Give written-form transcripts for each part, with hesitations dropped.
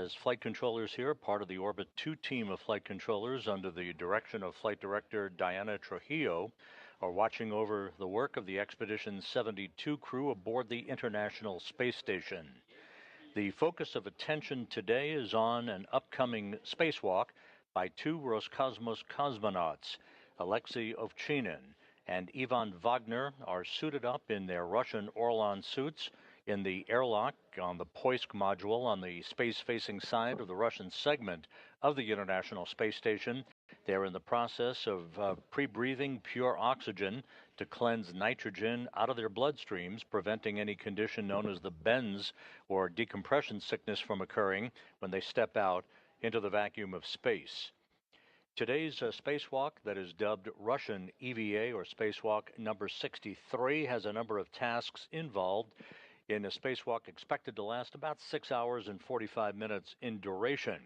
as flight controllers here, part of the Orbit 2 team of flight controllers under the direction of Flight Director Diana Trujillo, are watching over the work of the Expedition 72 crew aboard the International Space Station. The focus of attention today is on an upcoming spacewalk by two Roscosmos cosmonauts. Alexei Ovchinin and Ivan Wagner are suited up in their Russian Orlan suits in the airlock on the Poisk module on the space-facing side of the Russian segment of the International Space Station. They're in the process of pre-breathing pure oxygen to cleanse nitrogen out of their bloodstreams, preventing any condition known as the bends or decompression sickness from occurring when they step out into the vacuum of space. Today's spacewalk, that is dubbed Russian EVA or spacewalk number 63, has a number of tasks involved in a spacewalk expected to last about 6 hours and 45 minutes in duration.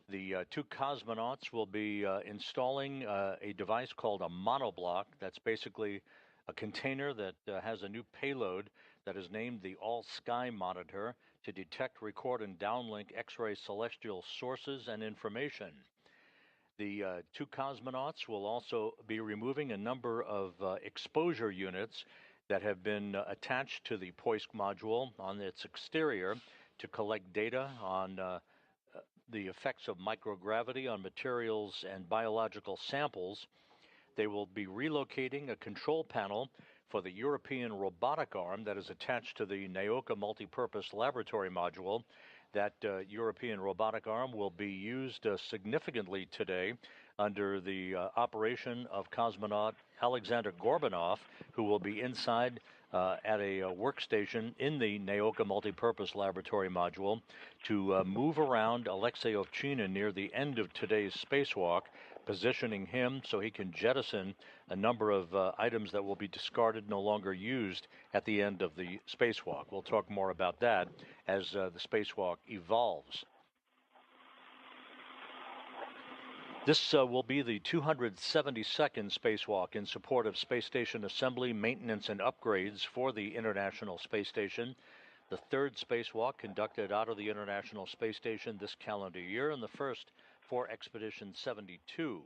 The two cosmonauts will be installing a device called a monoblock. That's basically a container that has a new payload that is named the All-Sky Monitor to detect, record, and downlink X-ray celestial sources and information. The two cosmonauts will also be removing a number of exposure units that have been attached to the Poisk module on its exterior to collect data on the effects of microgravity on materials and biological samples. They will be relocating a control panel for the European robotic arm that is attached to the Naoka multipurpose laboratory module. That European robotic arm will be used significantly today under the operation of cosmonaut Alexander Gorbanov, who will be inside at a workstation in the Naoka multipurpose laboratory module to move around Alexei Ovchinin near the end of today's spacewalk, positioning him so he can jettison a number of items that will be discarded, no longer used at the end of the spacewalk. We'll talk more about that as the spacewalk evolves. This will be the 272nd spacewalk in support of space station assembly, maintenance, and upgrades for the International Space Station. The third spacewalk conducted out of the International Space Station this calendar year, and the first for Expedition 72.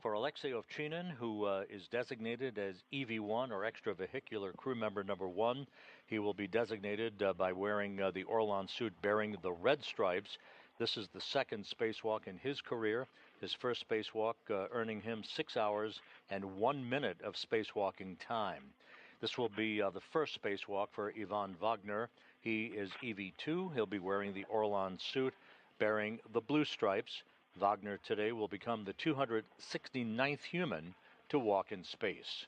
For Alexei Ovchinin, who is designated as EV1 or extravehicular crew member number 1, he will be designated by wearing the Orlan suit bearing the red stripes. This is the second spacewalk in his career. His first spacewalk earning him 6 hours and 1 minute of spacewalking time. This will be the first spacewalk for Ivan Wagner. He is EV2. He'll be wearing the Orlan suit bearing the blue stripes. Wagner today will become the 269th human to walk in space.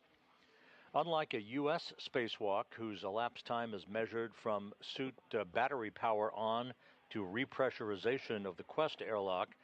Unlike a U.S. spacewalk, whose elapsed time is measured from suit battery power on to repressurization of the Quest airlock,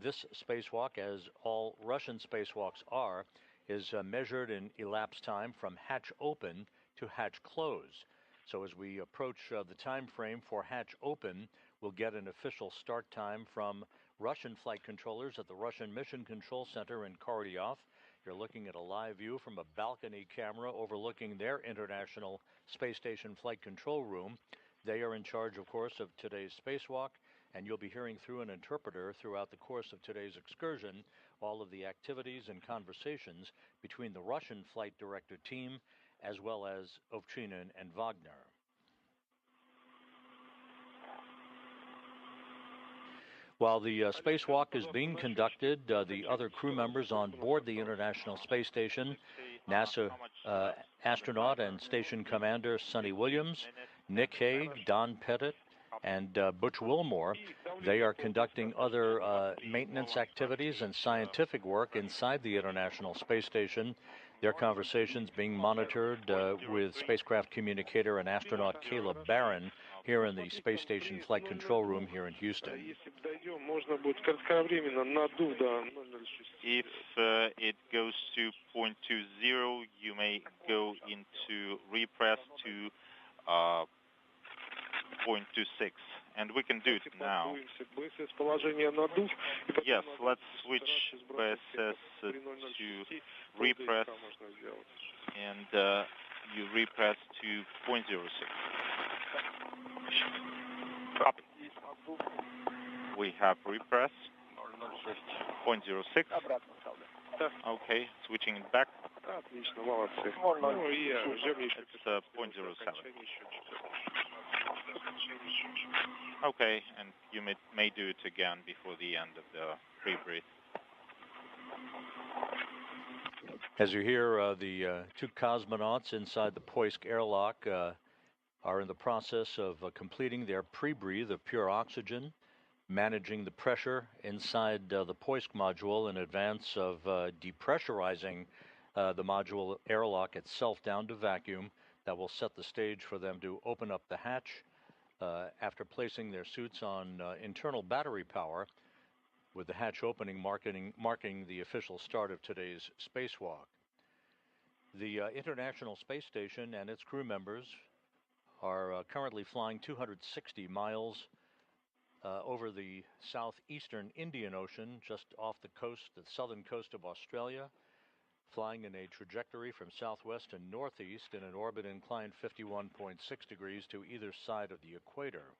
this spacewalk, as all Russian spacewalks are, is measured in elapsed time from hatch open to hatch close. So as we approach the time frame for hatch open, we'll get an official start time from Russian flight controllers at the Russian Mission Control Center in Korolyov. You're looking at a live view from a balcony camera overlooking their International Space Station Flight Control Room. They are in charge, of course, of today's spacewalk, and you'll be hearing through an interpreter throughout the course of today's excursion all of the activities and conversations between the Russian flight director team as well as Ovchinin and Wagner. While the spacewalk is being conducted, the other crew members on board the International Space Station, NASA astronaut and station commander Sonny Williams, Nick Hague, Don Pettit, and Butch Wilmore, they are conducting other maintenance activities and scientific work inside the International Space Station. Their conversations being monitored with spacecraft communicator and astronaut Caleb Barron here in the Space Station Flight Control Room here in Houston. If it goes to 0.20, you may go into repress to 0.26, and we can do it now. Yes, let's switch BSS to repress, and you repress to 0.06. Up. We have repress. 0.06. Okay, switching it back. It's 0.07. Okay, and you may do it again before the end of the pre-breathe. As you hear, the two cosmonauts inside the Poisk airlock are in the process of completing their pre-breathe of pure oxygen, managing the pressure inside the Poisk module in advance of depressurizing the module airlock itself down to vacuum. That will set the stage for them to open up the hatch after placing their suits on internal battery power, with the hatch opening marking the official start of today's spacewalk. The International Space Station and its crew members are currently flying 260 miles over the southeastern Indian Ocean, just off the southern coast of Australia, flying in a trajectory from southwest to northeast in an orbit inclined 51.6 degrees to either side of the equator.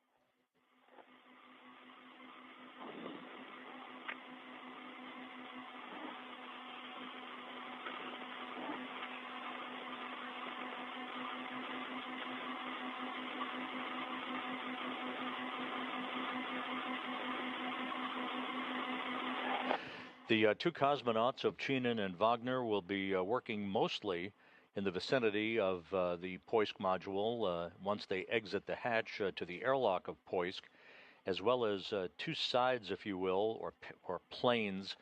The two cosmonauts of Chinen and Wagner will be working mostly in the vicinity of the Poisk module once they exit the hatch to the airlock of Poisk, as well as two sides, if you will, or planes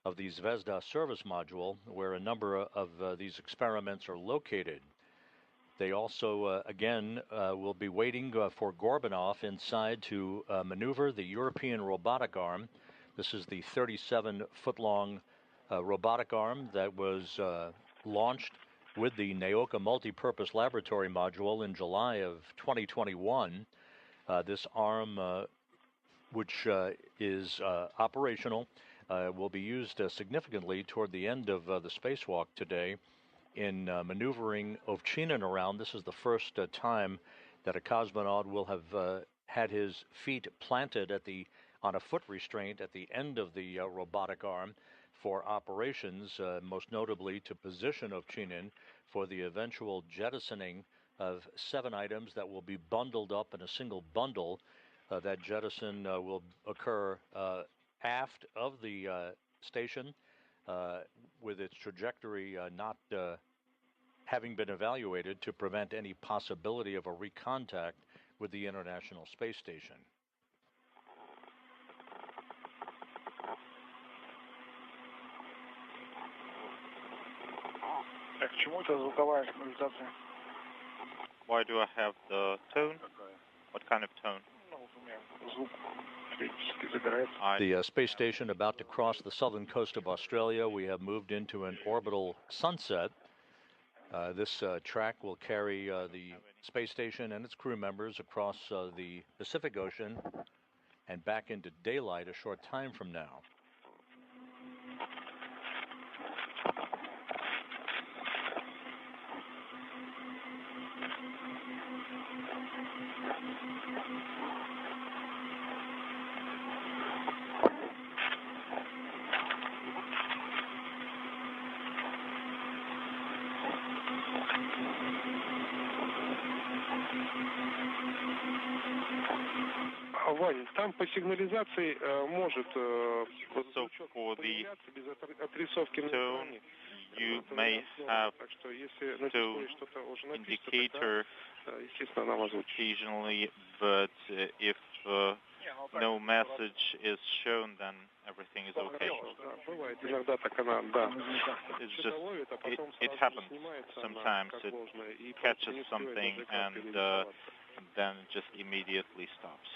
of the Zvezda service module, where a number of these experiments are located. They also, again, will be waiting for Gorbanov inside to maneuver the European robotic arm. This is the 37-foot-long robotic arm that was launched with the NEOCA multipurpose laboratory module in July of 2021. This arm, which is operational, will be used significantly toward the end of the spacewalk today in maneuvering Ovchinin around. This is the first time that a cosmonaut will have had his feet planted on a foot restraint at the end of the robotic arm for operations, most notably to position Ovchinin for the eventual jettisoning of 7 items that will be bundled up in a single bundle. That jettison will occur aft of the station, with its trajectory not having been evaluated to prevent any possibility of a recontact with the International Space Station. Why do I have the tone? What kind of tone? The space station about to cross the southern coast of Australia. We have moved into an orbital sunset. This track will carry the space station and its crew members across the Pacific Ocean and back into daylight a short time from now. Вань, там по сигнализации может for the tone, you may have tone indicator occasionally, but if no message is shown, then everything is okay. It's just, it happens sometimes. It catches something and then just immediately stops.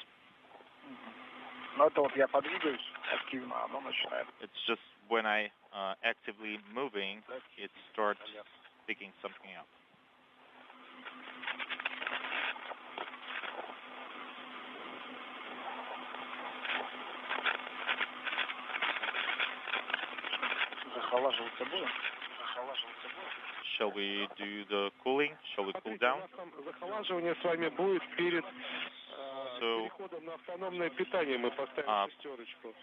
It's just when I actively moving, it starts picking something up. Shall we do the cooling? Shall we cool down? So,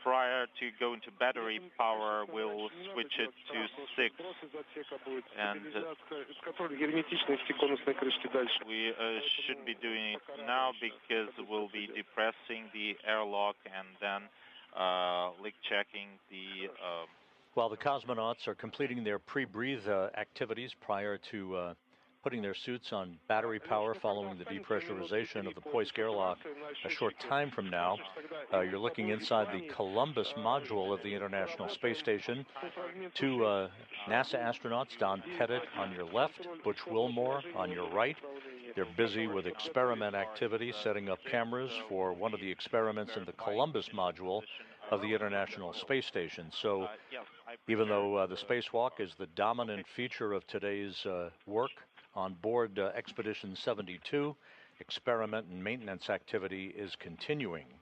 prior to going to battery power, we'll switch it to 6. And we shouldn't be doing it now because we'll be depressing the airlock and then leak checking the... While the cosmonauts are completing their pre-breathe activities prior to putting their suits on battery power following the depressurization of the Poisk airlock a short time from now, you're looking inside the Columbus module of the International Space Station. 2 NASA astronauts, Don Pettit on your left, Butch Wilmore on your right. They're busy with experiment activity, setting up cameras for one of the experiments in the Columbus module of the International Space Station. So even though the spacewalk is the dominant feature of today's work on board Expedition 72, experiment and maintenance activity is continuing.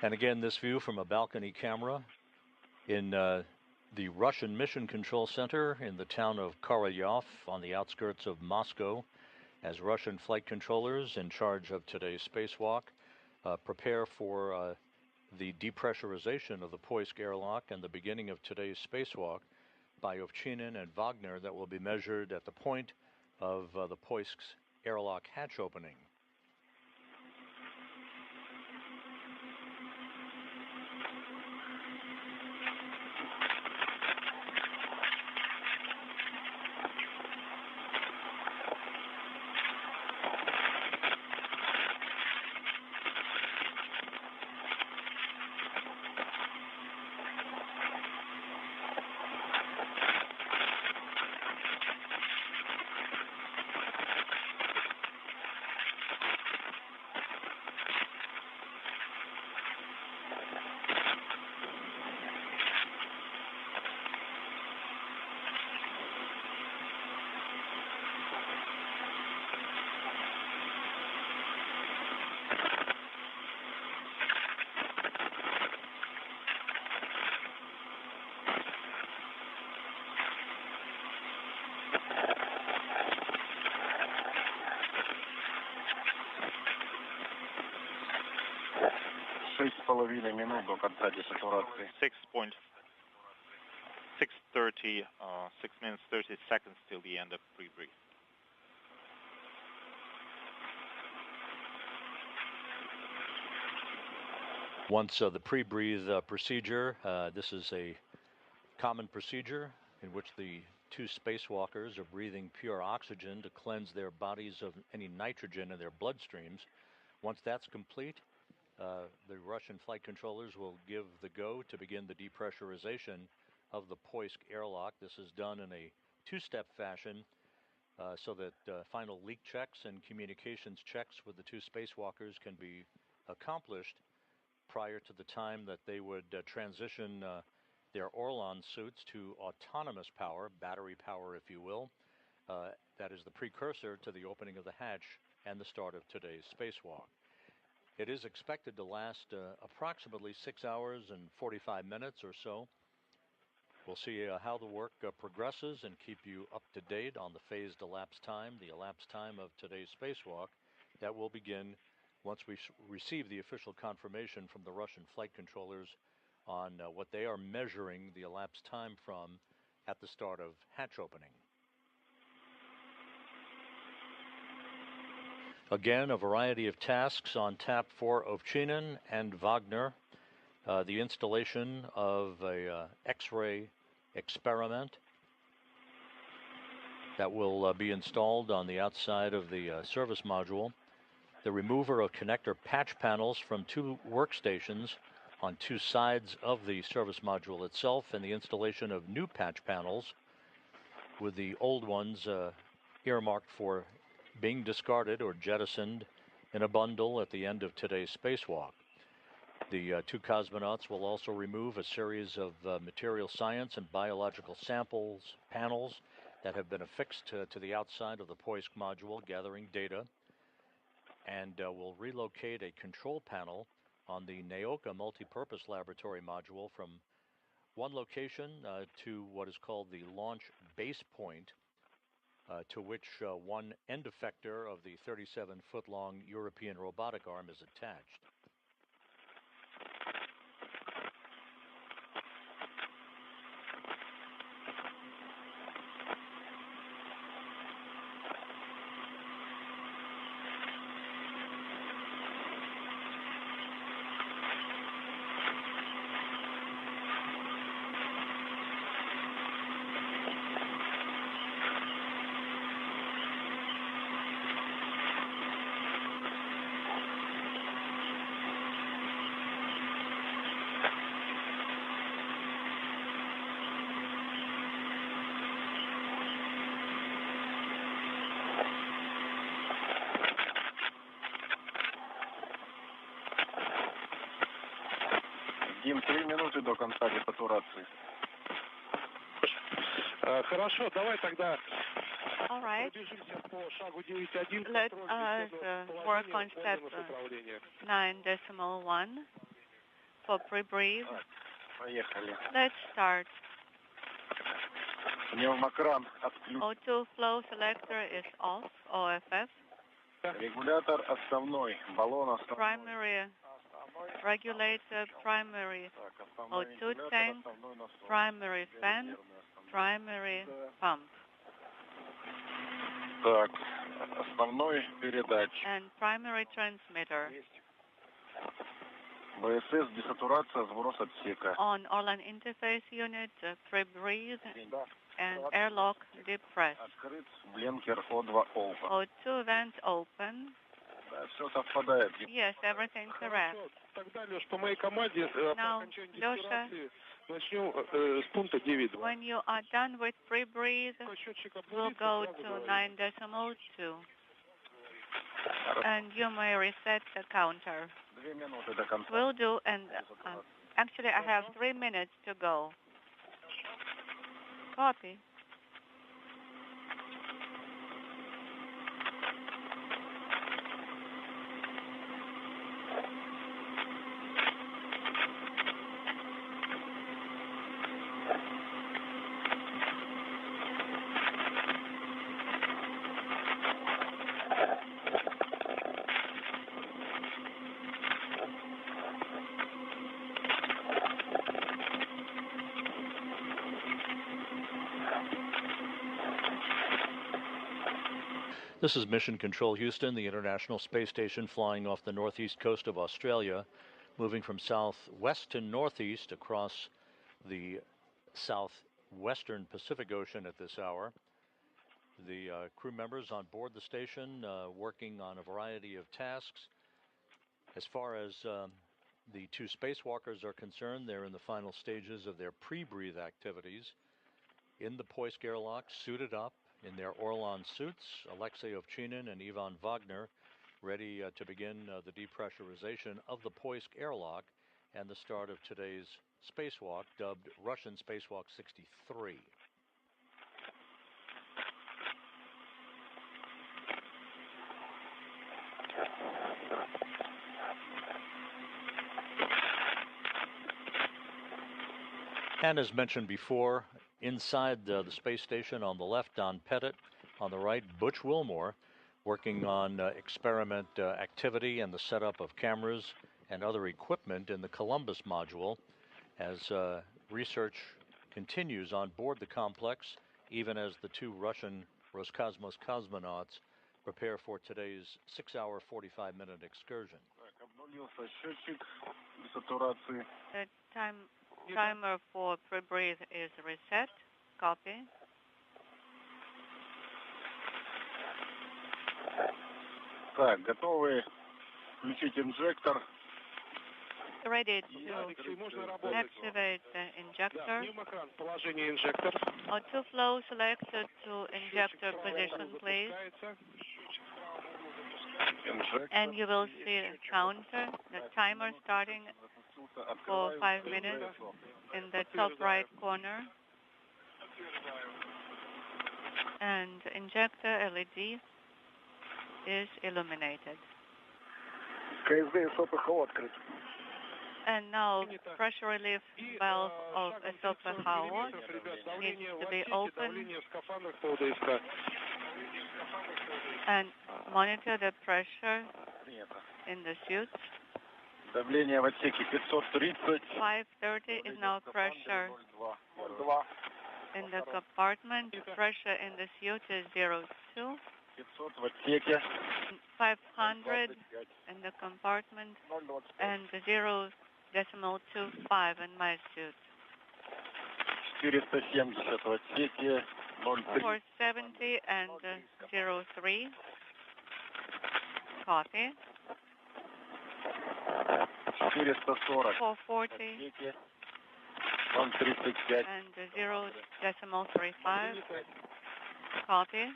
And again, this view from a balcony camera in the Russian Mission Control Center in the town of Korolyov on the outskirts of Moscow, as Russian flight controllers in charge of today's spacewalk prepare for the depressurization of the Poisk airlock and the beginning of today's spacewalk by Ovchinin and Wagner that will be measured at the point of the Poisk's airlock hatch opening. minut do конца десатурации. 6:30, 6 minutes 30 seconds till the end of pre-breathe. Once the pre-breathe procedure, this is a common procedure in which the 2 spacewalkers are breathing pure oxygen to cleanse their bodies of any nitrogen in their bloodstreams. Once that's complete, the Russian flight controllers will give the go to begin the depressurization of the Poisk airlock. This is done in a 2-step fashion so that final leak checks and communications checks with the 2 spacewalkers can be accomplished prior to the time that they would transition their Orlan suits to autonomous power, battery power if you will. That is the precursor to the opening of the hatch and the start of today's spacewalk. It is expected to last approximately 6 hours and 45 minutes or so. We'll see how the work progresses and keep you up to date on the phased elapsed time, the elapsed time of today's spacewalk. That will begin once we receive the official confirmation from the Russian flight controllers on what they are measuring the elapsed time from at the start of hatch opening. Again, a variety of tasks on tap for Ovchinin and Wagner. The installation of a X-ray experiment that will be installed on the outside of the service module. The remover of connector patch panels from 2 workstations on 2 sides of the service module itself, and the installation of new patch panels with the old ones earmarked for being discarded or jettisoned in a bundle at the end of today's spacewalk. The two cosmonauts will also remove a series of material science and biological panels that have been affixed to the outside of the Poisk module, gathering data, and will relocate a control panel on the Naoka multipurpose laboratory module from one location to what is called the launch base point, to which one end effector of the 37-foot-long European robotic arm is attached. Дим, 3 минуты до конца детатурации. Хорошо, давай тогда All right. пробежимся по шагу 9.1. Let us work on step 9.1 for pre-brief. Поехали. Let's start. Пневмокран отключен. O2 flow selector is off, OFF. Регулятор основной. Баллон основной. Primary regulator, primary Так, основной O2 регулятор, tank, основной насос. primary fan, primary pump, Так, основной передатчик. and primary transmitter. БСС, десатурация, сброс отсека. On Orlan interface unit, pre-breathe and airlock depress. Открыт бленкер O2 open. O2 vent open. Да, все совпадает. Yes, everything correct. Хорошо, тогда, Леш, по моей команде по Now, окончании Леша, детатурации начнем с пункта 9.2. when you are done with pre-breathe, Счетчик we'll обнулится, go сразу to говорим. 9.2. And you may reset the counter. 2 минуты до конца. Will do, and actually I have 3 minutes to go. Copy. This is Mission Control Houston, the International Space Station flying off the northeast coast of Australia, moving from southwest to northeast across the southwestern Pacific Ocean at this hour. The crew members on board the station working on a variety of tasks. As far as the two spacewalkers are concerned, they're in the final stages of their pre-breathe activities in the Poisk airlock, suited up in their Orlan suits. Alexei Ovchinin and Ivan Wagner ready to begin the depressurization of the Poisk airlock and the start of today's spacewalk, dubbed Russian Spacewalk 63. And as mentioned before, inside the space station on the left, Don Pettit. On the right, Butch Wilmore, working on experiment activity and the setup of cameras and other equipment in the Columbus module as research continues on board the complex, even as the two Russian Roscosmos cosmonauts prepare for today's 6-hour, 45-minute excursion. The timer for pre-breathe is reset. Copy. Так, готовы включить инжектор. Ready to Алексей, можно работать? activate the injector. Пневмокран, положение инжектор. O2 flow selected to injector position, please. Инжектор. And you will see the counter, the timer starting for 5 minutes in the top right corner. And injector LED is illuminated. And now pressure relief valve of SOPHO needs to be open and monitor the pressure in the suit. 530 is now pressure in the compartment. Pressure in the suit is 02. 500 in the compartment and 0.25 in my suit. 470 and 03. Copy. 440 and 0.35. Copy.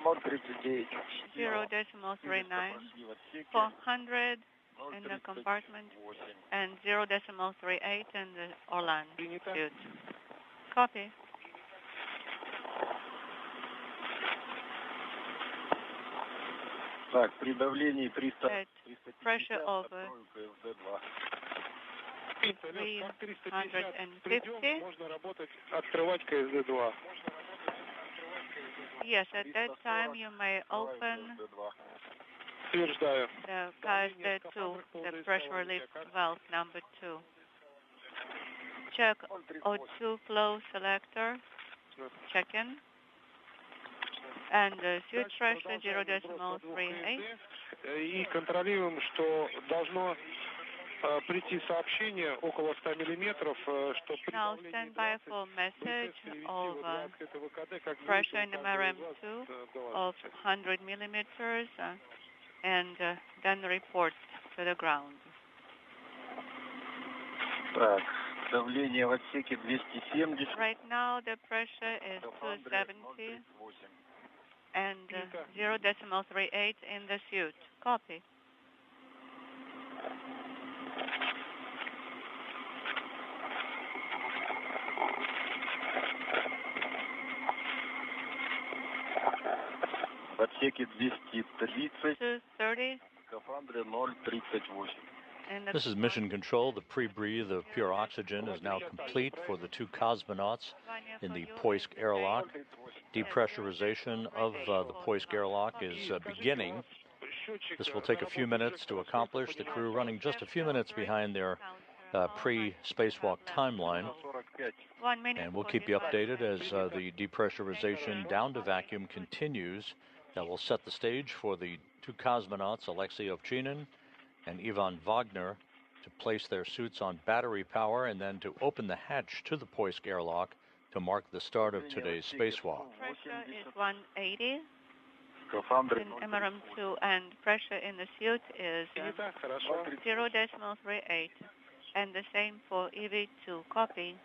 0.39. 400 in the compartment and 0.38 in the Orlan suit. Copy. Так, при давлении 300, At pressure over 350. Можно работать, открывать КСД-2. Yes, at that time you may open Утверждаю. the KSD2, the pressure relief valve number 2. Check O2 flow selector. Check in. And the suit pressure 0.38. И контролируем, что должно прийти сообщение около 100 миллиметров, что при Now давлении stand by for 20 message of это ВКД, как pressure in выяснил, MRM2 of 100 millimeters and then report to the ground. Так, давление в отсеке 270. Right now the pressure is 270 and 0.38 in the suit. Copy. В отсеке 230, 230 в скафандре 0,38. This is Mission Control. The pre-breathe of pure oxygen is now complete for the two cosmonauts in the Poisk airlock. Depressurization of the Poisk airlock is beginning. This will take a few minutes to accomplish. The crew running just a few minutes behind their pre-spacewalk timeline. 1 minute. And we'll keep you updated as the depressurization down to vacuum continues. That will set the stage for the two cosmonauts, Alexei Ovchinin and Ivan Wagner, to place their suits on battery power and then to open the hatch to the Poisk airlock to mark the start of today's spacewalk. Pressure is 180 Скафандр in MRM2 and pressure in the suit is 0.38 and the same for EV2. Copy.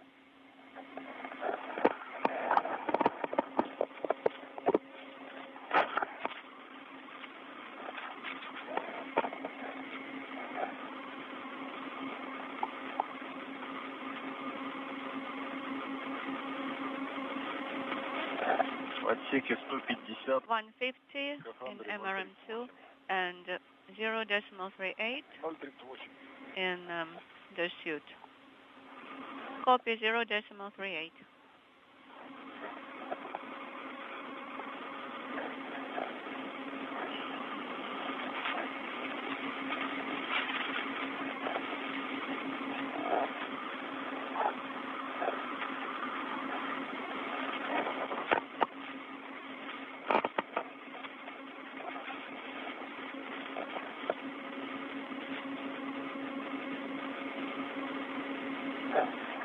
в отсеке 150. 150 in MRM2 and 0.38 in the suit. Copy 0.38.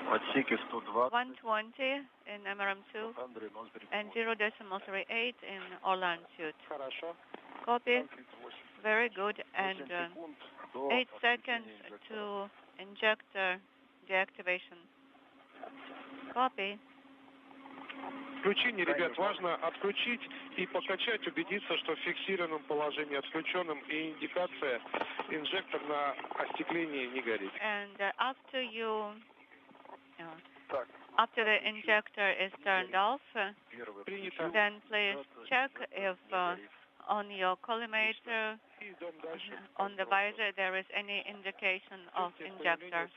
В отсеке 120. 120 in MRM2 Скафандре and 0,38. 0.38 in Orlan suit. Хорошо. Copy. 38. Very good. And 8 секунд до 8 seconds отключения to injector deactivation. Copy. включения, ребят, важно отключить и покачать, убедиться, что в фиксированном положении отключенном и индикация инжектор на остеклении не горит. And after the injector is turned off, then please check if on your collimator, on the visor, there is any indication of injector.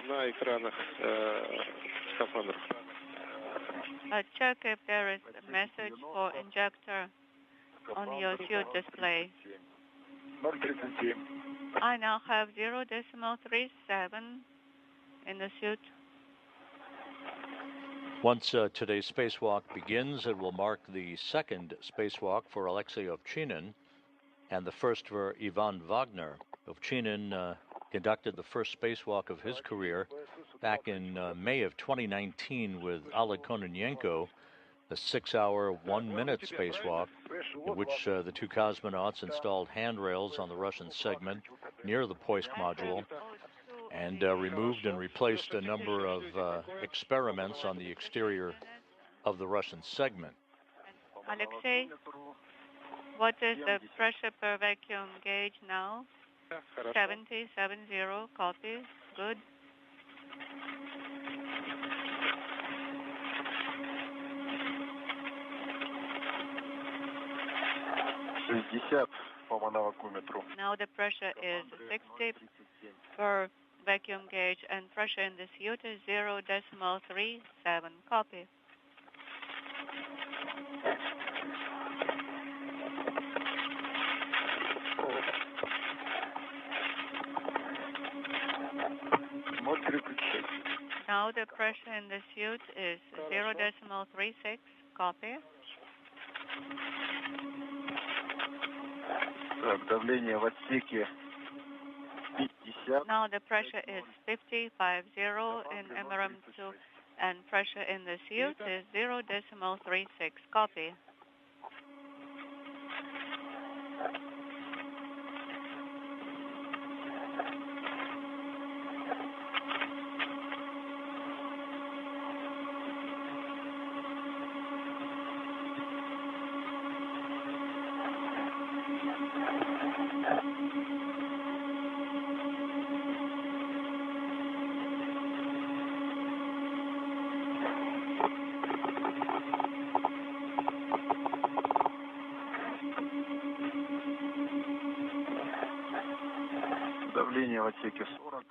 На экранах скафандров. Check if there is a message for injector on your suit display. I now have 0.37 in the suit. Once today's spacewalk begins, it will mark the second spacewalk for Alexei Ovchinin and the first for Ivan Wagner. Ovchinin conducted the first spacewalk of his career back in May of 2019 with Oleg Kononenko, the 6-hour, 1-minute spacewalk in which the two cosmonauts installed handrails on the Russian segment near the Poisk module and removed and replaced a number of experiments on the exterior of the Russian segment. Alexei, what is the pressure per vacuum gauge now? 70, copy. Good. Now the pressure is 60 per vacuum gauge and pressure in the suit is 0.37. Copy. Now the pressure in the suit is 0.36. Copy. Now the pressure is 50 in MRM2 and pressure in the suit is 0.36. Copy.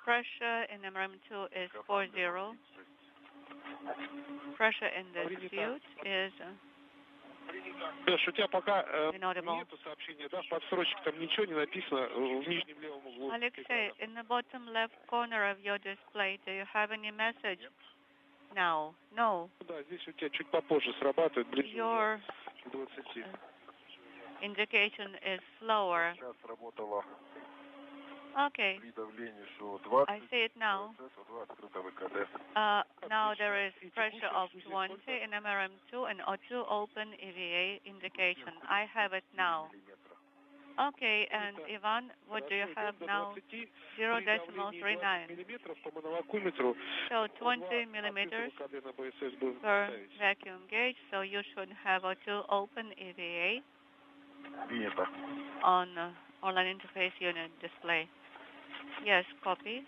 Pressure in MRM2 is 40. Pressure in the suit is Леш, у тебя пока inaudible. нету сообщения, да, в подстрочке там ничего не написано в нижнем левом углу. Alexei, in the bottom left corner of your display, do you have any message now? No. Да, здесь у тебя чуть попозже срабатывает, ближе Your к 20. indication is slower. Okay. I see it now. Now there is pressure of 20 in MRM2 and O2 open EVA indication. I have it now. Okay, and Ivan, what do you have now? 0.39. So 20 millimeters per vacuum gauge, so you should have O2 open EVA on online interface unit display. Yes, copy.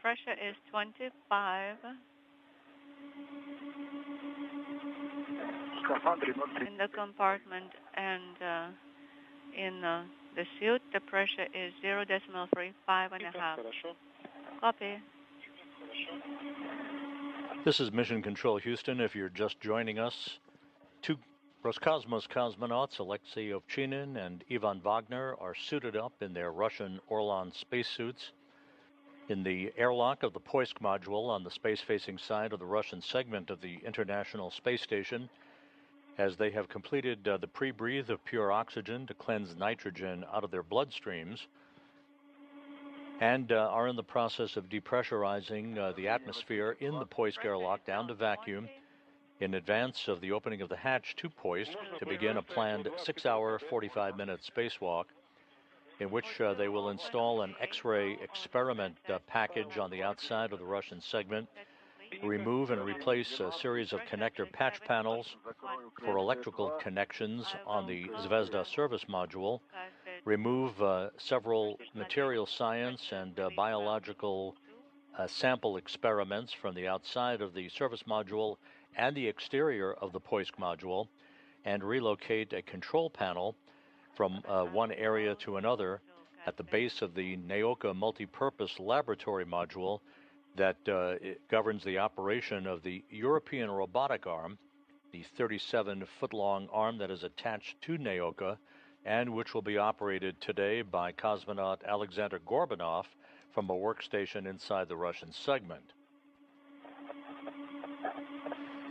Pressure is 25. In the compartment and in the suit, the pressure is 0.35.5. Copy. This is Mission Control Houston. If you're just joining us, two Roscosmos cosmonauts, Alexei Ovchinin and Ivan Wagner, are suited up in their Russian Orlan spacesuits in the airlock of the Poisk module on the space-facing side of the Russian segment of the International Space Station, as they have completed the pre-breathe of pure oxygen to cleanse nitrogen out of their bloodstreams, and are in the process of depressurizing the atmosphere in the Poisk airlock down to vacuum in advance of the opening of the hatch to Poisk to begin a planned 6-hour, 45-minute spacewalk in which they will install an X-ray experiment package on the outside of the Russian segment, remove and replace a series of connector patch panels for electrical connections on the Zvezda service module, remove several material science and biological sample experiments from the outside of the service module and the exterior of the Poisk module, and relocate a control panel from one area to another at the base of the Naoka multipurpose laboratory module that governs the operation of the European robotic arm, the 37-foot-long arm that is attached to Naoka and which will be operated today by cosmonaut Alexander Gorbanov from a workstation inside the Russian segment.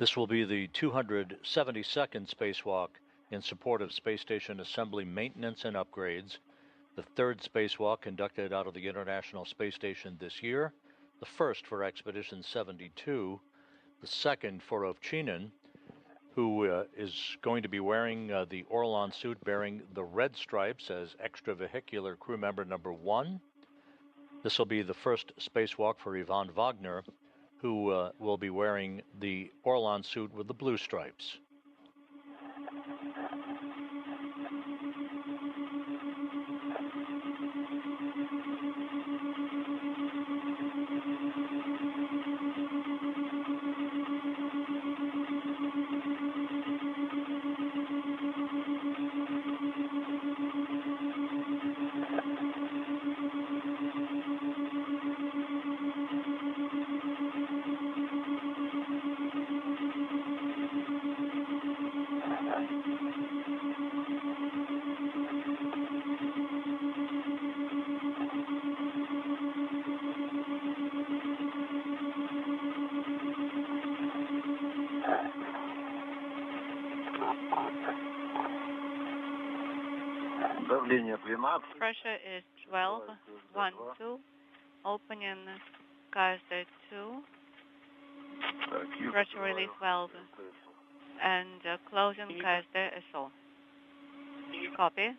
This will be the 272nd spacewalk in support of space station assembly maintenance and upgrades, the third spacewalk conducted out of the International Space Station this year, the first for Expedition 72, the second for Ovchinin, who is going to be wearing the Orlan suit bearing the red stripes as extravehicular crew member number 1. This will be the first spacewalk for Ivan Wagner, who will be wearing the Orlan suit with the blue stripes. Pressure is 12, 1, 2. Opening caster 2. Pressure release 12. And closing caster SO. Copy.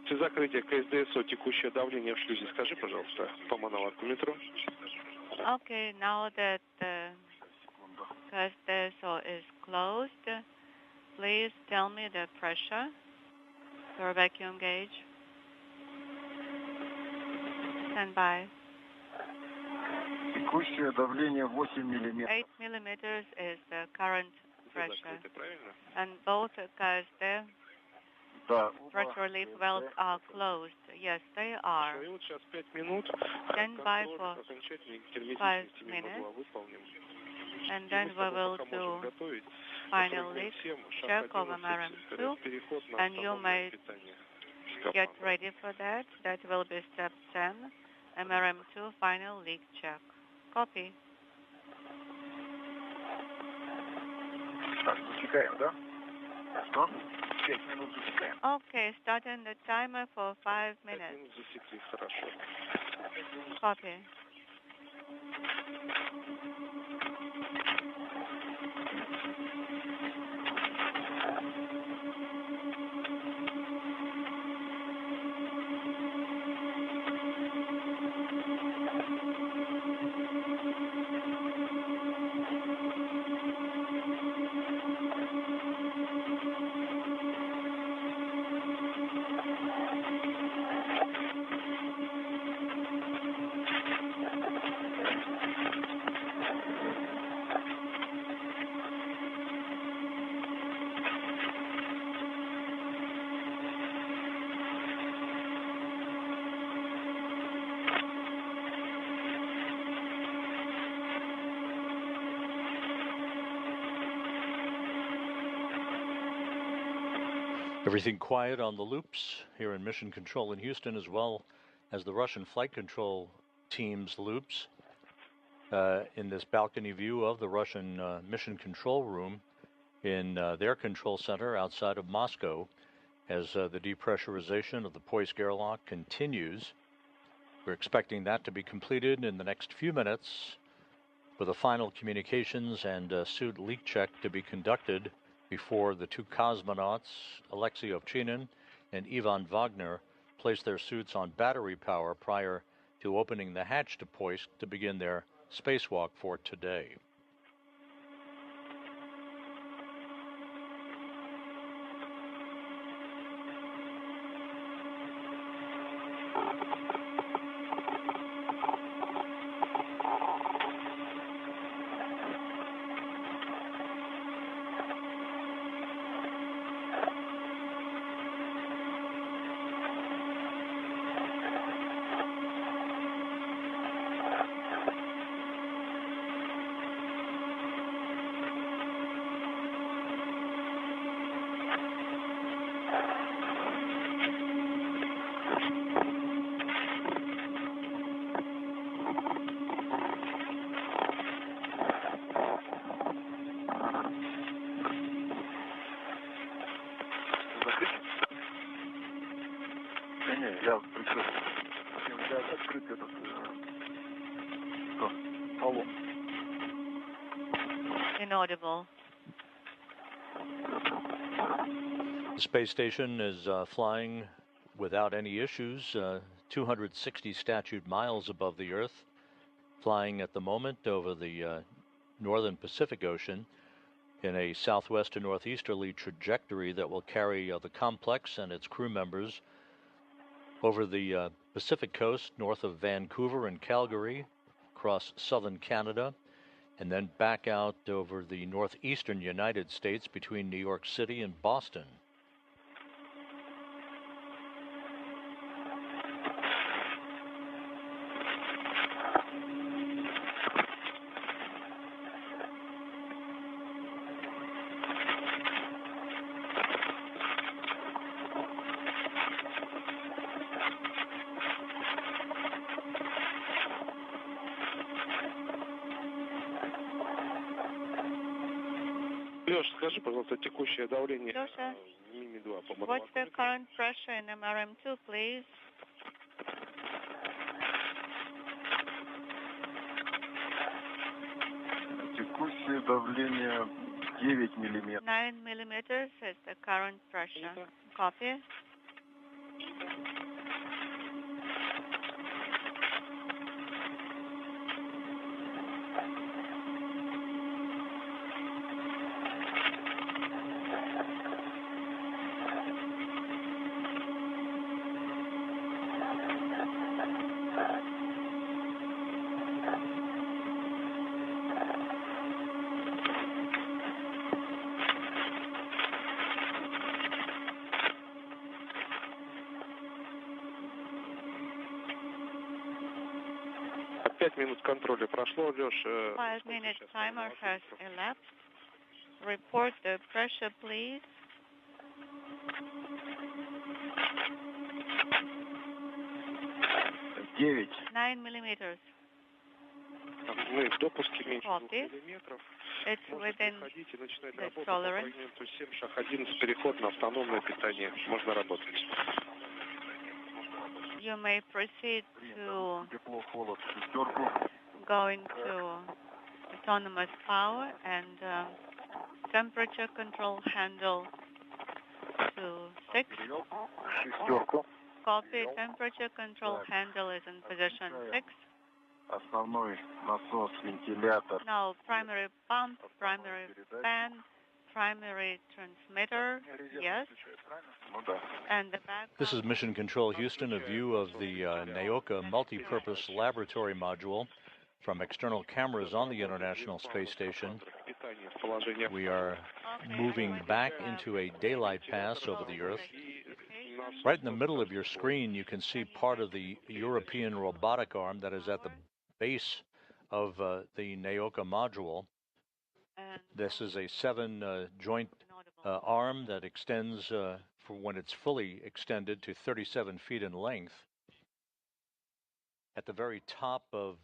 При закрытии КСДСО текущее давление в шлюзе, скажи, пожалуйста, по манолакометру. Okay, now that the KSDSO is closed, please tell me the pressure per vacuum gauge. Stand by. Текущее давление 8 миллиметров. 8 millimeters is the current pressure. And both KSD pressure relief valves are closed. Yes, they are. Stand by for 5 minutes. And then we will do final leak check of MRM2. And you may get ready for that. That will be step 10. MRM2 final leak check. Copy. Okay, starting the timer for 5 minutes. Copy. Everything quiet on the loops here in Mission Control in Houston, as well as the Russian Flight Control team's loops in this balcony view of the Russian mission control room in their control center outside of Moscow as the depressurization of the Poisk airlock continues. We're expecting that to be completed in the next few minutes, with a final communications and suit leak check to be conducted before the two cosmonauts, Alexei Ovchinin and Ivan Wagner, place their suits on battery power prior to opening the hatch to Poisk to begin their spacewalk for today. Inaudible. The space station is flying without any issues, 260 statute miles above the Earth, flying at the moment over the northern Pacific Ocean in a southwest to northeasterly trajectory that will carry the complex and its crew members over the Pacific coast north of Vancouver and Calgary, across southern Canada, and then back out over the northeastern United States between New York City and Boston. Скажи, пожалуйста, текущее давление Леша, Мими-2 по what's the current pressure in MRM2, please? Текущее давление 9 миллиметров. 9 millimeters is the current pressure. Copy. минут контроля прошло, Леш. 5-minute timer has elapsed. Report the pressure, please. Девять. 9 millimeters. Мы в допуске меньше 2 Copy. миллиметров. It's within Заходите, начинать the работу. tolerance. По павименту 7, шаг 11, переход на автономное питание. Можно работать. You may proceed to Тепло, холод, шестерку. go into autonomous power and temperature control handle to 6. Шестерку. Copy. Temperature control handle is in position 6. Основной насос, вентилятор. Now primary pump, primary fan, primary transmitter, yes. Ну да. And the back. This is Mission Control Houston, a view of the Naoka multi-purpose laboratory module from external cameras on the International Space Station. We are moving back into a daylight pass over the Earth. Right in the middle of your screen, you can see part of the European robotic arm that is at the base of the Naoka module. This is a 7-joint arm that extends for when it's fully extended to 37 feet in length. At the very top of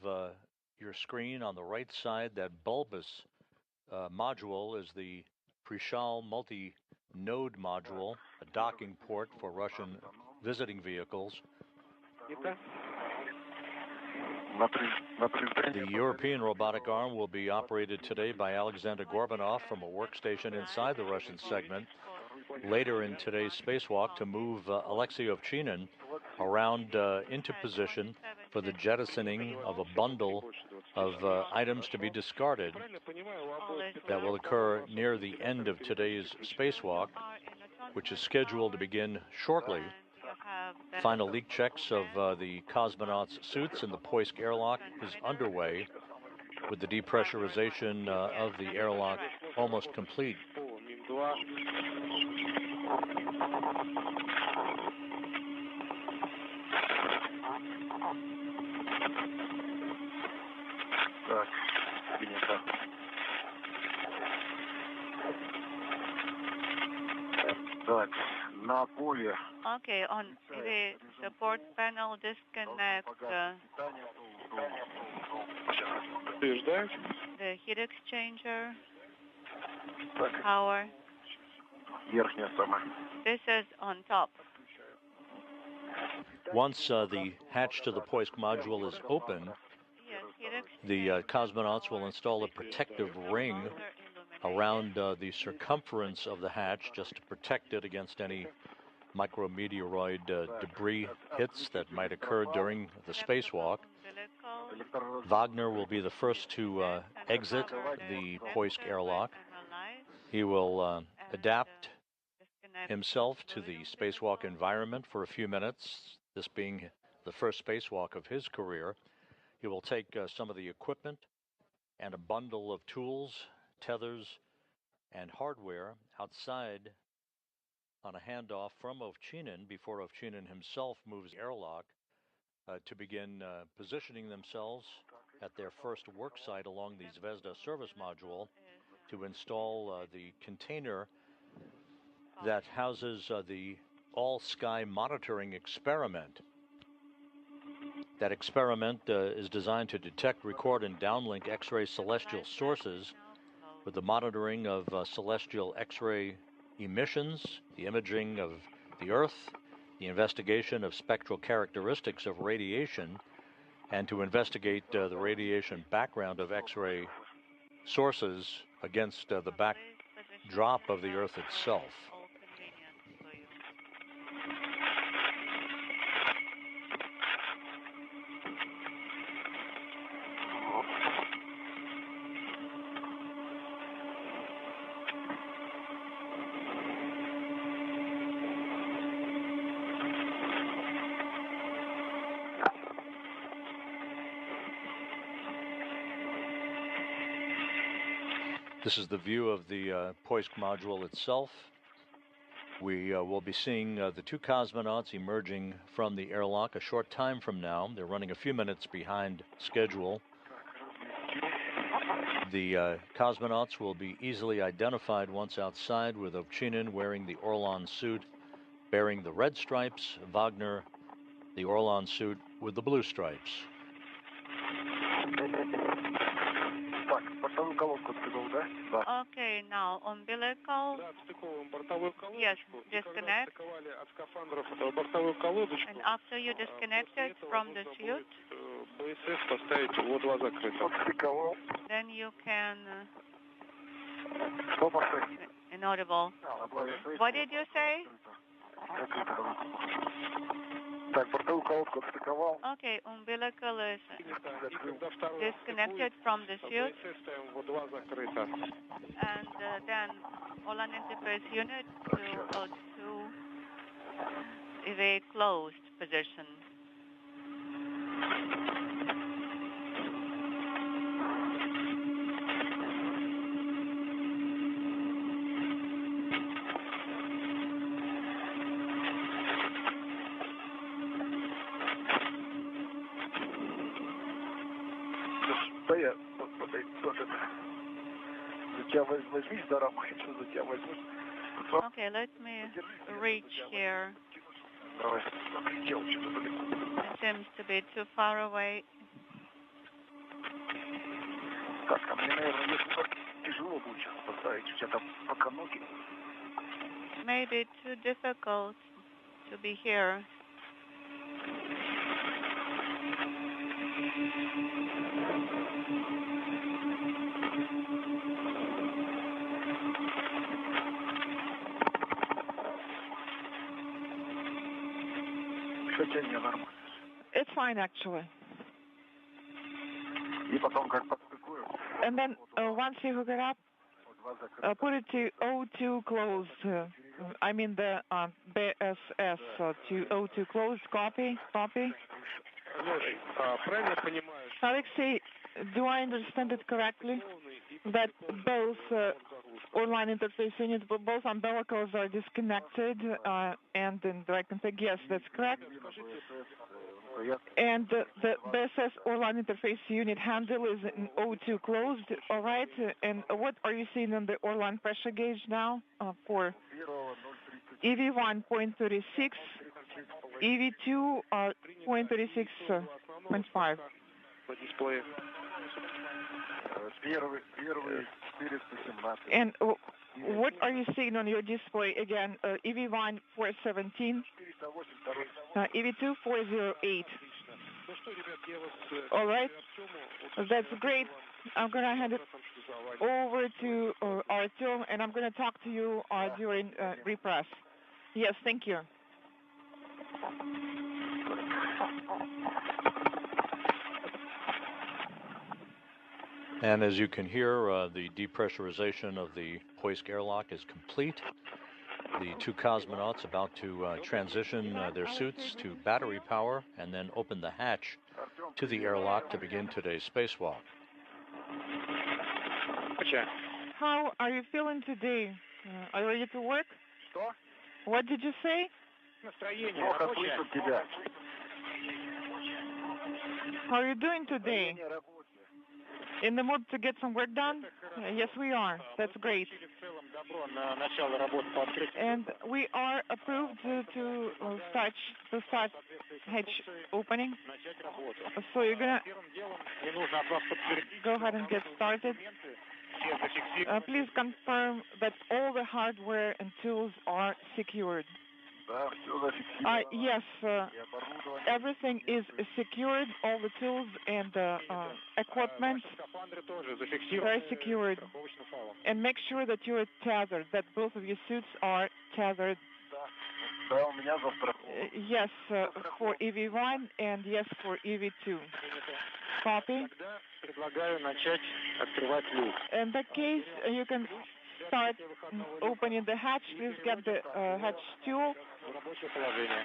your screen on the right side, that bulbous module is the Prishal multi-node module, a docking port for Russian visiting vehicles. The European robotic arm will be operated today by Alexander Gorbanov from a workstation inside the Russian segment. Later in today's spacewalk, to move Alexei Ovchinin around into position for the jettisoning of a bundle of items to be discarded that will occur near the end of today's spacewalk, which is scheduled to begin shortly. Final leak checks of the cosmonauts' suits in the Poisk airlock is underway, with the depressurization of the airlock almost complete. Okay, on the support panel, disconnect the heat exchanger, power. This is on top. Once the hatch to the Poisk module is open, the cosmonauts will install a protective ring around the circumference of the hatch just to protect it against any micrometeoroid debris hits that might occur during the spacewalk. Wagner will be the first to exit the Poisk airlock. He will adapt himself to the spacewalk environment for a few minutes, this being the first spacewalk of his career. He will take some of the equipment and a bundle of tools, tethers, and hardware outside on a handoff from Ovchinin before Ovchinin himself moves airlock to begin positioning themselves at their first work site along the Zvezda service module to install the container that houses the all-sky monitoring experiment. That experiment is designed to detect, record, and downlink X-ray celestial sources with the monitoring of celestial X-ray emissions, the imaging of the Earth, the investigation of spectral characteristics of radiation, and to investigate the radiation background of X-ray sources against the backdrop of the Earth itself. This is the view of the Poisk module itself. We will be seeing the two cosmonauts emerging from the airlock a short time from now. They're running a few minutes behind schedule. The cosmonauts will be easily identified once outside, with Ovchinin wearing the Orlan suit bearing the red stripes, Wagner the Orlan suit with the blue stripes. Okay, now umbilical. Yes, disconnect. And after you disconnect it from the suit, then you can. Inaudible. What did you say? Okay, umbilical is disconnected from the suit, and then Orlan interface unit is a closed position. Okay, let me reach here. It seems to be too far away. Maybe too difficult to be here. It's fine, actually. And then once you hook it up, put it to O2 closed. I mean the BSS to O2 closed. Copy. Alexei, do I understand it correctly that both online interface units, both umbilicals are disconnected and in direct config? Yes, that's correct. And the BSS online interface unit handle is in O2 closed, all right? And what are you seeing on the online pressure gauge now for EV1 0.36, EV2 0.36.5? And what are you seeing on your display again? EV1 417, EV2 408. All right, that's great. I'm going to hand it over to Artyom, and I'm going to talk to you during repress. Yes, thank you. And as you can hear, the depressurization of the Poisk airlock is complete. The two cosmonauts about to transition their suits to battery power and then open the hatch to the airlock to begin today's spacewalk. How are you feeling today? Are you ready to work? What did you say? How are you doing today? In the mood to get some work done? Yes, we are. That's great. And we are approved to start hatch opening. So you're gonna go ahead and get started. Please confirm that all the hardware and tools are secured. Yes, everything is secured, all the tools and equipment are secured. And make sure that you are tethered, that both of your suits are tethered. Yes, for EV1 and yes for EV2. Copy. In that case, you can start opening the hatch. Please get the hatch tool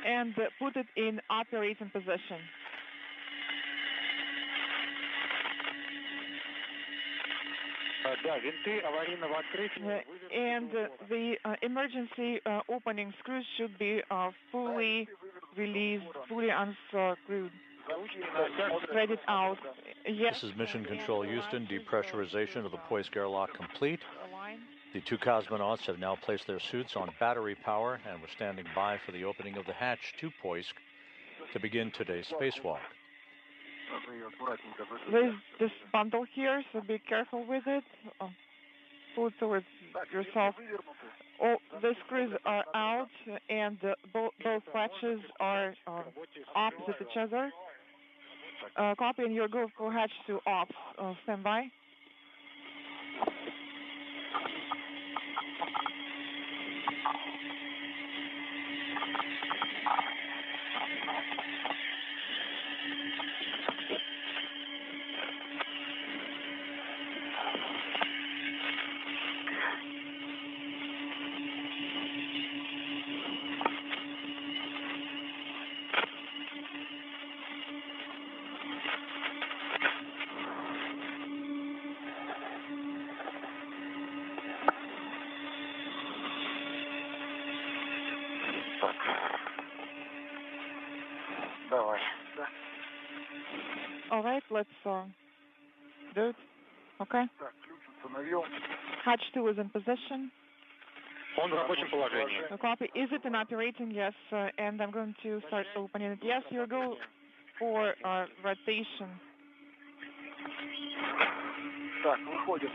and put it in operating position. And the emergency opening screws should be fully released, fully unscrewed. Spread it out. Yes. This is Mission Control Houston. Depressurization of the Poisk airlock complete. The two cosmonauts have now placed their suits on battery power and we're standing by for the opening of the hatch to Poisk to begin today's spacewalk. There's this bundle here, so be careful with it. Pull it towards yourself. All the screws are out and both latches are opposite each other. Copy, and your go for hatch to ops. Stand by. All right, let's do it. Okay. Hatch 2 is in position. Он в рабочем положении. Copy. Is it in operating? Yes. And I'm going to start opening it. Yes, you go for rotation. Так, выходит.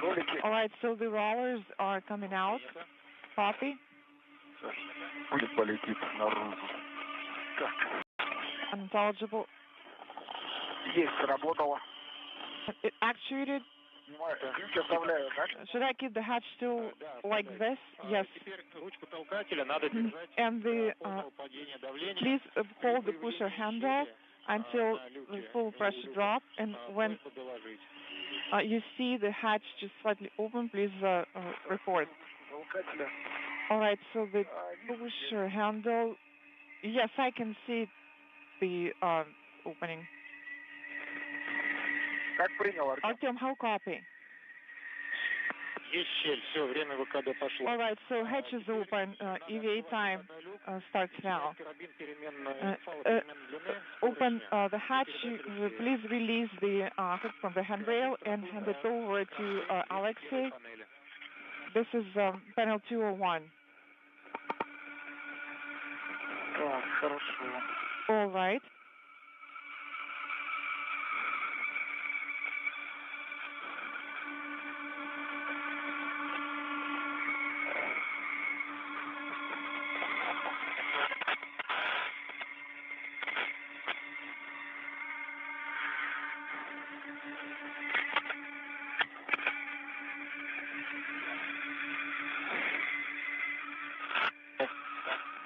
Ролики. All right, so the rollers are coming out. Copy. Будет полетит наружу. Так. Unintelligible. Есть, сработало. It actuated. Ключ оставляю, так? Should I keep the hatch still like this? Yes. Теперь ручку толкателя надо держать. And the Падение давления. please hold the pusher handle until the full pressure drop, and when you see the hatch just slightly open, please report. Толкателя. All right, so the pusher handle, yes, I can see the opening. Как принял, Артем? Artyom, how copy? Есть щель, все, время ВКД пошло. All right, so hatch is open. EVA time starts now. Карабин переменной длины. Open the hatch. Please release the hook from the handrail and hand it over to Alexei. This is panel 201. Так, хорошо. All right.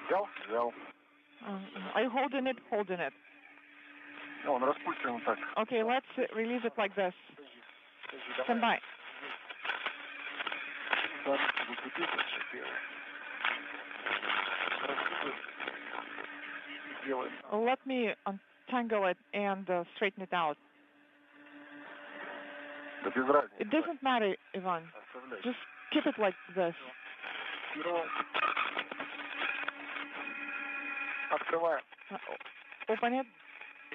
Взял? Взял. Are you holding it? Holding it. Он распущен так. Okay, let's release it like this. Stand by. Так, закрепить первый. Сделаем. Let me untangle it and straighten it out. Да без разницы. It doesn't matter, Ivan. Оставляй. Just keep it like this. Открываем. Open it.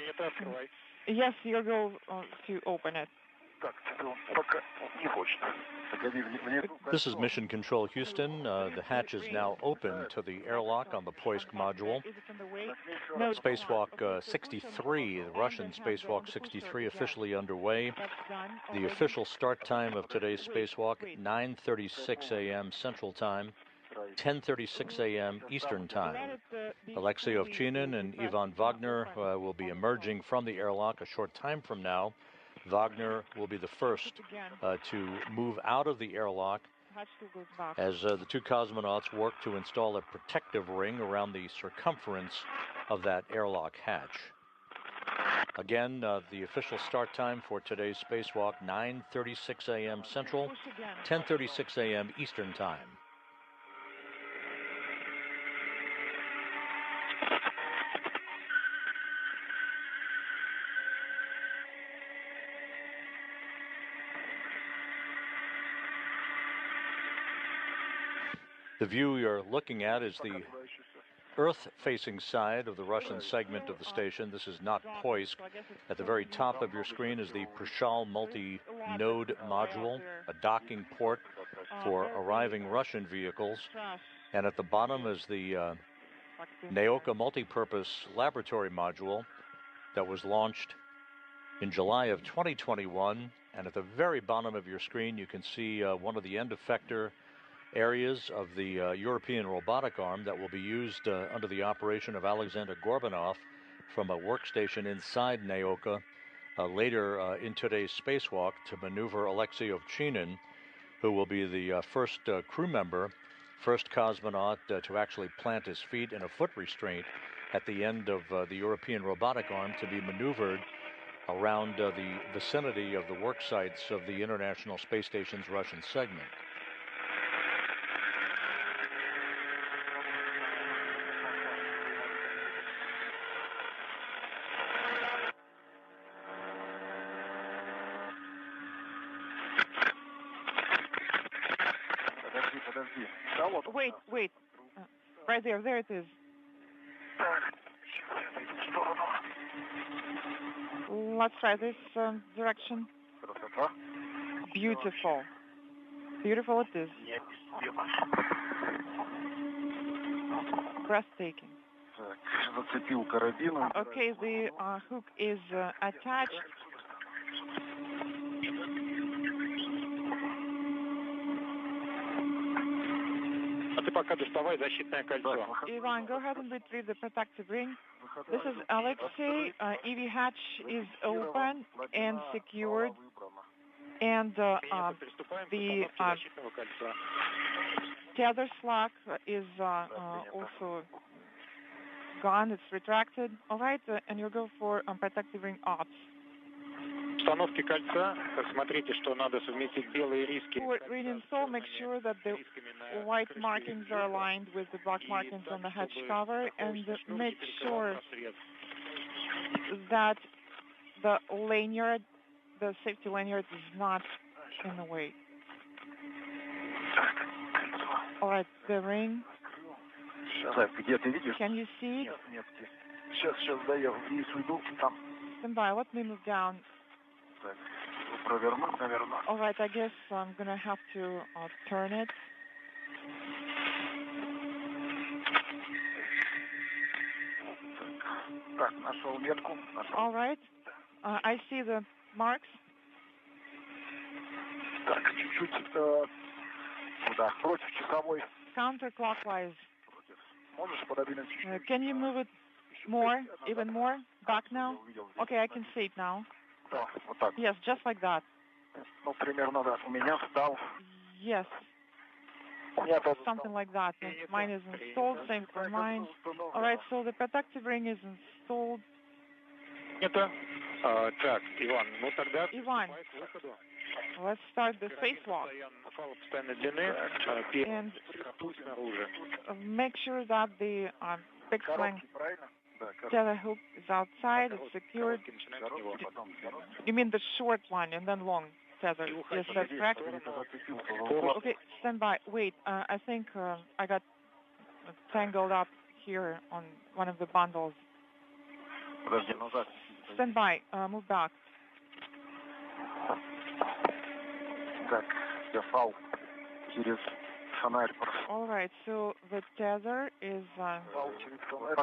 Это открывай. Yes, you're going to open it. Так, пока не хочет. Погоди, внизу. This is Mission Control Houston. The hatch is now open to the airlock on the Poisk module. Is it on the way? No, Spacewalk 63, the Russian Spacewalk 63, officially underway. that's done. The official start time of today's spacewalk, 9:36 a.m. Central Time, 10:36 a.m. Eastern Time. Alexei Ovchinin and Ivan Wagner will be emerging from the airlock a short time from now. Wagner will be the first to move out of the airlock as the two cosmonauts work to install a protective ring around the circumference of that airlock hatch. Again, the official start time for today's spacewalk, 9:36 a.m. Central, 10:36 a.m. Eastern Time. The view you're looking at is the Earth-facing side of the Russian segment of the station. This is not Poisk. At the very top of your screen is the Prishal multi-node module, a docking port for arriving Russian vehicles. And at the bottom is the Naoka multi-purpose laboratory module that was launched in July of 2021. And at the very bottom of your screen, you can see one of the end effector areas of the European robotic arm that will be used under the operation of Alexander Gorbanov from a workstation inside Naoka later in today's spacewalk to maneuver Alexei Ovchinin, who will be the first crew member, first cosmonaut to actually plant his feet in a foot restraint at the end of the European robotic arm to be maneuvered around the vicinity of the work sites of the International Space Station's Russian segment. Wait. Right there it is. Let's try this direction. Beautiful. Beautiful it is. Breathtaking. Зацепил карабину. Okay, the hook is attached. А ты пока доставай защитное кольцо. Ivan, go ahead and retrieve the protective ring. This is Alexei. EV hatch is open and secured, and the tether slack is also gone. It's retracted. All right, and you'll go for protective ring ops. Установки кольца. Смотрите, что надо совместить белые риски. For reinstall, make sure that the white markings are aligned with the black markings on the hatch cover, and make sure that the lanyard, the safety lanyard, is not in the way. All right, the ring. Can you see it? Сейчас, да, я вниз уйду, там. Stand by, let me move down. Провернуть, наверное. All right, I guess I'm going to have to turn it. Так, нашел метку. All right, I see the marks. Так, чуть-чуть куда? Против часовой. Counterclockwise. Можешь пододвинуть чуть-чуть? Can you move it more, even more? Back now? Okay, I can see it now. Да, вот так. Yes, just like that. Ну, примерно, да. У меня встал. Yes, Нет, something like that. Mine is installed, same for mine. All right, so the protective ring is installed. Это. Так, Иван, ну тогда... Иван, let's start the spacewalk. Постоянной длины. And make sure that the fixed length tether hook is outside, it's secured. You mean the short one and then long tether? Yes, that's correct. Okay, stand by. Wait, I think I got tangled up here on one of the bundles. Stand by. Move back. Так, я фал через фонарь. All right, so the tether is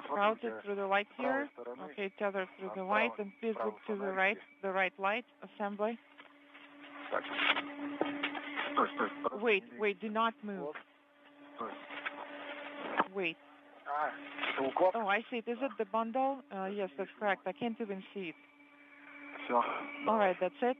routed through the light here. Okay, tether through the light, and please look to the right light assembly. Wait, do not move. Wait. Oh, I see it. Is it the bundle? Yes, that's correct. I can't even see it. All right, that's it.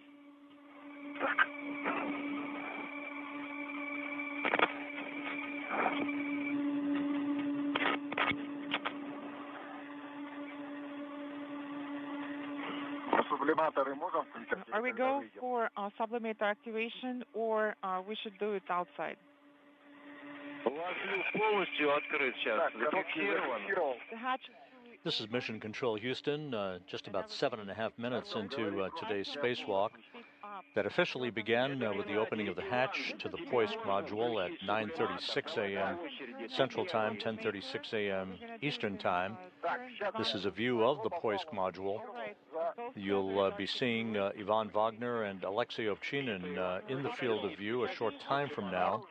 Are we go for sublimator activation, or we should do it outside? The hatch. This is Mission Control Houston, just about 7.5 minutes into today's spacewalk that officially began with the opening of the hatch to the Poisk module at 9:36 a.m. Central Time, 10:36 a.m. Eastern Time. This is a view of the Poisk module. You'll be seeing Ivan Wagner and Alexei Ovchinin in the field of view a short time from now.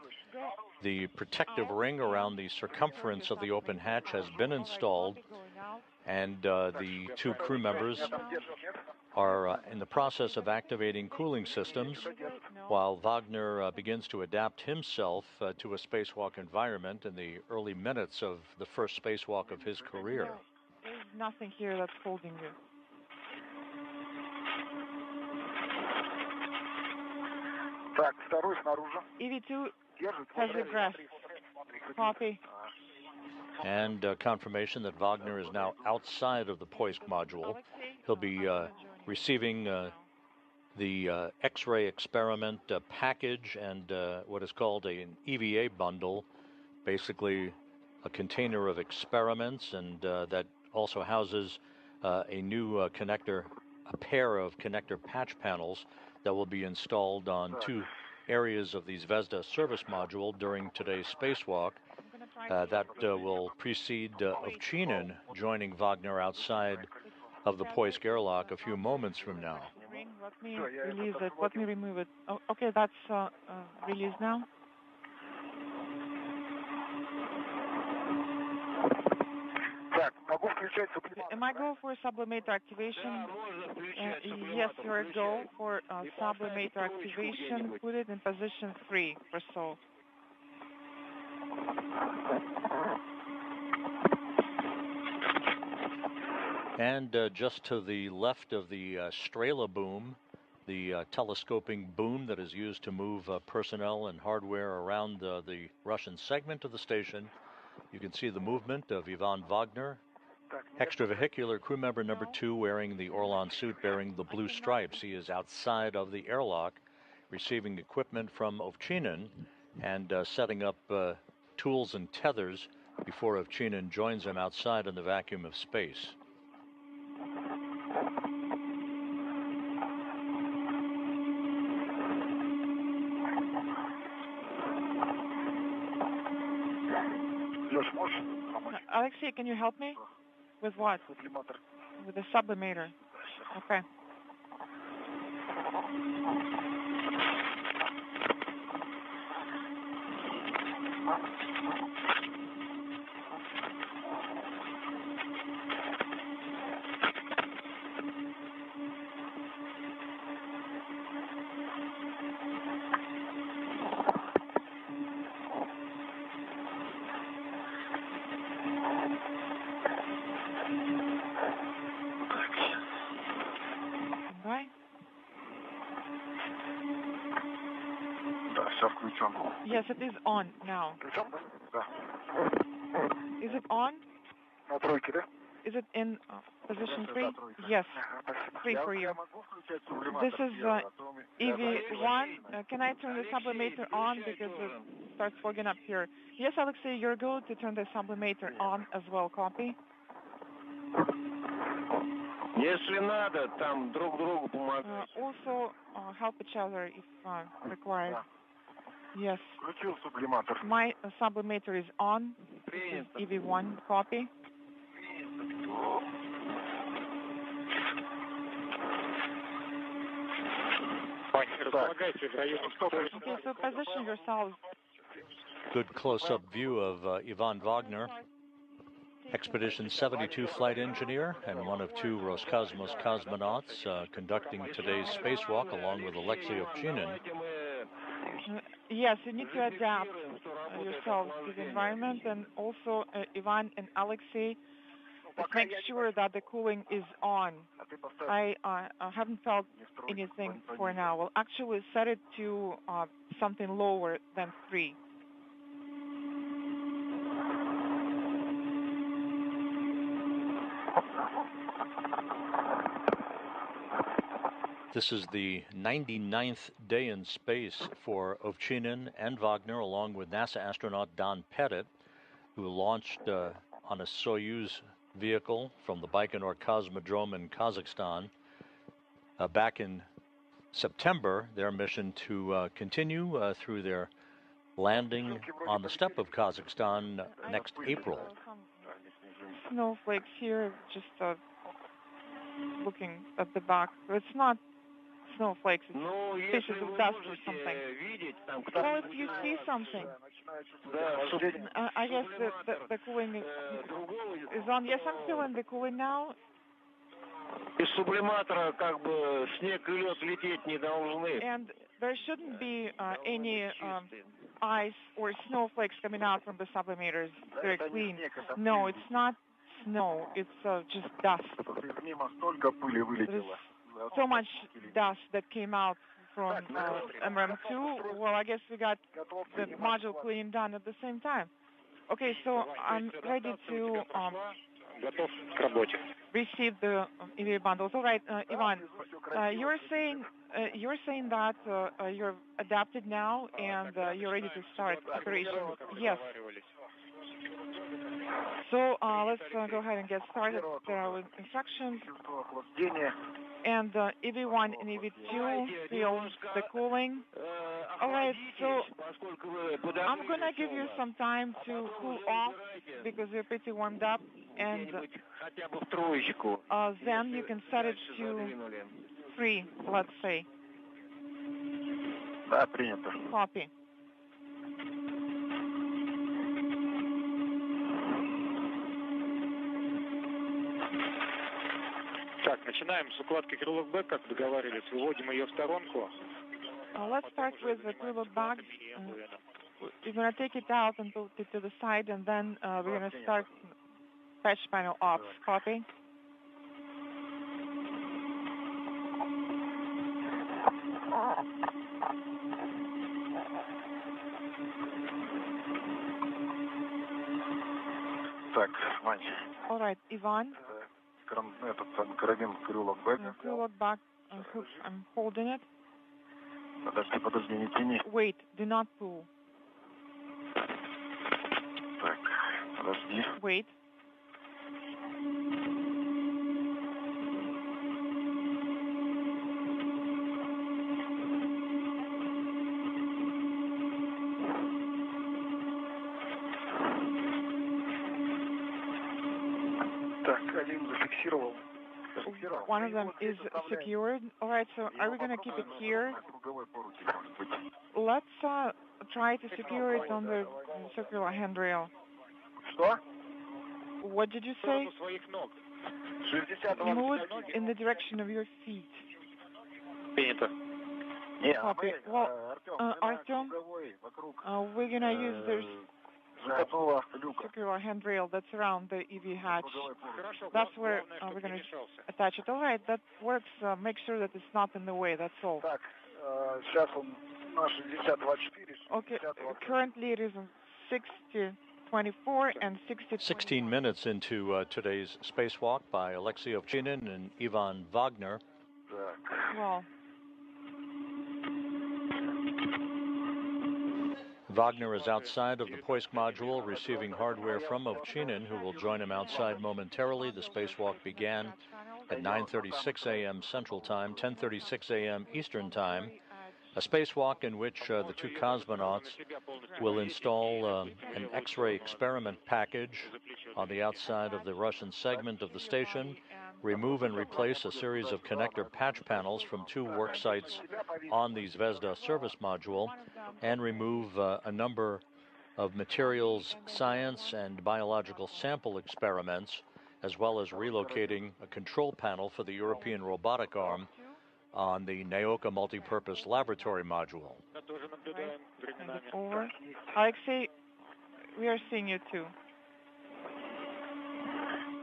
The protective ring around the circumference of the open hatch has been installed, and the two crew members are in the process of activating cooling systems while Wagner begins to adapt himself to a spacewalk environment in the early minutes of the first spacewalk of his career. There's nothing here that's holding you. Так, второй снаружи. EV2 has the grass. Copy. And confirmation that Wagner is now outside of the Poisk module. He'll be receiving the X-ray experiment package and what is called an EVA bundle, basically a container of experiments, and that also houses a new connector, a pair of connector patch panels that will be installed on two areas of the Zvezda service module during today's spacewalk. That will precede Ovchinin joining Wagner outside of the Poisk airlock a few moments from now. me release it. Let me remove it. Oh, okay, that's released now. Am I go for sublimator activation? Yes, you're a go for sublimator activation. Put it in position 3 or so. And just to the left of the Strela boom, the telescoping boom that is used to move personnel and hardware around the Russian segment of the station, you can see the movement of Ivan Wagner, extravehicular crew member number 2 wearing the Orlan suit bearing the blue stripes. He is outside of the airlock receiving equipment from Ovchinin and setting up tools and tethers before Ovchinin joins him outside in the vacuum of space. Alexei, can you help me? With what? With the sublimator. Okay. Yes, it is on now. Is it on? Is it in position 3? Yes, 3 for you. This is EV1. Can I turn the sublimator on because it starts fogging up here? Yes, Alexei, you're good to turn the sublimator on as well. Copy. Also, help each other if required. Yes. My sublimator is on. This is EV1. Copy. Okay, so position yourselves. Good close-up view of Ivan Wagner, Expedition 72 flight engineer and one of 2 Roscosmos cosmonauts conducting today's spacewalk along with Alexei Ovchinin. Yes, you need to adapt yourselves to the environment, and also Ivan and Alexei, let's make sure that the cooling is on. I haven't felt anything for now. We'll actually set it to something lower than 3. This is the 99th day in space for Ovchinin and Wagner, along with NASA astronaut Don Pettit, who launched on a Soyuz vehicle from the Baikonur Cosmodrome in Kazakhstan. Back in September, their mission to continue through their landing on the steppe of Kazakhstan next April. Snowflakes here, just looking at the back. It's not snowflakes, it's pieces of dust or something. Well, if you see something, I guess the cooling is on. Yes, I'm feeling the cooling now. And there shouldn't be any ice or snowflakes coming out from the sublimators. Very clean. No, it's not snow. It's just dust. There's so much dust that came out from MRM2. Well, I guess we got the module cleaning done at the same time. Okay, so I'm ready to receive the EV bundles. All right, Ivan, you're saying that you're adapted now and you're ready to start operations. Yes. So let's go ahead and get started. There are instructions. And EV1 and EV2 feel the cooling. All right, so I'm going to give you some time to cool off because you're pretty warmed up. And then you can set it to 3, let's say. Да, принято. Copy. Так, начинаем с укладки крылок Б, как договаривались. Выводим ее в сторонку. Let's start with the crewlock bags. We're going to take it out and put it to the side, and then we're going to start patch panel ops. Copy. Так, Вань. All right, Ivan. Карабин крылок Б. Crewlock bag, I'm holding it. Подожди, не тяни. Wait, do not pull. Так, подожди. Wait. Так, один зафиксировал. One of them is secured. All right, so are we going to keep it here? Let's try to secure it on the circular handrail. Что? What did you say? Move it in the direction of your feet. Принято. Copy. Well, Artyom, we're going to use the circular handrail that's around the EV hatch. That's where we're going to attach it. All right, that works. Make sure that it's not in the way, that's all. Так, сейчас он на 60-24. Okay, currently it is 60-24 and 60-21. 16 minutes into today's spacewalk by Alexei Ovchinin and Ivan Wagner. Well, Wagner is outside of the Poisk module receiving hardware from Ovchinin, who will join him outside momentarily. The spacewalk began at 9:36 a.m. Central Time, 10:36 a.m. Eastern Time. A spacewalk in which the two cosmonauts will install an X-ray experiment package on the outside of the Russian segment of the station, remove and replace a series of connector patch panels from two work sites on the Zvezda service module, and remove a number of materials science and biological sample experiments, as well as relocating a control panel for the European robotic arm on the Naoka multipurpose laboratory module. Over. Alexei, we are seeing you too.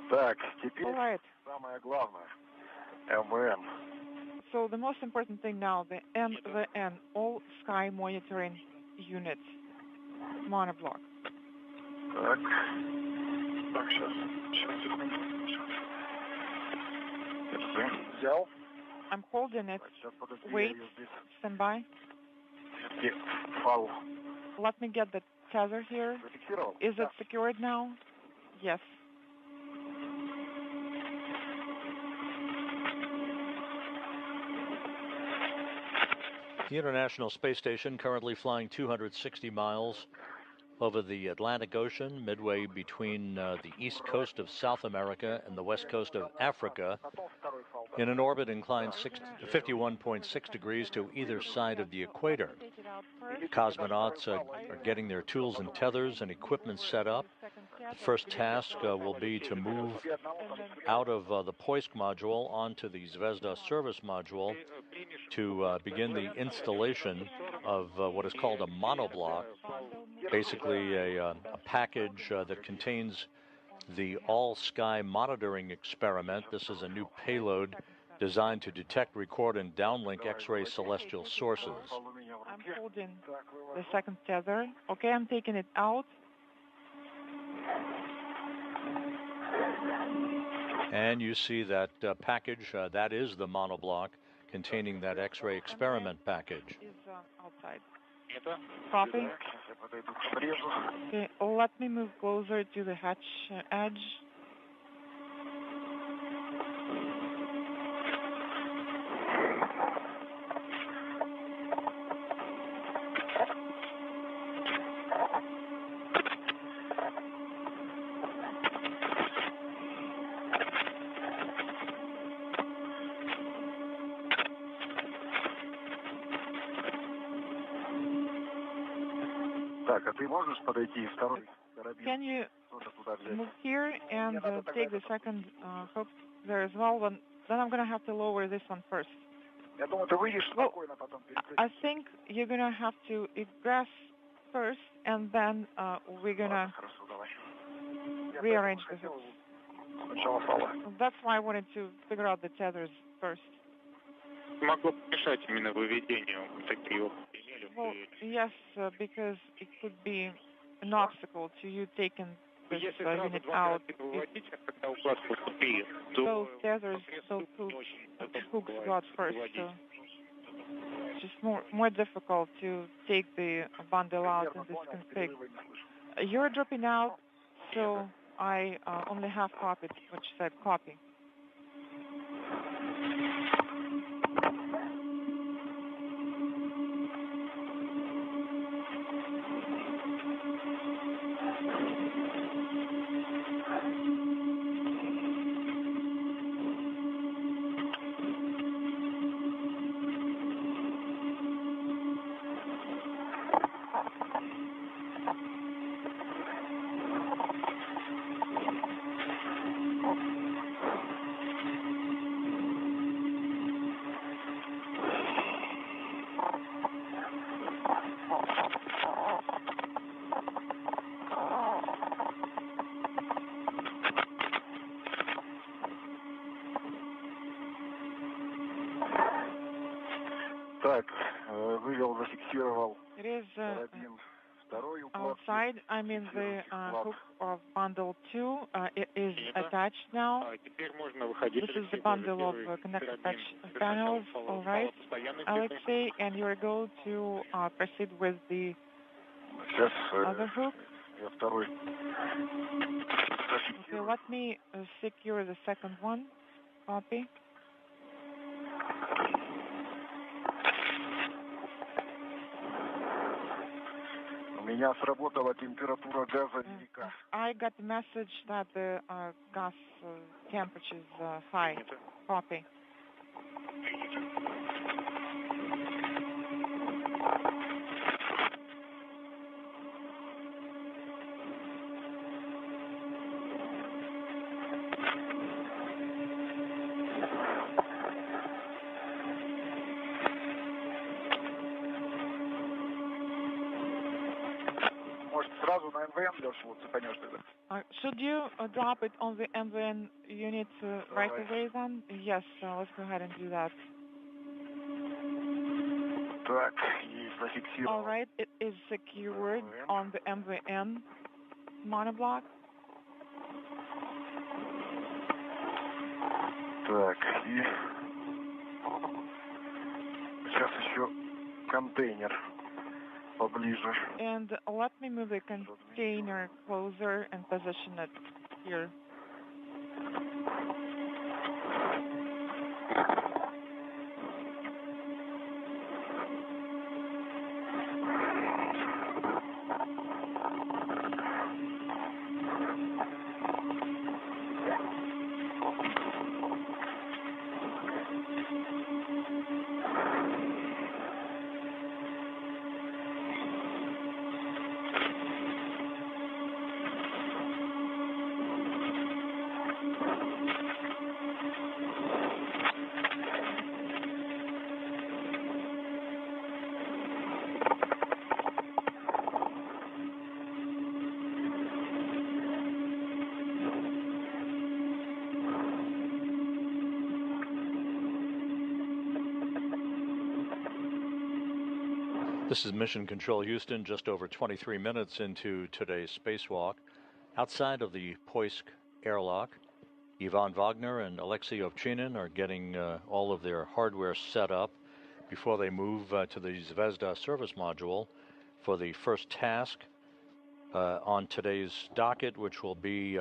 Так, теперь All right. самое главное. МВН. So the most important thing now, the MVN, all sky monitoring unit, monoblock. Так. Так, сейчас. Взял. I'm holding it. Сейчас, подожди, Wait. я её здесь. Stand by. Фал. Let me get the tether here. Зафиксировал? Is it secured now? Yes. The International Space Station currently flying 260 miles over the Atlantic Ocean, midway between the east coast of South America and the west coast of Africa, in an orbit inclined 51.6 degrees to either side of the equator. Cosmonauts are getting their tools and tethers and equipment set up. The first task will be to move out of the Poisk module onto the Zvezda service module to begin the installation of what is called a monoblock, basically a package that contains the all-sky monitoring experiment. This is a new payload designed to detect, record, and downlink X-ray celestial sources. I'm holding the second tether. Okay, I'm taking it out. And you see that package, that is the monoblock containing that X-ray experiment package. Is outside. Copy. Okay, let me move closer to the hatch edge. Так, а ты можешь подойти второй карабин? Can you Тоже туда взять? move here and take the second hook there as well? Then I'm going to have to lower this one first. Я думаю, ты выйдешь спокойно потом перепрыгнешь. I think you're going to have to egress first, and then we're going to Хорошо, давай. rearrange the hooks. Сначала фала. That's why I wanted to figure out the tethers first. Могло помешать именно выведению такие вот имели. Well, yes, because it could be an obstacle to you taking this Если сразу unit два out. карабина выводить, а когда укладку купили, Those то tethers, those hooks got first, so it's just more difficult to take the bundle out in this config. You're dropping out, so I only have copied what you said, copy. Так, вывел, зафиксировал It is карабин второй укладки. outside. I mean, the hook of bundle 2 it is attached now. теперь можно выходить. This is the bundle of connected touch panels. All right, Alexei, and you're going to proceed with the Сейчас other hook. я второй. Okay, let me secure the second one. Copy. У меня сработала температура газа велика. I got the message that the gas temperature is high. Copy. Может, сразу на МВН, Леша, вот цепанешь тогда? Should you drop it on the MVN unit right away then? Yes, let's go ahead and do that. Так, есть, зафиксировал. All right, it is secured on the MVN monoblock. Так, и сейчас еще контейнер поближе. And let me move the container closer and position it here. This is Mission Control Houston, just over 23 minutes into today's spacewalk. Outside of the Poisk airlock, Ivan Wagner and Alexei Ovchinin are getting all of their hardware set up before they move to the Zvezda service module for the first task on today's docket, which will be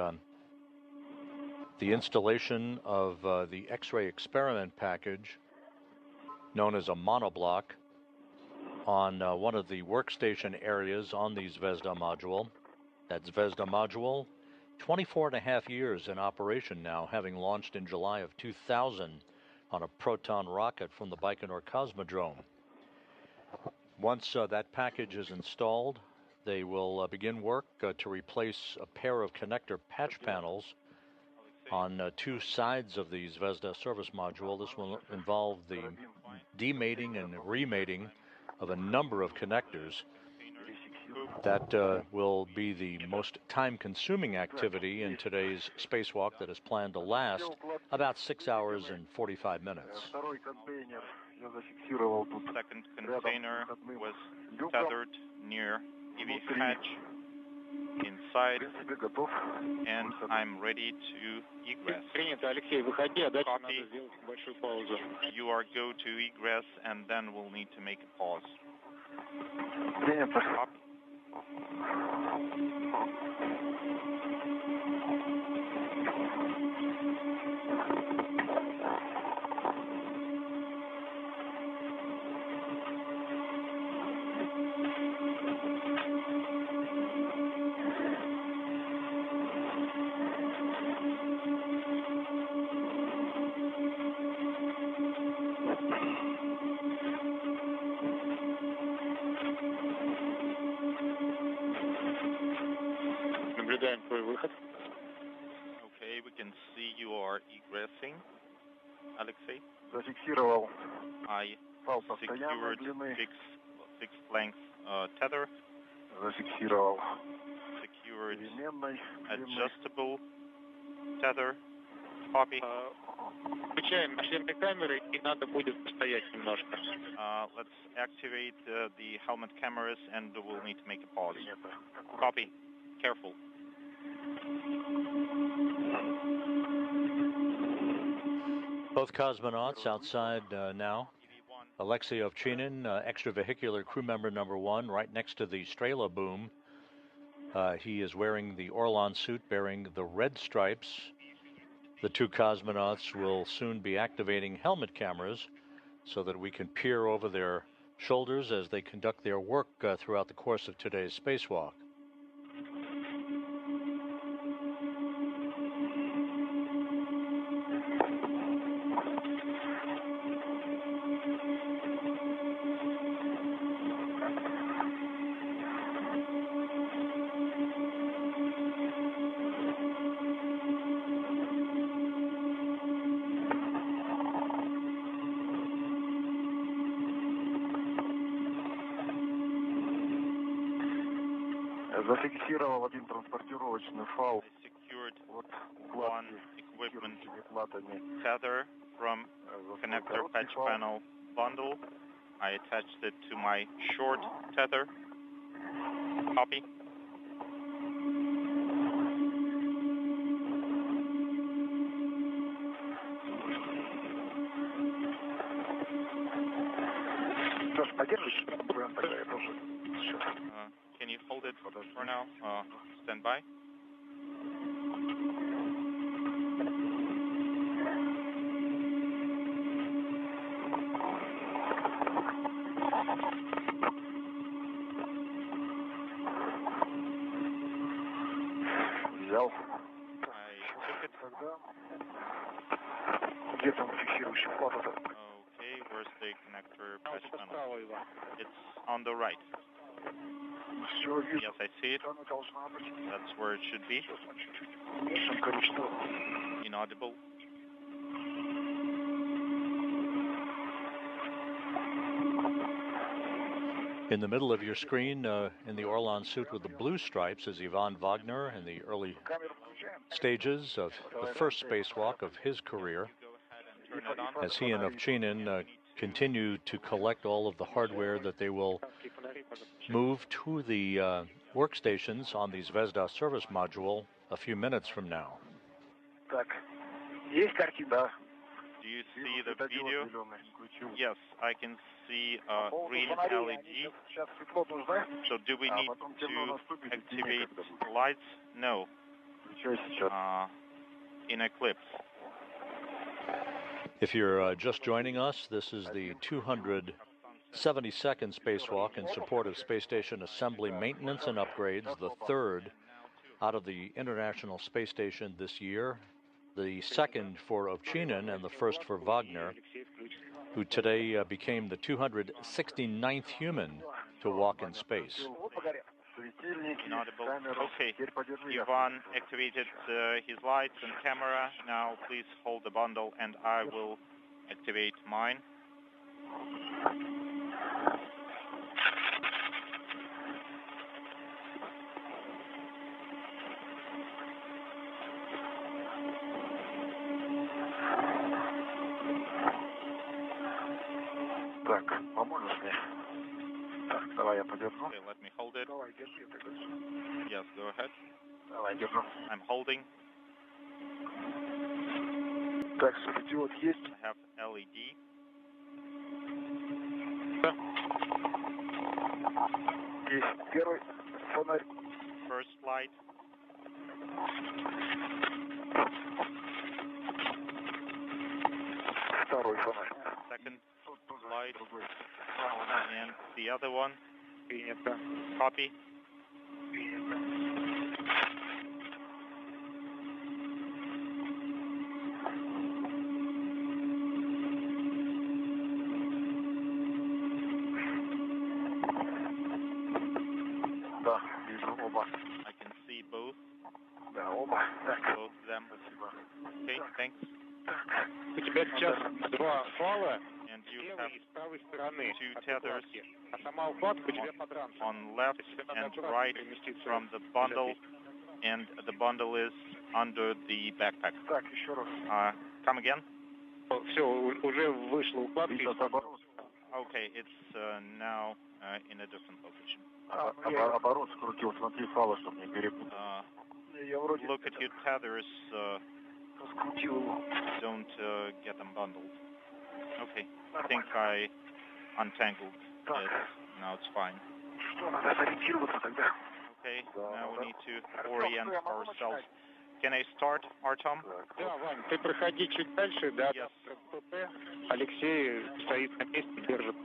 the installation of the X-ray experiment package known as a monoblock on one of the workstation areas on the Zvezda module. That Zvezda module, 24 and a half years in operation now, having launched in July of 2000 on a Proton rocket from the Baikonur Cosmodrome. Once that package is installed, They will begin work to replace a pair of connector patch panels on two sides of the Zvezda service module. This will involve the demating and remating of a number of connectors. That will be the most time-consuming activity in today's spacewalk that is planned to last about 6 hours and 45 minutes. Second container was tethered near EV hatch inside, and I'm ready to egress. Copy. You are go to egress, and then we'll need to make a pause. Copy. Okay, we can see you are egressing, Alexei. I secured fixed length tether. Secured adjustable tether. Copy. Let's activate the helmet cameras, and we'll need to make a pause. Copy. Careful. Both cosmonauts outside now. Alexei Ovchinin, extravehicular crew member number 1, right next to the Strela boom. He is wearing the Orlan suit bearing the red stripes. The two cosmonauts will soon be activating helmet cameras so that we can peer over their shoulders as they conduct their work throughout the course of today's spacewalk. Зафиксировал один транспортировочный фал. Secured one equipment tether from connector patch panel bundle. I attached it to my short tether. Copy. Can you hold it for now? Stand by. Взял. I took it. Где там фиксирующий плата-то? Okay, where's the connector patch panel? It's on the right. Yes, I see it. That's where it should be. Inaudible. In the middle of your screen, in the Orlan suit with the blue stripes, is Ivan Wagner in the early stages of the first spacewalk of his career, as he and Ovchinin continue to collect all of the hardware that they will move to the workstations on the Zvezda service module a few minutes from now. Do you see the video? Yes, I can see a green LED. So do we need to activate lights? No. In eclipse. If you're just joining us, this is the 272nd spacewalk in support of space station assembly, maintenance, and upgrades, the third out of the International Space Station this year, the second for Ovchinin and the first for Wagner, who today became the 269th human to walk in space. Inaudible. Okay, Ivan activated his lights and camera. Now please hold the bundle and I will activate mine. Okay, let me hold it. Yes, go ahead. I'm holding. I have LED. First light. Second light. And the other one. Copy. I can see both. Both of them. Okay, thanks. У тебя сейчас два фала, And you левой have и с правой стороны two от tethers укладки. А сама укладка у тебя под ранцем. on left and right from the bundle, and the bundle is under the backpack. Come again? Все, уже вышла укладка. Okay, it's now in a different location. Look at your tethers, don't get them bundled. Okay, I think I untangled it, now it's fine. Okay, now we need to orient ourselves. Can I start, Artem? Да, Вань, ты проходи чуть дальше, да, Yes. ПП. Алексей стоит на месте, держит.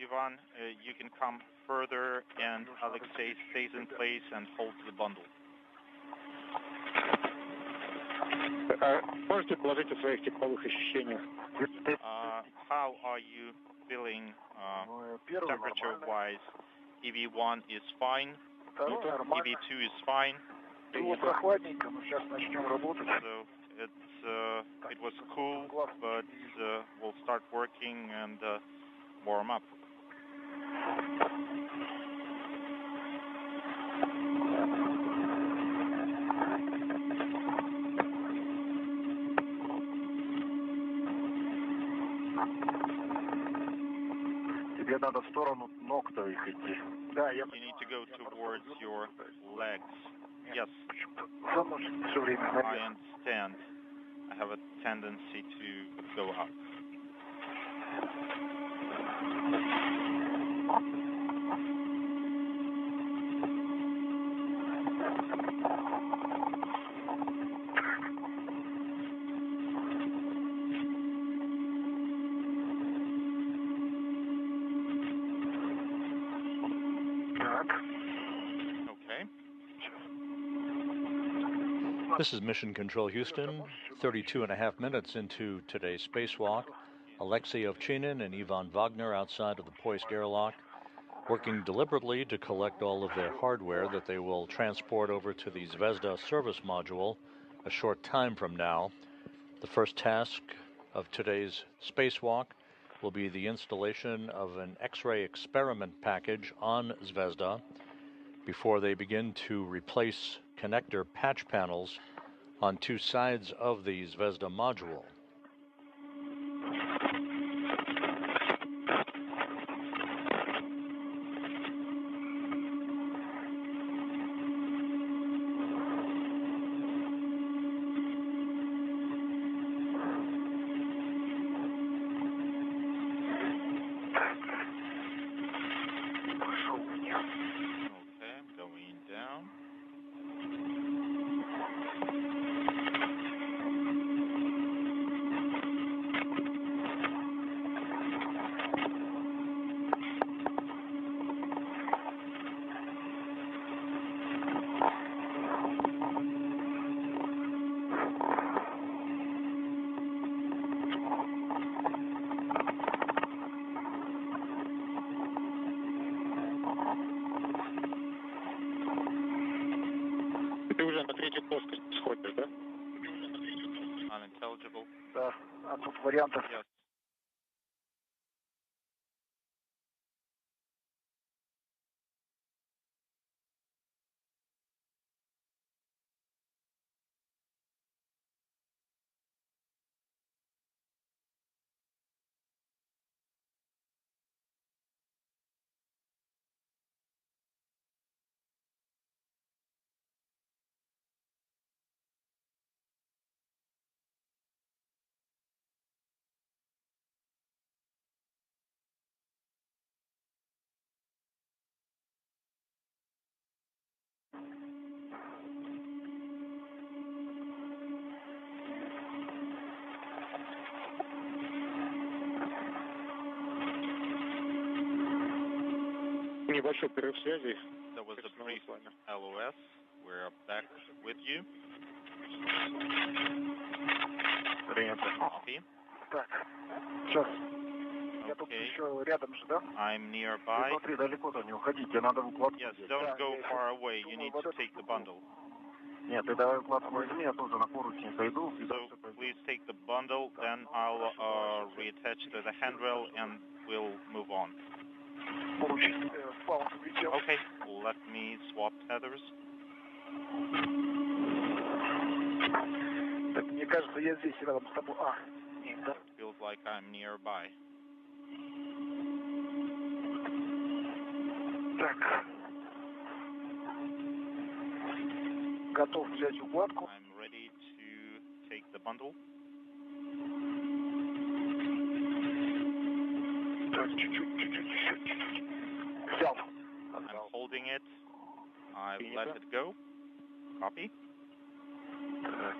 Ivan, you can come further, and Alexei stays in place and holds the bundle. Можете положить о своих тепловых ощущениях? How are you feeling temperature-wise? EV1 is fine, EV2 is fine. So it was cool, but we'll start working and warm up. Тебе надо в сторону ног твоих идти. Да, я... You need to go towards your legs. Yes, Все время I understand. I have a tendency to go up. This is Mission Control Houston, 32.5 minutes into today's spacewalk. Alexei Ovchinin and Ivan Wagner outside of the Poisk airlock, working deliberately to collect all of their hardware that they will transport over to the Zvezda service module a short time from now. The first task of today's spacewalk will be the installation of an X-ray experiment package on Zvezda before they begin to replace connector patch panels on two sides of the Zvezda module. третью плоскость сходишь, да? Unintelligible. Да, а тут вариантов. Yes. Небольшой перерыв связи. There was a brief LOS. We're back with you. Принято. Copy. Так, сейчас. Я тут Okay. еще рядом же, да? I'm nearby. Смотри, далеко-то не уходите, надо укладку. Yes, здесь. don't Да, go я far еще away. You думал, need вот to эту take the штуку. bundle. Нет, ты давай укладку возьми, я тоже на поручень сойду. и So дальше пойду. please take the bundle, then I'll reattach to the handrail and we'll move on. Поручень спаун включил. Okay, let me swap tethers. Так, мне кажется, я здесь рядом с тобой. А, нет, да? Feels like I'm nearby. Так. Готов взять укладку. I'm ready to take the bundle. Так, чуть-чуть. Взял. I'm holding it. I let it go. Copy. Так.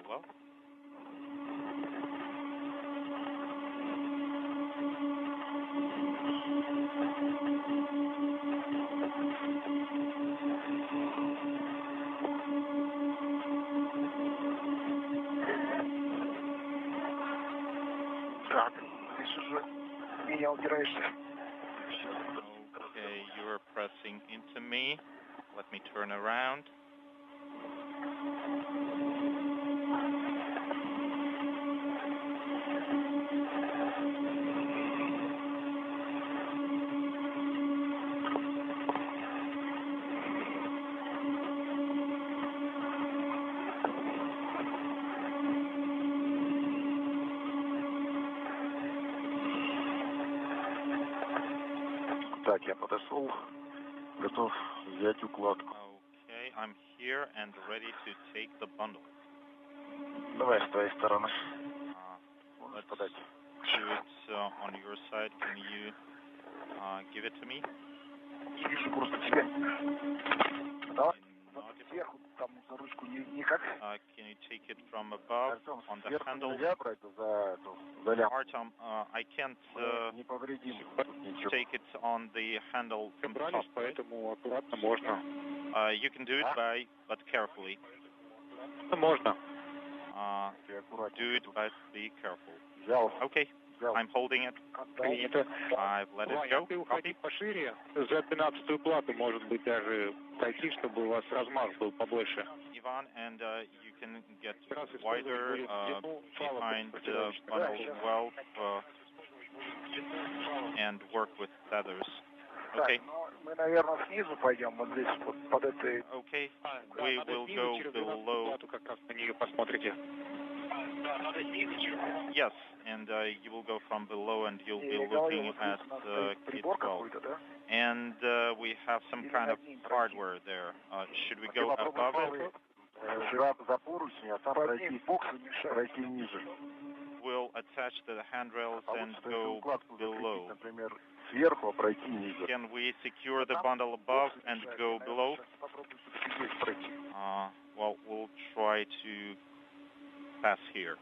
Well. Так, Okay, you're pressing into me. Let me turn around. Так, я подошел, готов взять укладку. Okay, I'm here and ready to take the bundle. Давай с твоей стороны. Let's do it on your side. Can you give it to me? Не вижу просто тебя. Давай. Сверху там за ручку никак. Can you take it from above on the handle? Нельзя брать за лямку. Artem, I can't Не повредим. take it on the handle from the top. Поэтому аккуратно можно. You can do it but carefully. Можно. Do it, but be careful. Взял. Okay, I'm holding it. Принято. I've let it Ваня, go. ты уходи пошире. За 12-ю плату, может быть, даже пройти, чтобы у вас размах был побольше. Ivan, and you can get wider behind the bundle well and work with feathers. Okay. Мы, наверное, снизу пойдем, вот здесь, вот под этой... Okay, we will go below. Как раз на нее посмотрите. Yes, and you will go from below and you'll be looking at it well. And we have some kind of hardware there. Should we go above it? We'll attach the handrails and go below. Can we secure the bundle above and go below? Well, we'll try to pass here.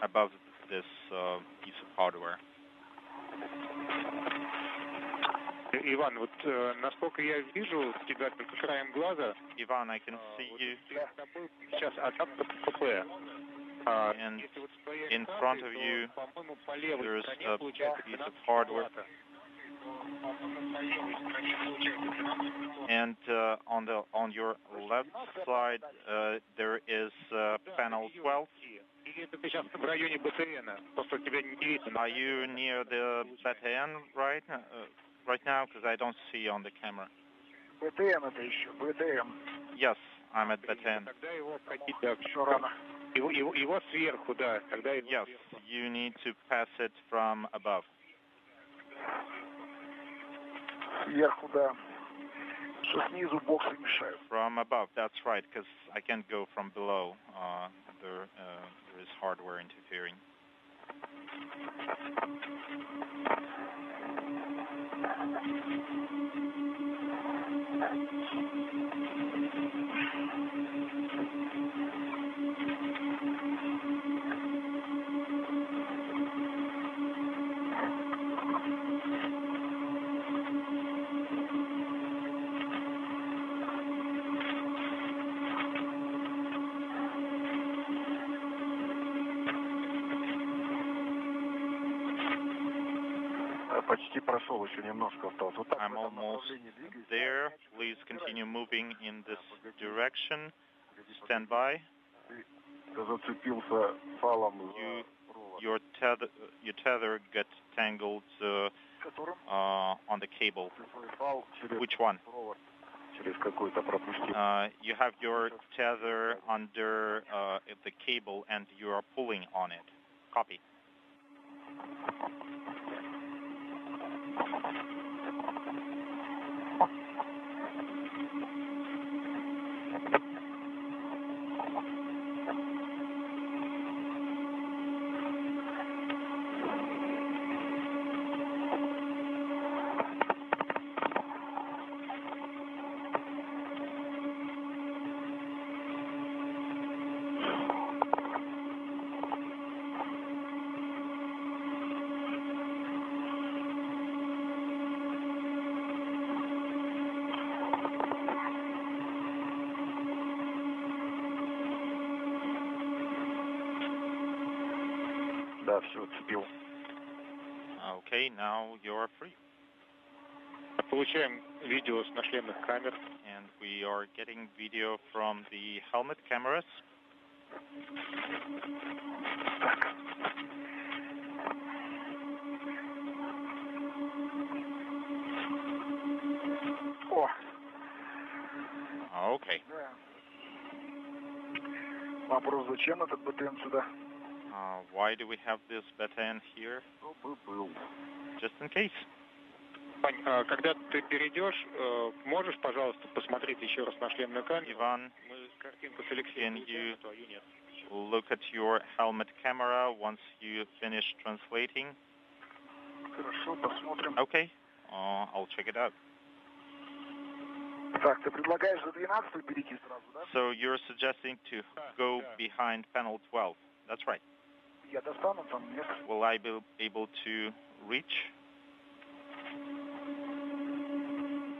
Above this piece of hardware. Иван, вот насколько я вижу тебя только краем глаза. Ivan, I can see you. Сейчас атака ПП. And in front of you, there's a piece of hardware. And on your left side, there is panel 12. Are you near the BTN right now? Because I don't see on the camera. Yes, I'm at BTN. Yes, you need to pass it from above. From above, that's right, because I can't go from below. There is hardware interfering. I'm almost there. Please continue moving in this direction. Stand by. Your tether got tangled on the cable. Which one? You have your tether under the cable and you are pulling on it. Copy. Да, все, цепил. Okay, now you're free. Получаем видео с нашлемных камер. And we are getting video from the helmet cameras. О! Okay. Да. Вопрос, зачем этот БТН сюда? Why do we have this button here? Был. Just in case. Вань, когда ты перейдешь, можешь, пожалуйста, посмотреть еще раз нашлемную камеру? Иван, Мы картинку с Алексеем can you твою нет. look at your helmet camera once you finish translating? Хорошо, посмотрим. Okay, I'll check it out. Так, ты предлагаешь за 12 перейти сразу, да? So you're suggesting to go behind panel 12. That's right. Я достану там, нет? Will I be able to reach?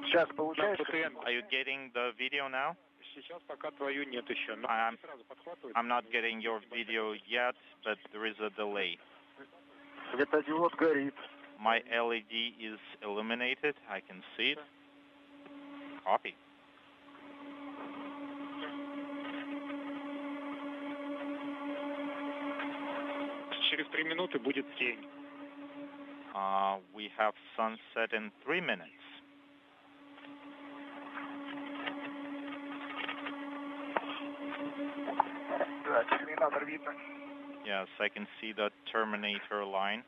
Сейчас получаешь? Are you getting the video now? Сейчас пока твою нет еще. Но I'm сразу подхватывает. not getting your video yet, but there is a delay. Светодиод горит. My LED is illuminated. I can see it. Copy. Через 3 минуты будет тень. We have sunset in 3 minutes. Да, терминатор видно. Yes, I can see the Terminator line.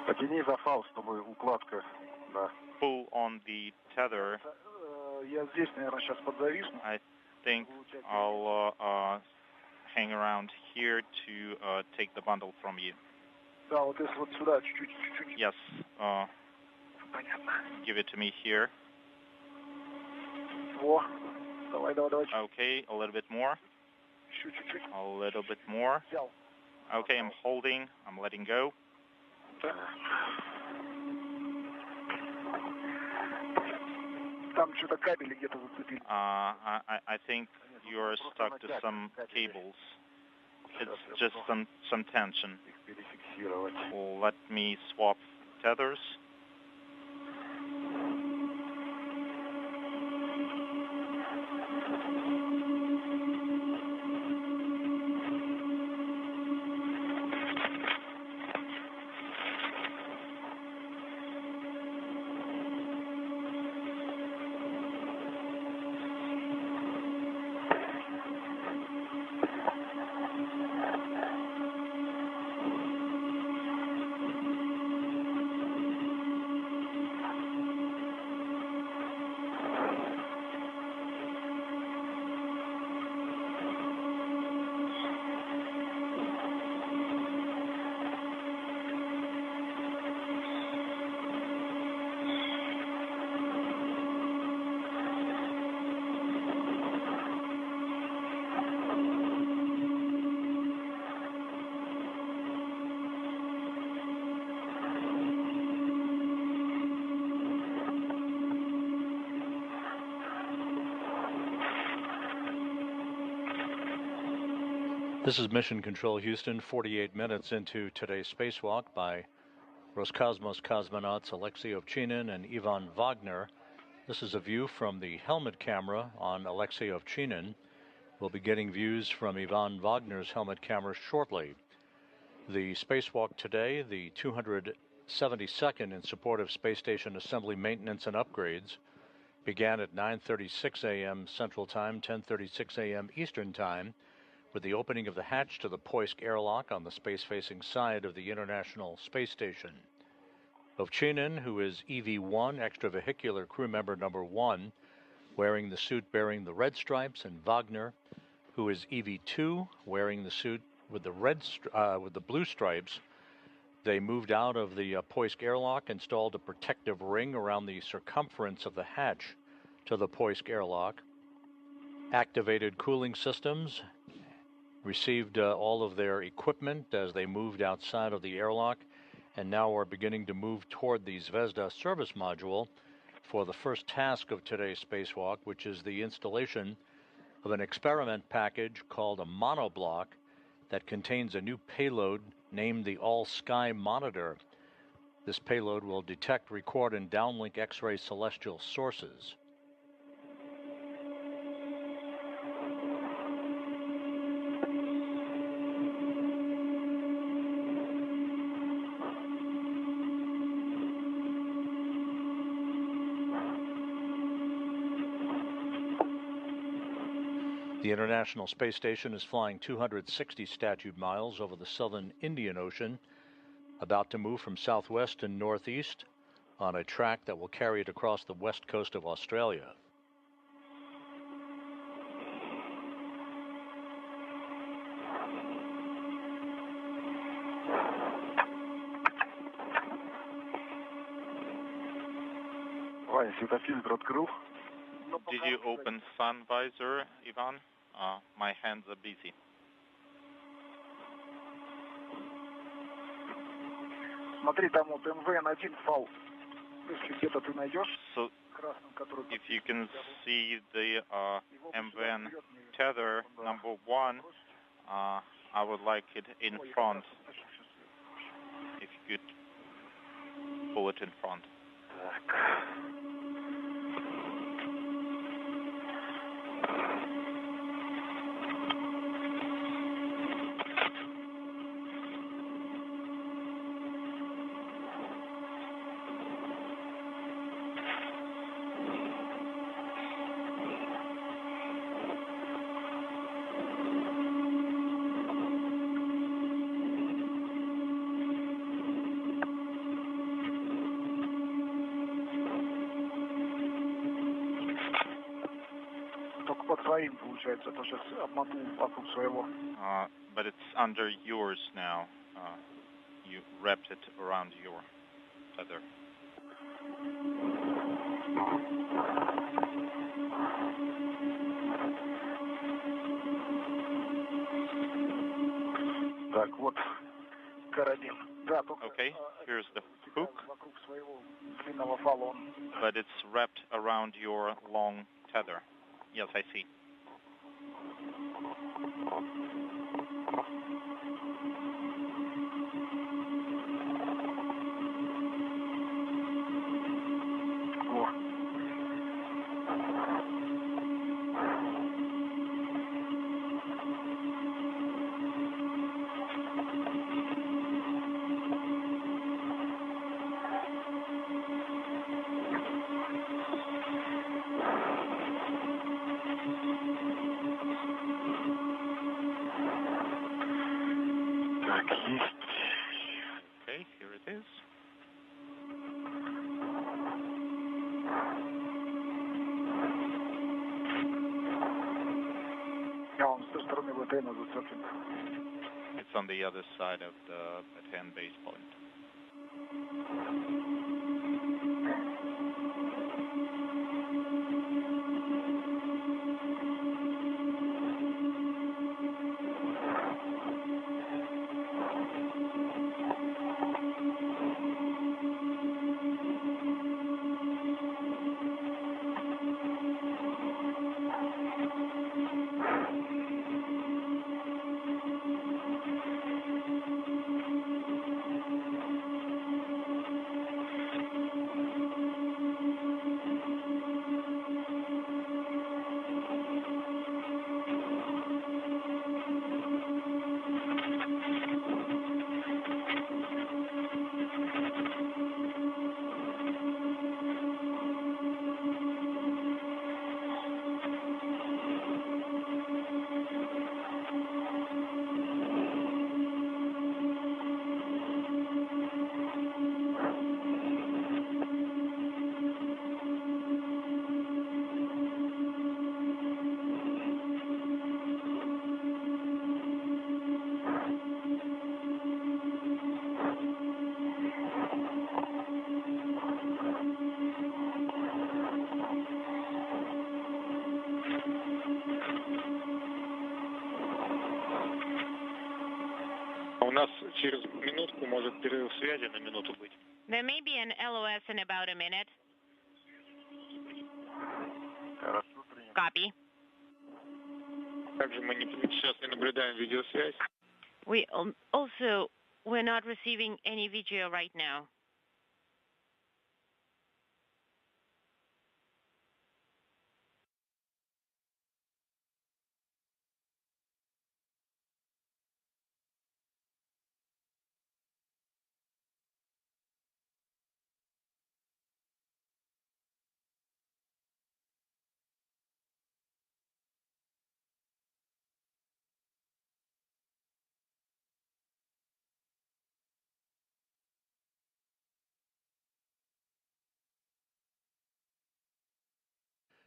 Потяни за фал, чтобы укладка, да. Pull on the tether. Я здесь, наверное, сейчас подзависну. I think I'll hang around here to take the bundle from you. Да, вот если вот сюда чуть-чуть. Yes, Понятно. give it to me here. Во. Давай. Okay, a little bit more. Еще чуть-чуть. A little bit more. Взял. Okay, I'm holding. I'm letting go. Там что-то кабели где-то зацепили. I think you're stuck to some cables. It's just some tension. Их перефиксировать. Let me swap tethers. This is Mission Control Houston, 48 minutes into today's spacewalk by Roscosmos cosmonauts Alexei Ovchinin and Ivan Wagner. This is a view from the helmet camera on Alexei Ovchinin. We'll be getting views from Ivan Wagner's helmet camera shortly. The spacewalk today, the 272nd in support of space station assembly maintenance and upgrades, began at 9:36 a.m. Central Time, 10:36 a.m. Eastern Time, with the opening of the hatch to the Poisk airlock on the space-facing side of the International Space Station. Ovchinin, who is EV-1, extravehicular crew member number 1, wearing the suit bearing the red stripes, and Wagner, who is EV-2, wearing the suit with the blue stripes. They moved out of the Poisk airlock, installed a protective ring around the circumference of the hatch to the Poisk airlock, activated cooling systems, received all of their equipment as they moved outside of the airlock, and now are beginning to move toward the Zvezda service module, for the first task of today's spacewalk, which is the installation of an experiment package called a monoblock that contains a new payload named the All-Sky Monitor. This payload will detect, record, and downlink X-ray celestial sources. The International Space Station is flying 260 statute miles over the southern Indian Ocean, about to move from southwest to northeast on a track that will carry it across the west coast of Australia. Did you open sun visor, Ivan? My hands are busy. Смотри, там вот МВН-1 фал. Если где-то ты найдешь, So, if you can see the MVN tether number 1, I would like it in front. If you could pull it in front. But it's under yours now. You wrapped it around your tether. Так, вот карабин. Да, только Okay, here's the hook, вокруг своего длинного фала. but it's wrapped around your long tether. Yes, I see. Okay, here it is. It's on the other side of the Bataan base point. У нас через минутку может перерыв связи на минуту быть. There may be an LOS in about a minute. Copy. Также мы сейчас не наблюдаем видеосвязь. We're not receiving any video right now.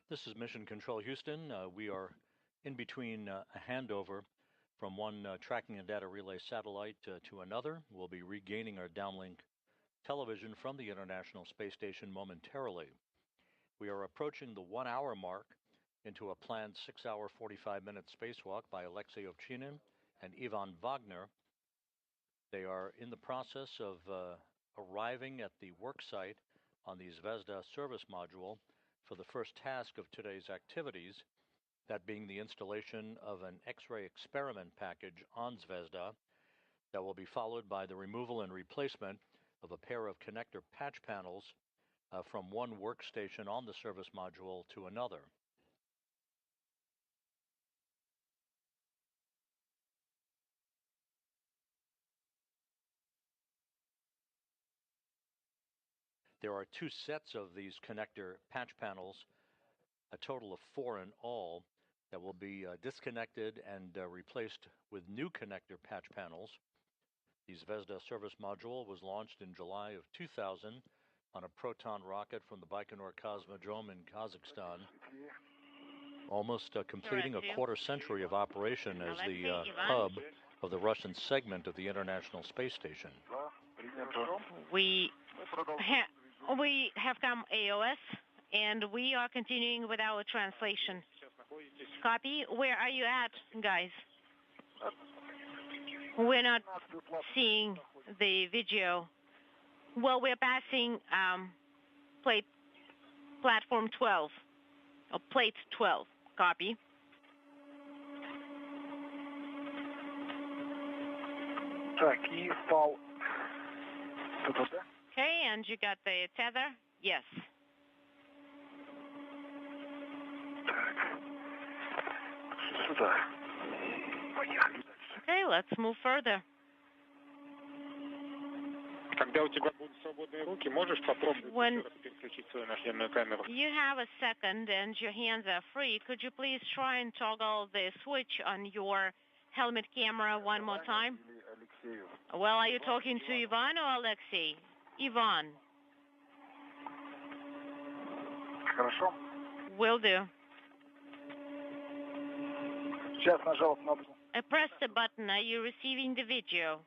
This is Mission Control Houston. We are in between a handover from one tracking and data relay satellite to another. We'll be regaining our downlink television from the International Space Station momentarily. We are approaching the 1 hour mark into a planned 6 hour, 45-minute spacewalk by Alexei Ovchinin and Ivan Wagner. They are in the process of arriving at the work site on the Zvezda service module for the first task of today's activities, that being the installation of an X-ray experiment package on Zvezda that will be followed by the removal and replacement of a pair of connector patch panels from one workstation on the service module to another. There are 2 sets of these connector patch panels, a total of 4 in all, that will be disconnected and replaced with new connector patch panels. The Zvezda service module was launched in July of 2000 on a Proton rocket from the Baikonur Cosmodrome in Kazakhstan, almost completing a quarter-century of operation as the hub of the Russian segment of the International Space Station. We have come AOS, and we are continuing with our translation. Copy. Where are you at, guys? We're not seeing the video. Well, we're passing platform 12, or plate 12. Copy. Okay, and you got the tether? Yes. Okay, let's move further. When you have a second and your hands are free, could you please try and toggle the switch on your helmet camera one more time? Well, are you talking to Ivan or Alexei? Ivan. Will do. I pressed the button. Are you receiving the video?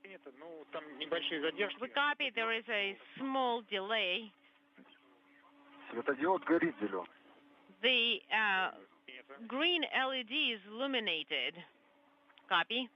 We copy. There is a small delay. The green LED is illuminated. Copy.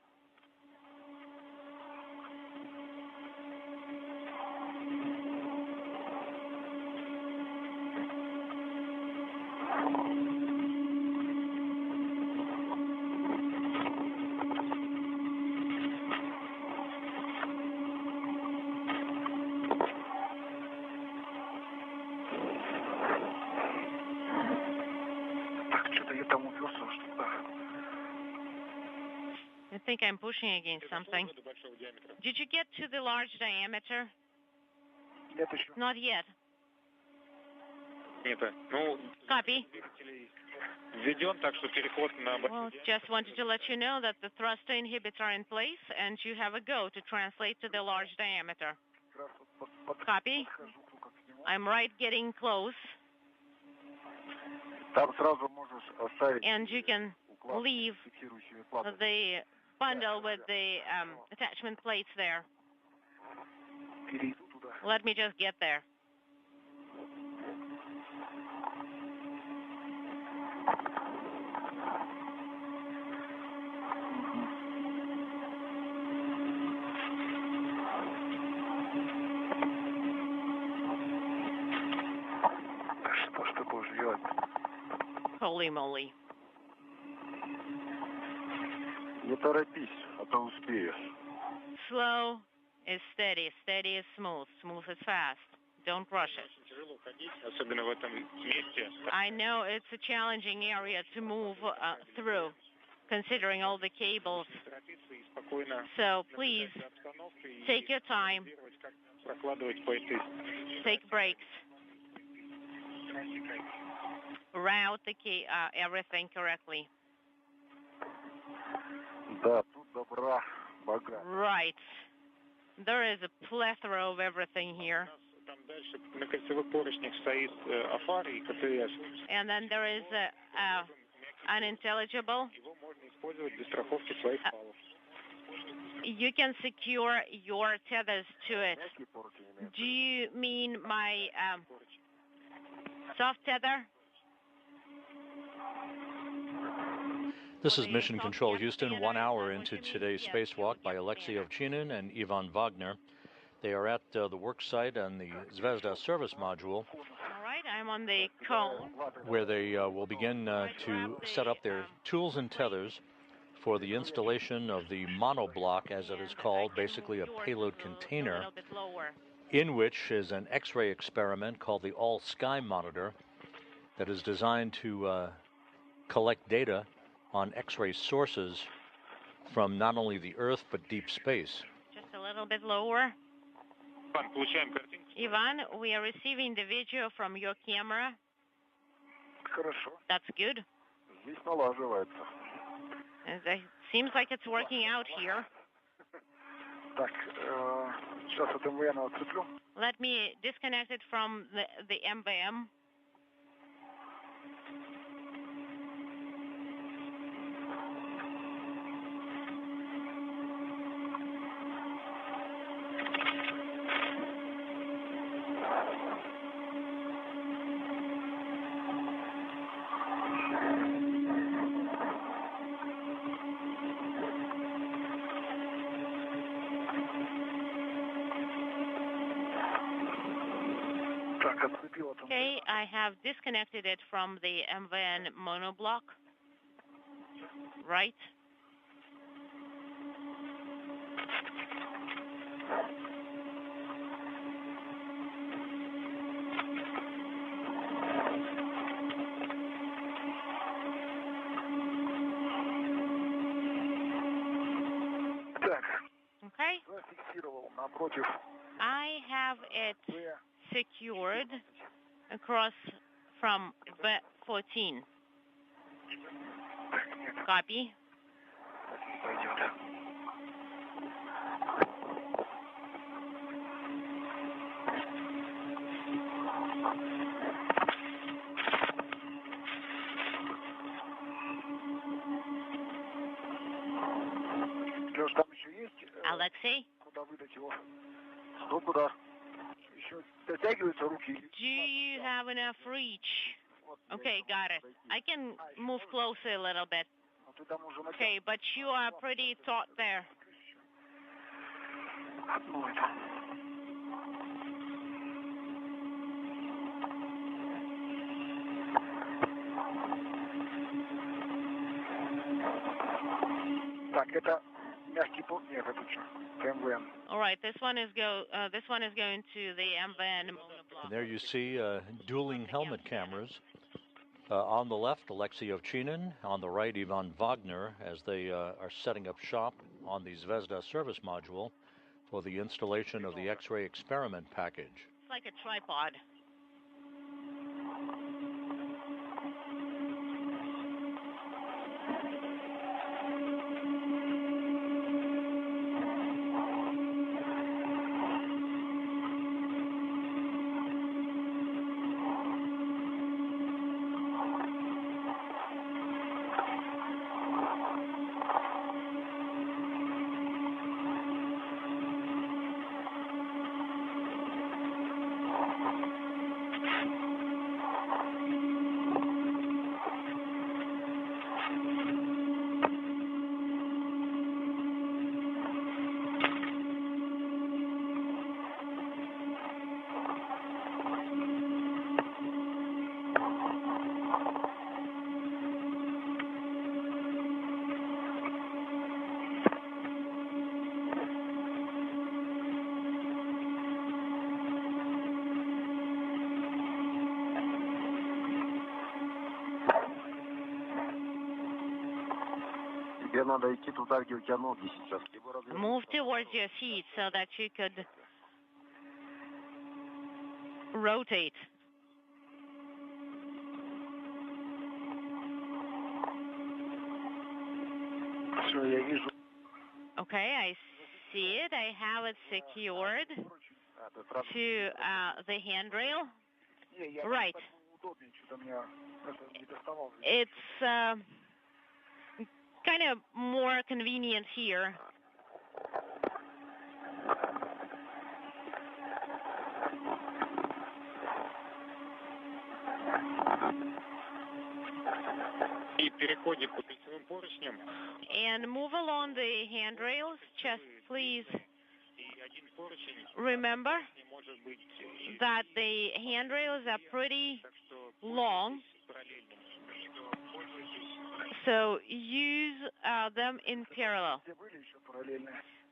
I think I'm pushing against something. Did you get to the large diameter? Not yet. Copy. Well, just wanted to let you know that the thruster inhibits are in place and you have a go to translate to the large diameter. Copy. I'm right getting close. And you can leave the bundle with the attachment plates there. Let me just get there. Holy moly. Не торопись, а то успеешь. Slow is steady, steady is smooth, smooth is fast. Don't rush it. I know it's a challenging area to move through, considering all the cables. So please, take your time. Take breaks. Route everything correctly. Да, тут добра, богата. Right. There is a plethora of everything here. And then there is unintelligible. You can secure your tethers to it. Do you mean my soft tether? This is Mission Control Houston, 1 hour into today's spacewalk by Alexei Ovchinin and Ivan Wagner. They are at the work site on the Zvezda service module. All right, I'm on the cone. Where they will begin to set up their tools and tethers for the installation of the monoblock, as it is called, basically a payload container, in which is an X-ray experiment called the All-Sky Monitor that is designed to collect data on X-ray sources from not only the Earth but deep space. Just a little bit lower. Ivan, we are receiving the video from your camera. Хорошо. That's good. Здесь налаживается. It seems like it's working out here. Так, сейчас от МВН отцеплю. Let me disconnect it from the MVM. Okay, I have disconnected it from the MVN monoblock. Right. Okay. I have it secured across from V14. Copy. Alexei? Do you have enough reach? Okay, got it. I can move closer a little bit. Okay, but you are pretty taut there. All right, this one is going to the MVN monoblock. And there you see dueling helmet cameras. On the left, Alexei Ovchinin. On the right, Ivan Wagner, as they are setting up shop on the Zvezda service module for the installation of the X-ray experiment package. It's like a tripod. Move towards your seat so that you could rotate. Okay, I see it. I have it secured to the handrail. Right. It's kind of more convenient here. And move along the handrails. Just please remember that the handrails are pretty long, so use them in parallel.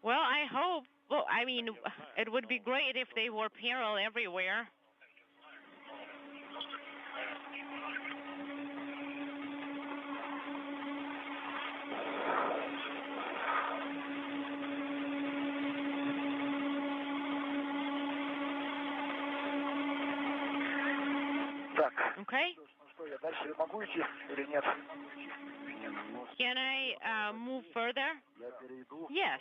Well, I hope. Well, I mean, it would be great if they were parallel everywhere. Okay. Can I move further? Yes.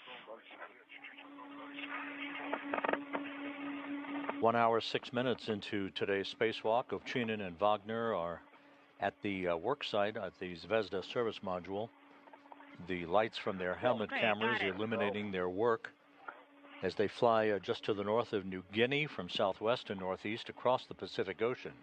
1 hour, 6 minutes into today's spacewalk. Ovchinin and Wagner are at the work site at the Zvezda service module. The lights from their helmet cameras illuminating their work as they fly just to the north of New Guinea from southwest to northeast across the Pacific Ocean.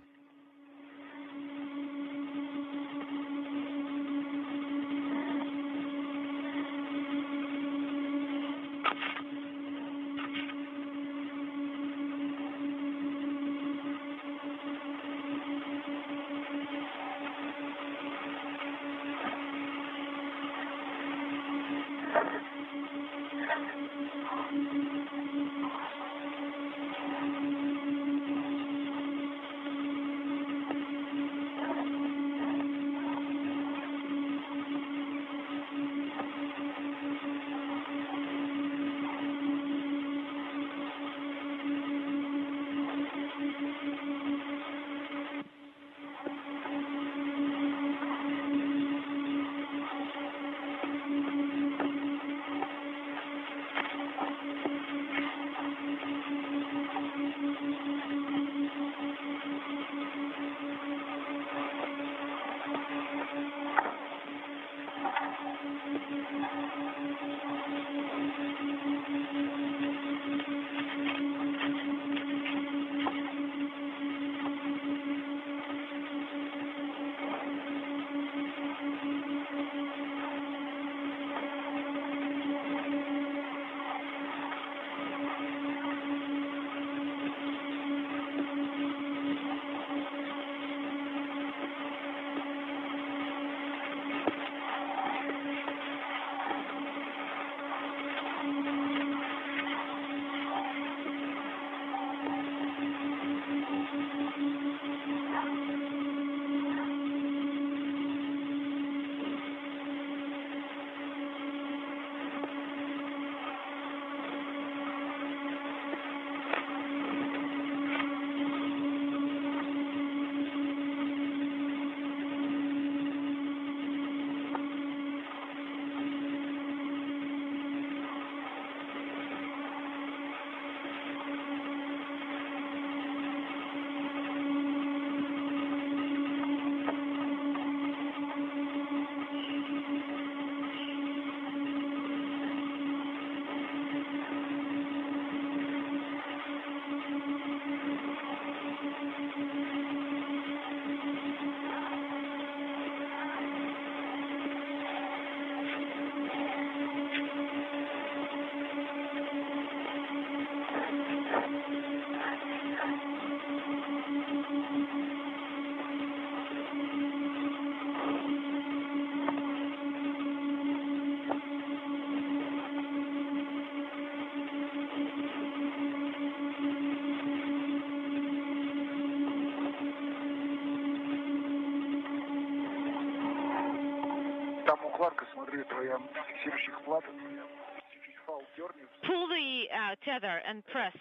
Pull the tether and press.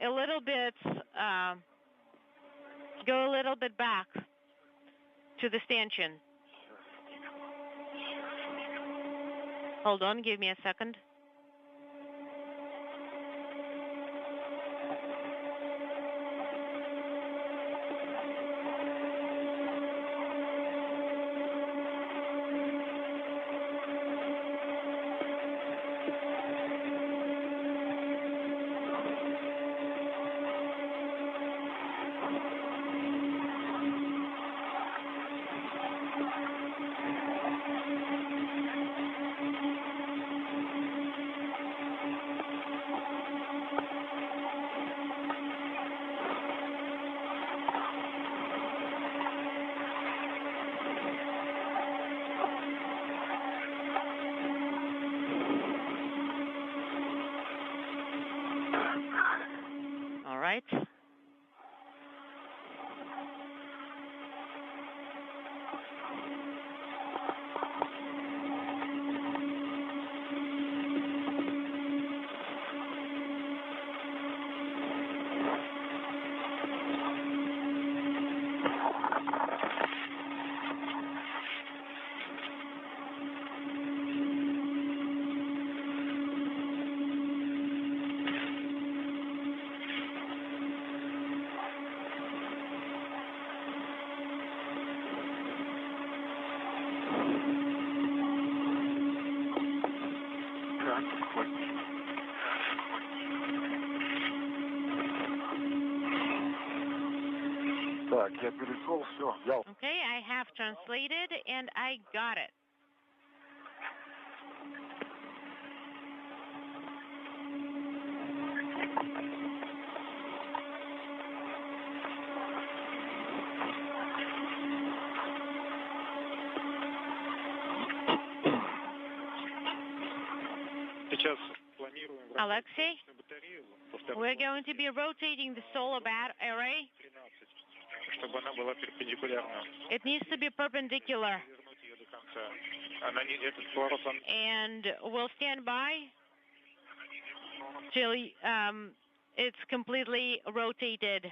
A little bit, go a little bit back to the stanchion. Hold on, give me a second. All right. Okay, I have translated and I got it. Alexei, we're going to be rotating the solar array. It needs to be perpendicular. And we'll stand by till it's completely rotated.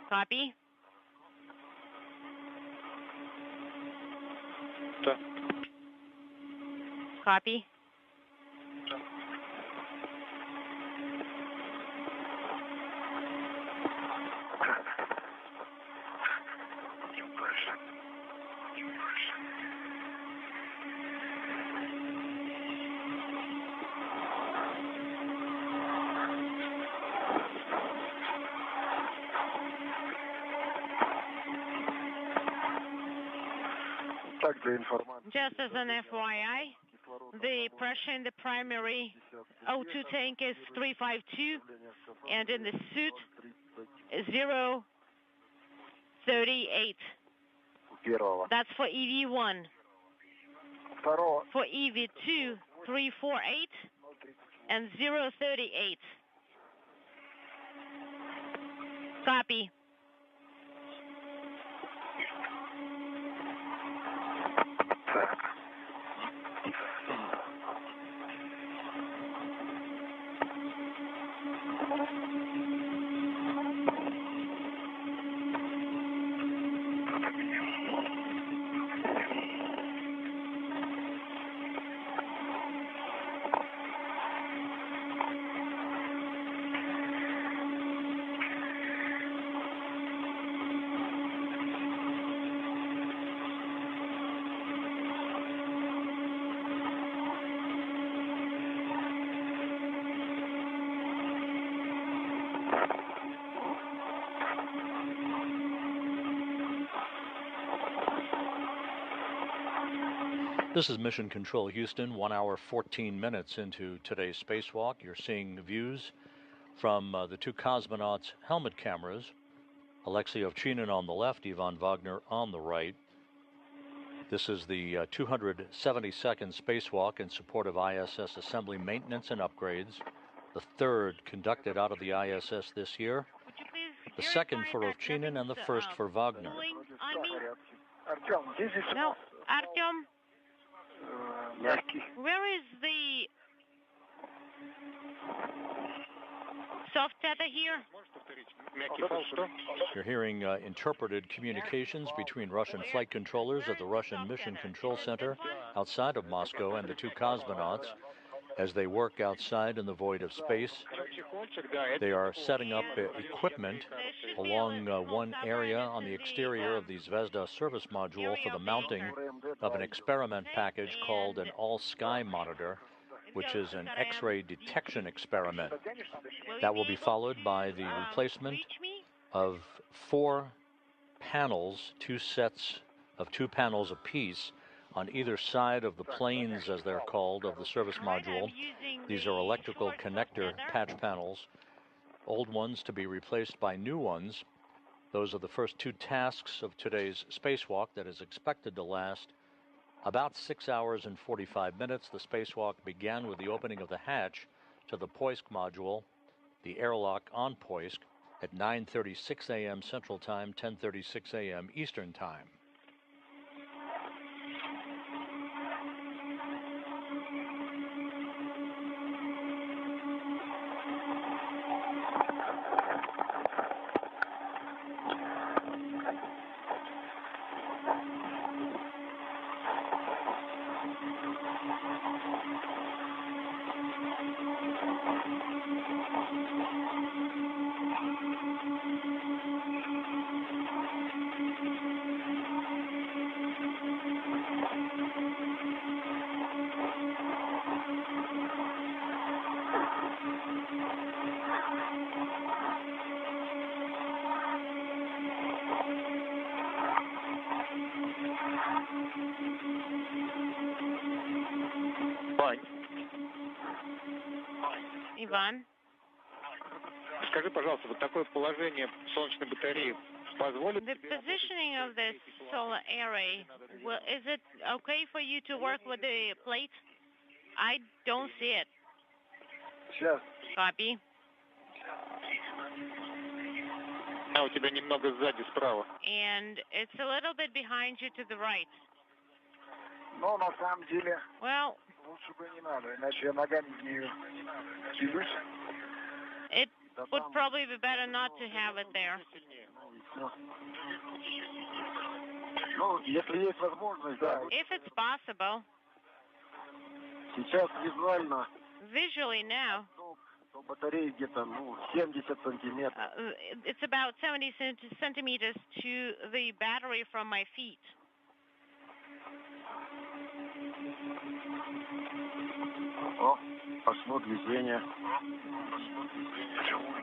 Copy? Copy? Just as an FYI, the pressure in the primary O2 tank is 352, and in the suit, 038. That's for EV1. For EV2, 348 and 038. Copy. This is Mission Control Houston, 1 hour, 14 minutes into today's spacewalk. You're seeing views from the two cosmonauts' helmet cameras, Alexei Ovchinin on the left, Ivan Wagner on the right. This is the 272nd spacewalk in support of ISS assembly maintenance and upgrades, the third conducted out of the ISS this year, the second for Ovchinin and the first for Wagner. No. Artyom, Мягкий. where is the soft tether here? You're hearing interpreted communications between Russian flight controllers at the Russian Mission Control Center outside of Moscow and the two cosmonauts as they work outside in the void of space. They are setting up equipment along one area on the exterior of the Zvezda service module for the mounting of an experiment package called an all-sky monitor, which is an X-ray detection experiment. That will be followed by the replacement of 4 panels, 2 sets of 2 panels apiece on either side of the planes, as they're called, of the service module. These are electrical connector patch panels, old ones to be replaced by new ones. Those are the first 2 tasks of today's spacewalk that is expected to last about 6 hours and 45 minutes. The spacewalk began with the opening of the hatch to the Poisk module, the airlock on Poisk, at 9:36 a.m. Central Time, 10:36 a.m. Eastern Time. Ivan? Скажи, пожалуйста, вот такое положение солнечной батареи позволит... The positioning of this solar array, well, is it okay for you to work with the plate? I don't see it. Сейчас. Copy. А у тебя немного сзади, справа. And it's a little bit behind you to the right. Но на самом деле... Well... Лучше бы не надо, иначе я ногами не движусь. It would probably be better not to have it there. Ну, если есть возможность, да. If it's possible. Сейчас визуально. Visually now. То батареи где-то, 70 сантиметров. It's about 70 centimeters to the battery from my feet. О, пошло движение.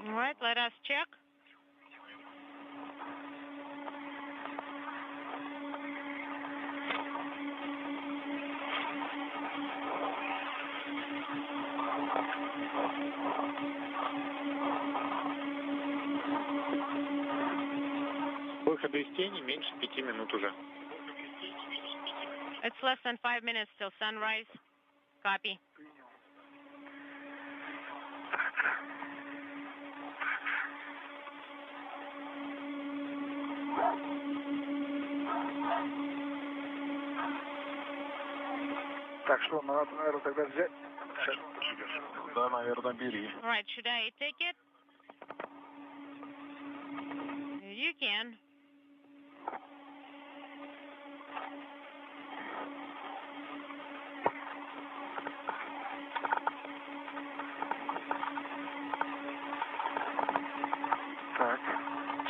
All right, let us check. Выхода из тени меньше 5 минут уже. It's less than 5 minutes till sunrise. Copy. Так что, надо, наверное, тогда взять. Да, наверное, бери. All right, should I take it? You can. Так,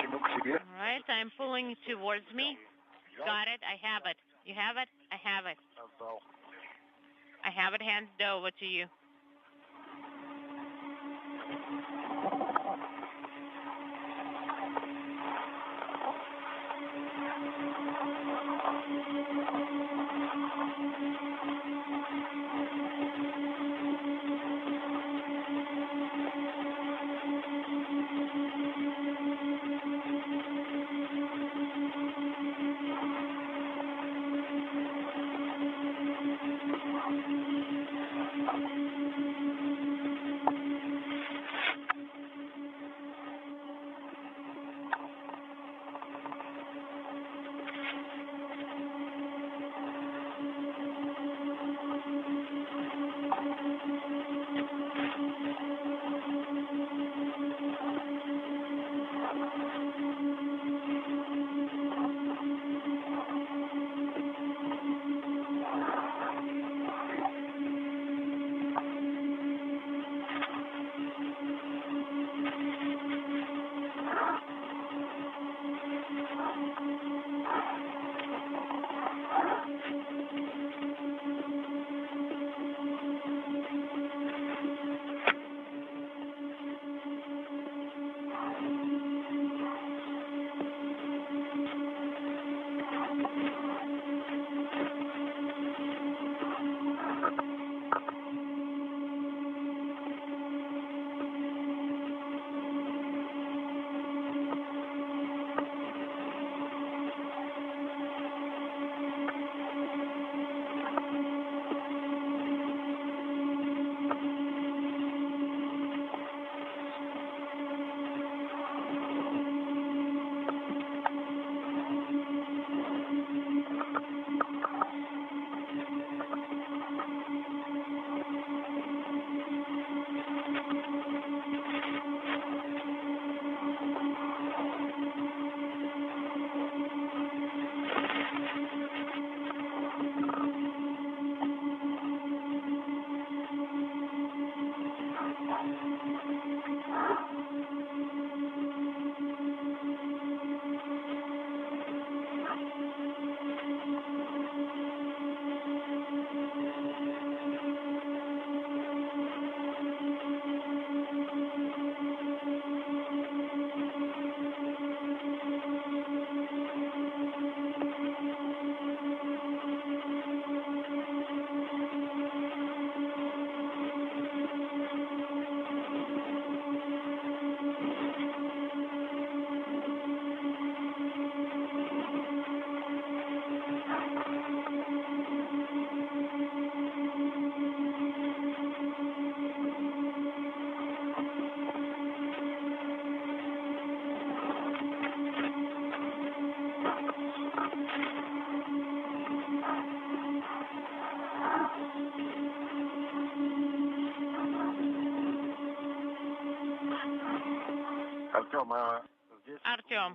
тяну к себе. All right, I'm pulling towards me. Got it, I have it. You have it? I have it. Отдал. I have it handed over to you. Artyom,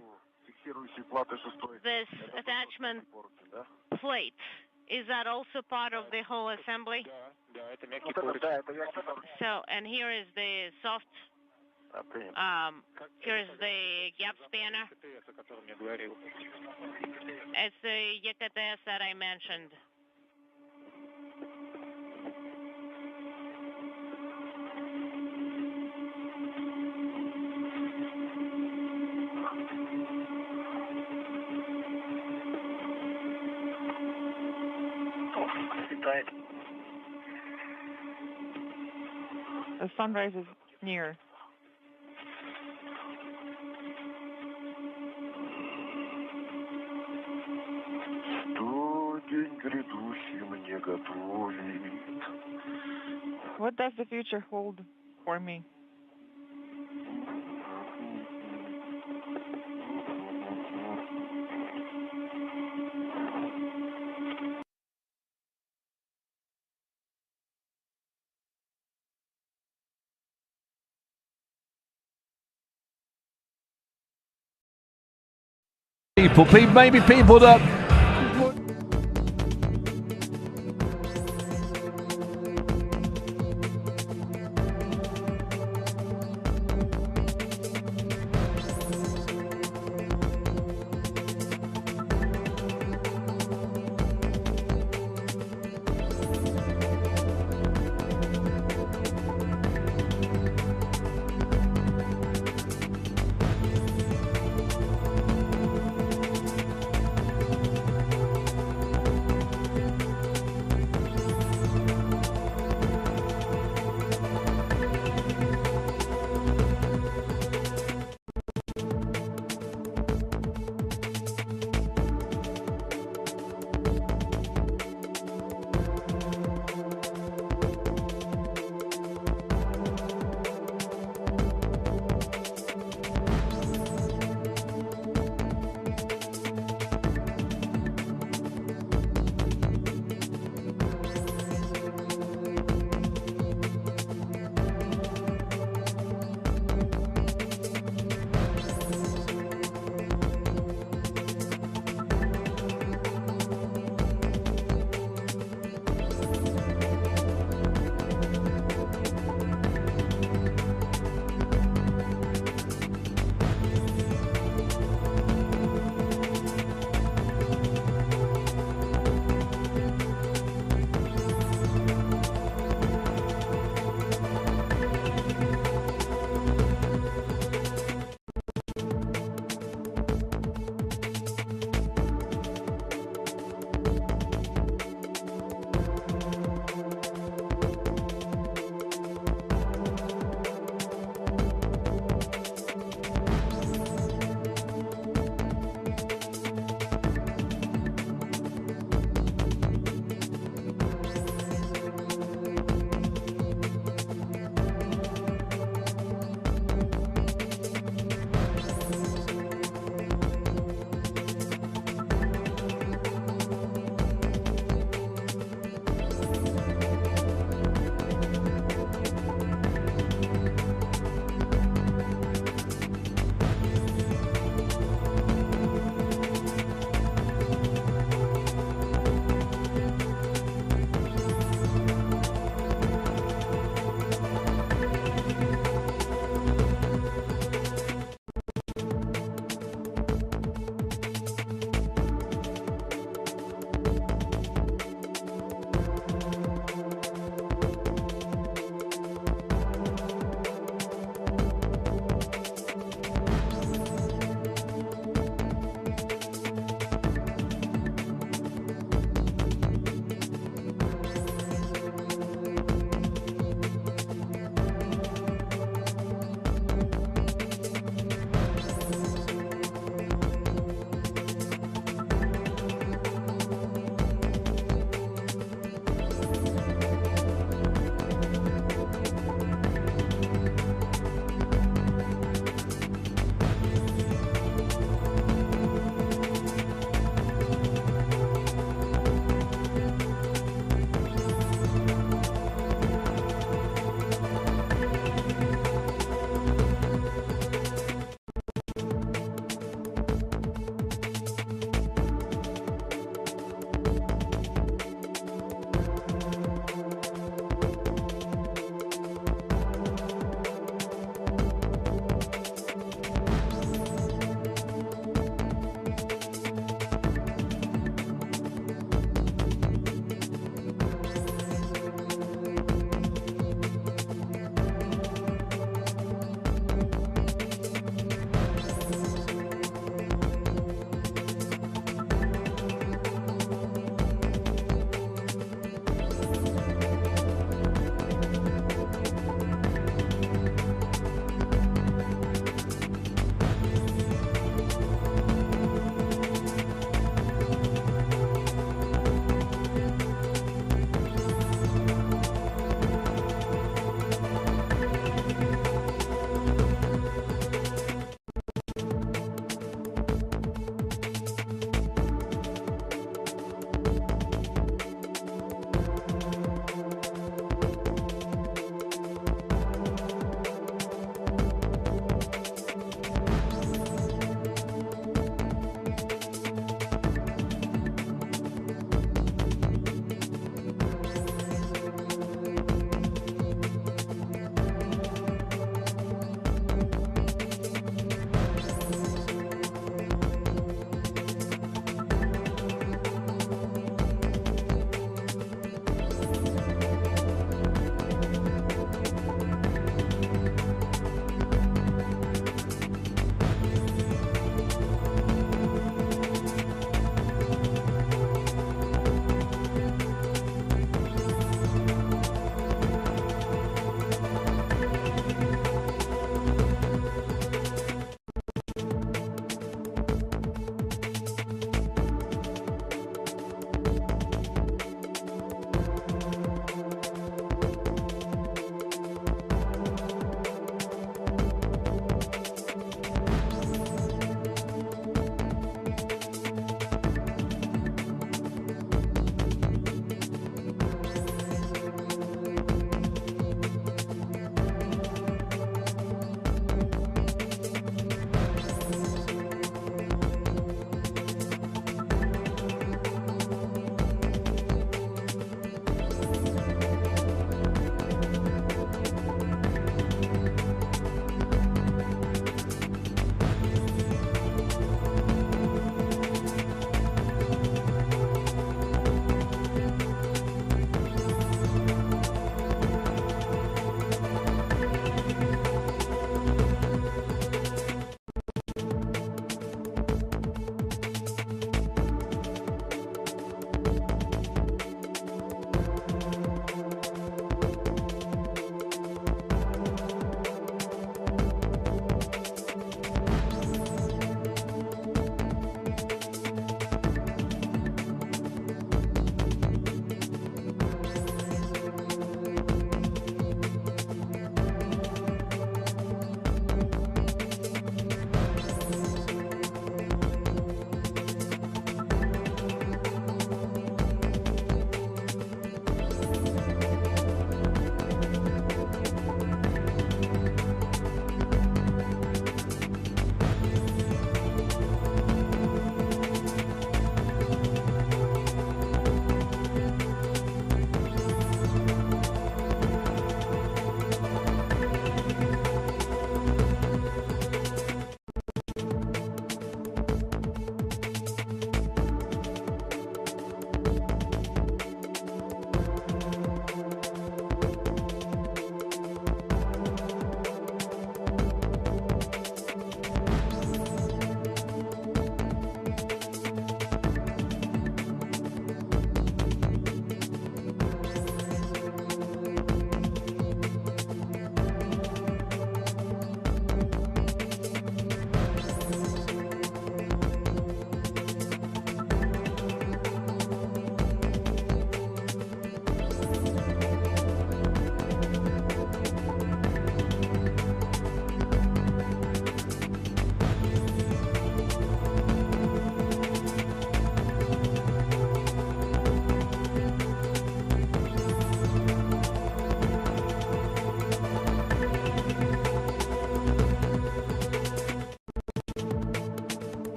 this attachment plate, is that also part of the whole assembly? So, and here is the soft, here is the gap spanner. It's the YKTS that I mentioned. The sunrise is near. What does the future hold for me? Maybe people that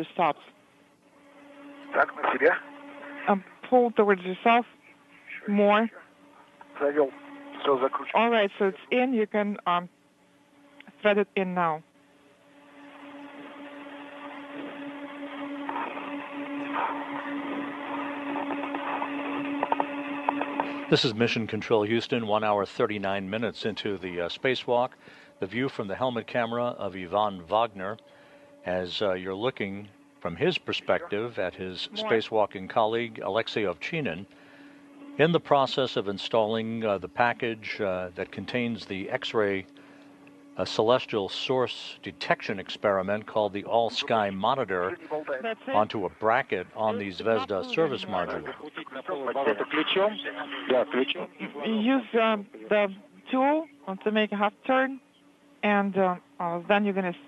the stops. Pull towards yourself more. All right, so it's in. You can thread it in now. This is Mission Control Houston, 1 hour 39 minutes into the spacewalk. The view from the helmet camera of Ivan Wagner as you're looking from his perspective at his spacewalking colleague, Alexei Ovchinin, in the process of installing the package that contains the X-ray celestial source detection experiment called the All-Sky Monitor onto a bracket on the Zvezda service module. Use the tool to make a half turn, and then you're going to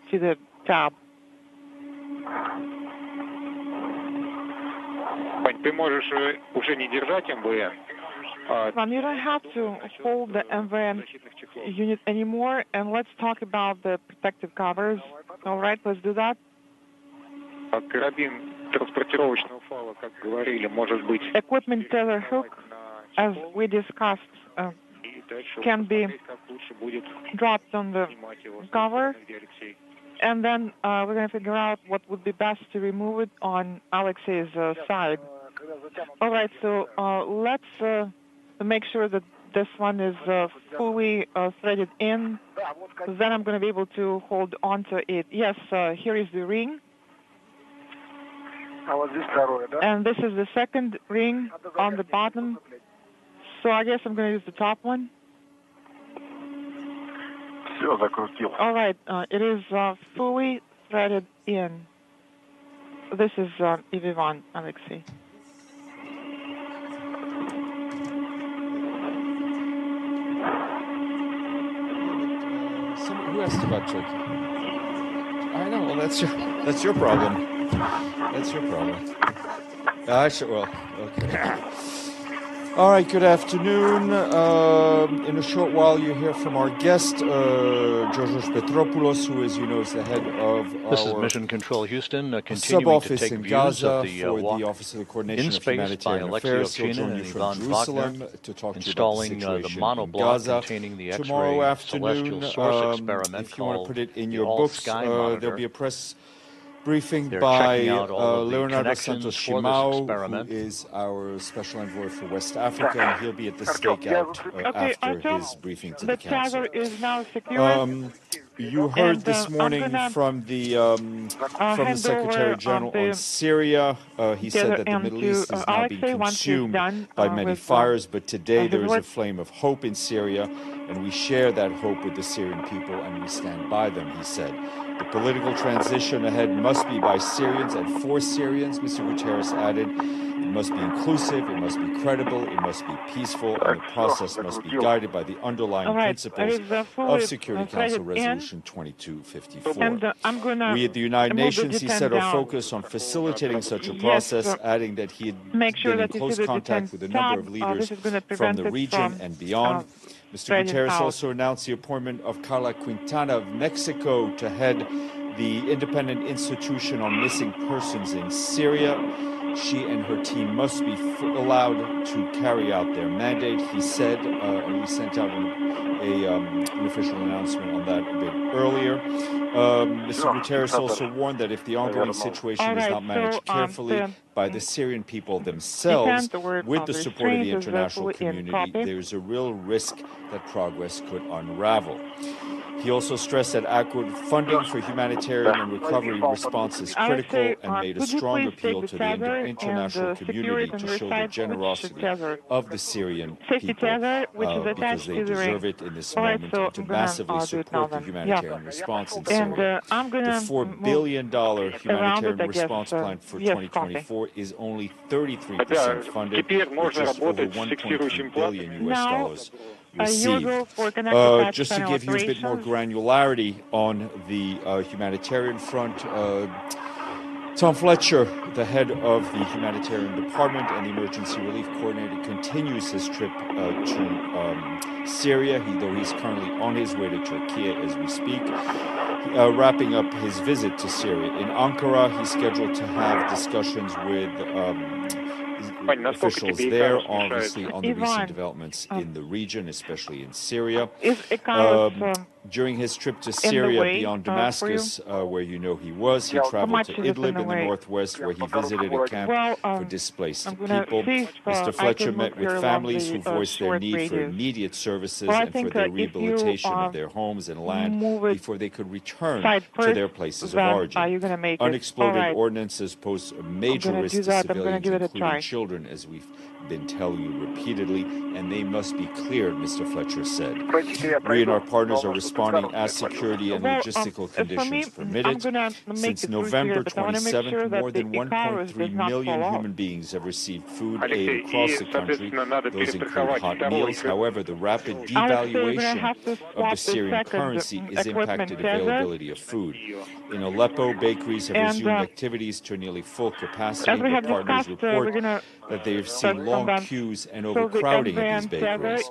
see the tab. Ты можешь уже не держать МВН. You don't have to hold the MVN unit anymore, and let's talk about the protective covers. All right, let's do that. Карабин транспортировочного фала, как говорили, может быть. Equipment tether hook, as we discussed, can be dropped on the cover, and then we're going to figure out what would be best to remove it on Alexei's side. All right, so let's make sure that this one is fully threaded in. Then I'm going to be able to hold on to it. Yes, here is the ring. And this is the second ring on the bottom. So I guess I'm going to use the top one. All right, it is fully threaded in. This is Ivan, Alexei. Who asked about Turkey? I know. Well, that's your problem. That's your problem. Well, okay. All right. Good afternoon. In a short while, you hear from our guest, Georgios Petropoulos, who, as you know, is the head of This is Mission Control Houston, continuing to take in views Gaza of the walk the Office of the Coordination in of space by Humanitarian Alexei Affairs. He'll Ovchinin join and you from Ivan Jerusalem Wagner, to talk to you installing about the situation monoblock in Gaza. containing the Tomorrow X-ray afternoon, celestial source experiment if you want to called put it in the your books, All-Sky Monitor. there'll be a press briefing They're by checking out all of the Leonardo connections Santos for this Shimao, experiment. who is our special envoy for West Africa, and he'll be at the stakeout after his briefing to the council. Is now secure. You heard this morning from the Secretary General on Syria. He said that the Middle East is now being consumed by many fires, but today there is a flame of hope in Syria, and we share that hope with the Syrian people, and we stand by them, he said. The political transition ahead must be by Syrians and for Syrians, Mr. Guterres added. It must be inclusive, it must be credible, it must be peaceful, and the process must be guided by the underlying principles of Security Council Resolution 2254. We at the United Nations, he said, are focused on facilitating such a process, adding that he had been in close contact with a number of leaders from the region and beyond. Mr. Guterres also announced the appointment of Carla Quintana of Mexico to head the Independent Institution on Missing Persons in Syria. She and her team must be allowed to carry out their mandate, he said, and we sent out an official announcement on that a bit earlier. Mr. Guterres also warned that if the ongoing situation is not managed carefully by the Syrian people themselves, with the support of the international community, there's a real risk that progress could unravel. He also stressed that AQUÍ funding for humanitarian and recovery response is critical and made a strong appeal to the international community to show the generosity of the Syrian people because they deserve it in this moment and to massively support the humanitarian response in Syria. The $4 billion humanitarian response plan for 2024 is only 33% funded, which is over $1.2 billion US dollars received. Just to give you a bit more granularity on the humanitarian front, Tom Fletcher, the head of the humanitarian department and the emergency relief coordinator, continues his trip to Syria, though he's currently on his way to Turkey as we speak. wrapping up his visit to Syria. In Ankara, he's scheduled to have discussions with officials there, obviously, on the recent developments in the region, especially in Syria. During his trip to Syria beyond Damascus, where you know he was, he traveled to Idlib in the northwest, where he visited a camp for displaced people. Mr. Fletcher met with families who voiced their need for immediate services and for their rehabilitation of their homes and land before they could return to their places of origin. Unexploded ordnances pose a major risk to civilians, including children, as we've been telling you repeatedly, and they must be cleared, Mr. Fletcher said. We and our partners are responding as security and logistical conditions permitted. Since November 27th, more than 1.3 million human beings have received food aid across the country. Those include hot meals. However, the rapid devaluation of the Syrian currency has impacted availability of food. In Aleppo, bakeries have resumed activities to nearly full capacity. The partners report that they have seen long queues and overcrowding at these bakeries.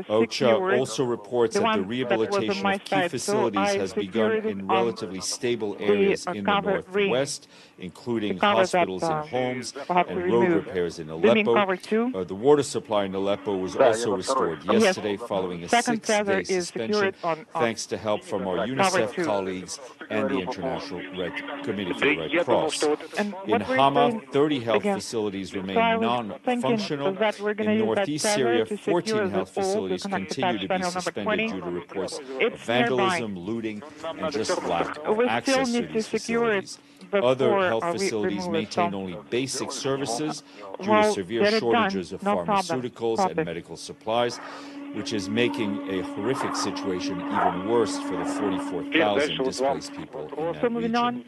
OCHA also reports that the rehabilitation of key facilities has begun in relatively stable areas in the northwest, including hospitals and homes and road repairs in Aleppo. The water supply in Aleppo was also restored yesterday following a 6-day suspension, thanks to help from our UNICEF colleagues and the International Committee for the Red Cross. In Hama, 30 health facilities remain non-functional. In northeast Syria, 14 health facilities continue to be suspended due to reports of vandalism, looting, and just lack of access to these facilities. Other health facilities maintain only basic services due to severe shortages of pharmaceuticals and medical supplies, which is making a horrific situation even worse for the 44,000 displaced people in that region.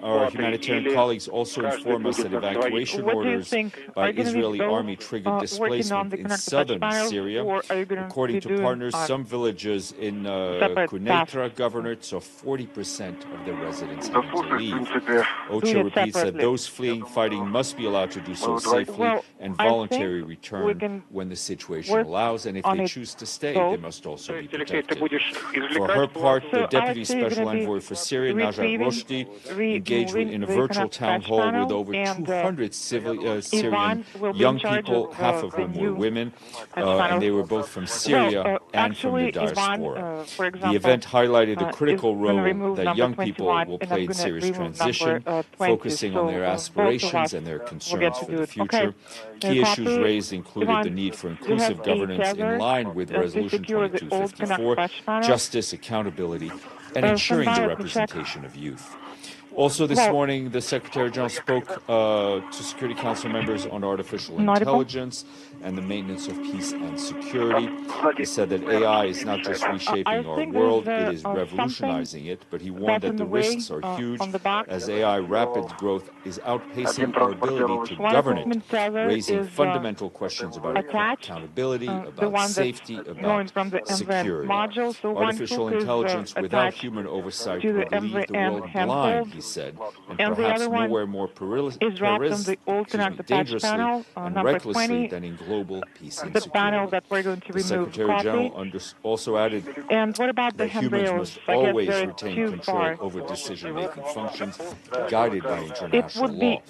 Our humanitarian colleagues also inform us that evacuation orders by Israeli army triggered displacement in southern Syria. According to partners, some villages in Quneitra governorate saw 40% of their residents having to leave. OCHA repeats that those fleeing fighting must be allowed to do so safely and voluntary return when the situation allows, and if they choose to stay, they must also be protected. For her part, the Deputy Special Envoy for Syria, Najat Roshdi, engaged in a virtual town hall with over 200 Syrian young people, half of whom were women, and they were both from Syria and from the diaspora. The event highlighted the critical role that young people will play in Syria's transition, focusing on their aspirations and their concerns for the future. Key issues raised included the need for inclusive governance in line with Resolution 2254, justice, accountability, and ensuring the representation of youth. Also this morning, the Secretary General spoke to Security Council members on artificial intelligence and the maintenance of peace and security. He said that AI is not just reshaping our world, it is revolutionizing it, but he warned that the risks are huge as AI rapid growth is outpacing our ability to govern it, raising fundamental questions about accountability, about safety, about security. Artificial intelligence without human oversight would leave the world blind, he said, and perhaps nowhere more dangerously and recklessly than in global peace and security. The Secretary General also added that humans must always retain control over decision-making functions guided by international law.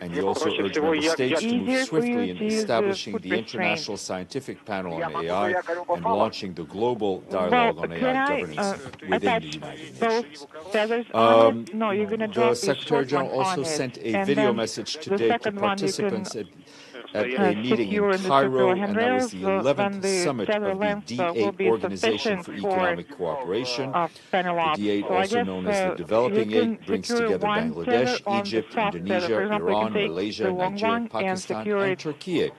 And he also urged member states to move swiftly in establishing the International Scientific Panel on AI and launching the global dialogue on AI governance within the United Nations. The Secretary General also sent a video message today to participants at a meeting in Cairo, and that was the 11th summit of the D8 Organization for Economic Cooperation. The D8, also known as the Developing Eight, brings together Bangladesh, Egypt, Indonesia, Iran, Malaysia, Nigeria, Pakistan, and Turkey.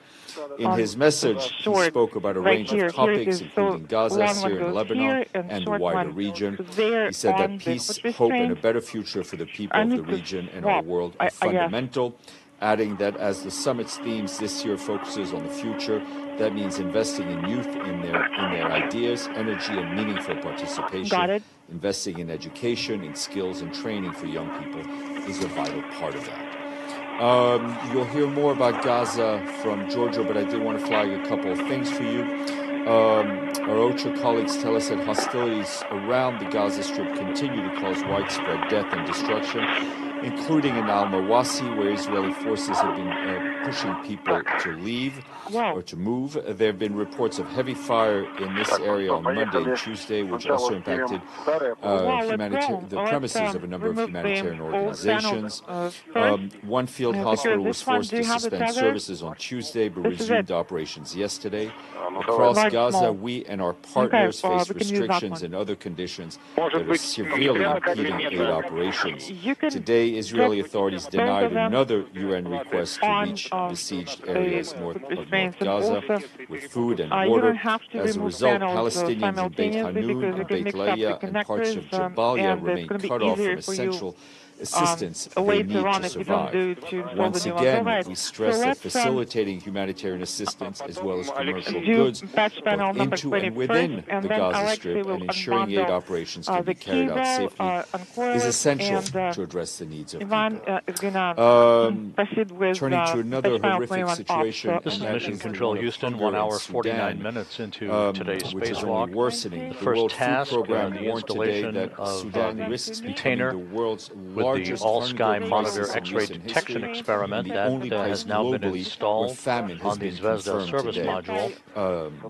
In his message, he spoke about a range of topics, including Gaza, Syria, and Lebanon, and the wider region. He said that peace, hope, and a better future for the people of the region and our world are fundamental, adding that as the summit's themes this year focuses on the future, that means investing in youth, in their ideas, energy, and meaningful participation. Investing in education, in skills, and training for young people is a vital part of that. You'll hear more about Gaza from Giorgio, but I did want to flag a couple of things for you. our OCHA colleagues tell us that hostilities around the Gaza Strip continue to cause widespread death and destruction, including in Al-Mawasi, where Israeli forces have been pushing people to leave or to move. There have been reports of heavy fire in this area on Monday and Tuesday, which also impacted the premises of a number of humanitarian organizations. One field hospital was forced to suspend services on Tuesday, but resumed operations yesterday. Across Gaza, we and our partners face restrictions and other conditions that are severely impeding aid operations. Today, Israeli authorities denied another UN request to reach besieged areas north of North Gaza with food and water. As a result, Palestinians in Beit Hanun, Beit Leah, and parts of Jabalia remain cut off from essential assistance they need to survive. Once again, we stress that facilitating humanitarian assistance as well as commercial goods both into and within the Gaza Strip and ensuring aid operations can be carried out safely is essential to address the needs of people. Turning to another horrific situation. This is Mission Control Houston, 1 hour 49 minutes into today's Spacewalk. Worsening. The first task, the installation of the container with the all-sky monitor X-ray detection experiment that has now been installed on the Zvezda service module.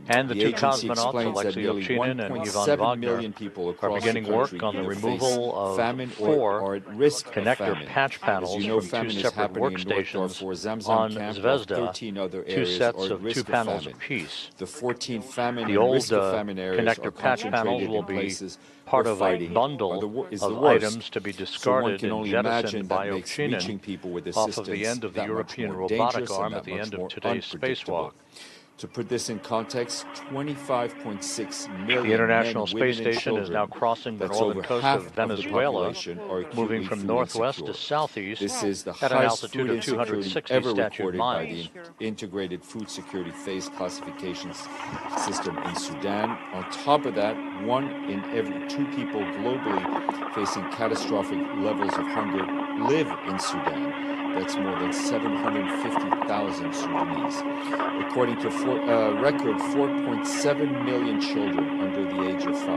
And the two cosmonauts, Alexei Ovchinin and Ivan Wagner, are beginning work on the removal of 4 connector patch panels from 2 separate workstations on Zvezda, 2 sets of 2 panels apiece. The old connector patch panels will be part of a bundle of items to be discarded and jettisoned by Ovchinin off of the end of the European robotic arm at the end of today's Spacewalk. To put this in context, 25.6 million The International Space Station is now crossing the northern coast of Venezuela, moving from northwest to southeast at an altitude of 260 statute miles. By the Integrated Food Security Phase Classification System in Sudan. On top of that, 1 in every 2 people globally facing catastrophic levels of hunger live in Sudan. That's more than 750,000 Sudanese. According to record, 4.7 million children under the age of 5.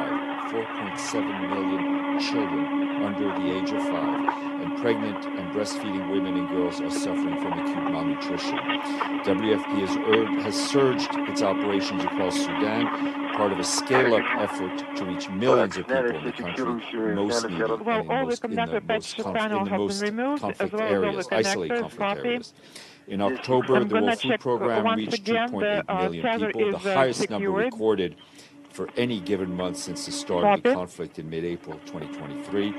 4.7 million children under the age of 5. And pregnant and breastfeeding women and girls are suffering from acute malnutrition. WFP has surged its operations across Sudan, part of a scale-up effort to reach millions of people in the country most needed and in the most conflict areas, isolated conflict areas. In October, the World Food Program reached 2.8 million people, the highest number recorded for any given month since the start of the conflict in mid-April 2023.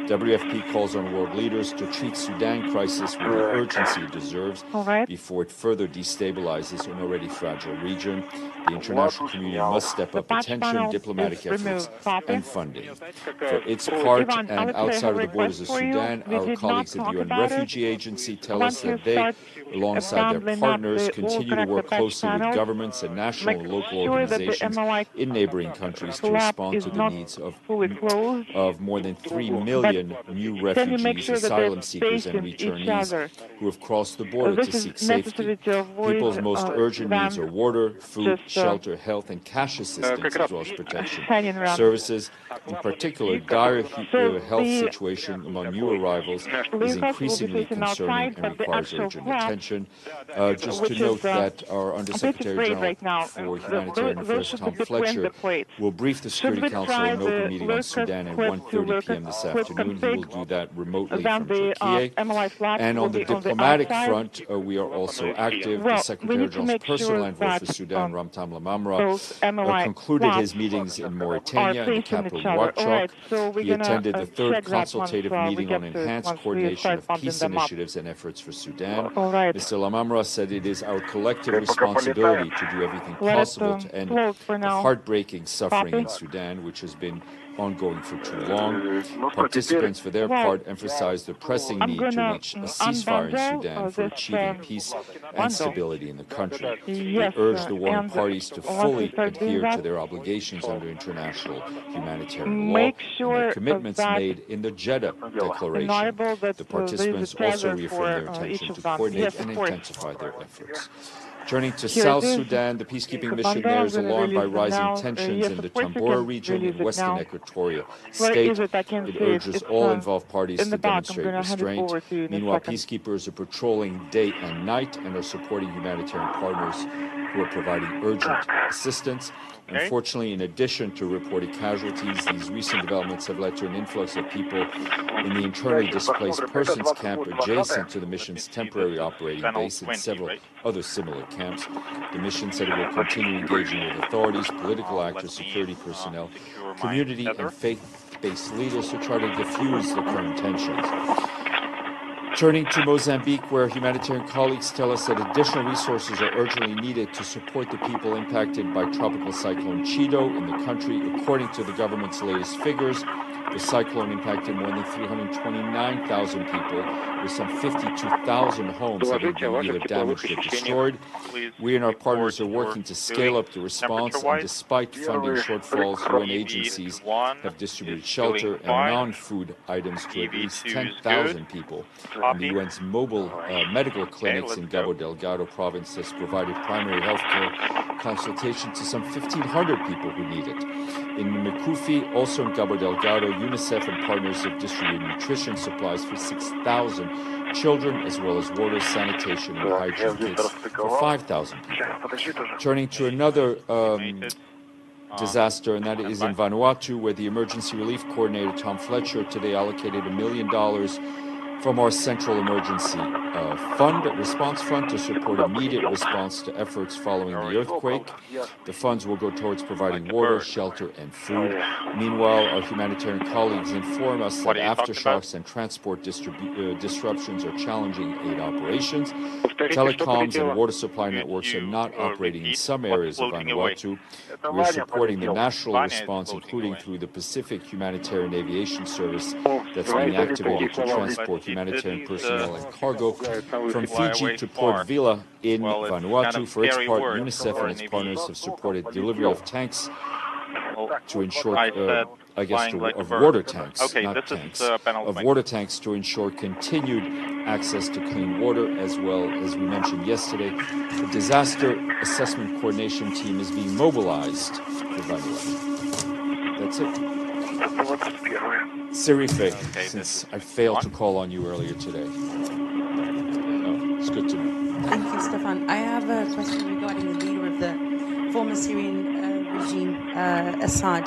WFP calls on world leaders to treat Sudan crisis with the urgency it deserves before it further destabilizes an already fragile region. The international community must step up attention, diplomatic efforts, and funding. For its part, and outside of the borders of Sudan, our colleagues at the UN Refugee Agency tell us that they, alongside their partners, continue to work closely with governments and national and local organizations in neighboring countries to respond to the needs of more than 3 million new refugees, asylum seekers, and returnees who have crossed the border to seek safety. People's most urgent needs are water, food, shelter, health, and cash assistance, as well as protection services. In particular, dire health situation among new arrivals is increasingly concerning and requires urgent attention. Just to note that our Undersecretary General for Humanitarian Affairs, Tom Fletcher, will brief the Security Council in an open meeting on Sudan at 1:30 p.m. this afternoon. He will do that remotely from Turkey. And on the diplomatic front, we are also active. The Secretary General's personal envoy for Sudan, Ramtam Lamamra, concluded his meetings in Mauritania and the capital Nouakchott. He attended the 3rd consultative meeting on enhanced coordination of peace initiatives and efforts for Sudan. Mr. Lamamra said it is our collective responsibility to do everything possible to end the heartbreaking suffering in Sudan, which has been ongoing for too long. Participants, for their part, emphasized the pressing need to reach a ceasefire in Sudan for achieving peace and stability in the country. They urged the warring parties to fully adhere to their obligations under international humanitarian law and the commitments made in the Jeddah Declaration. The participants also reaffirmed their intention to coordinate and intensify their efforts. Turning to South Sudan, the peacekeeping mission there is alarmed by rising tensions in the Tambora region in western Equatoria state. It urges all involved parties to demonstrate restraint. Meanwhile, peacekeepers are patrolling day and night and are supporting humanitarian partners who are providing urgent assistance. Unfortunately, in addition to reported casualties, these recent developments have led to an influx of people in the internally displaced persons camp adjacent to the mission's temporary operating base and several other similar camps. The mission said it will continue engaging with authorities, political actors, security personnel, community and faith-based leaders to try to diffuse the current tensions. Turning to Mozambique, where humanitarian colleagues tell us that additional resources are urgently needed to support the people impacted by tropical cyclone Chido in the country. According to the government's latest figures, the cyclone impacted more than 329,000 people, with some 52,000 homes having been either damaged or destroyed. We and our partners are working to scale up the response, and despite funding shortfalls, UN agencies have distributed shelter and non-food items to at least 10,000 people. And the UN's mobile medical clinics in Cabo Delgado province has provided primary health care consultation to some 1,500 people who need it. In Mikufi, also in Cabo Delgado, UNICEF and partners have distributed nutrition supplies for 6,000 children, as well as water, sanitation, and hygiene kits for 5,000 people. Turning to another disaster, and that is in Vanuatu, where the emergency relief coordinator, Tom Fletcher, today allocated $1 million from our Central Emergency Response Fund to support immediate response to efforts following the earthquake. The funds will go towards providing water, shelter, and food. Meanwhile, our humanitarian colleagues inform us that aftershocks and transport disruptions are challenging aid operations. Telecoms and water supply networks are not operating in some areas of Vanuatu. We are supporting the national response, including through the Pacific Humanitarian Aviation Service that's being activated to transport humanitarian personnel and cargo from Fiji to Port Vila in Vanuatu. For its part, UNICEF and its partners have supported delivery of tanks to ensure, of water tanks, not tanks, of water tanks to ensure continued access to clean water, as well as we mentioned yesterday. The disaster assessment coordination team is being mobilized for Vanuatu. That's it. Serife, since I failed to call on you earlier today. It's good to know. Thank you, Stefan. I have a question regarding the leader of the former Syrian regime, Assad.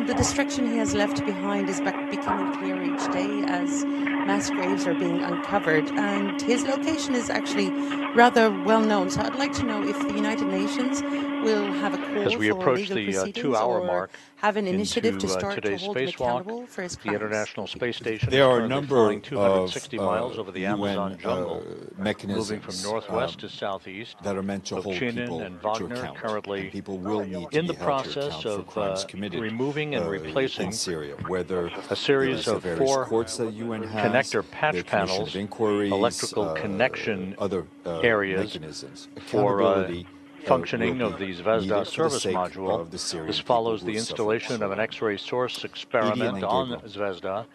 The destruction he has left behind is becoming clearer each day as mass graves are being uncovered, and his location is actually rather well known. So I'd like to know if the United Nations will have a call as we for approach legal the proceedings 2-hour or mark have an initiative to start to today's hold him accountable for his the crimes. International Space Station there are a is number flying of 260 miles over the UN Amazon jungle, mechanisms moving from northwest to southeast. that are meant to hold people and to Wagner account. currently And people will need to in be the held to process account for crimes of committed removing and replacing in Syria, whether a series of various 4 courts that UN has, connector patch the Commission panels, of Inquiries, electrical connection other areas mechanisms. for Accountability functioning of the Zvezda service module. This follows the installation of an X-ray source experiment on Zvezda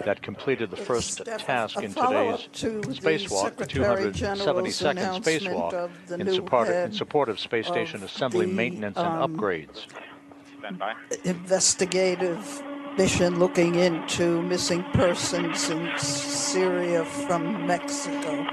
that completed the first task in today's spacewalk, the 272nd spacewalk, in support of space station assembly, maintenance, and upgrades. Investigative mission looking into missing persons in Syria from Mexico.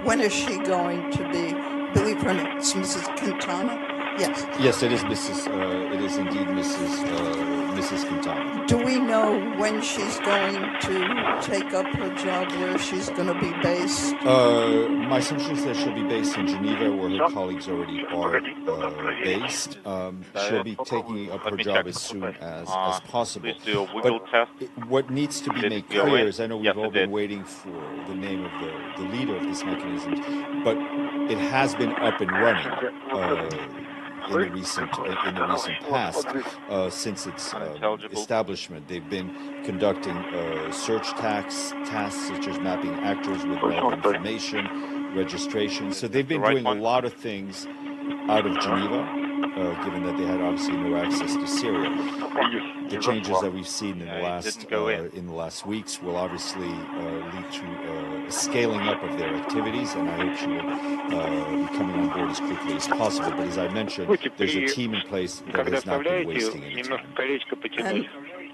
When is she going to be? I believe her name is Mrs. Quintana. Yes. Yes, it is Mrs. It is indeed Mrs. Quintana. Do we know when she's going to take up her job, where she's going to be based? My assumption is that she'll be based in Geneva, where her colleagues already are based. She'll be taking up her job as soon as possible. But what needs to be made clear is, I know we've all been waiting for the name of the leader of this mechanism, but it has been up and running in the recent past. Since its establishment, they've been conducting search tasks such as mapping actors with relevant information, registration. So they've been doing a lot of things out of Geneva. given that they had obviously no access to Syria. The changes that we've seen in the last weeks will obviously lead to a scaling up of their activities, and I hope she will be coming on board as quickly as possible. But as I mentioned, there's a team in place that has not been wasting any time.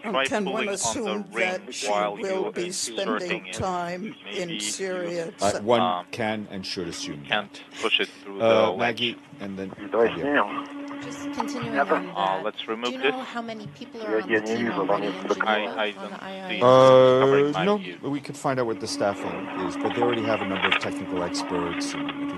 And can one assume that she will be spending time in Syria? One can and should assume can't push it through the Maggie, and then just continuing on that. Let's remove do you know this. how many people are on the team already in Geneva No, we could find out what the staffing is, but they already have a number of technical experts.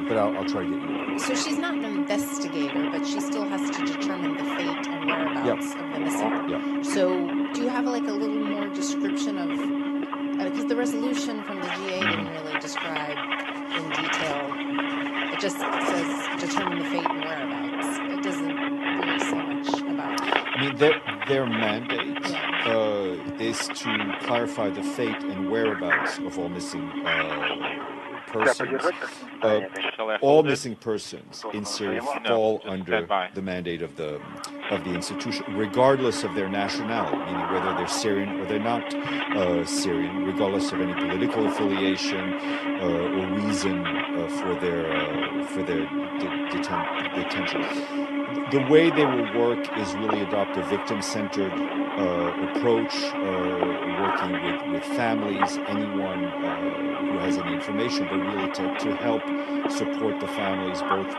But I'll try to get you. So she's not an investigator, but she still has to determine the fate and whereabouts of the missing. Yep. So do you have like a little more description of, because the resolution from the GA didn't really describe in detail. It just says determine the fate and whereabouts. It doesn't really say much about it. I mean, their mandate is to clarify the fate and whereabouts of all missing persons. All missing persons in Syria fall under the mandate of the institution, regardless of their nationality, meaning whether they're Syrian or they're not Syrian, regardless of any political affiliation or reason for their detention. The way they will work is really adopt a victim-centered approach, working with families, anyone who has any information, but really to help support the families both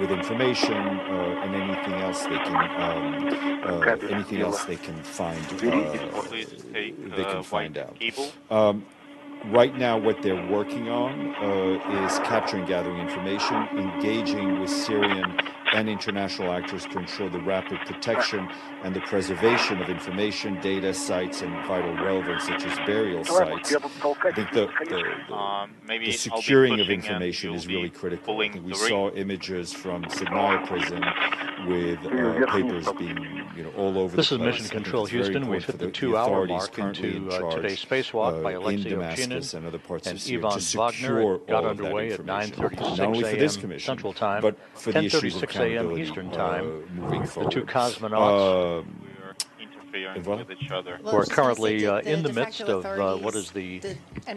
with information and anything else they can find out. Right now, what they're working on is capturing, gathering information, engaging with Syrian and international actors to ensure the rapid protection and the preservation of information, data, sites, and vital relevance, such as burial sites. I think the securing of information is really critical. I think we saw images from Signaya prison with papers being all over the place. This is Mission Control Houston. We've hit the 2-hour mark into today's Spacewalk by Alexei Ovchinin and other parts and of Syria, Ivan Wagner. Got underway at 9:36 a.m. Central Time, but for the issue of 10:36 a.m. Eastern Time. Moving forward. The two cosmonauts with each other. We're currently in the midst of what is the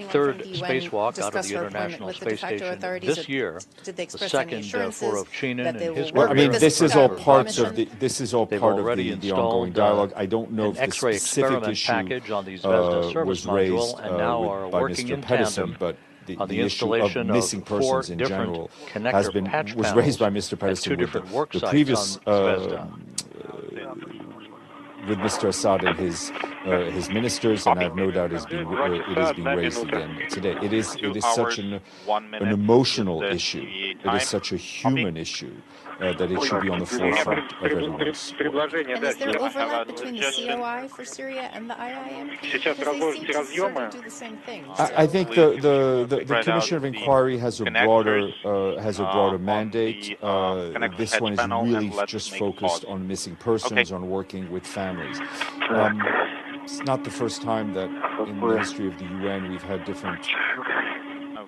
third spacewalk out of the International Space Station this year. The second for Ovchinin and his I mean, this is all part of the the ongoing dialogue. I don't know if the X-ray specific experiment issue package on these Vesda service was raised module, and now are by working Mr. in Pedersen, tandem but on the the issue of installation missing of 4 persons in different general connector was raised by Mr. Pedersen two different work the sites previous on Zvezda. With Mr. Assad and his ministers, and I have no doubt it is being raised again today. It is such an emotional issue. It is such a human issue that it should be on the forefront of everyone's work. And is there overlap between the COI for Syria and the IIM? Because they seem to sort of do the same thing. I think the Commission of Inquiry has a broader mandate. This one is really just focused on missing persons, on working with families. It's not the first time that in the history of the UN we've had different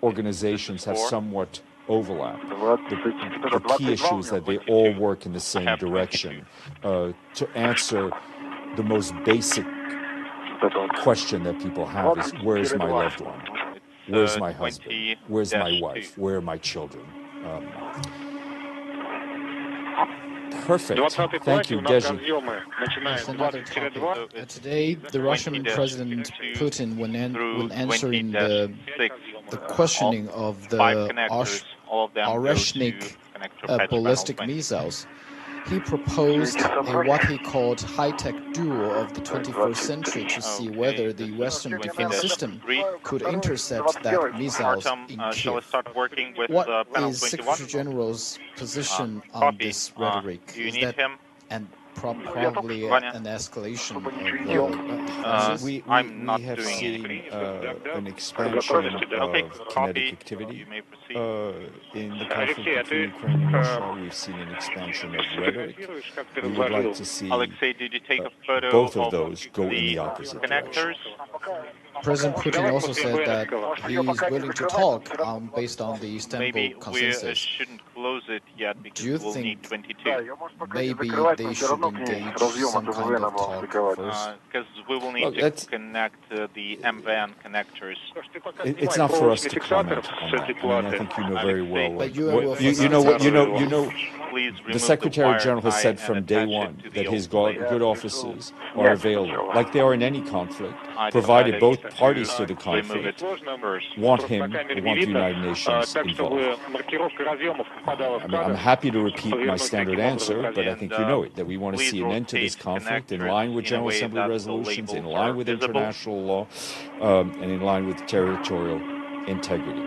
organizations have somewhat overlap. The key issue is that they all work in the same direction to answer the most basic question that people have is, where's my loved one? Where's my husband? Where's my wife? Where are my children? Perfect. Thank you, Deji. Today, the Russian President Putin, when answering the questioning of the Oreshnik ballistic missiles, he proposed what he called high-tech duel of the 21st century to see whether the Western defense system could intercept that missiles in Kiev. What is Secretary General's position on this rhetoric? Is that probably an escalation of we have seen an expansion of kinetic activity in the conflict between Ukraine and Russia. We've seen an expansion of rhetoric. We would like to see both of those go in the opposite direction. President Putin also said that he is willing to talk based on the Istanbul consensus. Maybe we shouldn't close it yet because Do you we'll need think 22. maybe they should engage some kind of talk first? Because we will need to connect the MVAN connectors. It's not for us to comment on that. I mean, I think you know very well. But you know. The Secretary General has said from day one that his good offices are available, like they are in any conflict, provided both parties to the conflict want him, want the United Nations involved. I mean, I'm happy to repeat my standard answer, but I think you know it, that we want to see an end to this conflict in line with General Assembly resolutions, in line with international law, and in line with territorial integrity.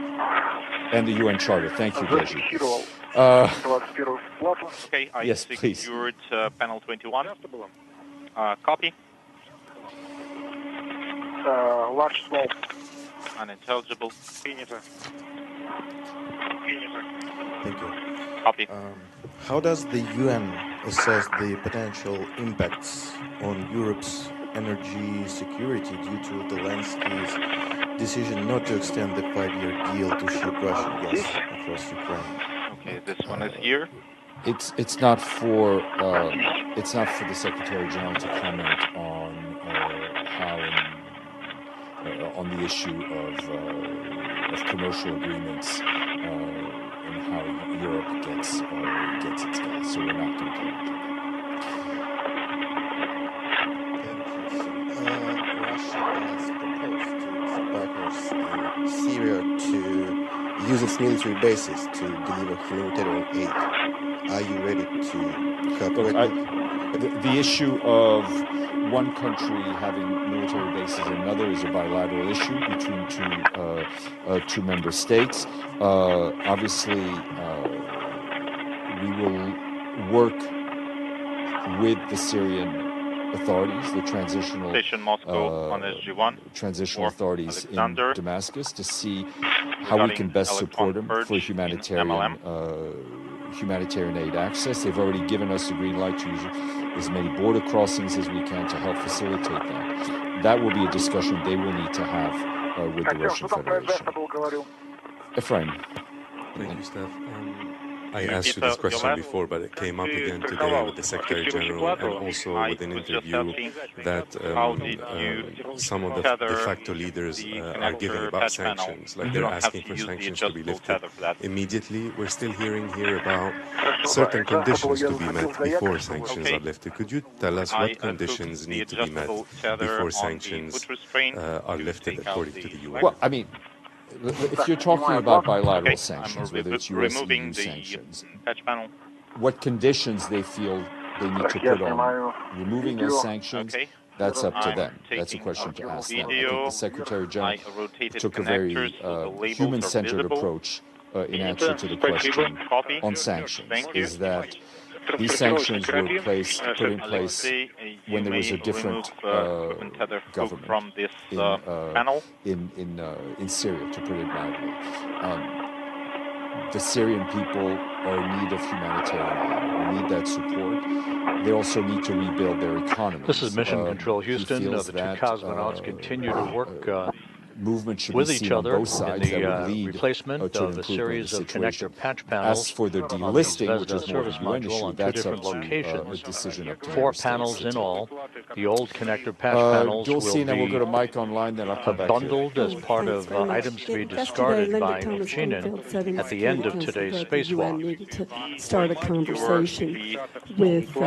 And the UN Charter. Thank you, Deji. Okay, I yes, please. secured panel 21. Copy. Large, small. Unintelligible. Thank you. Copy. How does the UN assess the potential impacts on Europe's energy security due to Zelensky's decision not to extend the 5-year deal to ship Russian gas across Ukraine? Okay, this one is here. It's not for the Secretary General to comment on how on the issue of commercial agreements and how Europe gets its gas. So we're not going to comment on that. Russia has proposed to its partners in Syria to use its military bases to deliver humanitarian aid. Are you ready to cooperate? The issue of one country having military bases and another is a bilateral issue between two member states. Obviously, we will work with the Syrian authorities, the transitional authorities in Damascus, to see how we can best support them for humanitarian aid access. They've already given us the green light to use as many border crossings as we can to help facilitate that. That will be a discussion they will need to have with the Russian Federation. Ephraim. Thank you, Steph. I asked you this question before, but it came up again today with the Secretary General and also with an interview that some of the de facto leaders are giving about sanctions, like they're asking for sanctions to be lifted immediately. We're still hearing here about certain conditions to be met before sanctions are lifted. Could you tell us what conditions need to be met before sanctions are lifted according to the UN? Well, I mean, if you're talking about bilateral sanctions, whether it's US and EU sanctions, what conditions they feel they need to put on removing those sanctions, that's up to them. That's a question to ask them. I think the Secretary General took a very human-centered approach in answer to the question on sanctions, is that these sanctions were put in place when there was a different government in Syria, to put it mildly. The Syrian people are in need of humanitarian aid. We need that support. They also need to rebuild their economy. This is Mission Control Houston. The two cosmonauts continue to work movement should with be each seen other on both sides in that would the lead replacement to of a series of connector patch panels. As for the delisting, which is more of a UN issue, that's up to a decision up to 4 panels in all. The old connector patch panels you'll will see, and then we'll go to be Mike online, then I'll come back bundled as part of items to be discarded by Chinen at the end of today's Spacewalk. Needed to start a conversation with the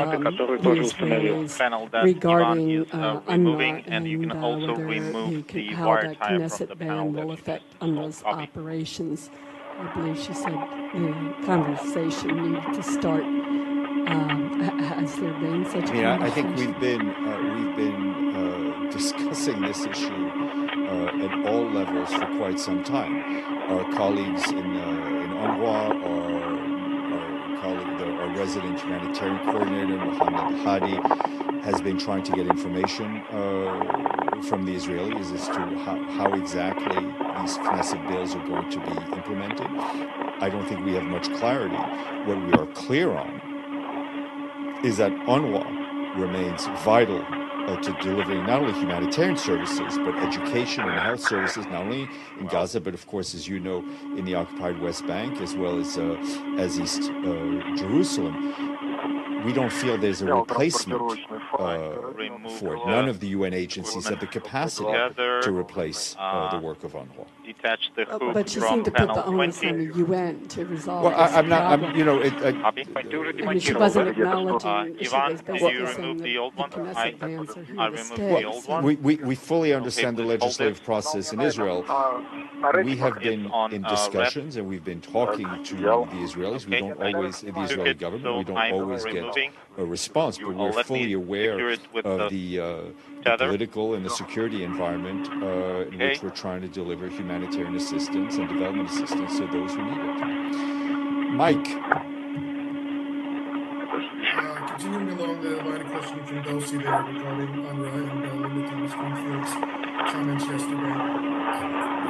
Israelis regarding UNRWA and how the Knesset ban will affect UNRWA's operations. I believe she said the conversation needed to start. Has there been such a I think we've been discussing this issue at all levels for quite some time. Our colleagues in UNRWA, our resident humanitarian coordinator, Mohammed Hadi, has been trying to get information from the Israelis as to how exactly these Knesset bills are going to be implemented. I don't think we have much clarity. What we are clear on is that UNRWA remains vital to delivering not only humanitarian services, but education and health services, not only in Gaza, but of course, as you know, in the occupied West Bank, as well as East Jerusalem. We don't feel there's a replacement for it. None of the UN agencies have the capacity to replace the work of UNRWA. Detach the hook but you from seem to put panel the onus 20. on the UN to resolve Well, this I'm not. problem. I'm. You know, I mean, she wasn't acknowledging. She was Did you basically remove saying the old one? the Knesset bans are here I to removed stay. the old So one. we fully understand the legislative process in Israel. We have been in discussions and we've been talking to the Israelis. We don't always, the Israeli government, we don't always get a response, but we're fully aware of the political and the security environment in which we're trying to deliver humanitarian assistance and development assistance to those who need it. Mike. Continuing along the line of questioning from Dulcie there regarding UNRWA and Linda Thomas-Greenfield's comments yesterday,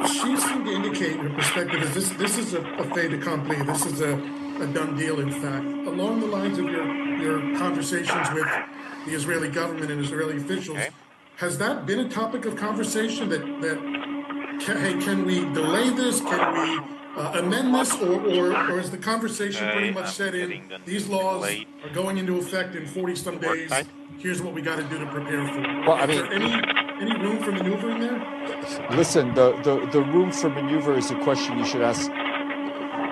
she seemed to indicate her perspective is this is a fait accompli, this is a done deal, in fact. Along the lines of your conversations with the Israeli government and Israeli officials, has that been a topic of conversation that hey, can we delay this? Can we amend this, or is the conversation pretty much set in? These laws are going into effect in 40-some days. Here's what we got to do to prepare for it. Well, I is mean, there any room for maneuver in there? Listen, the room for maneuver is a question you should ask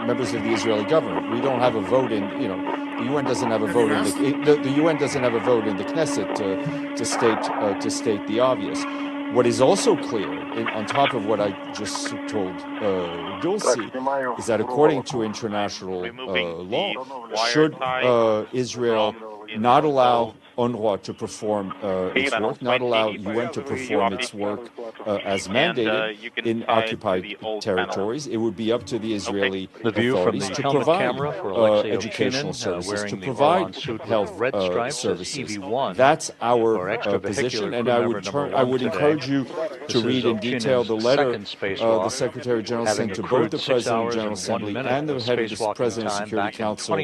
members of the Israeli government. We don't have a vote in. You know, the UN doesn't have a vote in the UN doesn't have a vote in the Knesset to state the obvious. What is also clear, on top of what I just told Dulcie, is that according to international law, should Israel not allow UNRWA to perform its work, not allow UN to perform its work as mandated in occupied territories, it would be up to the Israeli authorities to provide educational services, to provide health services. That's our position, and I would encourage you to read in detail the letter the Secretary General sent to both the President of the General Assembly and the head of the President of the Security Council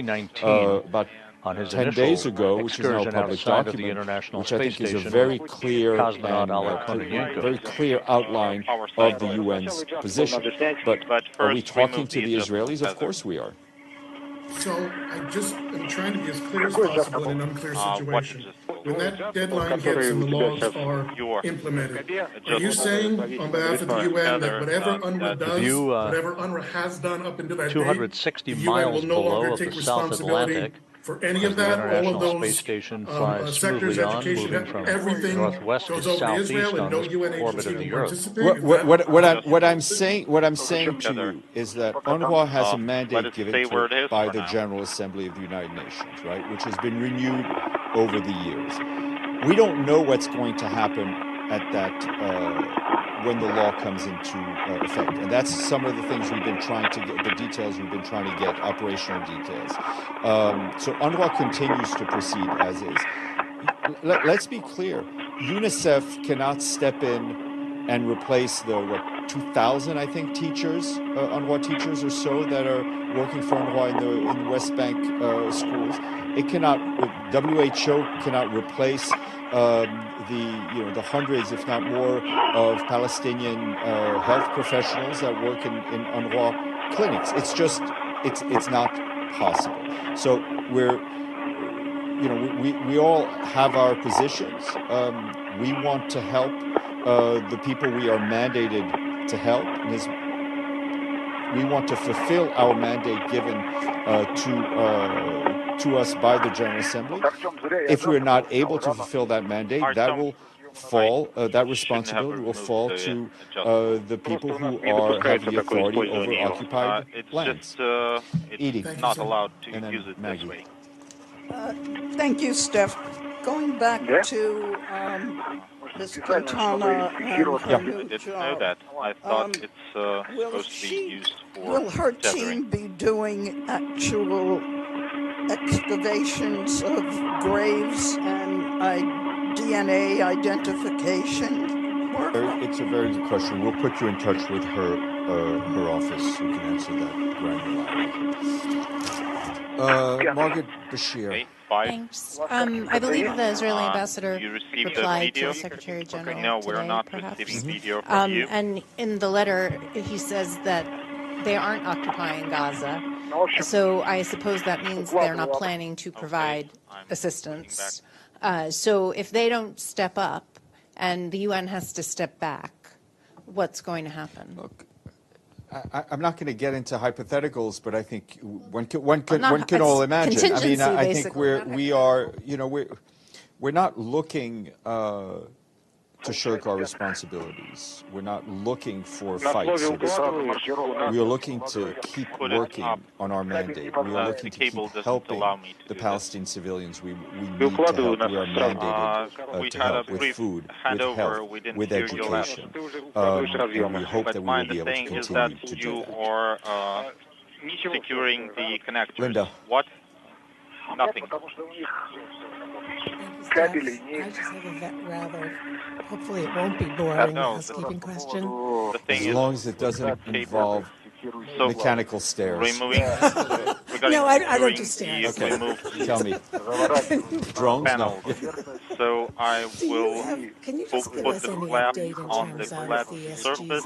about 10 days ago, which is now a public document, which I think is a very clear very clear outline of the UN's position. But are we talking to the Israelis? Of course we are. So I just am trying to be as clear as possible in an unclear situation. When that deadline hits and the laws are implemented, are you saying on behalf of the UN that whatever UNRWA does, whatever UNRWA has done up until that date, 260 the UN miles will no below longer of take the South responsibility Atlantic, for any of that, all of those Space Station flies sectors, smoothly on, education, moving from everything northwest goes to over to southeast Israel, and on no this UN orbit agency of the will Earth. participate? What I'm saying to you is that UNRWA has a mandate given to it by the General Assembly of the United Nations, right, which has been renewed over the years. We don't know what's going to happen at that when the law comes into effect, and that's some of the things we've been trying to get, the details we've been trying to get, operational details. So UNRWA continues to proceed as is. Let's be clear: UNICEF cannot step in and replace the 2,000, I think, teachers, UNRWA teachers or so that are working for UNRWA in the West Bank schools. It cannot. WHO cannot replace the hundreds, if not more, of Palestinian health professionals that work in UNRWA clinics. It's just it's not possible. So we all have our positions. We want to help the people we are mandated to help. We want to fulfill our mandate given to us by the General Assembly. If we're not able to fulfill that mandate, that will fall. That responsibility will fall to the people who have the authority over occupied lands. It's not allowed to use it this way. Thank you, Steph. Going back to Ms. Quintana and her new Didn't job, know that. I thought it's supposed to be used for will her tethering. team be doing actual excavations of graves and DNA identification work? It's a very good question. We'll put you in touch with her office who can answer that granularly. Margaret Bashir. 5. Thanks. I believe the Israeli ambassador you received replied the to video? the Secretary General No, today, we're not perhaps. receiving video from you. And in the letter, he says that they aren't occupying Gaza. So I suppose that means they're not planning to provide assistance. So if they don't step up and the UN has to step back, what's going to happen? Look, I'm not going to get into hypotheticals, but I think one can all imagine. I mean, I think we're not looking to shirk our responsibilities. We're not looking for fights. We are looking to keep working on our mandate. We are looking to keep helping the Palestinian civilians. We need to help. We are mandated to help with food, with health, with education. And we hope that we will be able to continue to do that. Securing the connectors. Linda. What? Nothing. I just have a rather, hopefully it won't be boring, housekeeping question. As long as it doesn't involve mechanical stairs. No, I don't do stairs. Okay, tell me. Drones? No. So I will put the flaps on the flat surface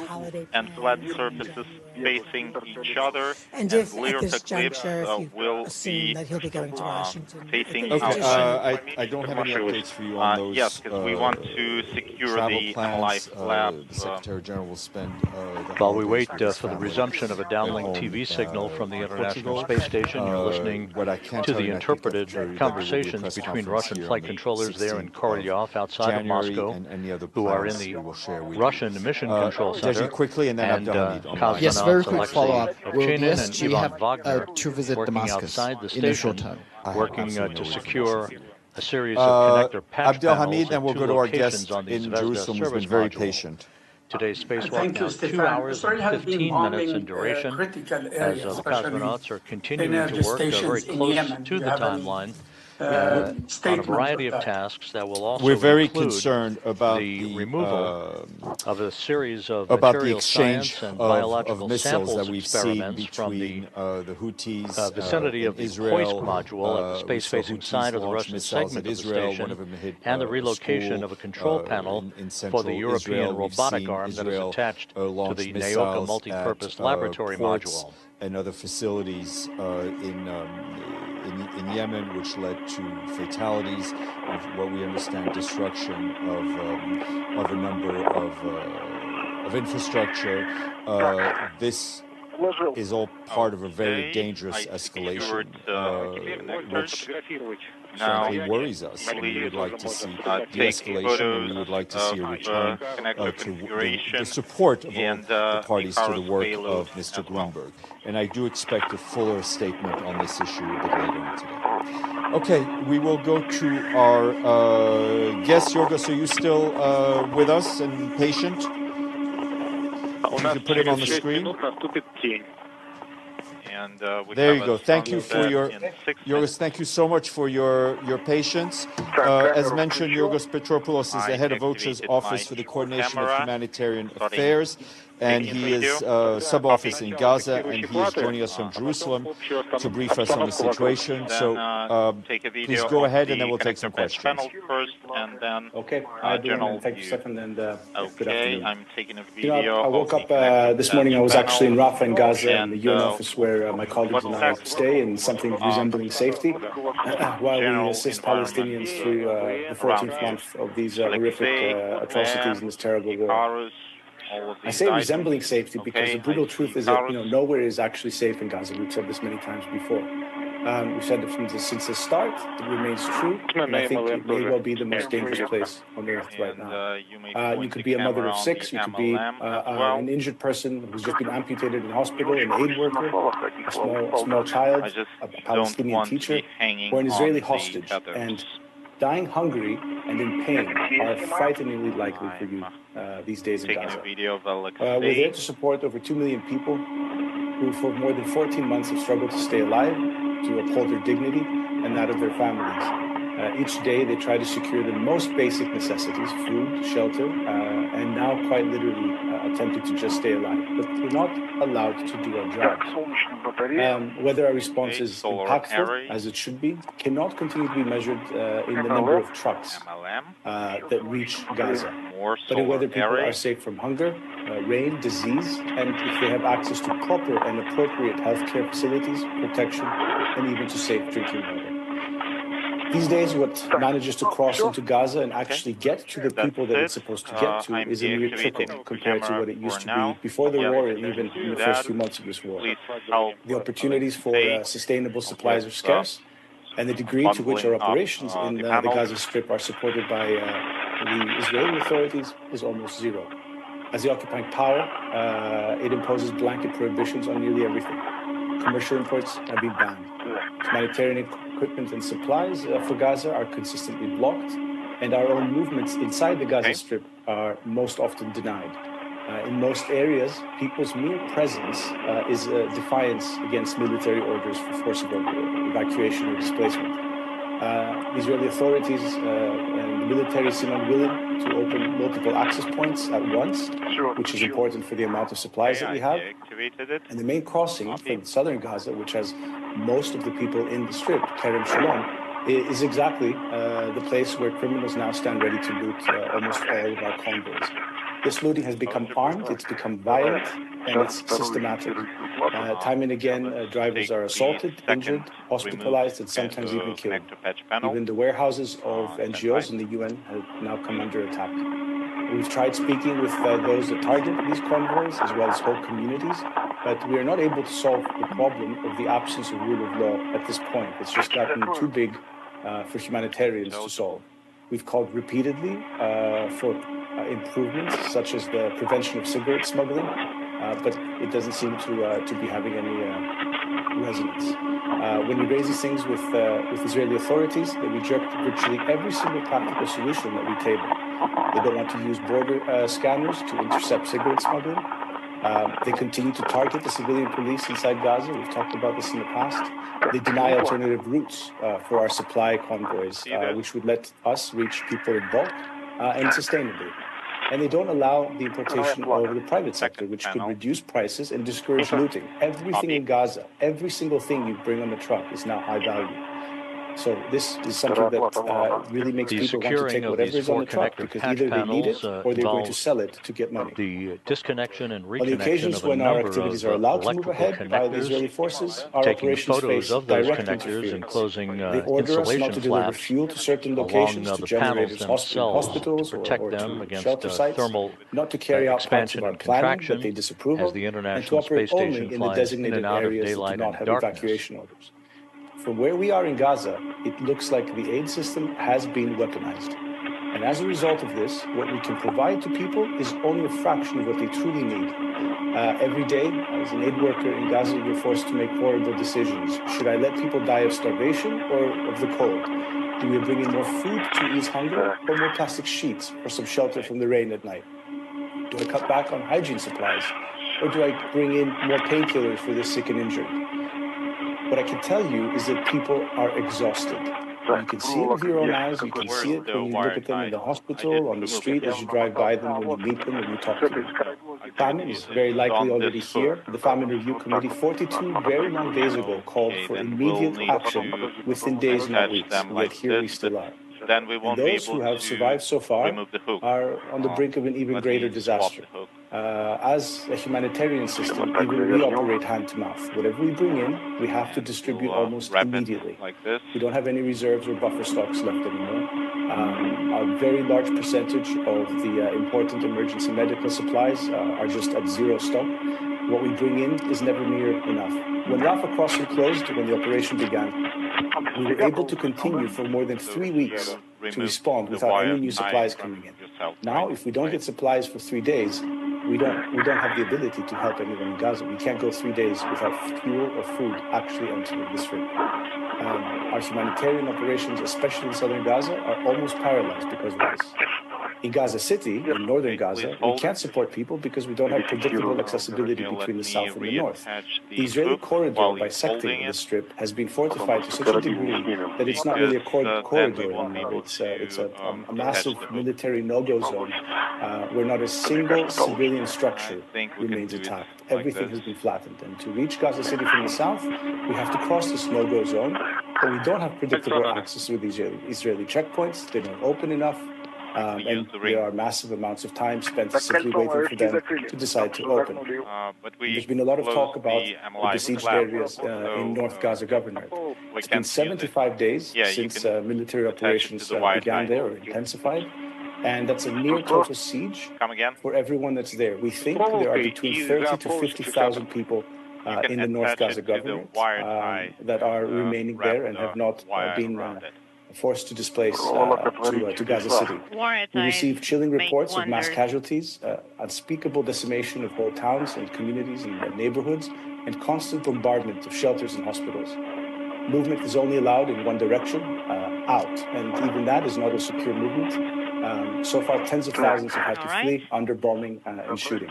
and flat surfaces facing each other. And if at this juncture, if you assume that he'll be going to Washington. Facing I don't have any updates for you on those. Yes, because we want to secure the MLI flap. The Secretary General will spend while we wait for the resumption of a downlink TV signal from the International Space Station, you're listening to the interpreted conversations between Russian flight controllers there in Korolyov outside of Moscow, who are in the Russian Mission Control Center, and yes, very quick follow-up. Will the and SG Ivan have Wagner to visit working Damascus outside the in the short station, term? working to secure a series of connector patch Abdelhamid, then we'll panels go at to our 2 guest locations on the in Zvezda Jerusalem, who's service been very module. patient. Today's spacewalk now 2 hours and 15 minutes in duration, as the cosmonauts are continuing to work very close to the timeline on a variety of tasks that will also We're very include concerned about the removal of a series of about the material exchange science and biological of missiles samples that we've seen experiments from the between the Houthis vicinity of the Israel, hoist module at the space-facing side of the Russian segment of the station, and the relocation of a control panel for the European robotic arm that is attached to the Naoka multi-purpose laboratory module. And other facilities in Yemen, which led to fatalities, of what we understand destruction of a number of infrastructure. This is all part of a very dangerous escalation, which frankly worries us. We would like to see de-escalation, and we would like to see a return to the support of all the parties to the work of Mr. Grunberg. And I do expect a fuller statement on this issue a bit later on today. Okay, we will go to our guest. Yorgos, are you still with us and patient? You can put it on the screen. And there you go. Thank you for your, Yorgos, thank you so much for your patience. As mentioned, Yorgos Petropoulos is the head of OCHA's Office for the Coordination of Humanitarian Affairs, and he is sub-office in Gaza, and he is joining us from Jerusalem to brief us on the situation. So please go ahead, and then we'll take some questions. First, and then okay, thank you, Stefan, and good afternoon. I'm taking a video. I woke up this morning. I was actually in Rafah in Gaza, in the UN office where my colleagues and I stay in something resembling safety, while we assist Palestinians through the 14th month of these horrific atrocities in this terrible war. I say resembling safety because the brutal truth is that nowhere is actually safe in Gaza. We've said this many times before. We've said it since the start. It remains true, and I think it may well be the most dangerous place on earth right now. You could be a mother of 6. You could be an injured person who's just been amputated in hospital, an aid worker, a small child, a Palestinian teacher, or an Israeli hostage. And dying hungry and in pain are frighteningly likely for you these days in Gaza. We're there to support over 2 million people who for more than 14 months have struggled to stay alive, to uphold their dignity and that of their families. Each day they try to secure the most basic necessities, food, shelter, and now quite literally attempting to just stay alive. But we're not allowed to do our jobs. Whether our response is impactful, as it should be, cannot continue to be measured in the number of trucks that reach Gaza, but in whether people are safe from hunger, rain, disease, and if they have access to proper and appropriate healthcare facilities, protection, and even to safe drinking water. These days, what manages to cross into Gaza and actually get to the people that it's supposed to get to is a mere trickle compared to what it used to be before the war and even in the first few months of this war. The opportunities for sustainable supplies are scarce, and the degree to which our operations in the Gaza Strip are supported by the Israeli authorities is almost zero. As the occupying power, it imposes blanket prohibitions on nearly everything. Commercial imports have been banned. Humanitarian equipment and supplies for Gaza are consistently blocked, and our own movements inside the Gaza Strip are most often denied. In most areas, people's mere presence is a defiance against military orders for forcible evacuation or displacement. The Israeli authorities and the military seem unwilling to open multiple access points at once, which is important for the amount of supplies that we have. And the main crossing from southern Gaza, which has most of the people in the strip, Kerem Shalom, is exactly the place where criminals now stand ready to loot almost all of our convoys. This looting has become armed, it's become violent, and it's systematic. Time and again, drivers are assaulted, injured, hospitalized, and sometimes even killed. Even the warehouses of NGOs and the UN have now come under attack. We've tried speaking with those that target these convoys, as well as whole communities, but we are not able to solve the problem of the absence of rule of law at this point. It's just gotten too big for humanitarians to solve. We've called repeatedly for improvements, such as the prevention of cigarette smuggling, but it doesn't seem to be having any resonance. When we raise these things with Israeli authorities, they reject virtually every single practical solution that we table. They don't want to use border scanners to intercept cigarette smuggling. They continue to target the civilian police inside Gaza. We've talked about this in the past. They deny alternative routes for our supply convoys, which would let us reach people in bulk and sustainably. And they don't allow the importation over the private sector, which could reduce prices and discourage looting. Everything in Gaza, every single thing you bring on the truck is now high value. So this is something that really makes people want to take whatever is on the truck because either they need it or they're going to sell it to get money. The disconnection and reconnection on the occasions when our activities are allowed to move ahead by the Israeli forces, our operations face direct interference. They order us not to deliver fuel to certain locations, to generators, hospitals, or to shelter sites, not to carry out parts of our planning that they disapprove of, and to operate only in the designated areas that do not have evacuation orders. From where we are in Gaza, it looks like the aid system has been weaponized. And as a result of this, what we can provide to people is only a fraction of what they truly need. Every day, as an aid worker in Gaza, you're forced to make horrible decisions. Should I let people die of starvation or of the cold? Do we bring in more food to ease hunger or more plastic sheets for some shelter from the rain at night? Do I cut back on hygiene supplies or do I bring in more painkillers for the sick and injured? What I can tell you is that people are exhausted. You can see it with your own eyes. You can see it when you look at them in the hospital, on the street, as you drive by them, when you meet them, when you talk to them. Famine is very likely already here. The Famine Review Committee 42 very long days ago called for immediate action within days, not weeks. Yet here we still are. And those who have survived so far are on the brink of an even greater disaster. As a humanitarian system, even we operate hand to mouth. Whatever we bring in, we have to distribute almost immediately. We don't have any reserves or buffer stocks left anymore. A very large percentage of the important emergency medical supplies are just at zero stock. What we bring in is never near enough. When Rafah crossing closed, when the operation began, we were able to continue for more than 3 weeks to respond without any new supplies coming in. Now, if we don't get supplies for 3 days, we don't have the ability to help anyone in Gaza. We can't go 3 days without fuel or food actually entering the strip. Our humanitarian operations, especially in southern Gaza, are almost paralyzed because of this. In Gaza City, in northern Gaza, we can't support people because we don't have predictable accessibility between the south and the north. The Israeli corridor bisecting the strip has been fortified to such a degree that it's not really a corridor anymore. It's a massive military no-go zone where not a single civilian structure remains intact. Everything has been flattened. And to reach Gaza City from the south, we have to cross this no-go zone, but we don't have predictable access through the Israeli checkpoints. They don't open enough. And there are massive amounts of time spent simply waiting for them to decide to open. There's been a lot of talk about the besieged areas in North Gaza Governorate. It's been 75 days since military operations began there or intensified, and that's a near total siege for everyone that's there. We think there are between 30 to 50,000 people in the North Gaza Governorate that are remaining there and have not been forced to displace to Gaza City. We receive chilling reports of mass casualties, unspeakable decimation of whole towns and communities and neighborhoods, and constant bombardment of shelters and hospitals. Movement is only allowed in one direction, out, and even that is not a secure movement. So far, tens of thousands have had to flee under bombing and shooting.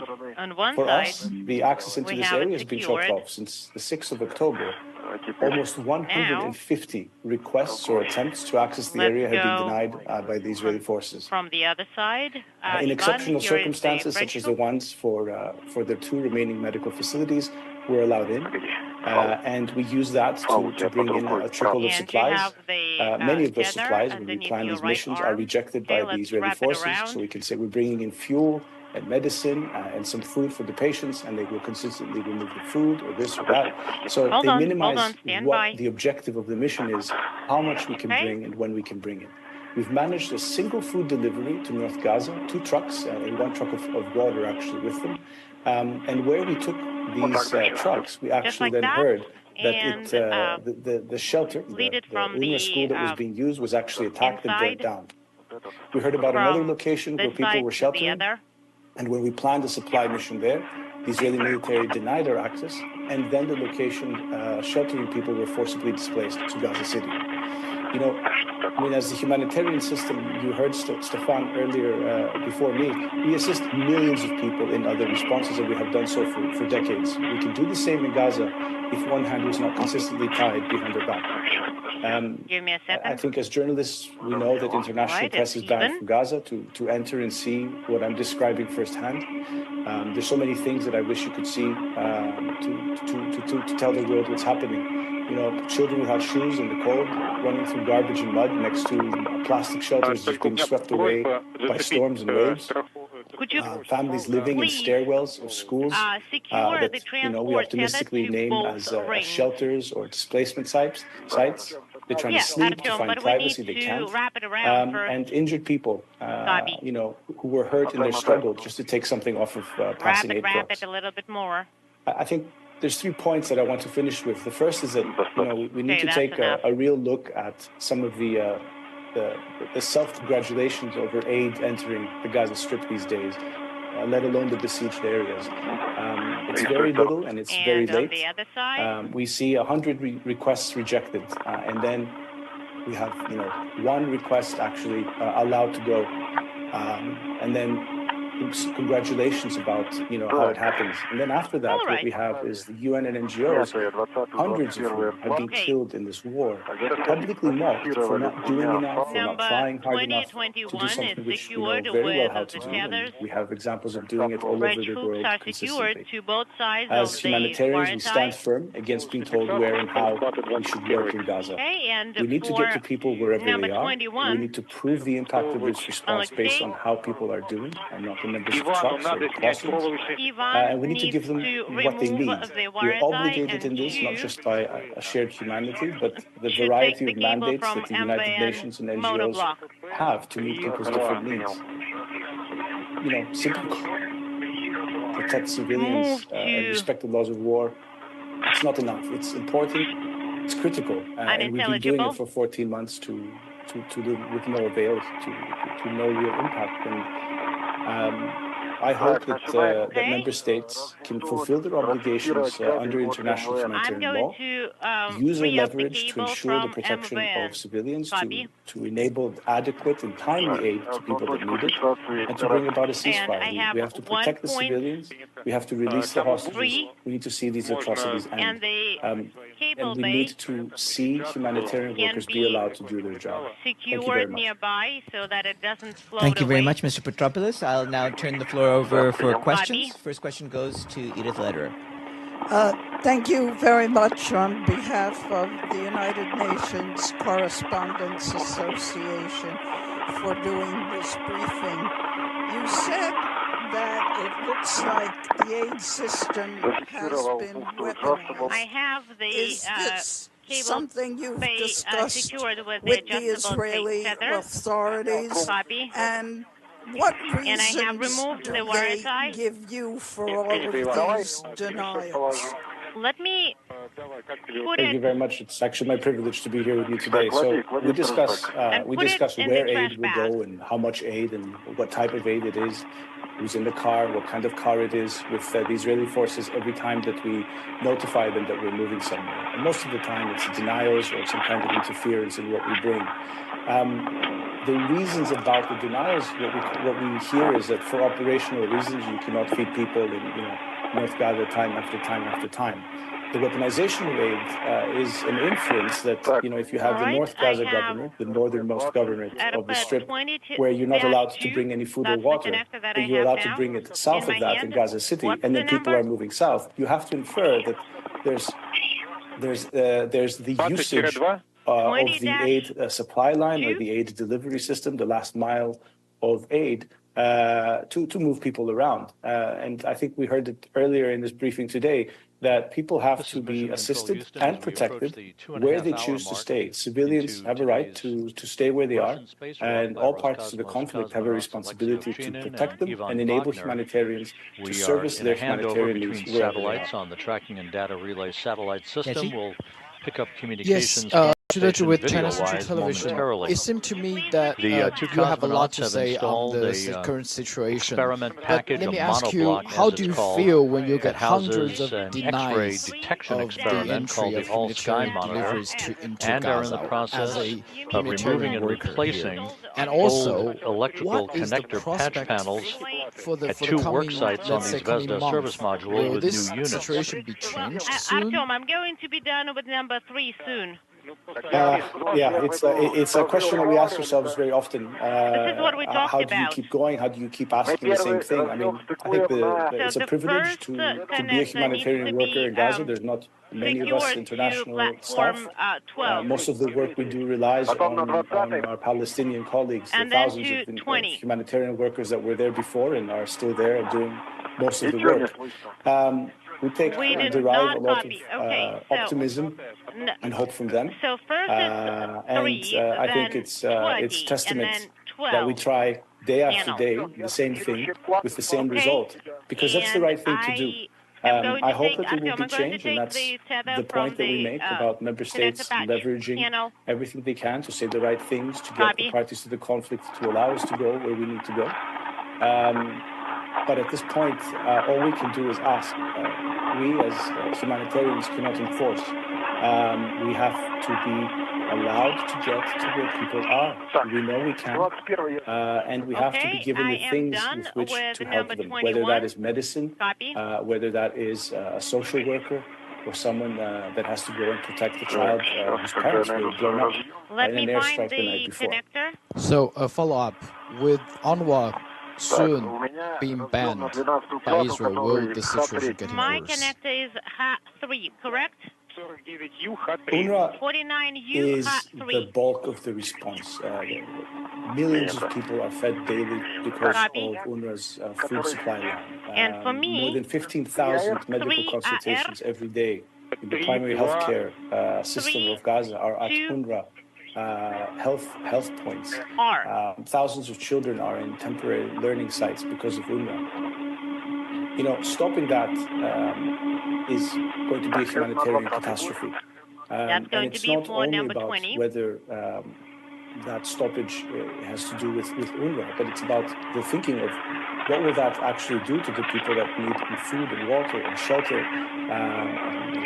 For us, the access into this area has been shut off since the 6th of October. Almost 150 requests or attempts to access the area have been denied by the Israeli forces. From the other side, in exceptional circumstances, such as the ones for their 2 remaining medical facilities, we're allowed in. And we use that to bring in a trickle of supplies. Many of those supplies, when we plan these missions, are rejected by the Israeli forces. So we can say we're bringing in fuel and medicine and some food for the patients, and they will consistently remove the food or this or that. So they minimize what the objective of the mission is, how much we can bring and when we can bring it. We've managed a single food delivery to North Gaza, 2 trucks, and 1 truck of water actually with them. And where we took these trucks, we actually then heard that the shelter, the UNRWA school that was being used, was actually attacked and burnt down. We heard about another location where people were sheltering. And when we planned a supply mission there, the Israeli military denied our access, and then the location sheltering people were forcibly displaced to Gaza City. You know, I mean, as the humanitarian system, you heard Stefan earlier before me, we assist millions of people in other responses, and we have done so for decades. We can do the same in Gaza if one hand was not consistently tied behind her back. Give me a second. I think as journalists, we know that international press is banned from Gaza to enter and see what I'm describing firsthand. There's so many things that I wish you could see to tell the world what's happening. You know, children without shoes in the cold, running through garbage and mud next to plastic shelters just being swept away by storms and waves. Families living in stairwells of schools that, you know, we optimistically name as shelters or displacement sites. They're trying to sleep, to find privacy, they can't. And injured people, you know, who were hurt in their struggle just to take something off of passing aid trucks. Wrap it a little bit more. I think there's 3 points that I want to finish with. The first is that, you know, we need to take a real look at some of the self-congratulations over aid entering the Gaza Strip these days, let alone the besieged areas. It's very little and it's very late. The other side? We see 100 requests rejected, and then we have, you know, 1 request actually allowed to go, and then congratulations about, you know, how it happens. And then after that, what we have is the UN and NGOs, hundreds of whom have been killed in this war, publicly mocked for not doing enough, for not trying hard enough to do something which we know very well how to do. And we have examples of doing it all over the world consistently. As humanitarians, we stand firm against being told where and how we should work in Gaza. We need to get to people wherever they are. We need to prove the impact of this response based on how people are doing and not the numbers of trucks or crossings. And we need to give them what they need. We're obligated in this not just by a shared humanity, but the variety of mandates that the United Nations and NGOs have to meet people's different needs. You know, simply protect civilians and respect the laws of war. It's not enough. It's important. It's critical. And we've been doing it for 14 months with no avail, to no real impact. And I hope that member states can fulfill their obligations under international humanitarian law, use their leverage to ensure the protection of civilians, to enable adequate and timely aid to people that need it, and to bring about a ceasefire. We have to protect the civilians. We have to release the hostages. We need to see these atrocities end. And we need to see humanitarian workers be allowed to do their job. Thank you very much. Nearby so that it doesn't float Thank you very away. much, Mr. Petropoulos. I'll now turn the floor over for questions. First question goes to Edith Lederer. Thank you very much on behalf of the United Nations Correspondents Association for doing this briefing. You said that it looks like the aid system has been weaponized. I have the Is this something you've discussed with the the Israeli authorities? And what reasons do they give you for all of these denials? Let me Thank you very much. It's actually my privilege to be here with you today. So we discuss where aid will go and how much aid and what type of aid it is, who's in the car, what kind of car it is with the Israeli forces every time that we notify them that we're moving somewhere. And most of the time it's denials or some kind of interference in what we bring. The reasons about the denials, what we hear is that for operational reasons you cannot feed people in North Gaza time after time after time. The weaponization of aid is an inference that, if you have the North Gaza governor, the northernmost government of the Strip, where you're not allowed to bring any food or water, but you're allowed to bring it south of that in Gaza City, and then people are moving south, you have to infer that there's the usage of the aid supply line or the aid delivery system, the last mile of aid, to move people around. And I think we heard it earlier in this briefing today, that people have to be assisted and protected where they choose to stay. Civilians have a right to stay where they are, and all parties of the conflict have a responsibility to protect them and enable humanitarians to service their humanitarian needs wherever they are. On the tracking and data relay satellite system will pick up communications. With China Central Television, it seemed to me that you have a lot to say on the current situation. But let me ask you, how do you feel when you get hundreds of denials of the entry of humanitarian deliveries into Gaza as a humanitarian worker here? And also, what is the prospect for the coming, let's say, coming months? Will this situation be changed soon? Artyom, I'm going to be done with number 3 soon. It's a question that we ask ourselves very often. How do you keep going? How do you keep asking the same thing? I mean, I think it's a privilege to be a humanitarian worker in Gaza. There's not many of us international staff. Most of the work we do relies on our Palestinian colleagues, the thousands of humanitarian workers that were there before and are still there and doing most of the work. We derive a lot of optimism and hope from them. So first I think it's testament that we try day after day the same thing with the same result, because that's the right thing to do. I hope that there will be change, and that's the point that we make about member states leveraging everything they can to say the right things, to get the parties to the conflict to allow us to go where we need to go. But at this point, all we can do is ask. We as humanitarians cannot enforce. We have to be allowed to get to where people are. We know we can. And we have to be given the things with which to help them, whether that is medicine, whether that is a social worker, or someone that has to go and protect the child whose parents were blown up in an airstrike the night before. So a follow-up, with UNRWA soon being banned by Israel, will the situation get worse? My connector is HA3, correct? UNRWA is the bulk of the response. Millions of people are fed daily because of UNRWA's food supply line. And for me, more than 15,000 medical consultations every day in the primary healthcare system of Gaza are at UNRWA health points. Thousands of children are in temporary learning sites because of UNRWA. Stopping that is going to be a humanitarian catastrophe. And it's not only about whether that stoppage has to do with UNRWA, but it's about the thinking of what will that actually do to the people that need food and water and shelter.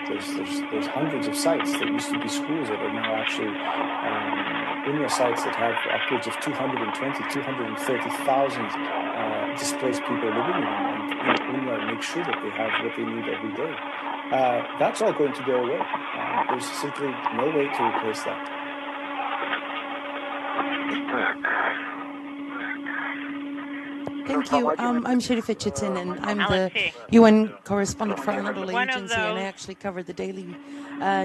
There's hundreds of sites that used to be schools that are now actually UNRWA sites that have upwards of 230,000 displaced people living in them, and UNRWA makes sure that they have what they need every day. That's all going to go away. There's simply no way to replace that. Thank you. I'm Sherifa Chitin, and I'm the UN correspondent for Anadolu Agency, and I actually cover the daily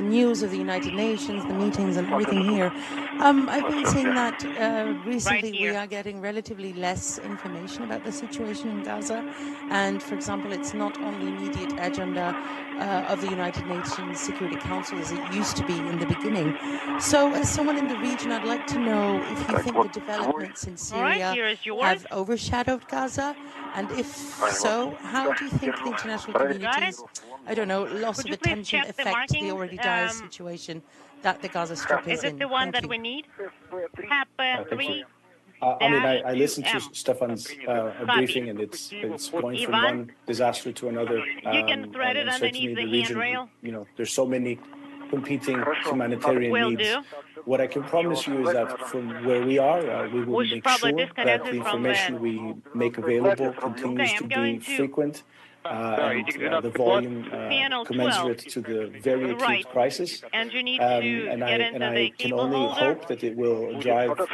news of the United Nations, the meetings and everything here. I've been seeing that recently we are getting relatively less information about the situation in Gaza, and for example, it's not on the immediate agenda of the United Nations Security Council as it used to be in the beginning. So as someone in the region, I'd like to know if you think the developments in Syria have overshadowed Gaza, and if so, how do you think the international community's, loss of attention affect the already dire situation that the Gaza Strip is in? Is it the one that we need? I listened to Stefan's briefing, and it's going from one disaster to another. You can thread it underneath the handrail. There's so many competing humanitarian needs. What I can promise you is that from where we are, we will make sure that the information we make available continues to be frequent, and the volume commensurate to the very acute crisis. And I can only hope that it will drive the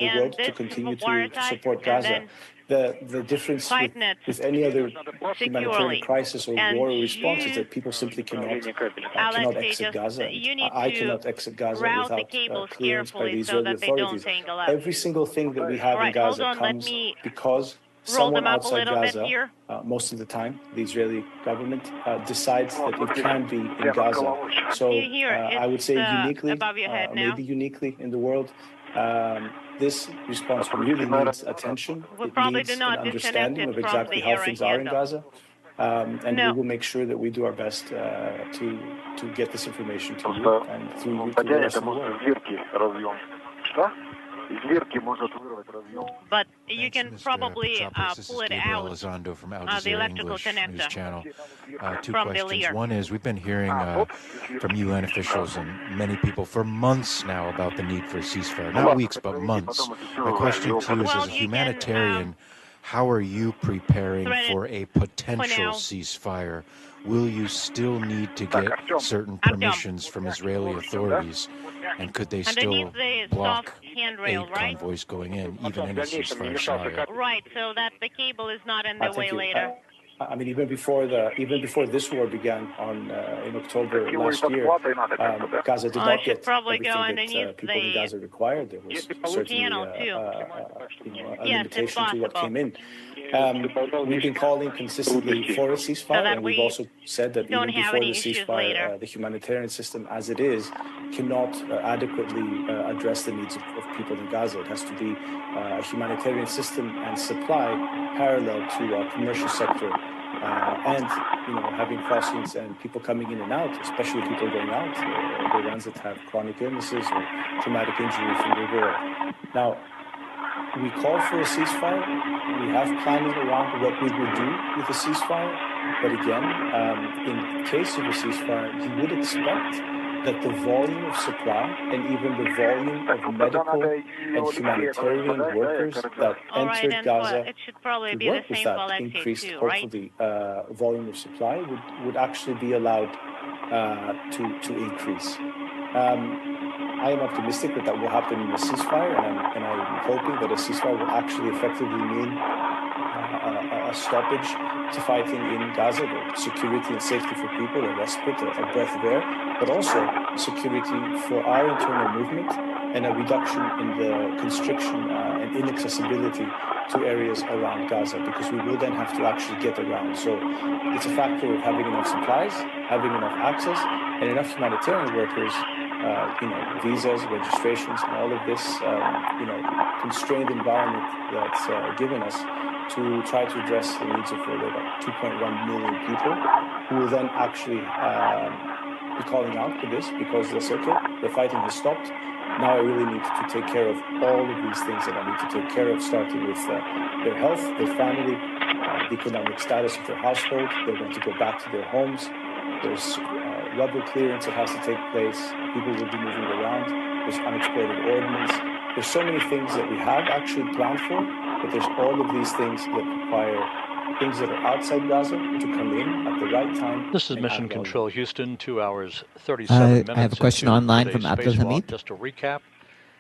world to continue to support Gaza. The difference with any other humanitarian crisis or war response is that people simply cannot exit Gaza. I cannot exit Gaza without clearance by the Israeli authorities. Every single thing that we have in Gaza comes because someone outside Gaza, most of the time, the Israeli government, decides that it can be in Gaza. So I would say uniquely, maybe uniquely in the world, this response really needs attention. It needs an understanding of exactly how things are in Gaza. And we will make sure that we do our best to get this information to you and through you to the rest of the world. But you can probably pull it out, the electrical connector channel. Two from questions. the leer. One is we've been hearing from UN officials and many people for months now about the need for a ceasefire. Not weeks, but months. My question to you is, as a humanitarian, how are you preparing for a potential ceasefire? Will you still need to get certain permissions from Israeli authorities? And could they still block aid convoys going in, even in a ceasefire scenario? Right, so that the cable is not in the way later. I mean, even before this war began in October last year, Gaza did not get everything that people in Gaza required. There was certainly a limitation to what came in. We've been calling consistently for a ceasefire, and we've also said that even before the ceasefire, the humanitarian system as it is cannot adequately address the needs of people in Gaza. It has to be a humanitarian system and supply parallel to our commercial sector, and having crossings and people coming in and out, especially people going out, the ones that have chronic illnesses or traumatic injury from the war. Now, we call for a ceasefire. We have planning around what we will do with a ceasefire. But again, in case of a ceasefire, you would expect that the volume of supply and even the volume of medical and humanitarian workers that entered Gaza to work with that increased, hopefully, volume of supply would actually be allowed to increase. I am optimistic that will happen in a ceasefire, and I'm hoping that a ceasefire will actually effectively mean a stoppage to fighting in Gaza, the security and safety for people, a respite, a breath of air, but also security for our internal movement and a reduction in the constriction and inaccessibility to areas around Gaza, because we will then have to actually get around. So it's a factor of having enough supplies, having enough access, and enough humanitarian workers, visas, registrations, and all of this, constrained environment that's given us to try to address the needs of about 2.1 million people, who will then actually be calling out for this because that's okay. The fighting has stopped. Now I really need to take care of all of these things that I need to take care of, starting with their health, their family, the economic status of their household. They're going to go back to their homes. There's rubble clearance that has to take place. People will be moving around. There's unexploded ordnance. There's so many things that we have actually planned for, but there's all of these things that require things that are outside Gaza to come in at the right time. This is Mission Control Houston, 2 hours, 37 minutes. I have a question online from Abdul Hamid. Just to recap,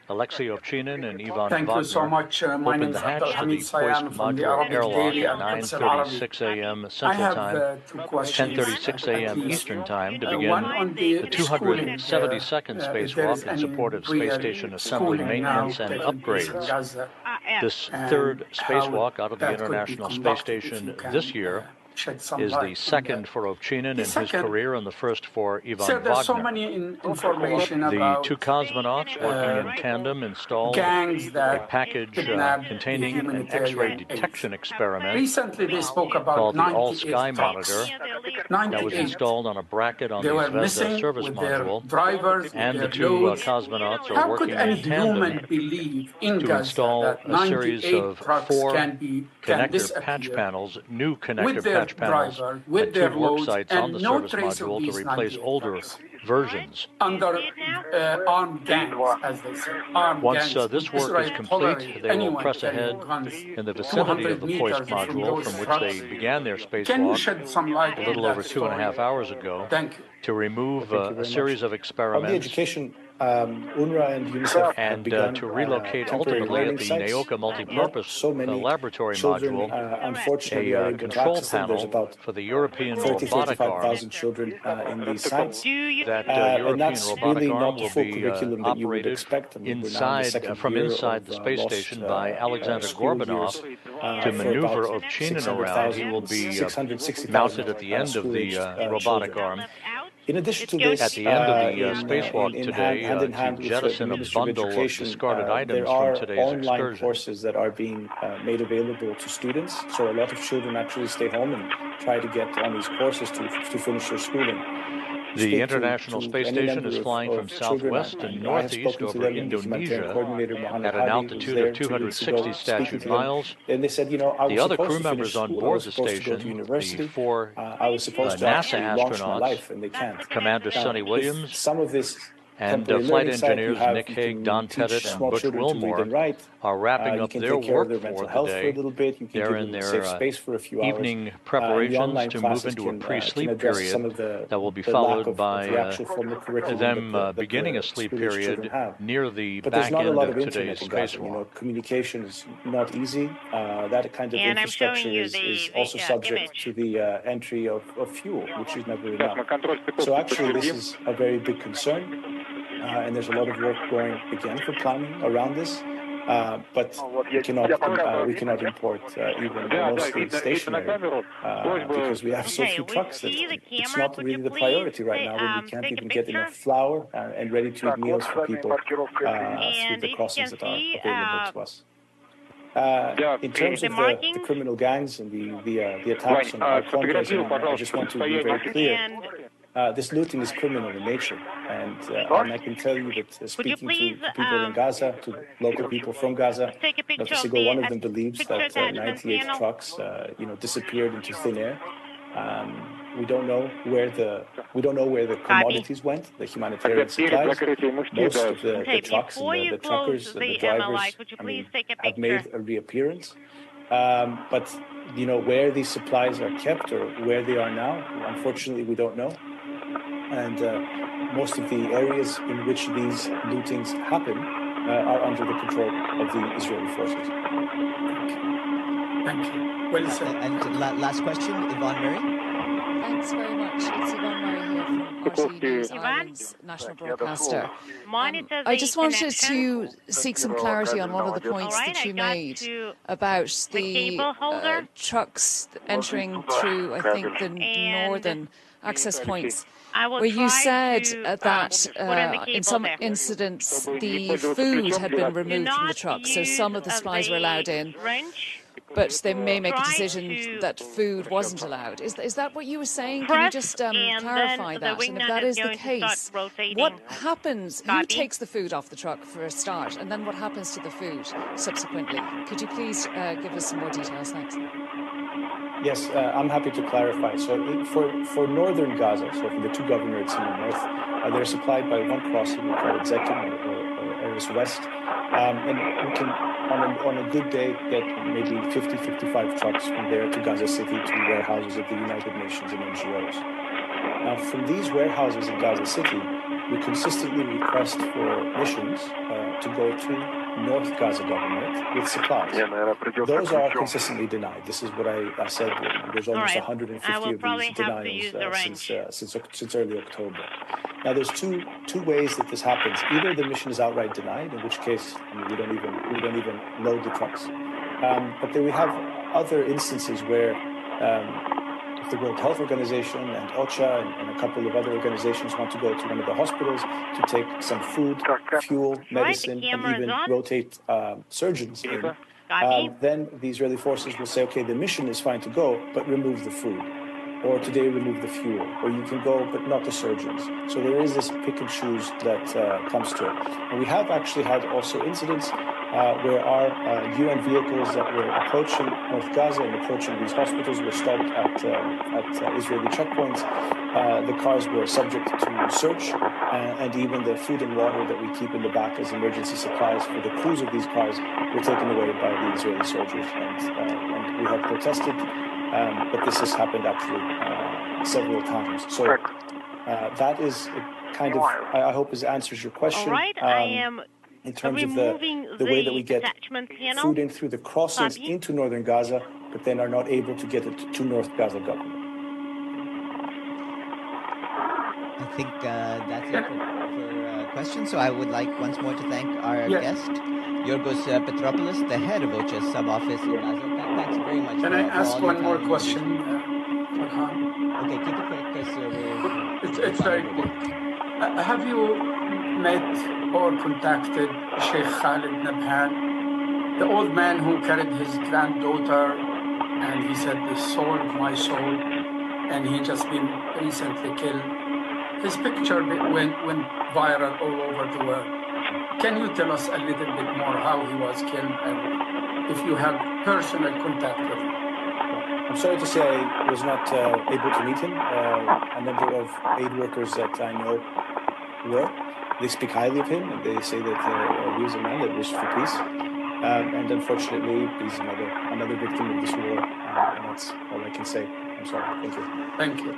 Alexei Ovchinin and Ivan Thank Wagner you so much. My name opened is the hatch Abdul to Hamid the Sayan Poist from the modular Arabic airlock Daily at and 9:36 a.m. Central Time, 10:36 a.m. Eastern Time to begin the 272nd spacewalk in support of space station assembly, maintenance, and upgrades. This third spacewalk out of the International Space Station this year is the second for Ovchinin in his career and the first for Ivan Wagner. There's so many information about the two cosmonauts working in tandem installed a package containing an X-ray detection experiment recently they spoke about called the All-Sky Monitor that was 98. installed on a bracket on the Zvezda service module, drivers, and the two cosmonauts are How working could any in tandem human believe in to Gaza install that a series of 4 can connector disappear patch panels, new connector with their patch panels driver, with at their 2 work loads, sites and on the no service trace of module to these replace 98 older trucks versions. under armed gangs, as they say. Armed Once gangs. this work Israel is complete, tolerate they will anyone press carrying ahead guns in the vicinity of the 200 Poist meters from module those from which trucks. they began their Can you spacewalk shed some light a on little that over 2.5 hours ago Thank you. to remove a series of On the experiments education, UNRWA and UNICEF have and begun to relocate temporary ultimately at learning the sites. Naoka multipurpose So many laboratory children, module, unfortunately, are a able to control access them. There's panel about for the European 30, robotic arm. 35,000 children in these sites. That And European that's robotic really arm not the will full be curriculum that you would operated expect. I mean, we're now in the second from year inside of, the space lost, station by Alexander school Gorbanov years, to for maneuver about Ovchinin around. He will be 660,000 mounted at the end of the school-aged robotic children. arm. In addition to this, At the end of the in spacewalk today, hand in hand to with jettison the a Ministry of bundle of Education, discarded items there are from today's online excursion. courses that are being made available to students. So a lot of children actually stay home and try to get on these courses to finish their schooling. The International Space Station is flying from southwest to northeast over Indonesia at an altitude of 260 statute miles. And they said, The other crew members on board the station, the 4 NASA astronauts, and they can't. Commander Sonny Williams, some of this and flight engineers Nick Hague, Don Pettit, and Butch Wilmore are wrapping up their work for the day. They're in their evening preparations to move into a pre-sleep period that will be followed by them beginning a sleep period near the back end of today's spacewalk. Communication is not easy. That kind of infrastructure is also subject to the entry of fuel, which is never enough. So actually, this is a very big concern. And there's a lot of work going again for planning around this, but we cannot import even mostly stationary because we have so few trucks that it's not really the priority right now when we can't even get enough flour and ready-to-eat meals for people through the crossings that are available to us. In terms of the criminal gangs and the attacks on our countries, I just want to be very clear. This looting is criminal in nature, and I can tell you that speaking to people in Gaza, to local people from Gaza, Dr. Sigal, one of them believes that 98 trucks, disappeared into thin air. We don't know where the commodities went, the humanitarian supplies. Most of the trucks and the truckers, the drivers, have made a reappearance. But where these supplies are kept or where they are now, unfortunately, we don't know. And most of the areas in which these lootings happen are under the control of the Israeli forces. Thank you. Well said. And last question, Yvonne Murray. Thanks very much. It's Yvonne Murray here from RT News Ireland's national broadcaster. I just wanted to seek some clarity on one of the points that you made about the trucks entering through, I think, the northern access points, where you said that in some incidents the food had been removed from the trucks, so some of the supplies were allowed in. but they may make a decision that food wasn't allowed. Is that what you were saying? Can you just clarify that? And if that is the case, what happens? Who takes the food off the truck for a start, and then what happens to the food subsequently? Could you please give us some more details? Thanks. Yes, I'm happy to clarify. So for northern Gaza, so for the two governorates in the north, they're supplied by one crossing, we call it Zetum or Ares West. And we can, on a good day, get maybe 50, 55 trucks from there to Gaza City to warehouses of the United Nations and NGOs. Now, from these warehouses in Gaza City, we consistently request for missions to go to North Gaza government with supplies. Those are consistently denied. This is what I said. There's almost 150 of these denials since early October. Now, there's two ways that this happens. Either the mission is outright denied, in which case we don't even load the trucks. But then we have other instances where the World Health Organization and OCHA and a couple of other organizations want to go to one of the hospitals to take some food, fuel, medicine, and even rotate surgeons in. Then the Israeli forces will say, okay, the mission is fine to go, but remove the food. Or today remove the fuel. Or you can go, but not the surgeons. So there is this pick and choose that comes to it. And we have actually had also incidents where our UN vehicles that were approaching North Gaza and approaching these hospitals were stopped at Israeli checkpoints. The cars were subject to search, and even the food and water that we keep in the back as emergency supplies for the crews of these cars were taken away by the Israeli soldiers. And we have protested, but this has happened actually several times. So that is kind of, I hope this answers your question. All right, I am in terms of the way that we get food in through the crossings into northern Gaza, but then are not able to get it to North Gaza government. I think that's it for questions. So I would like once more to thank our guest, Yorgos Petropoulos, the head of OCHA's sub-office in Gaza. Thanks very much. Can I ask one more question, Farhan? Okay, keep it quick because it's very quick. Have you met or contacted Sheikh Khalid Nabhan, the old man who carried his granddaughter, and he said, the soul of my soul, and he just been recently killed? His picture went viral all over the world. Can you tell us a little bit more how he was killed and if you have personal contact with him? I'm sorry to say I was not able to meet him. A number of aid workers that I know were. They speak highly of him, and they say that he was a man that wished for peace. And unfortunately, he's another victim of this war, and that's all I can say. I'm sorry. Thank you.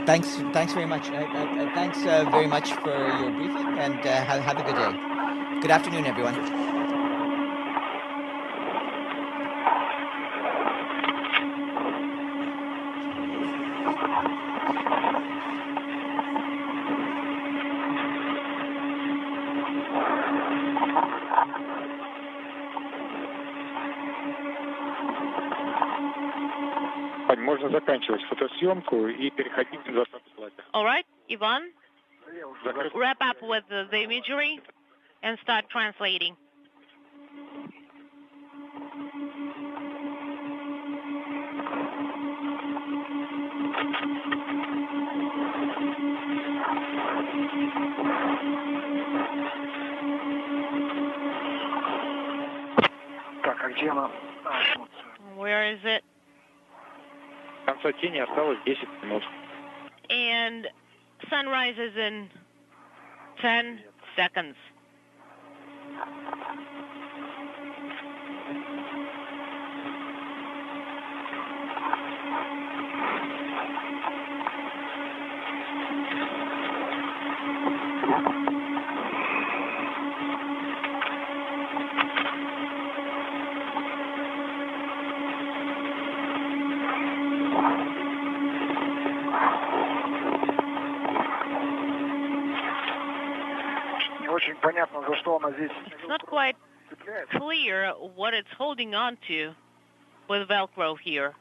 Thank you. Thanks very much. Thanks very much for your briefing, and have a good day. Good afternoon, everyone. Можно заканчивать фотосъемку и переходить к 20 слайдам. All right, Ivan, wrap up with the imagery and start translating. Так, а где она? Where is it? Конца тени осталось 10 минут. And sunrise is in 10 seconds. It's not quite clear what it's holding on to with Velcro here.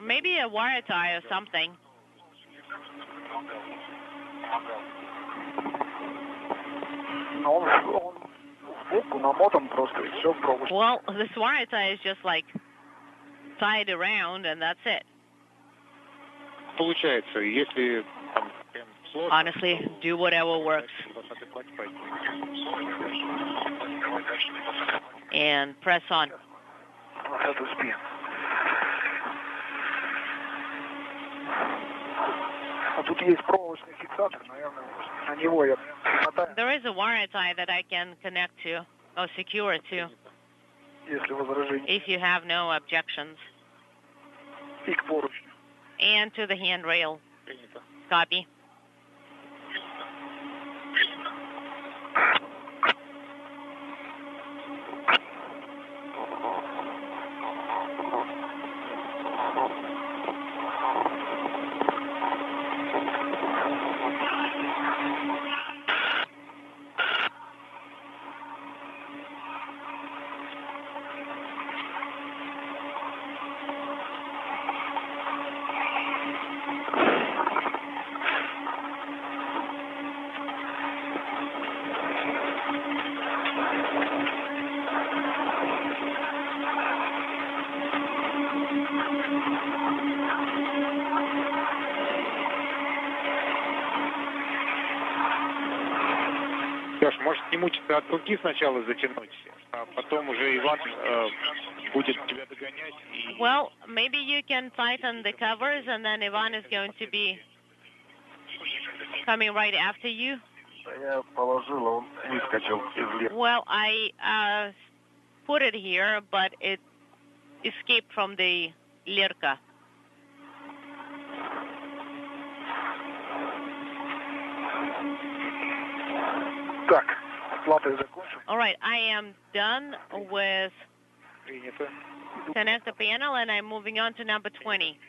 Maybe a wire tie or something. Well, this wire tie is just like tied around, and that's it. Honestly, do whatever works. And press on. There is a wire tie that I can connect to, or secure to, if you have no objections. And to the handrail. Copy. Может, не мучиться от руки сначала затянуть, а потом уже Иван будет тебя догонять. Well, maybe you can tighten the covers, and then Ivan is going to be coming right after you. Well, I put it here, but it escaped from the Lirka. All right, I am done with connect the panel, and I'm moving on to number 20.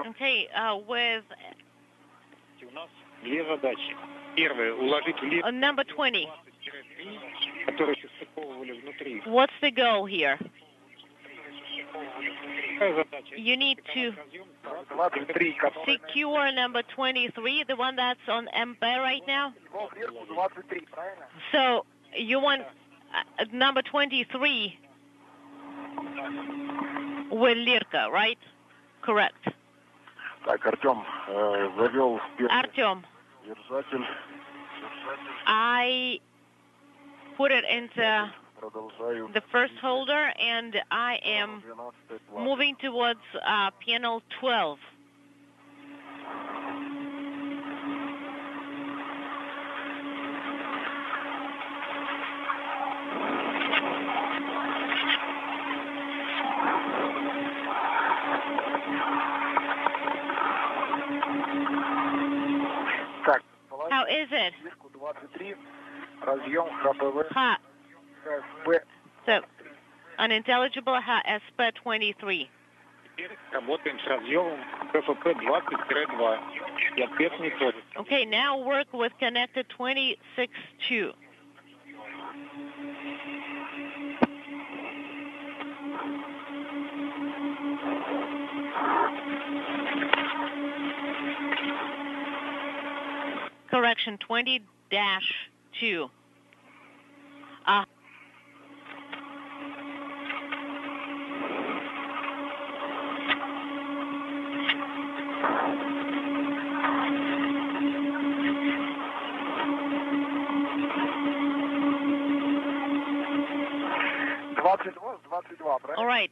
Okay, with number 20. What's the goal here? You need to secure number 23, the one that's on MP right now. So you want number 23 with Lirka, right? Correct. Artyom, I put it into the first holder, and I am moving towards panel 12. How is it? Ha. So, unintelligible SP23. Okay, now work with connected 26.2. Correction, 20-2. All right.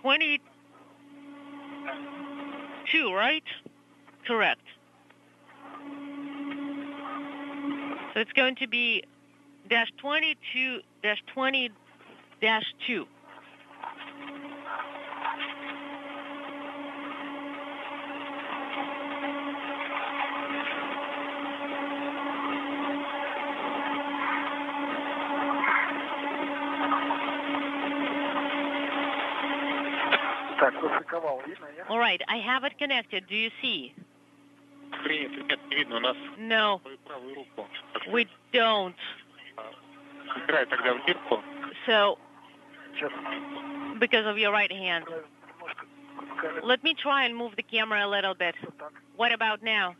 22, right? Correct. So it's going to be -22, -20-2. All right, I have it connected. Do you see? No, we don't. So, because of your right hand. Let me try and move the camera a little bit. What about now?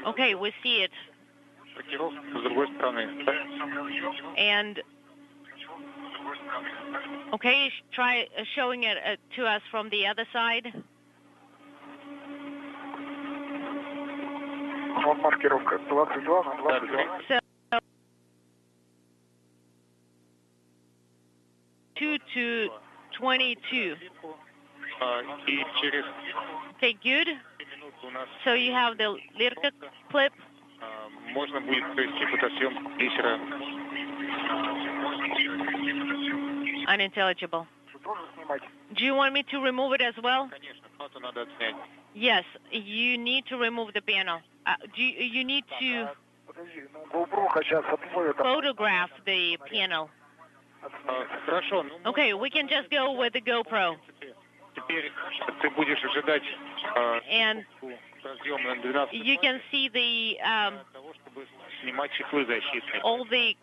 Okay, we see it. And, okay, try showing it to us from the other side. So, 2 to 22. Okay, good. So you have the DIRECTO clip. Unintelligible. Do you want me to remove it as well? Yes, you need to remove the panel. You need to photograph the panel. Okay, we can just go with the GoPro. And you can see the all the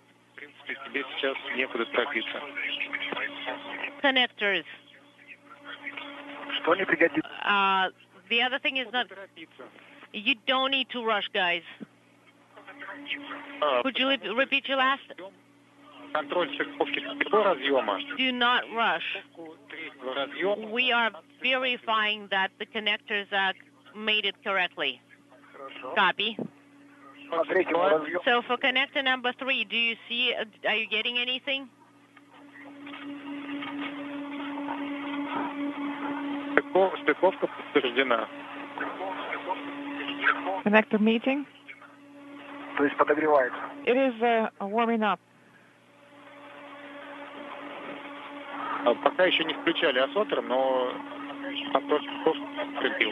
connectors. The other thing is not. You don't need to rush, guys. Could you repeat your last? Do not rush. We are verifying that the connectors are made it correctly. Copy. So for connector number 3, do you see, are you getting anything? Connector meeting? It is warming up. Пока еще не включали осмотр, но крепил.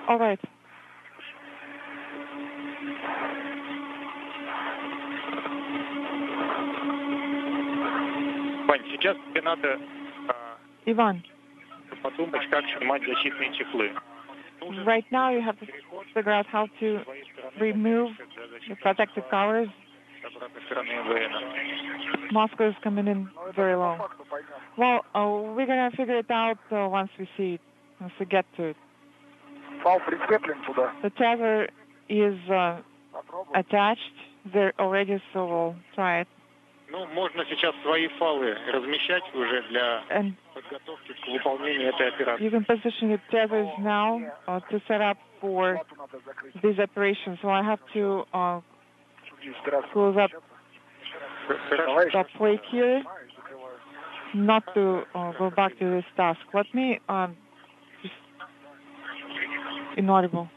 All right. Вань, сейчас тебе надо Иван, подумать, как снимать защитные чехлы. Right now you have to figure out how to remove the protective covers. Moscow is coming in very low. Well, we're going to figure it out once we see it, once we get to it. The tether is attached there already, so we'll try it. Ну, можно сейчас свои фалы размещать уже для подготовки к выполнению этой операции. You can position your tethers now to set up for these operations. So I have to close up the plate here, not to go back to this task. Let me just inaudible.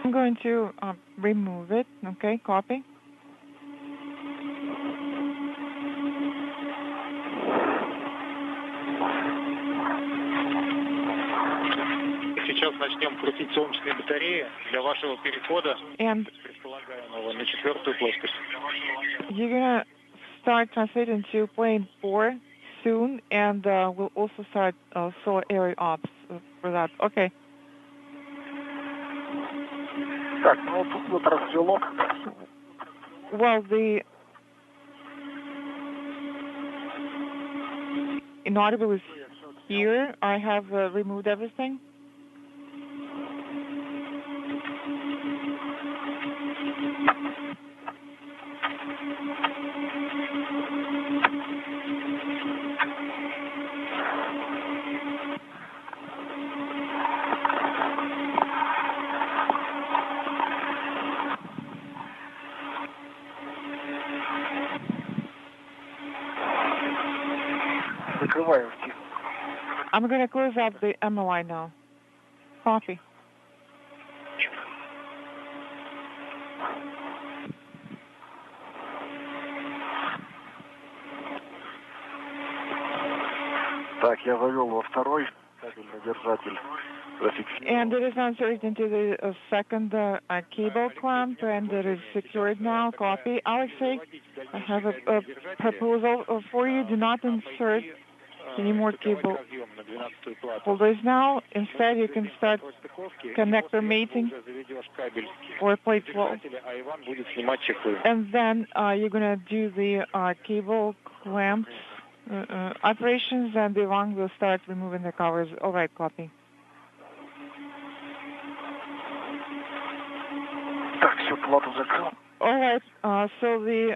I'm going to remove it. Okay, copy. Сейчас начнем крутить солнечные батареи для вашего перехода предполагаемого на 4-ю плоскость. You're gonna start translating to plane 4 soon, and we'll also start solar area ops for that. Okay. Так, ну тут вот развело. Well, the inaudible is here. I have removed everything. I'm going to close up the MOI now. Copy. And it is inserted into the second cable clamp, and it is secured now. Copy. Alexei, I have a proposal for you. Do not insert any more cable holders now. Instead, you can start connector mating or plate 12. And then you're going to do the cable clamps operations, and Ivan will start removing the covers. All right, copy. All right, so the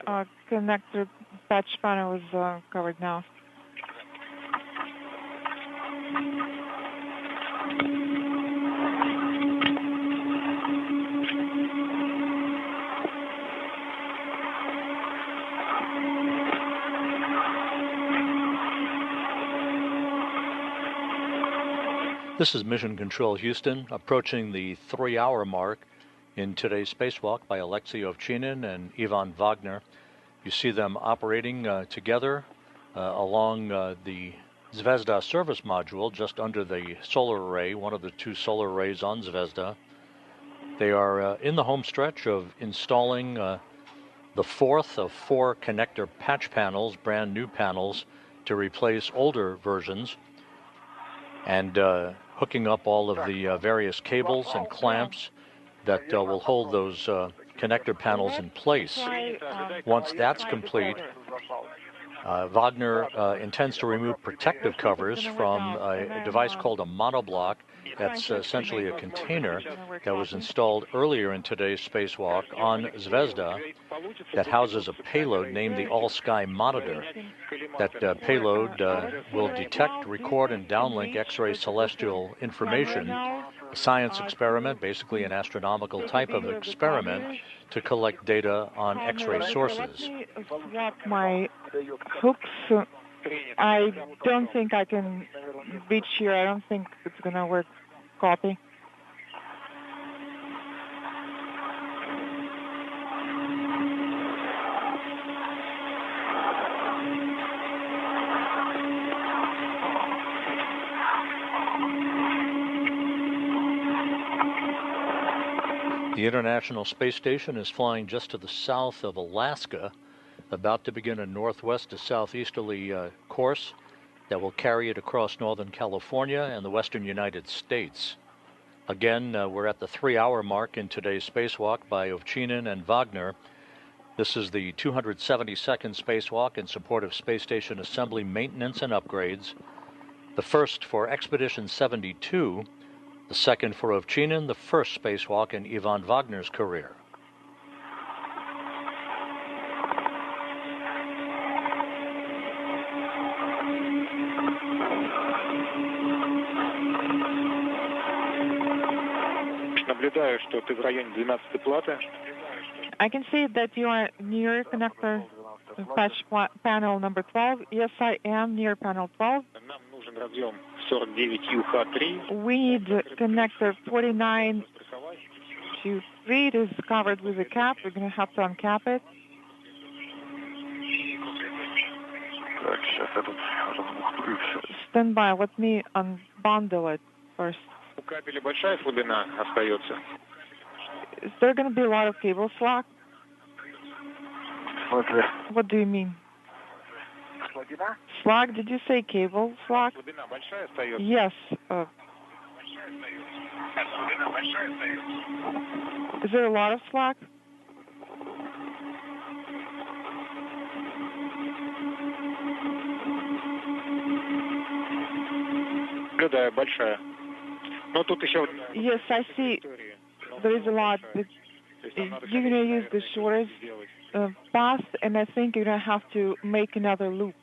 connector patch panel is covered now. This is Mission Control Houston, approaching the 3-hour mark in today's spacewalk by Alexei Ovchinin and Ivan Wagner. You see them operating together along the Zvezda service module just under the solar array, one of the 2 solar arrays on Zvezda. They are in the home stretch of installing the 4th of 4 connector patch panels, brand new panels, to replace older versions, and hooking up all of the various cables and clamps that will hold those connector panels in place. Once that's complete, Wagner intends to remove protective covers from a device called a monoblock. That's essentially a container that was installed earlier in today's spacewalk on Zvezda that houses a payload named the All-Sky Monitor. That payload will detect, record, and downlink X-ray celestial information, a science experiment, basically an astronomical type of experiment, to collect data on X-ray sources. Swap my hooks. I don't think I can reach here. I don't think it's going to work. Copy. The International Space Station is flying just to the south of Alaska, about to begin a northwest to southeasterly course that will carry it across Northern California and the western United States. Again, we're at the 3-hour mark in today's spacewalk by Ovchinin and Wagner. This is the 272nd spacewalk in support of space station assembly, maintenance, and upgrades. The first for Expedition 72, the second for Ovchinin, the first spacewalk in Ivan Wagner's career. I can see that you are near connector patch panel number 12. Yes, I am near panel 12. We need connector 49 to 3. It is covered with a cap. We're going to have to uncap it. Stand by. Let me unbundle it first. Is there going to be a lot of cable slack? What do you mean? Slack? Did you say cable slack? Yes. Is there a lot of slack? Yes, I see. There is a lot. You're going to use the shortest path, and I think you're going to have to make another loop.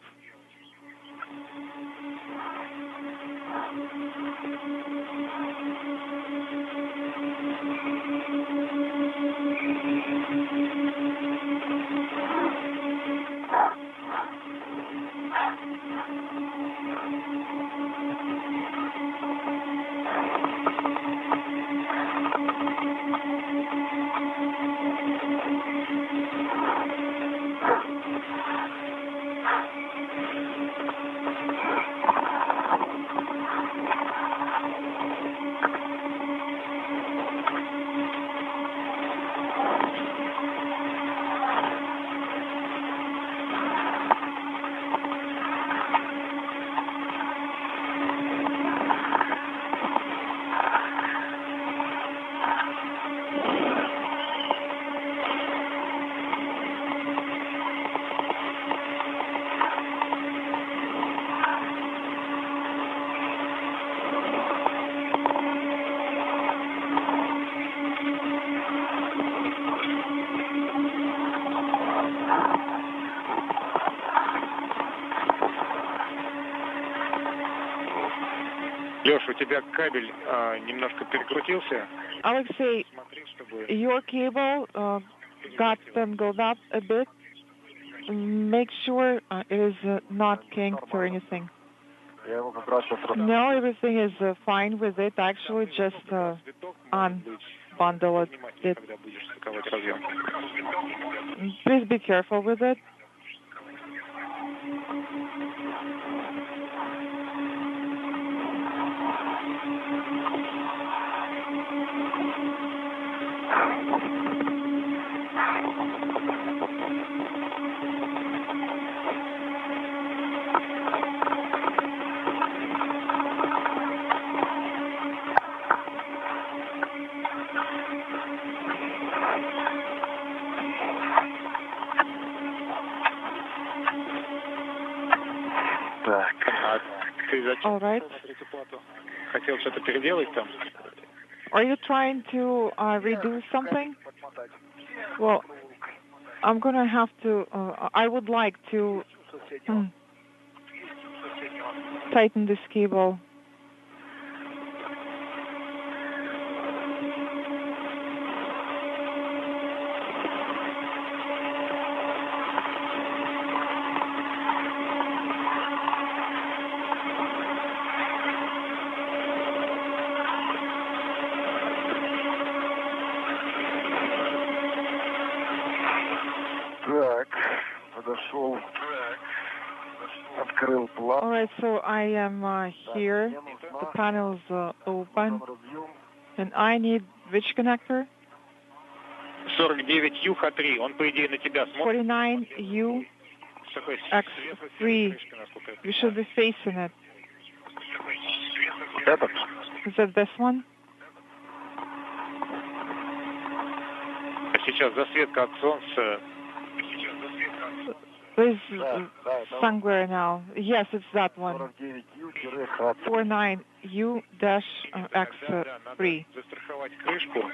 Alexei, your cable got tangled up a bit. Make sure it is not kinked or anything. No, everything is fine with it. Actually, just unbundle it. Please be careful with it. All right. Are you trying to redo something? Well, I'm going to have to, I would like to tighten this cable. All right, so I am here. The panel's open. And I need which connector? 49U X3. You should be facing it. Is it this one? There's somewhere now. Yes, it's that one. 49U-X3.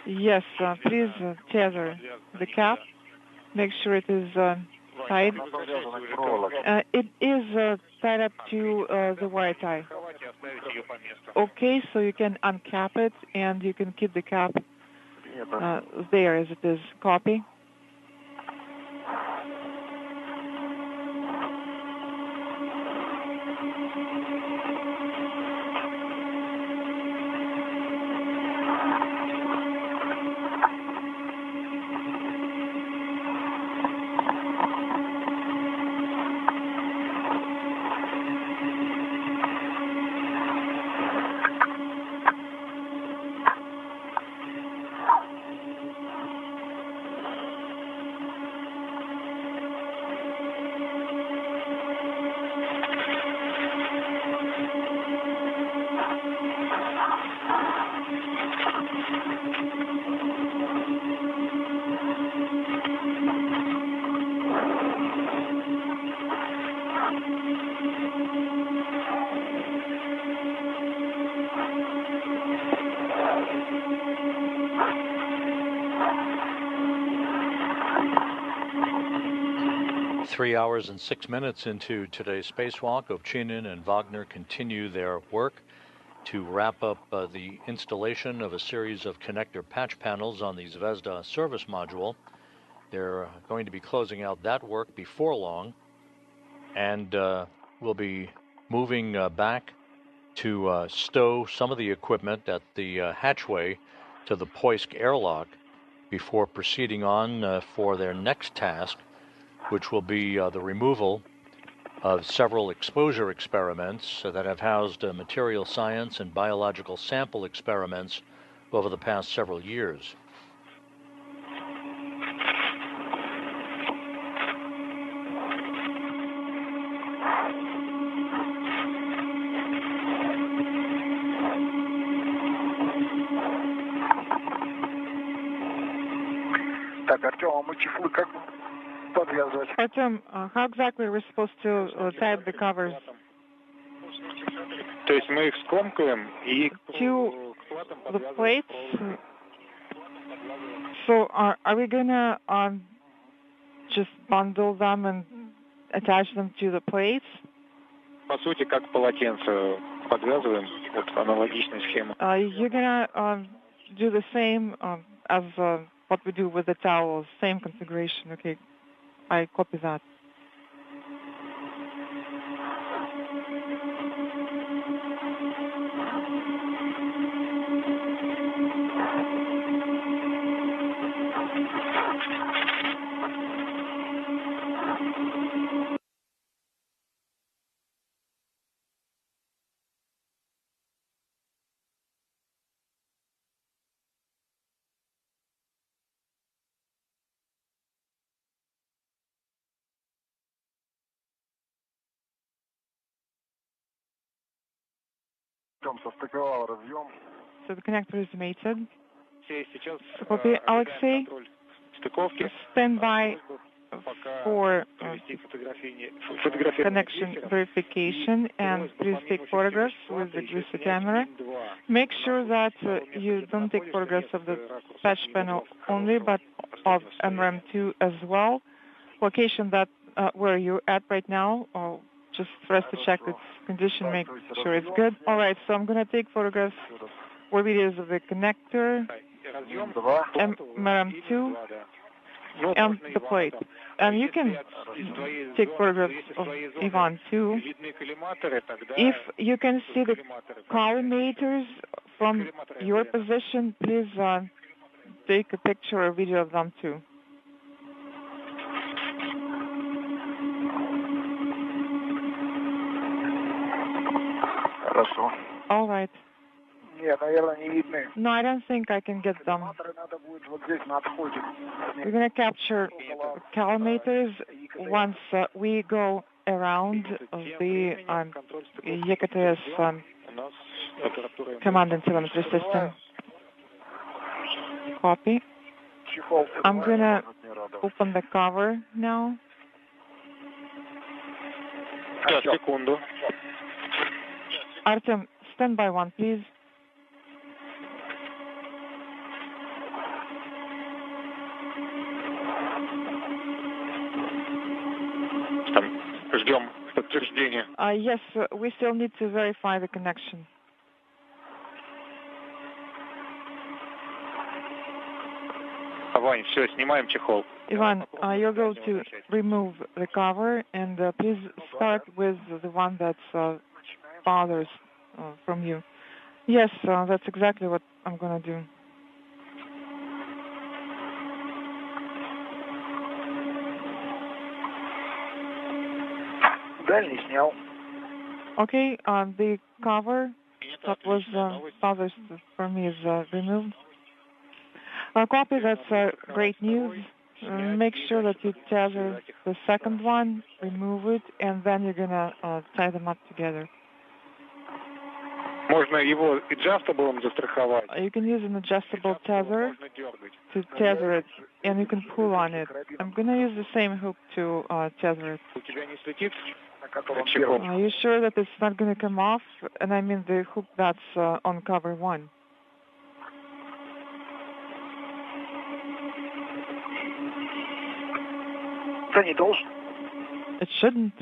Yes, please tether the cap. Make sure it is tied. It is tied up to the wire tie. Okay, so you can uncap it and you can keep the cap there as it is. Copy. Three hours and 6 minutes into today's spacewalk, Ovchinin and Wagner continue their work to wrap up the installation of a series of connector patch panels on the Zvezda service module. They're going to be closing out that work before long, and we'll be moving back to stow some of the equipment at the hatchway to the Poisk airlock before proceeding on for their next task, which will be the removal of several exposure experiments that have housed material science and biological sample experiments over the past several years. Artem, how exactly are we supposed to tie the covers? To the plates? So are we going to just bundle them and attach them to the plates? По сути, как полотенце подвязываем, вот аналогичная схема. You're gonna do the same as what we do with the towels, same configuration. Okay, I copy that. So the connector is mated. Copy, Alexei. Stand by for connection verification, and please take photographs with the GRISA camera. Make sure that you don't take photographs of the patch panel only, but of MRM2 as well. Location that where you're at right now, just for us to check its condition, make sure it's good. All right, so I'm going to take photographs or videos of the connector, MRM2, and the plate. And you can take photographs of Ivan too. If you can see the collimators from your position, please take a picture or video of them too. All right. No, I don't think I can get them. We're going to capture collimators once we go around the EKTS command and telemetry system. Copy. I'm going to open the cover now. Artem, stand by one, please. Yes, we still need to verify the connection. Ivan, you're going to remove the cover, and please start with the one that's farthest from you. Yes, that's exactly what I'm going to do. Okay, the cover that was farthest from me is removed. Copy, that's great news. Make sure that you tether the second one, remove it, and then you're going to tie them up together. You can use an adjustable tether to tether it, and you can pull on it. I'm going to use the same hook to tether it. Are you sure that it's not going to come off? And I mean the hook that's on cover one. It shouldn't.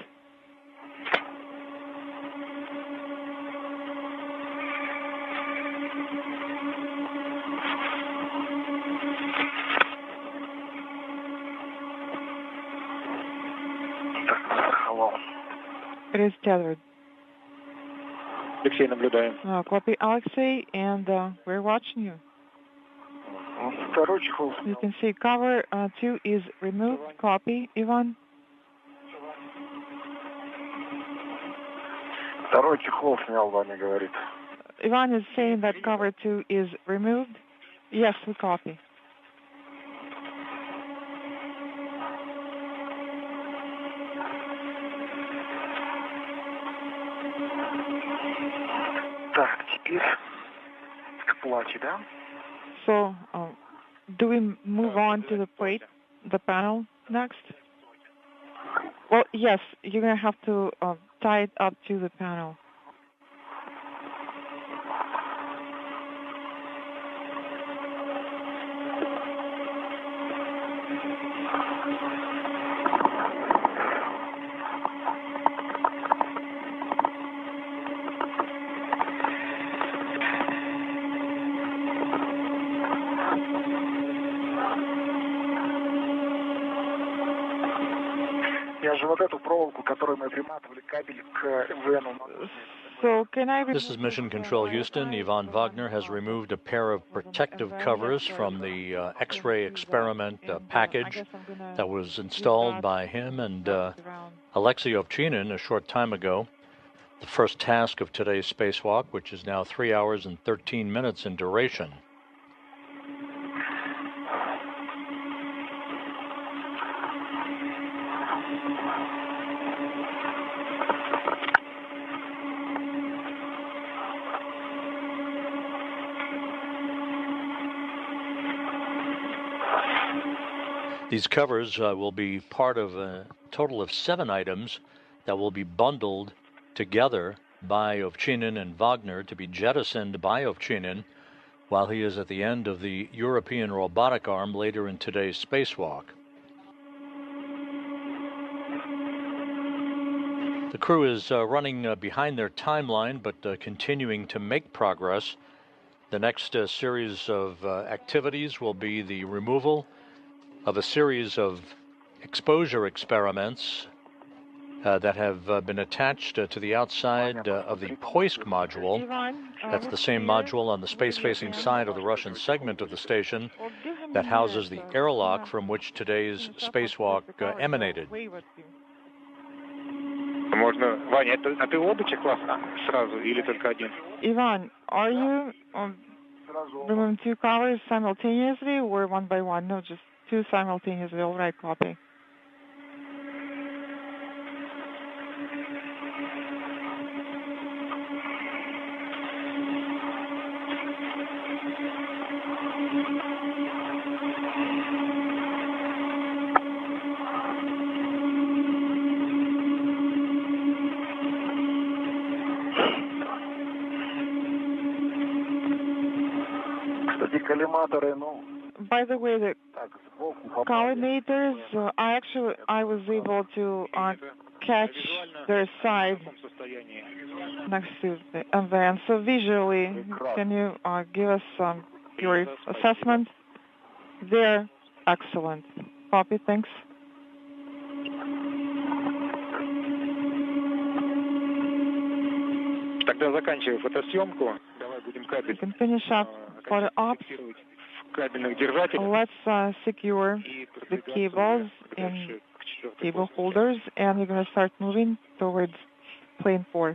It is tethered. Copy, Alexei, and we're watching you. You can see cover 2 is removed. Copy, Ivan. Ivan is saying that cover 2 is removed. Yes, we copy. So, do we move on to the plate, the panel next? Well, yes, you're going to have to tie it up to the panel. So can I... This is Mission Control Houston. Yvonne Wagner has removed a pair of protective covers from the X-ray experiment package that was installed by him and Alexei Ovchinin a short time ago. The first task of today's spacewalk, which is now 3 hours and 13 minutes in duration. These covers will be part of a total of 7 items that will be bundled together by Ovchinin and Wagner to be jettisoned by Ovchinin while he is at the end of the European robotic arm later in today's spacewalk. The crew is running behind their timeline but continuing to make progress. The next series of activities will be the removal of a series of exposure experiments that have been attached to the outside of the Poisk module. That's the same module on the space-facing side of the Russian segment of the station that houses the airlock from which today's spacewalk emanated. Ivan, are you removing 2 covers simultaneously or one by one? No, just 2 simultaneously. All right, copy. By the way, the collimators, I was able to catch their side next to the van. So visually, can you give us your assessment? They're excellent. Copy, thanks. We can finish up photo ops. Let's secure the cables in cable holders, and we're going to start moving towards plane 4.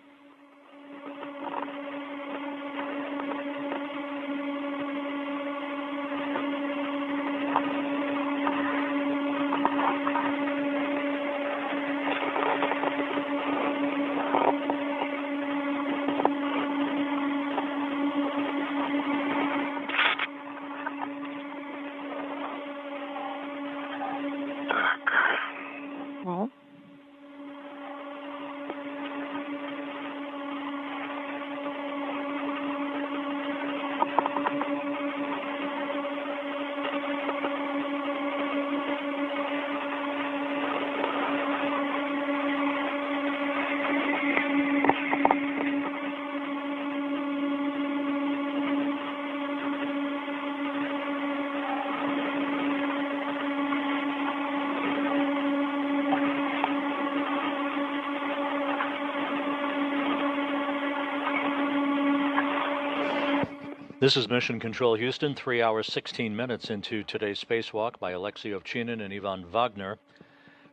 This is Mission Control Houston, 3 hours, 16 minutes into today's spacewalk by Alexei Ovchinin and Ivan Wagner.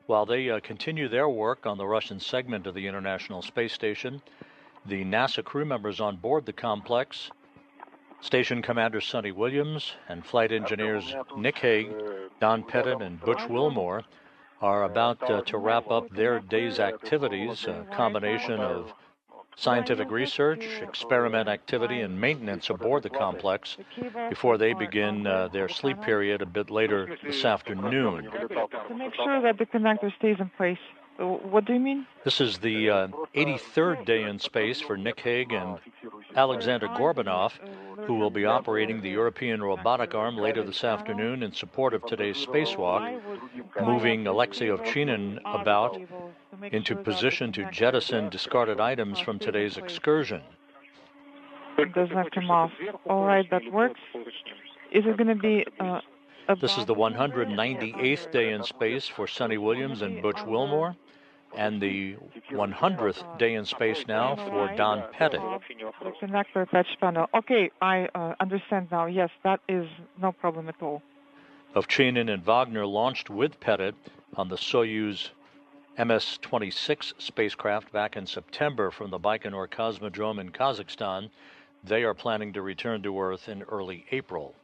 While they continue their work on the Russian segment of the International Space Station, the NASA crew members on board the complex, Station Commander Sonny Williams and flight engineers Nick Hague, Don Pettit, and Butch Wilmore, are about to wrap up their day's activities, a combination of scientific research, experiment activity, and maintenance aboard the complex before they begin their sleep period a bit later this afternoon. To make sure that the connector stays in place. What do you mean? This is the 83rd day in space for Nick Hague and Alexander Gorbanov, who will be operating the European robotic arm later this afternoon in support of today's spacewalk, moving Alexei Ovchinin about into position to jettison discarded items from today's excursion. It doesn't have to come off. All right, that works. Is it going to be... This is the 198th day in space for Sonny Williams and Butch Wilmore. and the 100th day in space now for Don Pettit. The connector touch panel. Okay, I understand now. Yes, that is no problem at all. Ovchinin and Wagner launched with Pettit on the Soyuz MS-26 spacecraft back in September from the Baikonur Cosmodrome in Kazakhstan. They are planning to return to Earth in early April.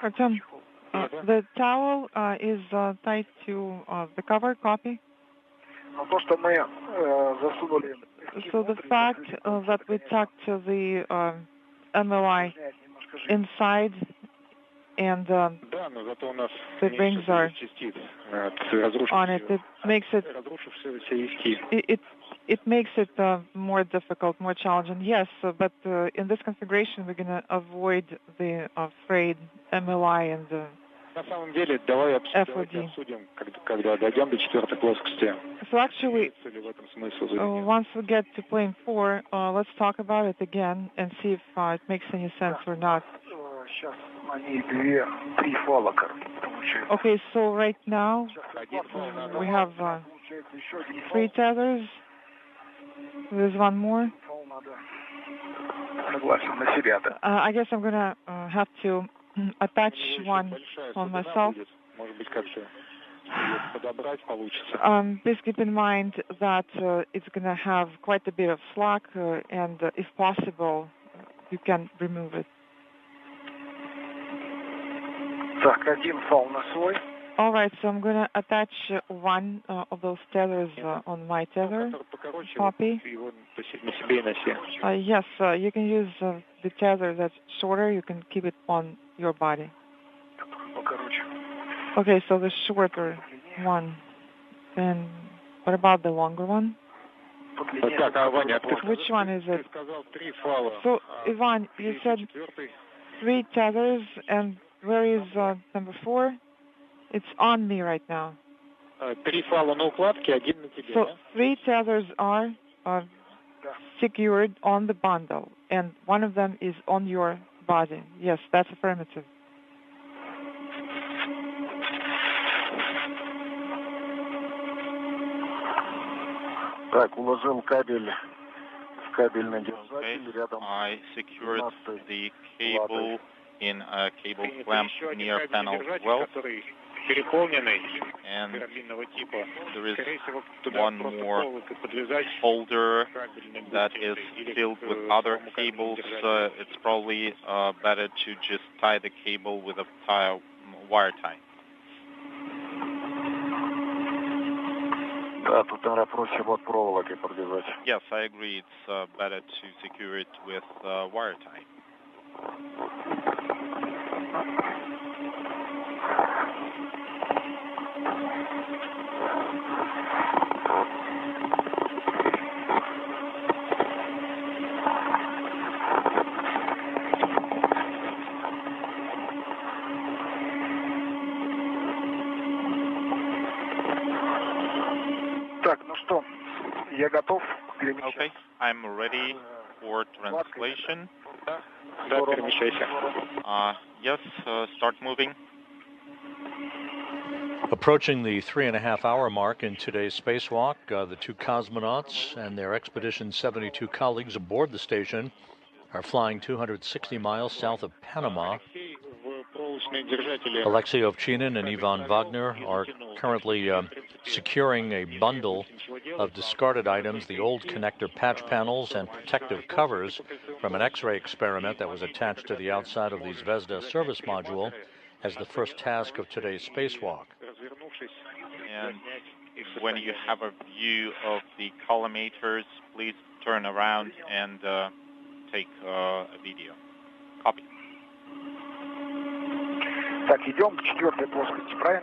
Artem, the towel is tied to the cover, copy? So the fact that we tucked the MLI inside and the rings are on it, it makes it more difficult, more challenging. Yes, but in this configuration, we're going to avoid the frayed MLI and FOD. So actually, once we get to plane 4, let's talk about it again and see if it makes any sense or not. Okay, so right now we have 3 tethers. There's one more. I guess I'm gonna have to attach one on myself. Please keep in mind that it's gonna have quite a bit of slack, and if possible, you can remove it. All right, so I'm going to attach one of those tethers on my tether. Copy. Yes, you can use the tether that's shorter. You can keep it on your body. Okay, so the shorter one. And what about the longer one? Which one is it? So, Ivan, you said 3 tethers, and where is number 4? It's on me right now. So 3 tethers are secured on the bundle, and one of them is on your body. Yes, that's affirmative. I secured the cable in a cable clamp near panel 12. And there is one more holder that is filled with other cables. It's probably better to just tie the cable with a wire tie. Yes, I agree. It's better to secure it with wire tie. Okay, I'm ready for translation. Yes, start moving. Approaching the 3.5-hour mark in today's spacewalk, the two cosmonauts and their Expedition 72 colleagues aboard the station are flying 260 miles south of Panama. Alexei Ovchinin and Ivan Wagner are currently securing a bundle of discarded items, the old connector patch panels and protective covers from an X-ray experiment that was attached to the outside of the Zvezda service module as the first task of today's spacewalk. And when you have a view of the collimators, please turn around and take a video. Copy.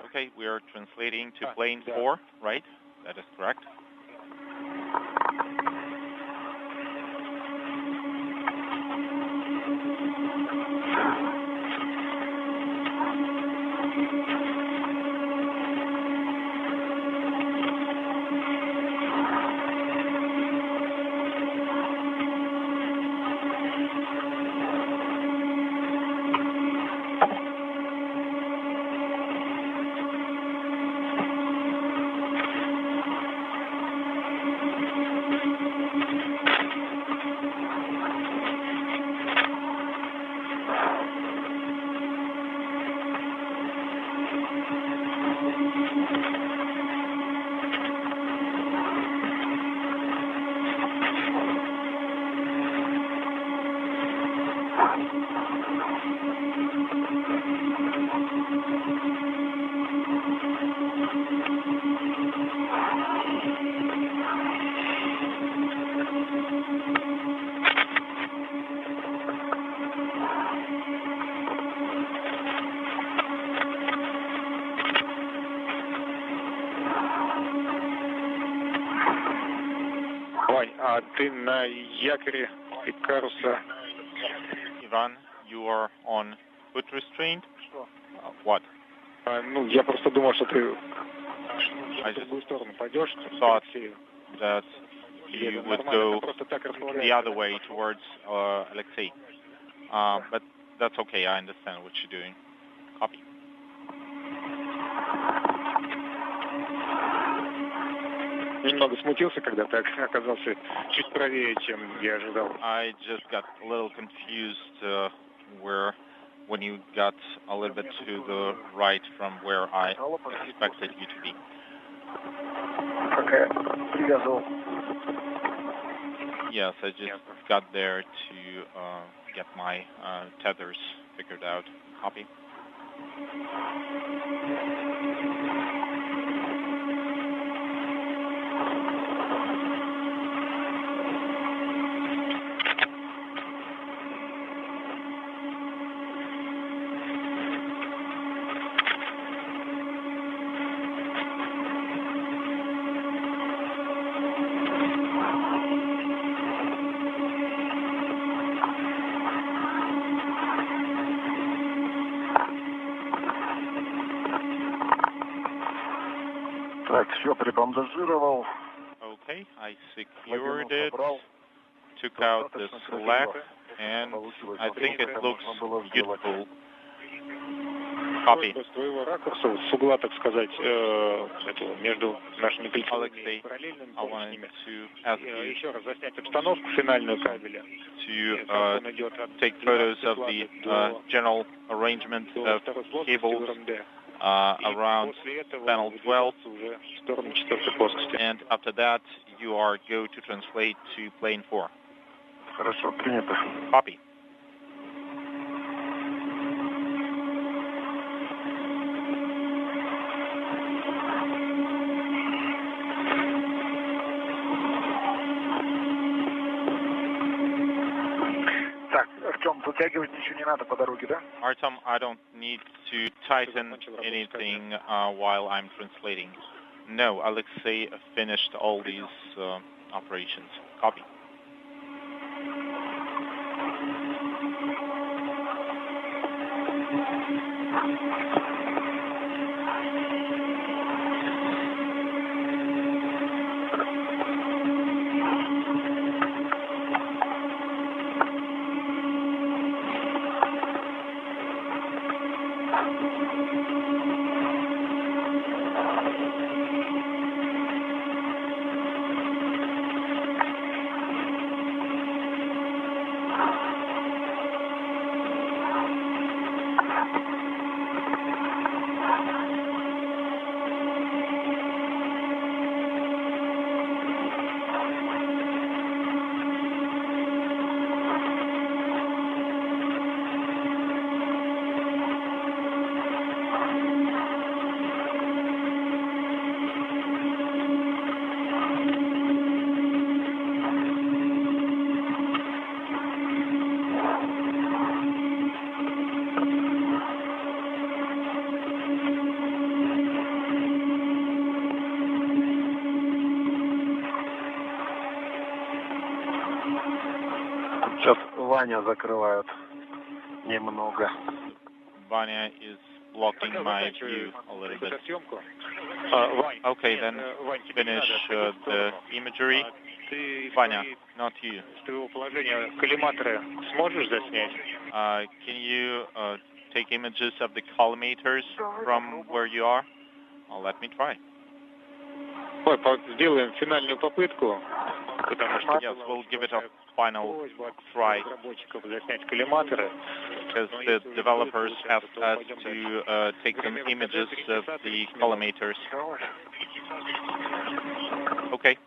Okay, we are translating to plane 4, right? That is correct. Ivan, you are on foot restraint? What? I just thought that you would go the other way towards Alexei. But that's okay, I understand what you're doing. Copy. I just got a little confused when you got a little bit to the right from where I expected you to be. Yes, I just got there to get my tethers figured out. Copy. Okay, I secured it, took out the slack, and I think it looks beautiful. Copy. Alexei, I wanted to ask you to take photos of the general arrangement of cables around panel 12, and after that you are go to translate to plane 4. Copy. Artem, I don't need to tighten anything while I'm translating. No, Alexei finished all these operations. Copy. Ваня закрывают немного. Vanya is blocking my view a little bit. Okay, then finish the imagery. Vanya, not you. Can you take images of the collimators from where you are? Let me try. Сделаем финальную попытку. Yes, we'll give it a final try. Because the developers asked us to take some images of the collimators. Okay.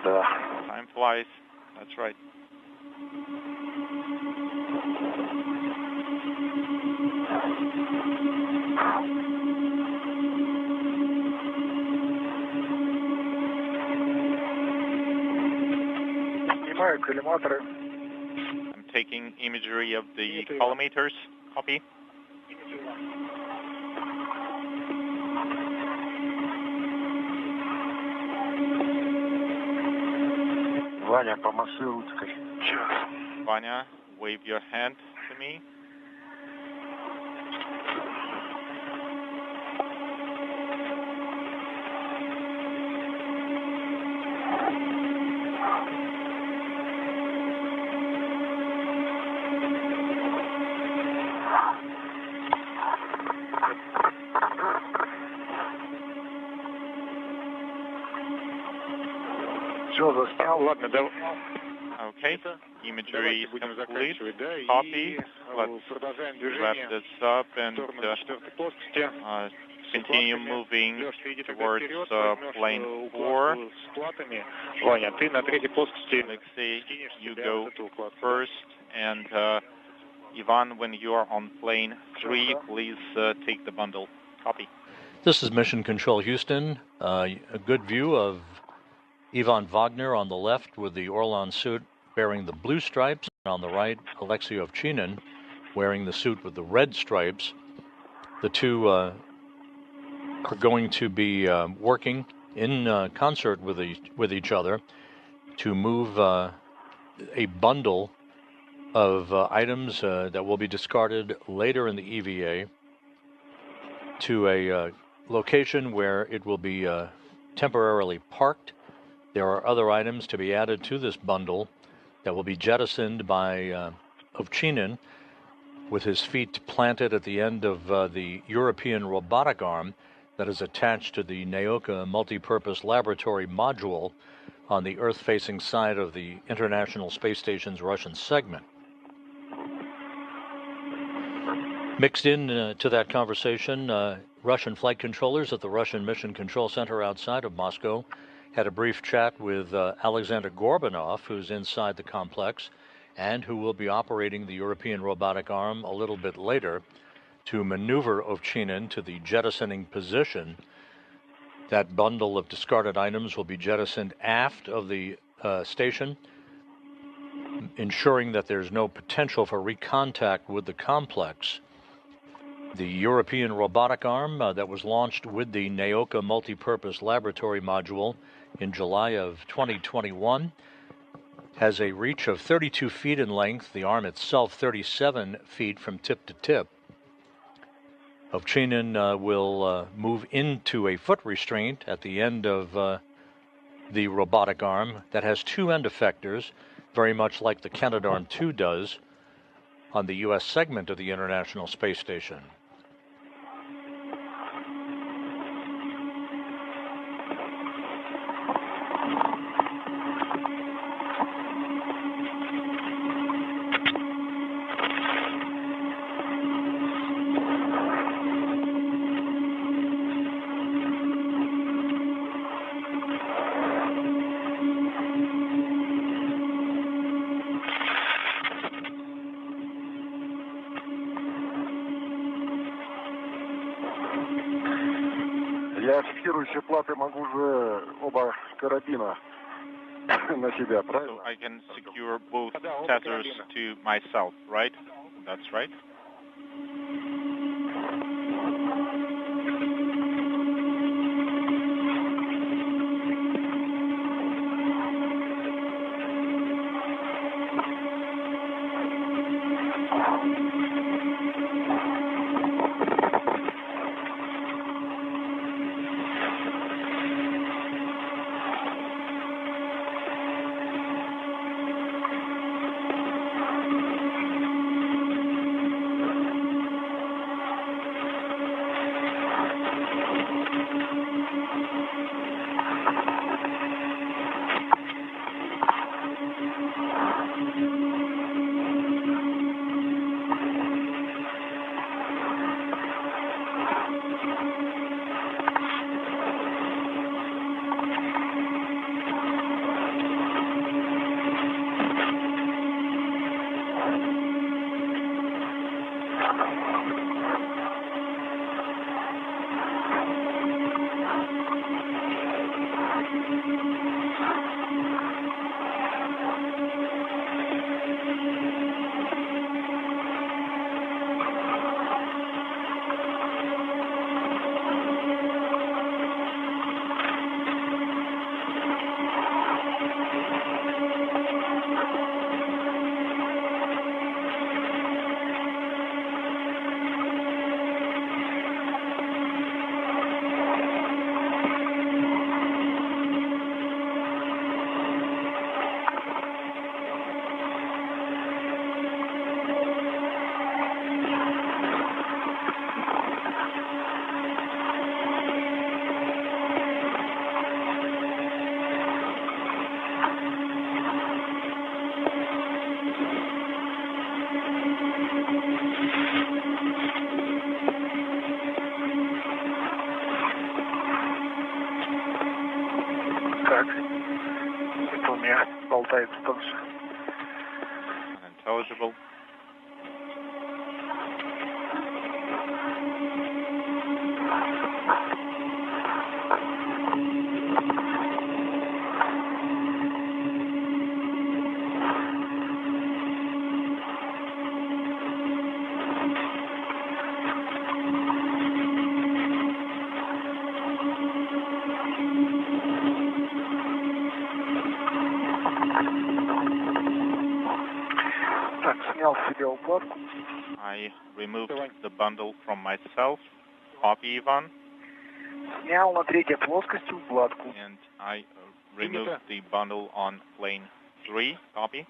Time flies. That's right. I'm taking imagery of the collimators. Copy. Ваня, помаши ручкой. Vanya, wave your hand to me. Okay, imagery is complete. Copy. Let's wrap this up and continue moving towards plane 4. Alexei, you go first, and Ivan, when you are on plane 3, please take the bundle. Copy. This is Mission Control Houston. A good view of Ivan Wagner on the left with the Orlan suit bearing the blue stripes, and on the right, Alexei Ovchinin wearing the suit with the red stripes. The two are going to be working in concert with each other to move a bundle of items that will be discarded later in the EVA to a location where it will be temporarily parked. There are other items to be added to this bundle that will be jettisoned by Ovchinin with his feet planted at the end of the European robotic arm that is attached to the Naoka multipurpose laboratory module on the Earth-facing side of the International Space Station's Russian segment. Mixed in to that conversation, Russian flight controllers at the Russian Mission Control Center outside of Moscow had a brief chat with Alexander Gorbanov, who's inside the complex, and who will be operating the European robotic arm a little bit later to maneuver Ovchinin to the jettisoning position. That bundle of discarded items will be jettisoned aft of the station ensuring that there's no potential for recontact with the complex. The European robotic arm that was launched with the NEOCA multipurpose laboratory module in July of 2021 has a reach of 32 feet in length, the arm itself 37 feet from tip to tip. Ovchinin will move into a foot restraint at the end of the robotic arm that has two end effectors, very much like the Canadarm2 does on the U.S. segment of the International Space Station. Я фиксирую все платы, могу же оба карабина на себя, правильно? So I can secure both tethers to myself, right? That's right. Unintelligible. I removed the bundle from myself. Copy, Ivan. And I removed the bundle on plane 3. Copy.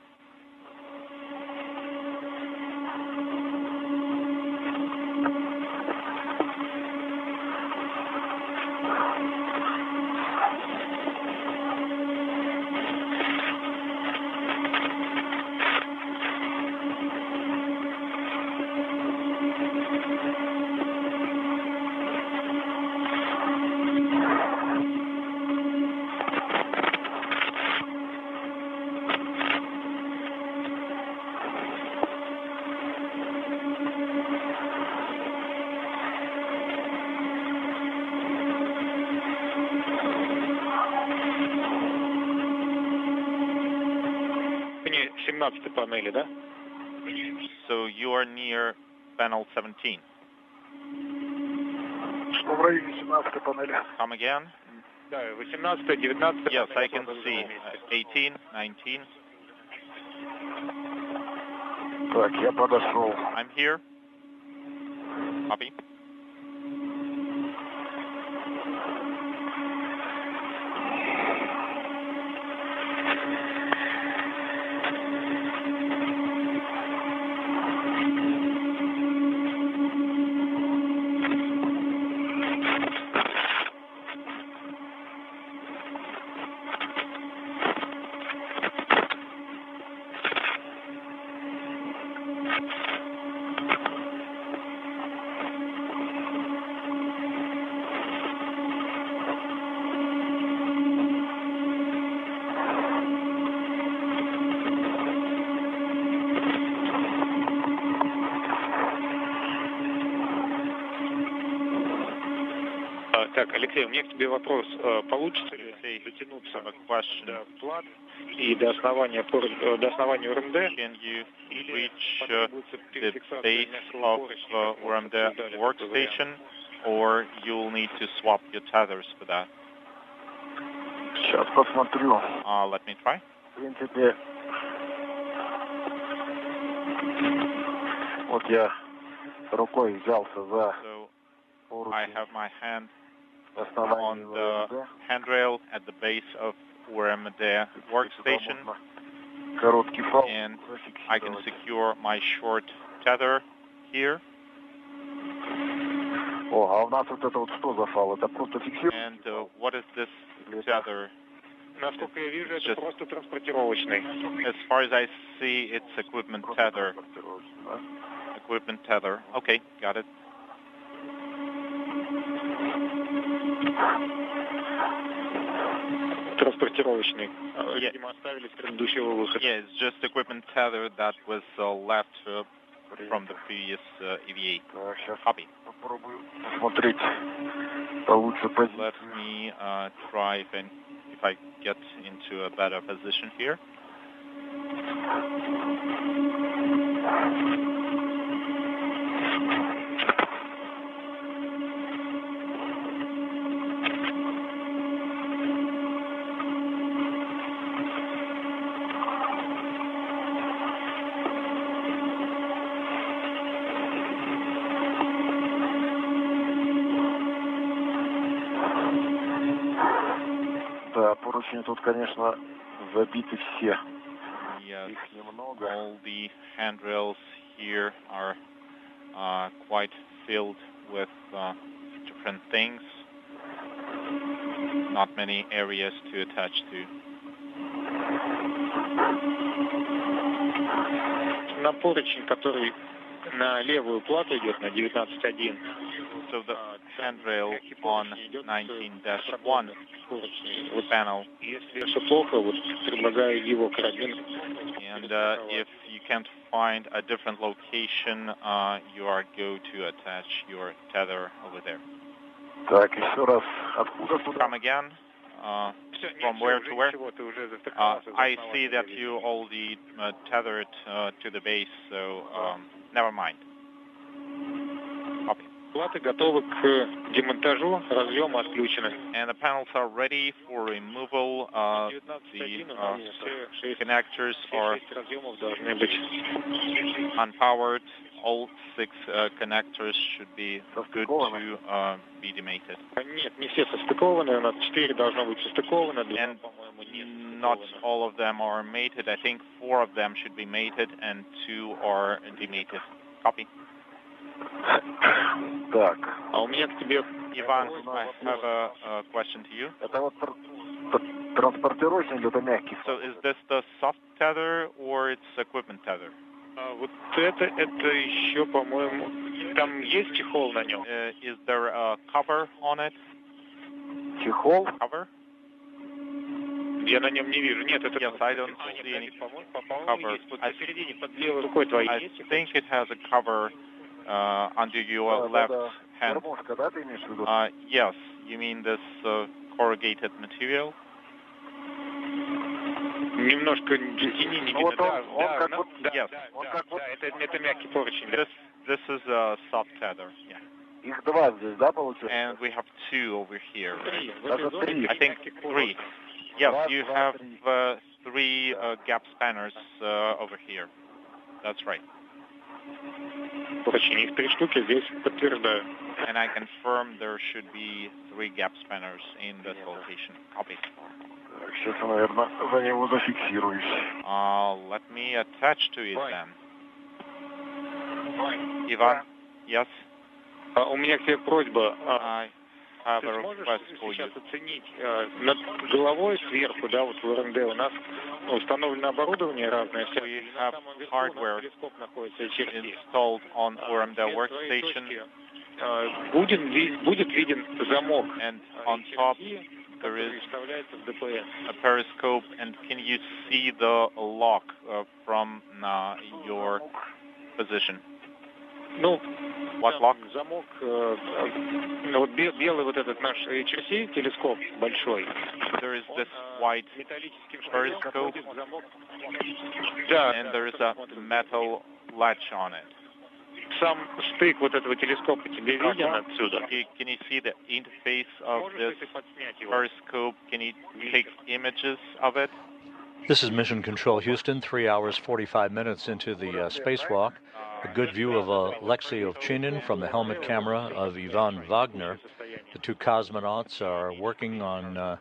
17 панели, да? So you are near panel 17. Что в районе 17 панели? Come again? Да, 18, 19. Yes, I can see 18, 19. Так, я подошел. I'm here. Copy. Так, Алексей, у меня к тебе вопрос. Получится ли дотянуться до плат и до основания ОРМД? Can you reach the base of ORMD workstation, or you'll need to swap your tethers for that? Сейчас посмотрю. Let me try. В принципе, вот я рукой взялся за I have my hand on the handrail at the base of ORMD workstation, and I can secure my short tether here. О, а у нас вот это вот что за фал? Это просто фиксируется? And what is this tether? Насколько я вижу, это просто транспортировочный. As far as I see, it's equipment tether. Equipment tether. Okay, got it. Транспортировочный. Видимо, оставили с предыдущего выхода. Yeah, it's just equipment tether that was left from the previous EVA. Copy. Let me try if I get into a better position here. Да, поручни тут, конечно, забиты все. Yes, all the handrails here are quite filled with different things. Not many areas to attach to. На поручень, который на левую плату идет, на 19.1. So the handrail on 19-1 panel. Если все плохо, вот предлагаю его карабин. And if you can't find a different location, you are going to attach your tether over there. Так, еще раз, откуда туда? Come again. From where to where? I see that you already tethered to the base, so never mind. Copy. Платы готовы к демонтажу, разъемы отключены. And the panels are ready for removal. The connectors are unpowered. All 6 connectors should be good to be demated. Нет, не все состыкованы, у нас 4 должно быть состыковано. And not all of them are mated. I think 4 of them should be mated and 2 are demated. Copy. Так. А у меня к тебе... Ivan, I have a question to you. Это вот транспортировочный или это мягкий? So is this the soft tether or it's equipment tether? Вот это еще, по-моему, там есть чехол на нем? Is there a cover on it? Чехол? Cover? Я на нем не вижу. Нет, это... Yes, I don't see any cover. Посередине, под левой рукой твоей. I think it has a cover under your left hand. Yes, you mean this corrugated material? Немножко тени не видно. Yes. Это мягкий поручень. This is a soft tether. Yeah. Их два здесь, да, получается? And we have two over here. Даже три. I think three. Yes, you have three gap spanners over here. That's right. Поручень, их 3 штуки, здесь подтверждаю. And I confirm there should be 3 gap spanners in this location. Copy. Сейчас я, наверное, за него зафиксируюсь. Let me attach to it then. Иван, yes? У меня к тебе просьба. I have a Ты request сможешь for сейчас you. оценить над головой сверху, да, вот в РНД у нас установлено оборудование разное. We have hardware Телескоп находится и чертит. installed on ORMD workstation, Будет виден замок. and on top there is Вставляется в ДПС. a periscope. And can you see the lock from your position? Ну, What lock? замок, вот белый вот этот наш HRC телескоп большой. There is this white Металлическим periscope, замок. and there is a metal latch on it. Сам стык вот этого телескопа тебе виден отсюда? Can you see the interface of this periscope? Can you take images of it? This is Mission Control Houston, 3 hours 45 minutes into the spacewalk. A good view of Alexei Ovchinin from the helmet camera of Ivan Wagner. The two cosmonauts are working on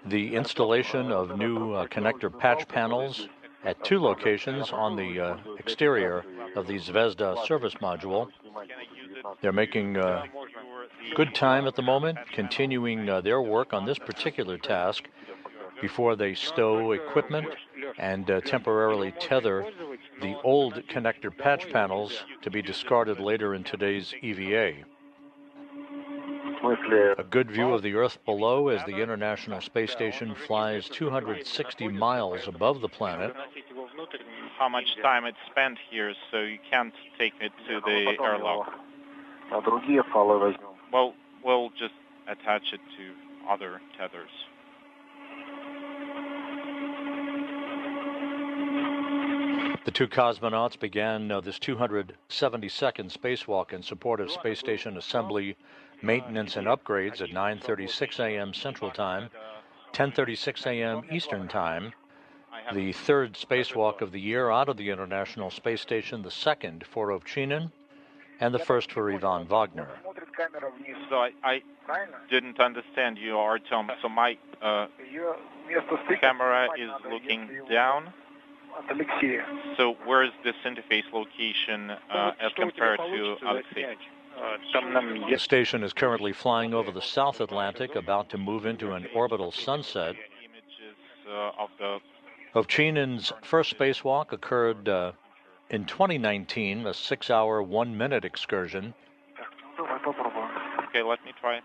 the installation of new connector patch panels at 2 locations on the exterior of the Zvezda service module. They're making good time at the moment, continuing their work on this particular task before they stow equipment and temporarily tether the old connector patch panels to be discarded later in today's EVA. A good view of the Earth below as the International Space Station flies 260 miles above the planet. How much time it's spent here, so you can't take it to the airlock. Well, we'll just attach it to other tethers. The two cosmonauts began this 272nd spacewalk in support of space station assembly, maintenance, and upgrades at 9:36 a.m. Central Time, 10:36 a.m. Eastern Time. The third spacewalk of the year out of the International Space Station, the second for Ovchinin, and the first for Ivan Wagner. So I didn't understand you, Artem. So my camera is looking down. So where is this interface location as compared to Alexei? The station is currently flying over the South Atlantic, about to move into an orbital sunset. Ovchinin's first spacewalk occurred in 2019, a 6-hour, 1-minute excursion. Okay, let me try.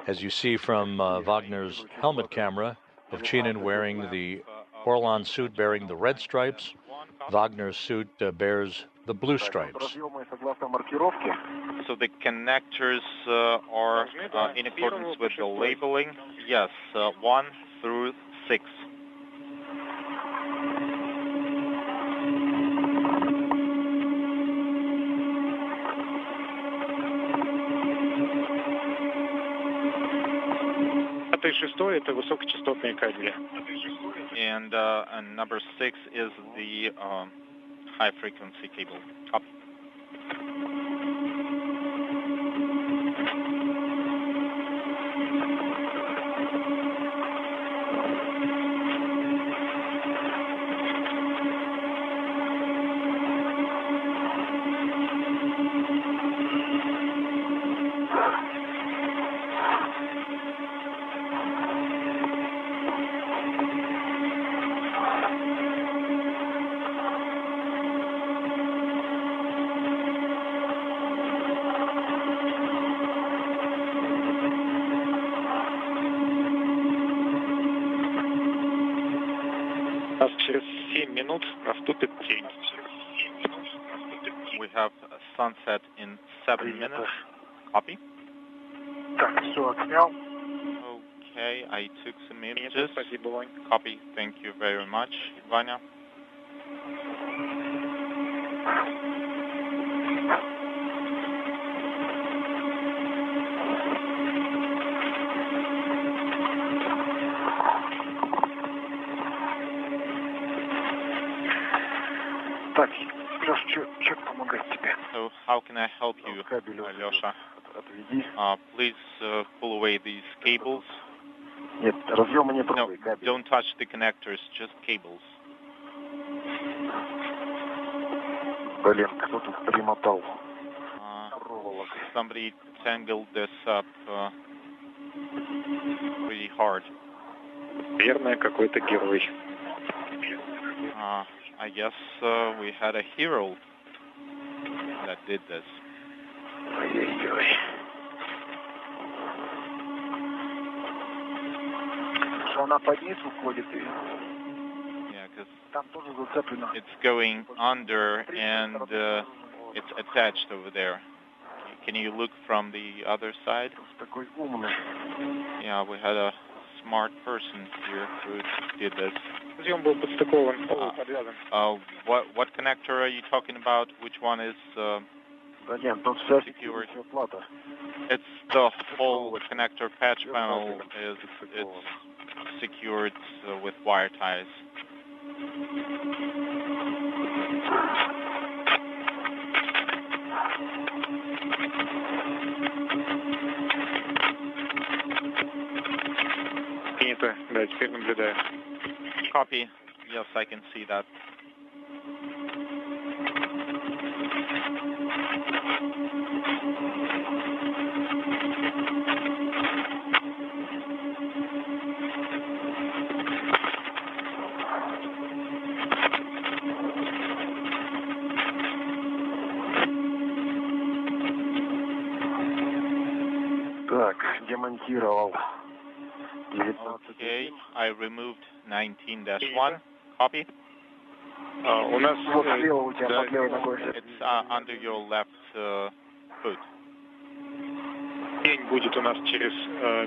As you see from Wagner's helmet camera, Ovchinin wearing the Orlan suit bearing the red stripes. Wagner's suit bears the blue stripes. So the connectors are in accordance with the labeling. Yes, 1 through 6. Это высокочастотные кабели. And number 6 is the high frequency cable. Copy. We have a sunset in 7 minutes. Copy. Так, все, отснял. Okay, I took some images. Copy. Thank you very much, Vanya. So how can I help you, Alyosha? Please pull away these cables. No, don't touch the connectors, just cables. Somebody tangled this up pretty hard. I guess we had a hero that did this. Yeah, because it's going under and it's attached over there. Can you look from the other side? Yeah, we had a smart person here who did this. What connector are you talking about? Which one is secured? It's the whole connector patch panel. It's secured with wire ties. Copy. Yes, I can see that. Okay, I removed 19-1. Copy. It's under your left foot. Будет у нас через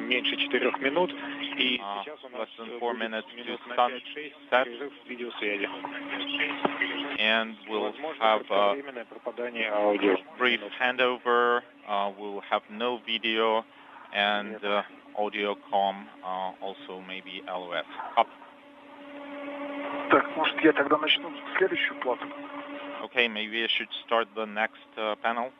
меньше 4 минут, и сейчас у нас less than 4 minutes to sunset, and we'll have a brief handover. We'll have no video and audio comm, also maybe LOS. Copy. Okay, maybe I should start the next panel.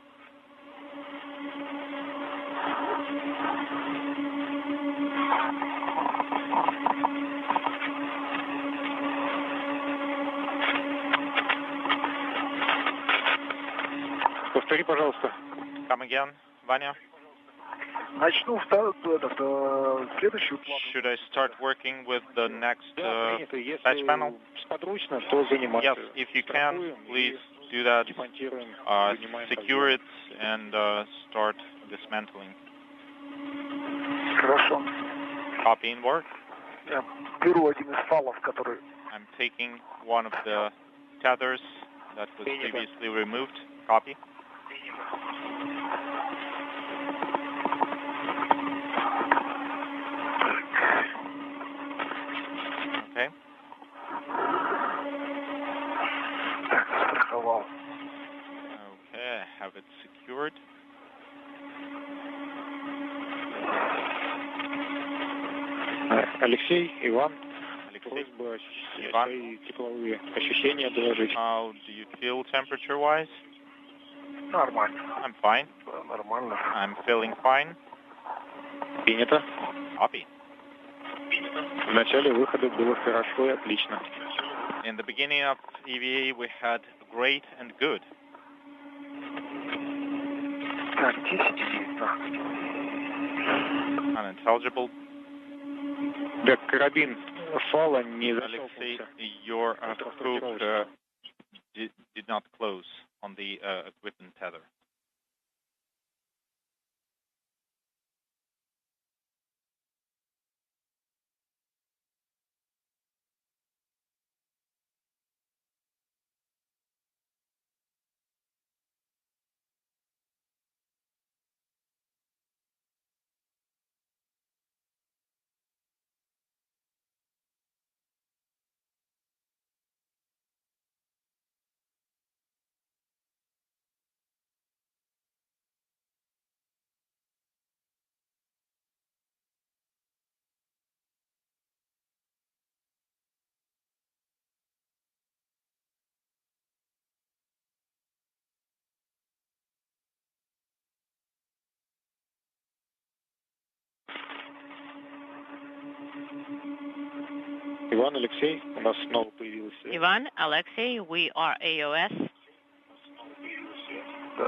Повтори, пожалуйста. Come again, Vanya? Should I start working with the next patch panel? Yes, if you can, please do that. Secure it and start dismantling. Copy and work. I'm taking one of the tethers that was previously removed. Copy. Okay. Okay, I have it secured. Алексей, Иван. Ivan, how do you feel temperature-wise? I'm fine. I'm feeling fine. Принято. Copy. В начале выхода было хорошо и отлично. In the beginning of EVA, we had great and good. Unintelligible. Да, карабин фала не Alexei, your hook did not close on the equipment tether. Ivan, Alexei, у нас снова появилась. Ivan, Alexei, we are AOS.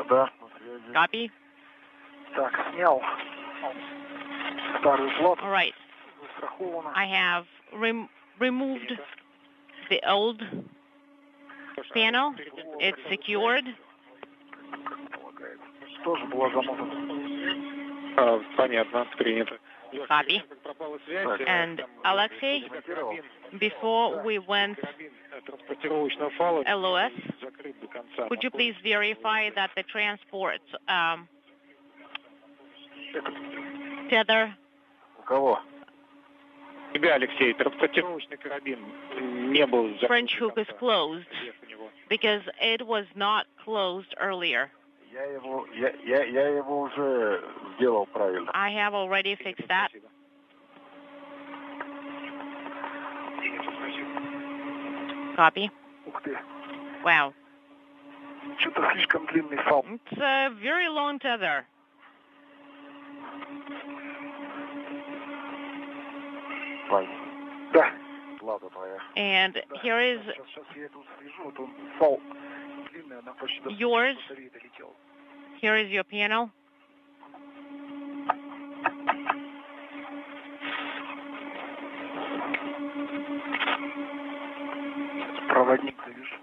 Да. Copy. Так, снял старый плат. All right. I have removed the old panel. It's secured. Тоже была замотана. Понятно, принято. Copy. And Alexei, before we went LOS, could you please verify that the transport tether? У кого? Тебя, Алексей, транспортировочный карабин не был закрыт. French hook is closed because it was not closed earlier. Я его уже сделал правильно. I have already fixed that. Copy. Ух ты. Wow. Что-то слишком длинный фал. It's a very long tether. Да. Ладно, твоя. And here is Сейчас я тут слежу, вот он фал длинный, она почти до yours. батареи долетела. Here is your panel. Проводник, видишь?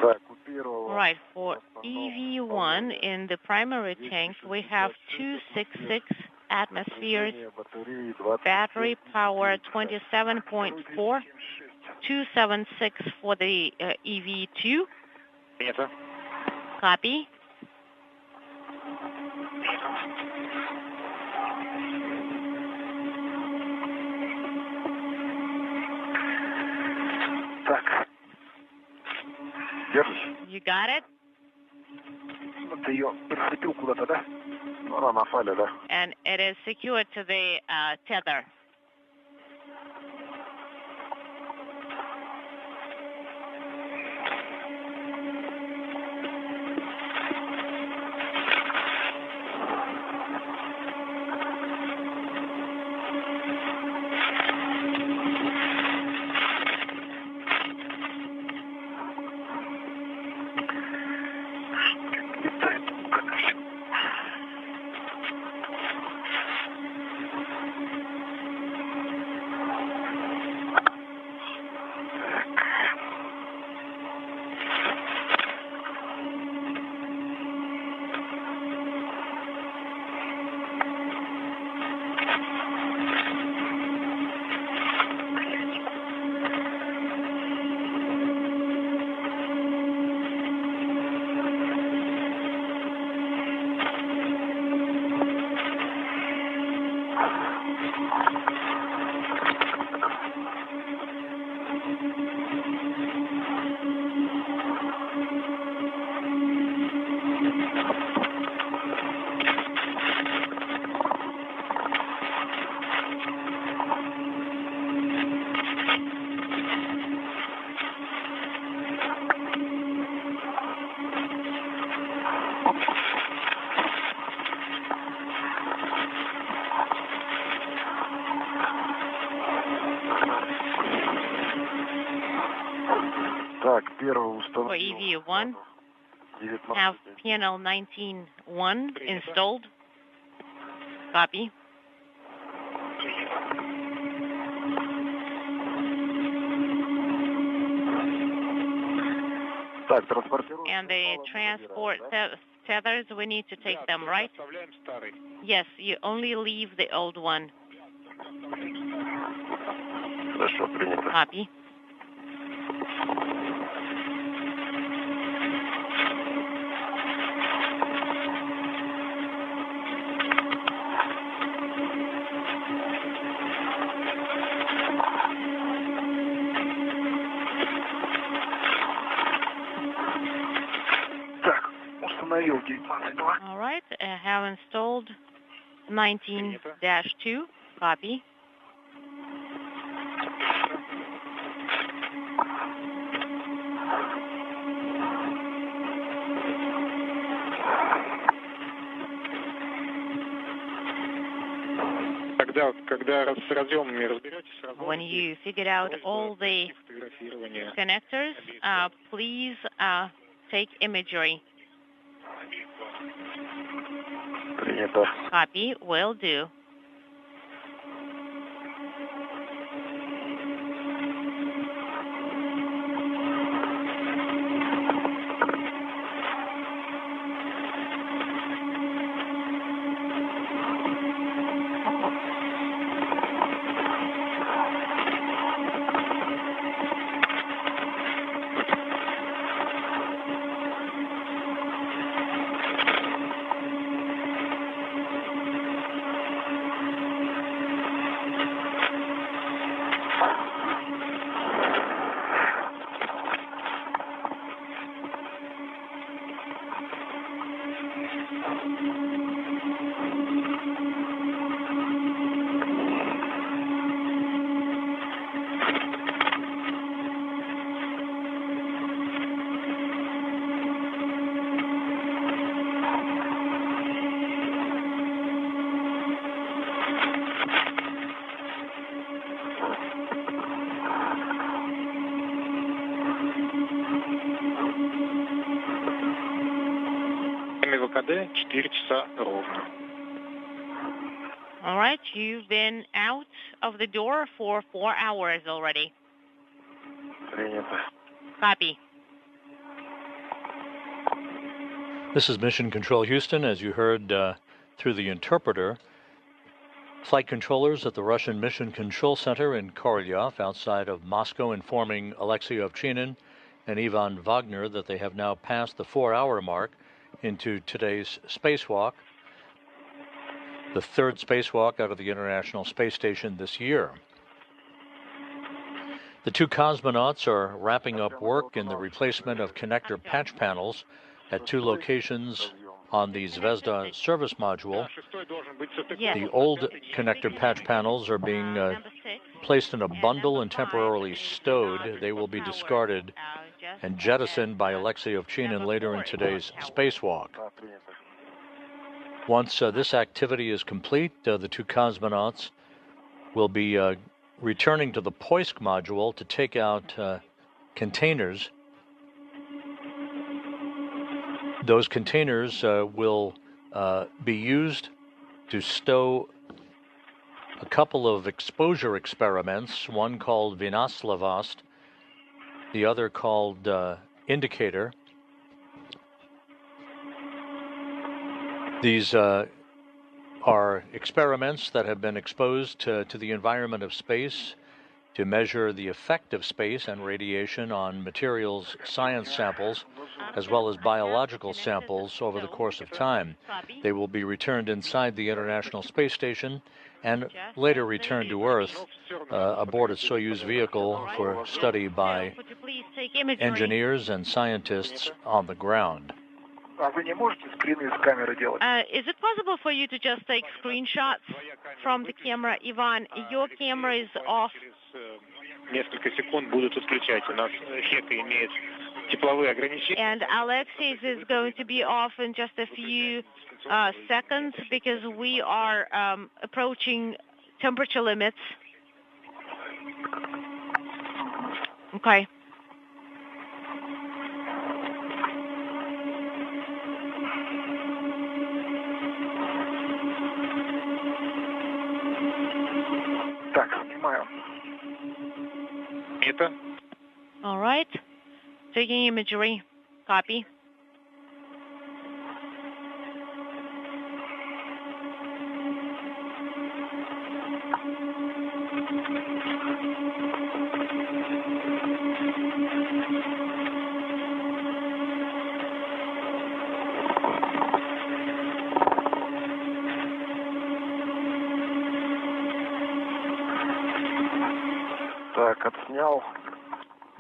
Так, у первого. Right, for EV1 in the primary tank, we have 266 atmospheres, battery power 27.4, 276 for the EV2. Принято. Copy. Так. Держишь? You got it? Вот ты ее прицепил куда-то, да? Ну, она на фале, да? And it is secured to the tether. For EV1, have panel 19.1 installed. Copy. And the transport tethers, we need to take them, right? Yes, you only leave the old one. Copy. All right, I have installed 19-2. Copy. Так, When you figured out all the connectors, please take imagery. Copy, will do. All right, you've been out of the door for 4 hours already. Copy. This is Mission Control Houston. As you heard through the interpreter, flight controllers at the Russian Mission Control Center in Korolyov outside of Moscow informing Alexei Ovchinin and Ivan Wagner that they have now passed the 4-hour mark into today's spacewalk, the third spacewalk out of the International Space Station this year. The two cosmonauts are wrapping up work in the replacement of connector patch panels at two locations on the Zvezda service module. The old connector patch panels are being placed in a bundle and temporarily stowed. They will be discarded and jettisoned by Alexei Ovchinin later in today's spacewalk. Once this activity is complete, the two cosmonauts will be returning to the Poisk module to take out containers. Those containers will be used to stow a couple of exposure experiments, one called Vinaslavast, the other called Indicator. These are experiments that have been exposed to the environment of space to measure the effect of space and radiation on materials science samples as well as biological samples over the course of time. They will be returned inside the International Space Station and later returned to Earth aboard a Soyuz vehicle for study by engineers and scientists on the ground. Is it possible for you to just take screenshots from the camera? Ivan, your camera is off. And Alexei's is going to be off in just a few seconds because we are approaching temperature limits. Okay. All right. Taking imagery. Copy.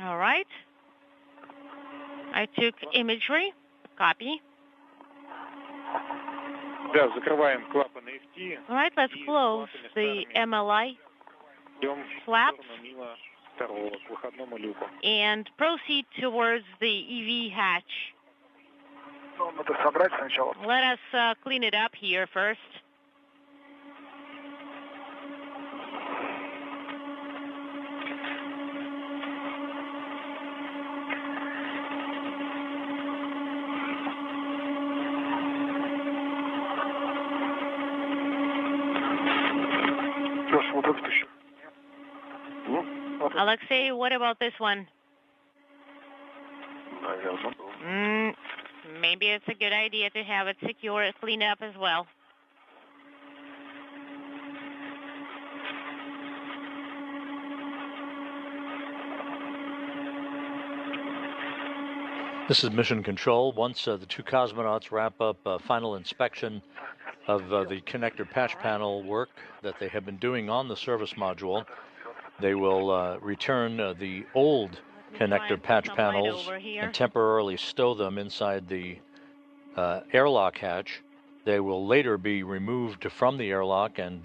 All right. I took imagery. Copy. All right, let's close the MLI flaps and proceed towards the EV hatch. Let us clean it up here first. Alexei, what about this one? Maybe it's a good idea to have it secure, clean up as well. This is Mission Control. Once the two cosmonauts wrap up final inspection of the connector patch panel work that they have been doing on the service module, they will return the old connector patch panels and temporarily stow them inside the airlock hatch. They will later be removed from the airlock, and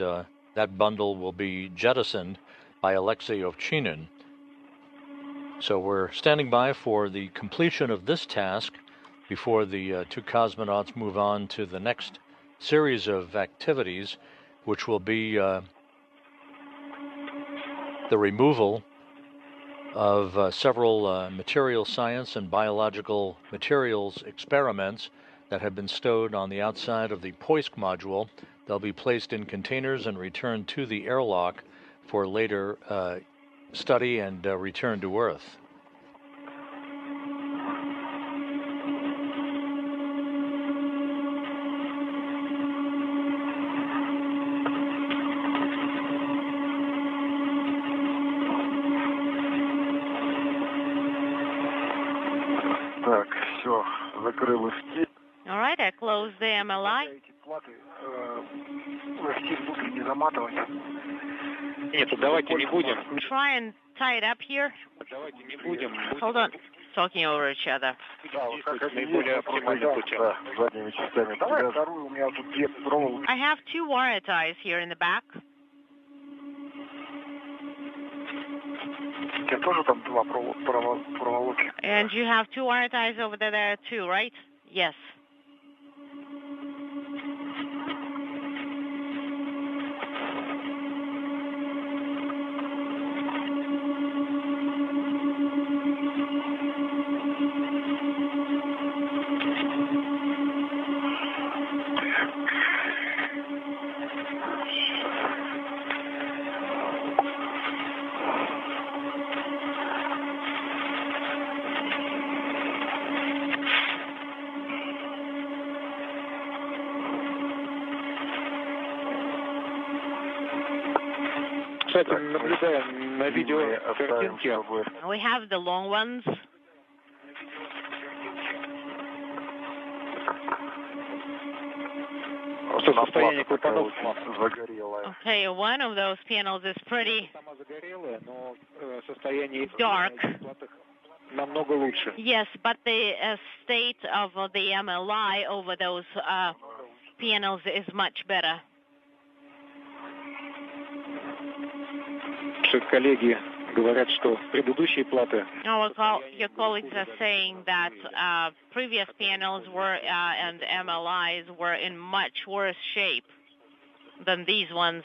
that bundle will be jettisoned by Alexei Ovchinin. So we're standing by for the completion of this task before the two cosmonauts move on to the next series of activities, which will be the removal of several material science and biological materials experiments that have been stowed on the outside of the Poisk module. They'll be placed in containers and returned to the airlock for later study and return to Earth. All right, I closed the MLI. Try and tie it up here. Hold on. Talking over each other. I have two wire ties here in the back. And you have two wire ties over there too, right? Yes. We have the long ones. Okay, one of those panels is pretty dark. Yes, but the state of the MLI over those panels is much better. Your colleagues are saying that previous panels were and MLIs were in much worse shape than these ones.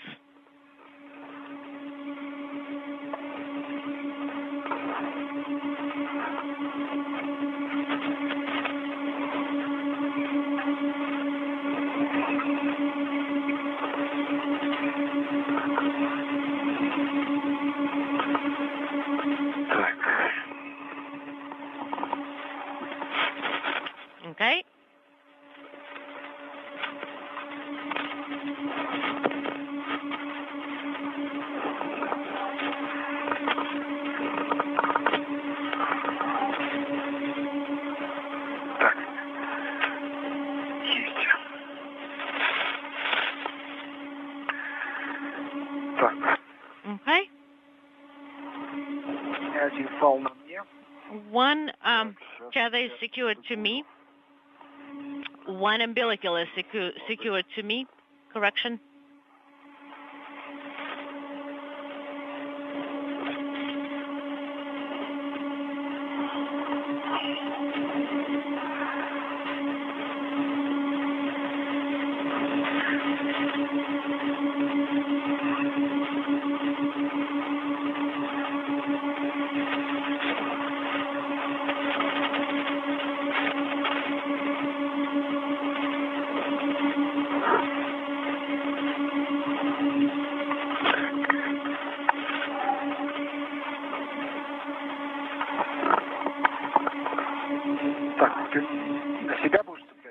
Okay. Okay. One tether is secured to me. One umbilical is secured to me. Correction.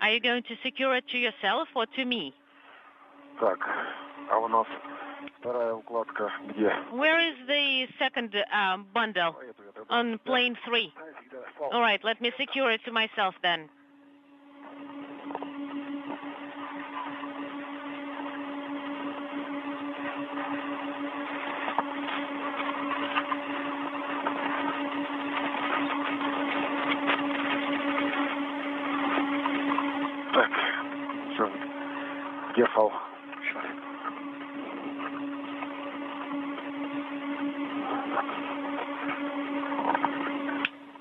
Are you going to secure it to yourself or to me? Where is the second bundle? On plane 3. All right, let me secure it to myself then.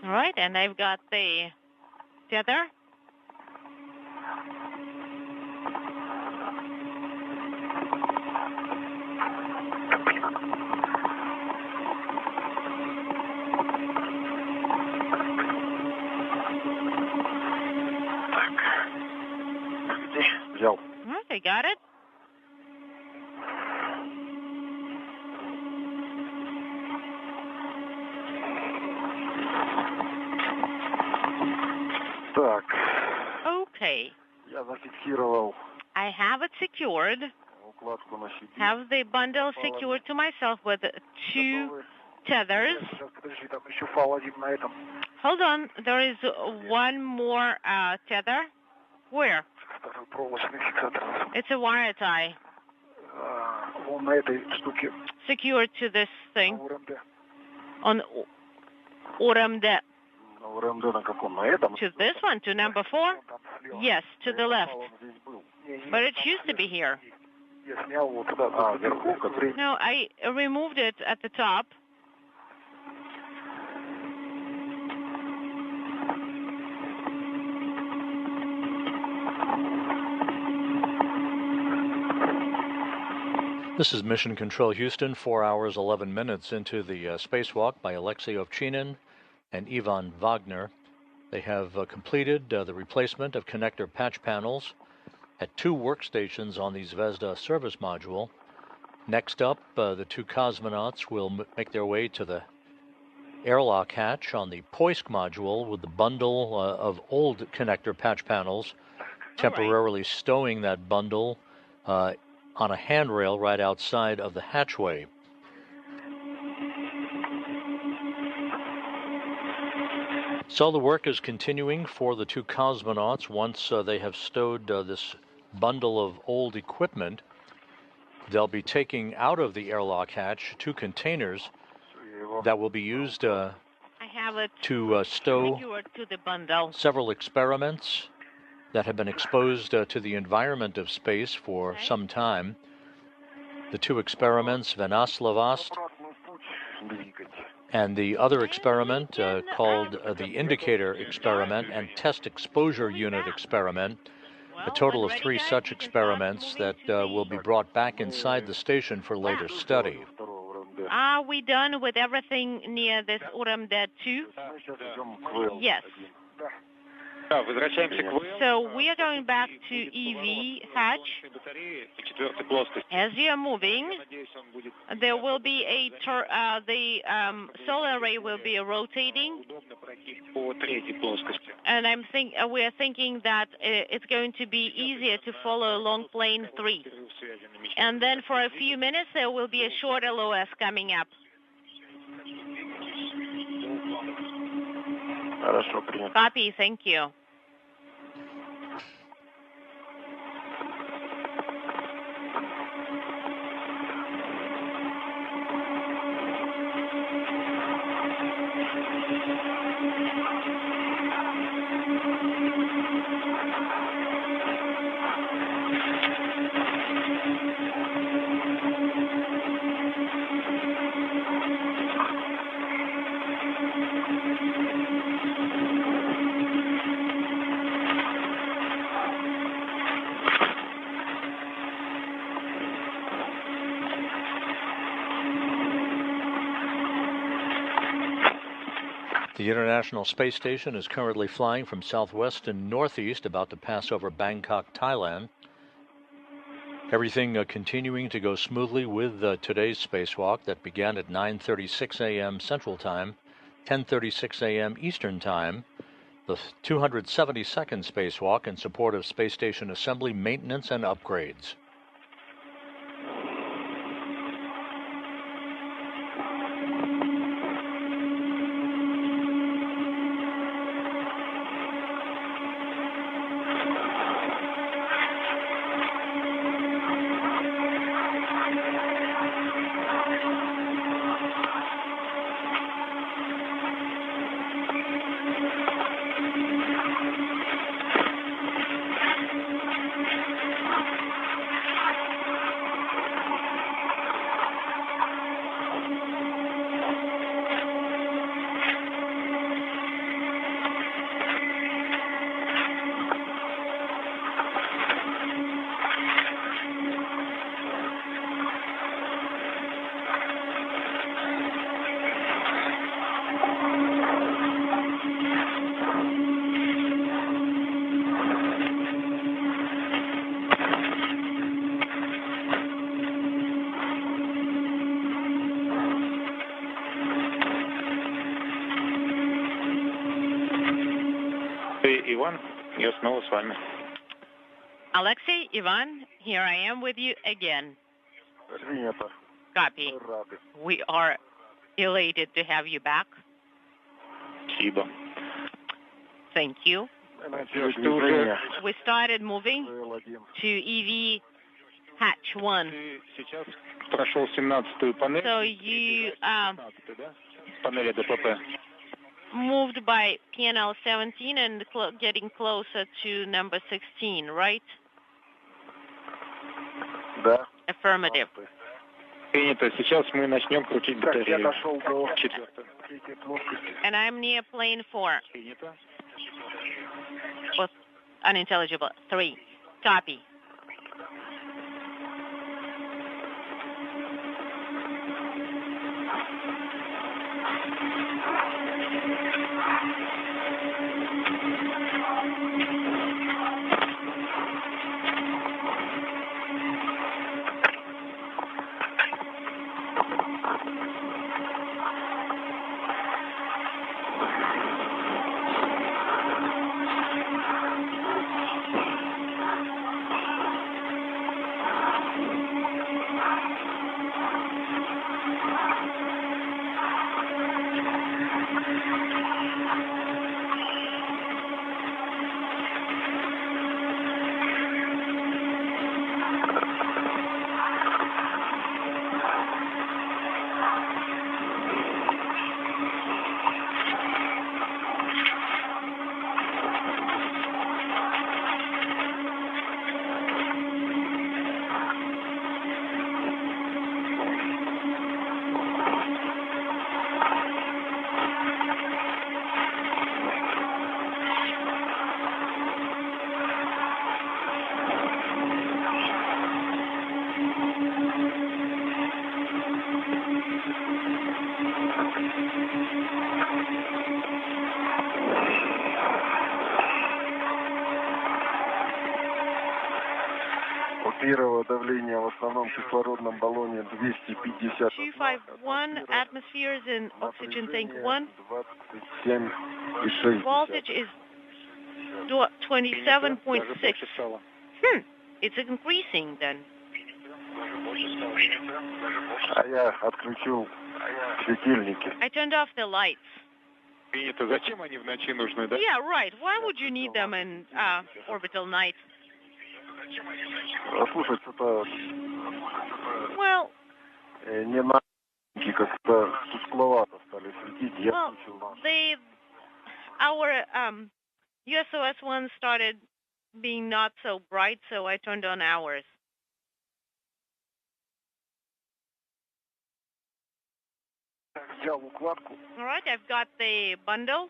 All right, and I've got the tether. All right, I got it. Okay. I have it secured. Have the bundle secured to myself with 2 tethers. Hold on, there is one more tether. Where? It's a wire tie. Secured to this thing. On Uramde. To this one, to number 4? Yes, to the left. But it used to be here. No, I removed it at the top. This is Mission Control Houston, 4 hours, 11 minutes into the Spacewalk by Alexei Ovchinin and Ivan Wagner. They have completed the replacement of connector patch panels at 2 workstations on the Zvezda service module. Next up, the 2 cosmonauts will make their way to the airlock hatch on the Poisk module with the bundle of old connector patch panels, temporarily stowing that bundle on a handrail right outside of the hatchway. So the work is continuing for the 2 cosmonauts. Once they have stowed this bundle of old equipment, they'll be taking out of the airlock hatch 2 containers that will be used to stow to the bundle. Several experiments that have been exposed to the environment of space for some time. The 2 experiments, Venaslavast, and the other experiment called the Indicator Experiment and Test Exposure Unit Experiment. A total of 3 such experiments that will be brought back inside the station for later study. Are we done with everything near this Uramde 2? Yes. So we are going back to EV hatch. As you are moving, there will be the solar array will be rotating, and we are thinking that it's going to be easier to follow along plane 3. And then for a few minutes there will be a short LOS coming up. Copy, thank you. The International Space Station is currently flying from southwest and northeast, about to pass over Bangkok, Thailand. Everything continuing to go smoothly with today's spacewalk that began at 9:36 a.m. Central Time, 10:36 a.m. Eastern Time. the 272nd spacewalk in support of space station assembly, maintenance, and upgrades. Alexei, Ivan, here I am with you again. Copy. We are elated to have you back. Thank you. We started moving to EV Hatch 1. So you moved by PNL 17 and getting closer to number 16, right? Affirmative. And I'm near plane 4. With unintelligible 3. Copy. Первое давление в основном кислородном баллоне 250. 251 atmospheres in oxygen tank 1. 27,6. Voltage is 27.6. It's increasing then. А я отключил светильники. I turned off the lights. Зачем они в ночи нужны, да? Yeah, right. Why would you need them in orbital night? Слушай, это... Well... Не на... как-то тускловато стали светить. Я включил. Our USOS one started being not so bright, so I turned on ours. All right, I've got the bundle.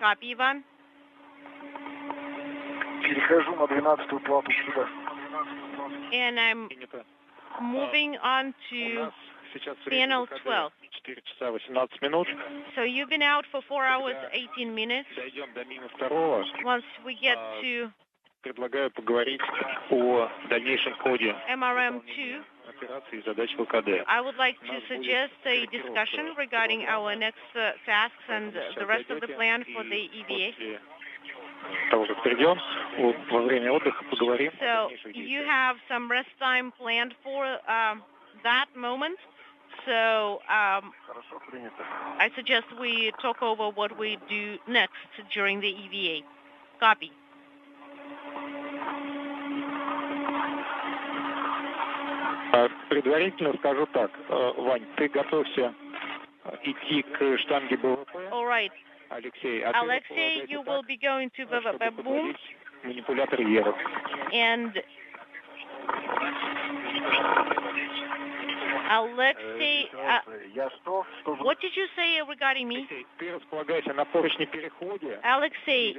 Copy, Ivan. And I'm moving on to panel 12. So you've been out for 4 hours, 18 minutes. Once we get to предлагаю поговорить о дальнейшем ходе MRM2. I would like to suggest a discussion regarding our next tasks and the rest of the plan for the EVA. So you have some rest time planned for that moment. So I suggest we talk over what we do next during the EVA. Copy. Предварительно скажу так, Вань, ты готовься идти к штанге БВП. All right. Alexei, you will be going to the boom. Манипулятор едет. And Alexei, what did you say regarding me? Alexei,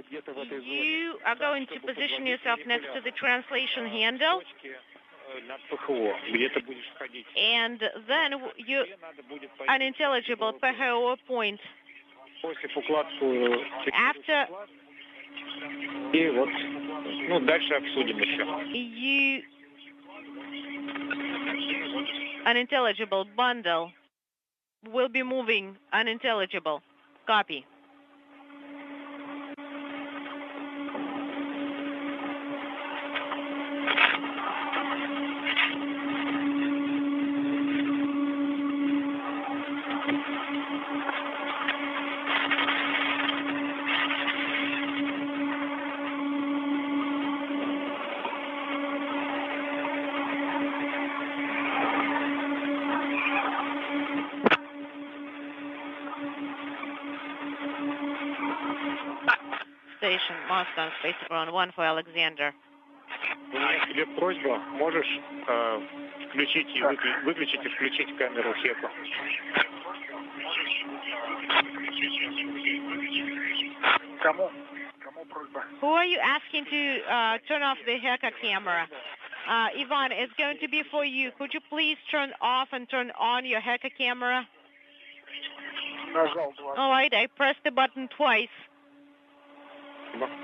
you are going to position yourself next to the translation handle. And then you unintelligible PHO point. After you unintelligible bundle will be moving unintelligible. Copy. Station, Moscow, space ground 1 for Alexander. У меня к тебе просьба, можешь включить и выключить и включить камеру ХЕКа? Кому просьба? Who are you asking to turn off the HECA camera? Ivan, it's going to be for you. Could you please turn off and turn on your HECA camera? All right, I pressed the button twice.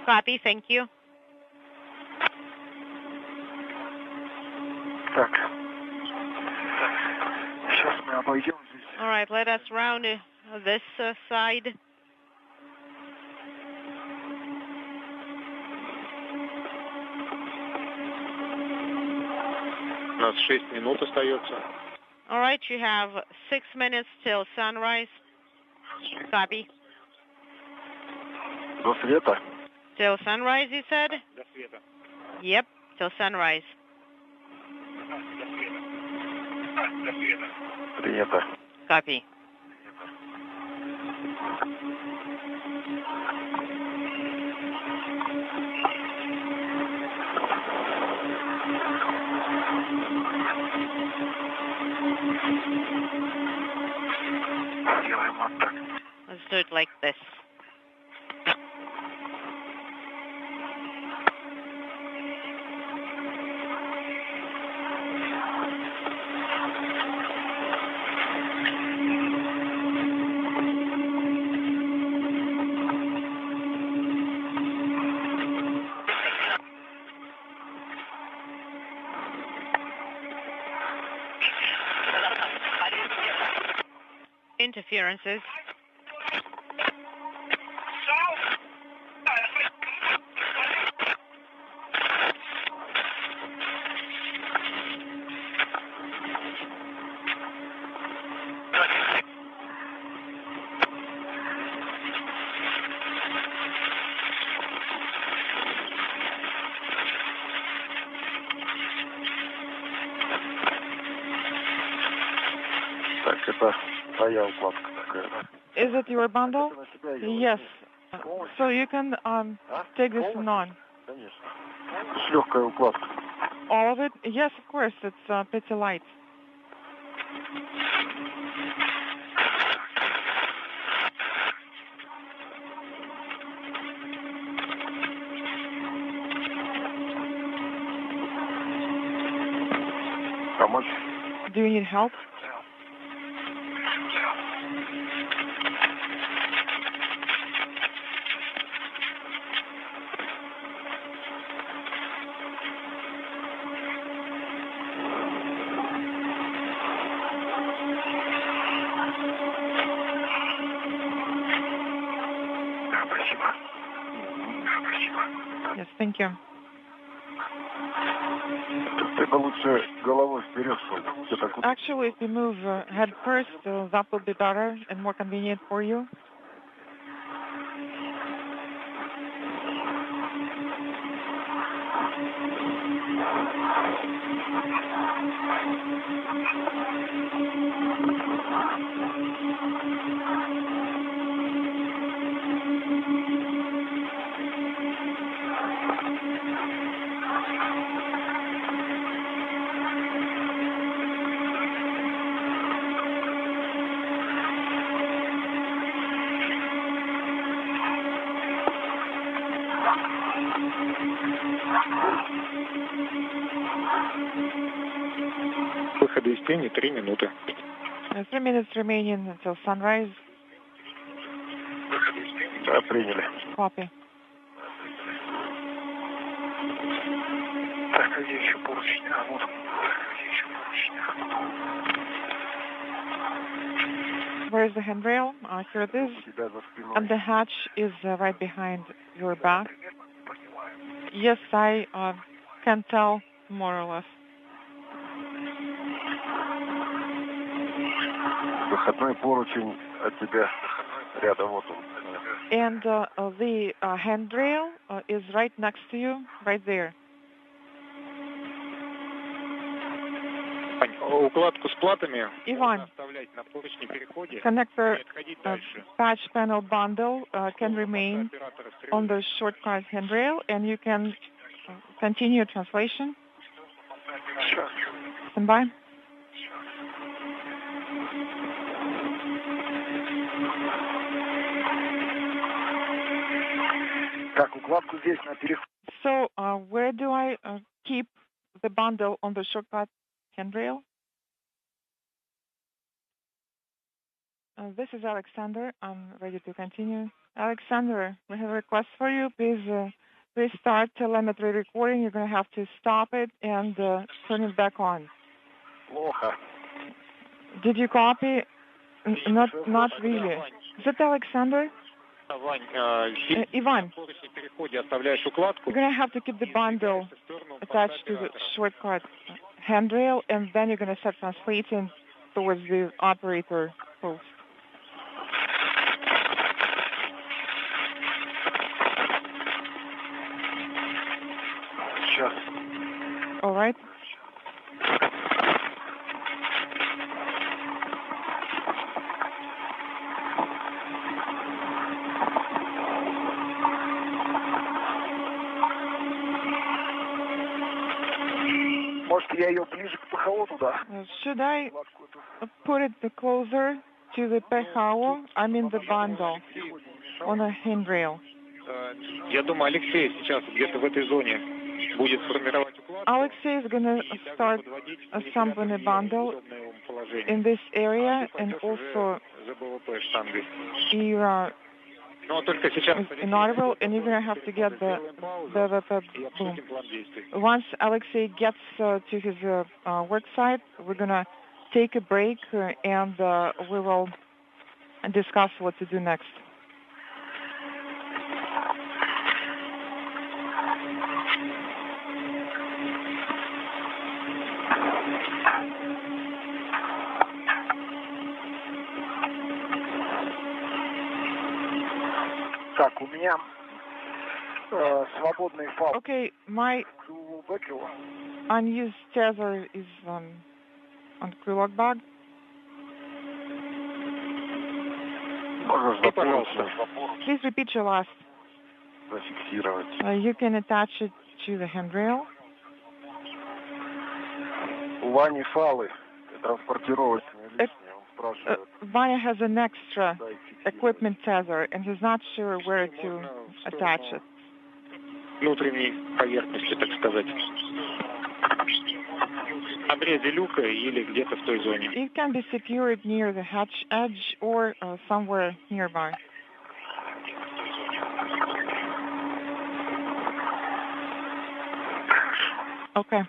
Copy, thank you. Так. Сейчас мы обойдем здесь. All right, let us round this side. У нас 6 минут остается. All right, you have 6 minutes till sunrise. Copy. До света? Till sunrise, you said? До света. Yep, till sunrise. До света. Принято. Copy. Let's do it like this. Interferences. Так, это твоя укладка такая, да? Is it your bundle? Yes. So you can take this on. Конечно. С легкой укладкой. All of it? Yes, of course. It's pretty light. Помочь? Do you need help? Yes, thank you. Actually, if you move head first, that will be better and more convenient for you. Выходы из тени 3 минуты. 3 minutes remaining until sunrise. Да, приняли. Copy. Так, где еще поручень? А, вот. Где еще поручень? Where is the handrail? Here it is. And the hatch is right behind your back. Yes, I can tell more or less. Выходной поручень от тебя рядом, вот он. And the handrail is right next to you, right there. Укладку с платами Ivan, оставлять на поручне переходе. connector patch panel bundle can remain on the shortcut handrail, and you can continue translation. Stand by. Так, укладку здесь на переход. So, where do I keep the bundle on the shortcut handrail? This is Alexander. I'm ready to continue. Alexander, we have a request for you. Please restart telemetry recording. You're going to have to stop it and turn it back on. Плохо. Did you copy? Not really. Is it Alexander? Ivan, you're going to have to keep the bundle attached to the shortcut handrail, and then you're going to start translating towards the operator post. Сейчас. All right. Я ее ближе к ПХО туда. Should I put it closer to the PHO? I mean the bundle on a handrail. Я думаю, Алексей сейчас где-то в этой зоне будет формировать укладку. Alexei is going to start assembling a bundle in this area, and also inaudible, and you're going to have to get the boom. Once Alexei gets to his work site, we're going to take a break and we will discuss what to do next. Так, у меня свободный файл. Okay, my unused tether is on crew log bag. Please repeat your last. You can attach it to the handrail. У Вани фалы транспортировочные лишние. Он спрашивает. Vanya has an extra equipment tether, and he's not sure where to attach it. Внутренней поверхности, так сказать. Обрезе люка или где-то в той зоне. It can be secured near the hatch edge or somewhere nearby. Okay.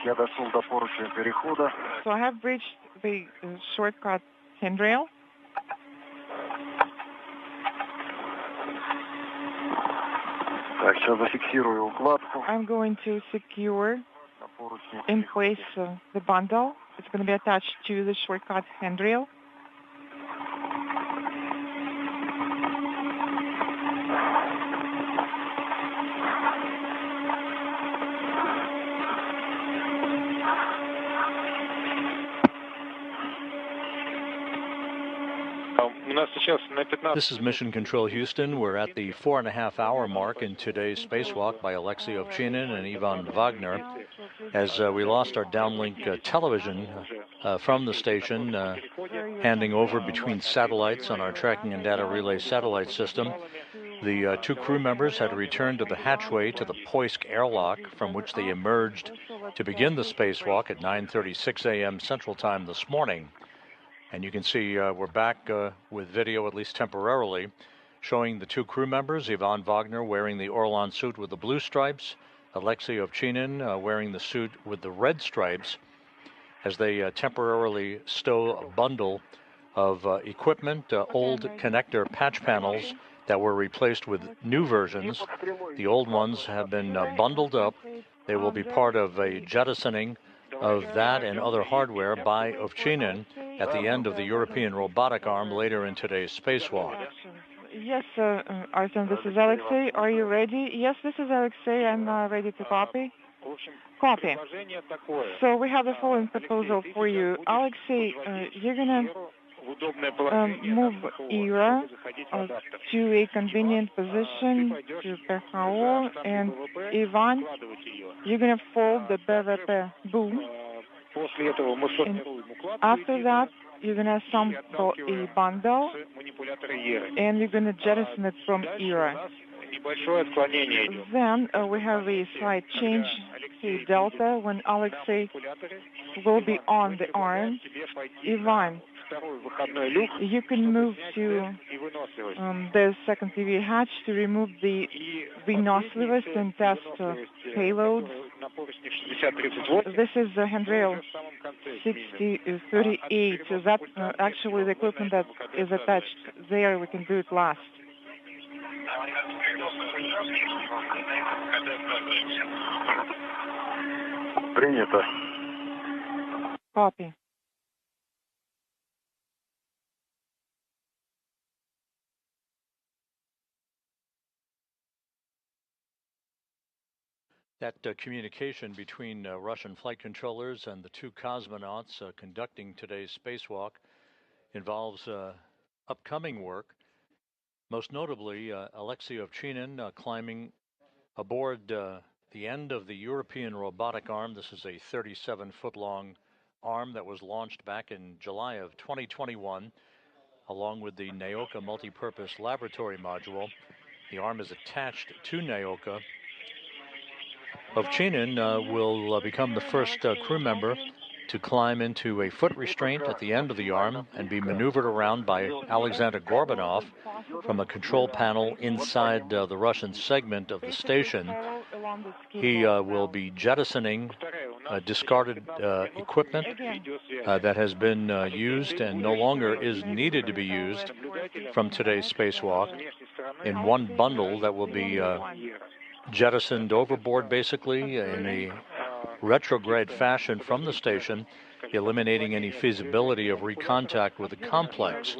So I have reached the shortcut handrail. I'm going to secure in place the bundle. It's going to be attached to the shortcut handrail. This is Mission Control Houston. We're at the 4.5-hour mark in today's spacewalk by Alexei Ovchinin and Ivan Wagner, as we lost our downlink television from the station, handing over between satellites on our tracking and data relay satellite system. The two crew members had returned to the hatchway to the Poisk airlock, from which they emerged to begin the spacewalk at 9:36 a.m. Central Time this morning. And you can see we're back with video, at least temporarily, showing the two crew members, Ivan Wagner wearing the Orlan suit with the blue stripes, Alexei Ovchinin wearing the suit with the red stripes, as they temporarily stow a bundle of equipment, old connector patch panels that were replaced with new versions. The old ones have been bundled up. They will be part of a jettisoning of that and other hardware by Ovchinin at the end of the European robotic arm later in today's spacewalk. Yes, Artem, this is Alexei. Are you ready? Yes, this is Alexei. I'm ready to copy. Copy. So we have the following proposal for you. Alexei, you're going to move ERA to a convenient position to PHO, and Ivan, you're going to fold the BVP boom. And after that, you're going to assemble a bundle, and you're going to jettison it from ERA. Then we have a slight change to delta when Alexei will be on the arm. Ivan, you can move to the second TV hatch to remove the vynosливость and test payload. This is the handrail 6038. So that's actually the equipment that is attached there. We can do it last. Принято. Copy. That communication between Russian flight controllers and the two cosmonauts conducting today's spacewalk involves upcoming work, most notably Alexei Ovchinin climbing aboard the end of the European robotic arm. This is a 37-foot-long arm that was launched back in July of 2021, along with the Naoka multipurpose laboratory module. The arm is attached to Naoka. Ovchinin will become the first crew member to climb into a foot restraint at the end of the arm and be maneuvered around by Alexander Gorbanov from a control panel inside the Russian segment of the station. He will be jettisoning discarded equipment that has been used and no longer is needed to be used from today's spacewalk in one bundle that will be jettisoned overboard, basically in a retrograde fashion from the station, eliminating any feasibility of recontact with the complex.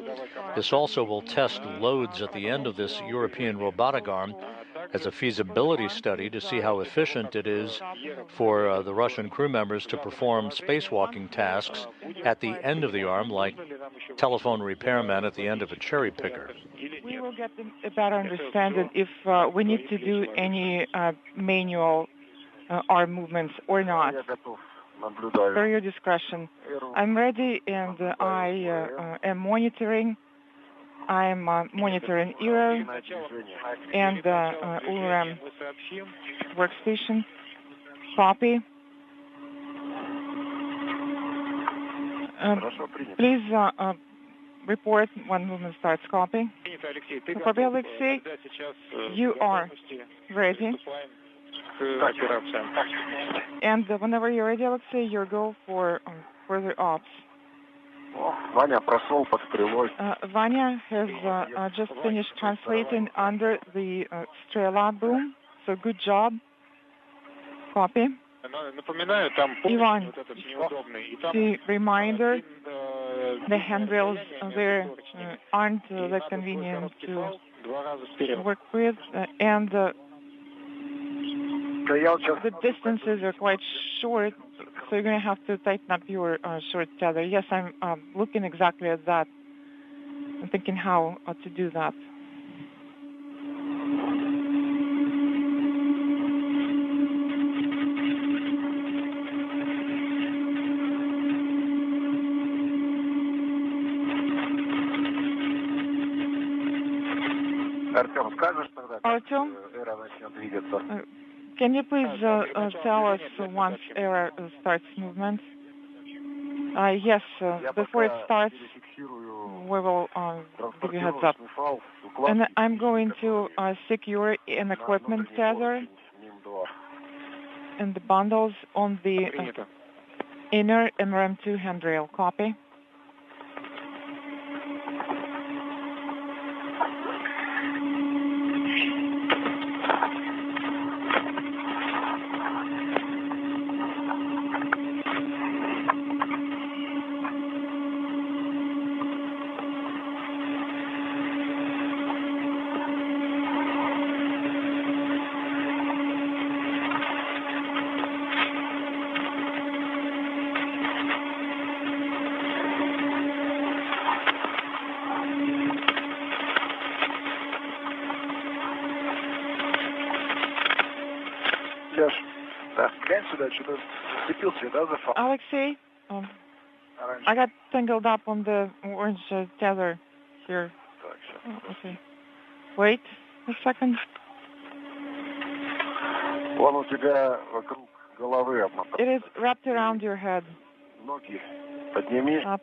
This also will test loads at the end of this European robotic arm as a feasibility study to see how efficient it is for the Russian crew members to perform spacewalking tasks at the end of the arm, like telephone repairman at the end of a cherry picker. We will get a better understanding if we need to do any manual arm movements or not. For your discretion. I'm ready, and I am monitoring. I'm monitoring ERA and URM workstation. Copy. Please report when movement starts. Copy. Copy, Alexei. You are ready. And whenever you're ready, Alexei, you go for further ops. Vanya прошел под стрелой. Vanya has just finished translating under the Strela boom, so good job. Copy. Ivan, the reminder, the handrails there aren't that convenient to work with, and the distances are quite short, so you're going to have to tighten up your short tether. Yes, I'm looking exactly at that. I'm thinking how to do that. Artyom, can you please tell us once ERA starts movement? Yes, before it starts, we will give you a heads up. And I'm going to secure an equipment tether and the bundles on the inner MRM2 handrail. Copy. Alexei, I got tangled up on the orange tether here. Okay. Wait a second. It is wrapped around your head.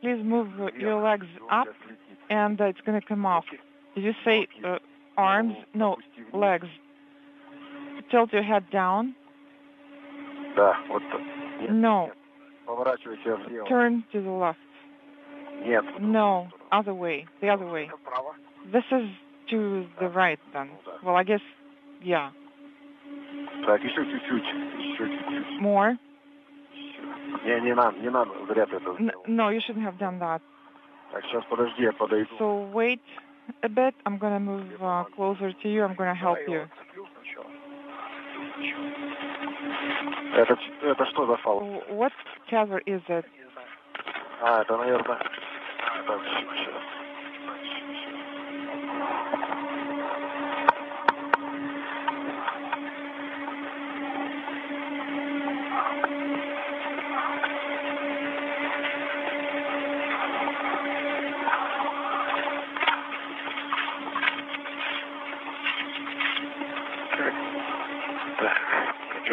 Please move your legs up, and it's going to come off. Did you say arms? No, legs. Tilt your head down. No. Turn to the left. No, other way. The other way. This is to the right then. Well, I guess, yeah. More? No, you shouldn't have done that. So wait a bit. I'm going to move closer to you. I'm going to help you. Это что за фал? What tether is it? Это, наверное...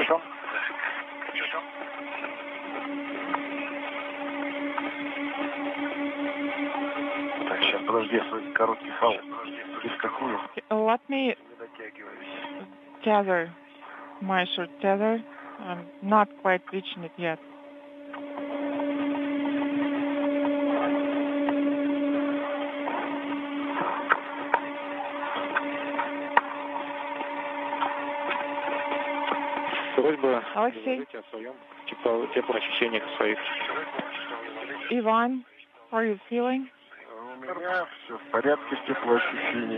Что? Так, сейчас, подожди, короткий фал. Перескакую. Let me tether my short tether. I'm not quite reaching it yet. Alexei. Ivan, how are you feeling?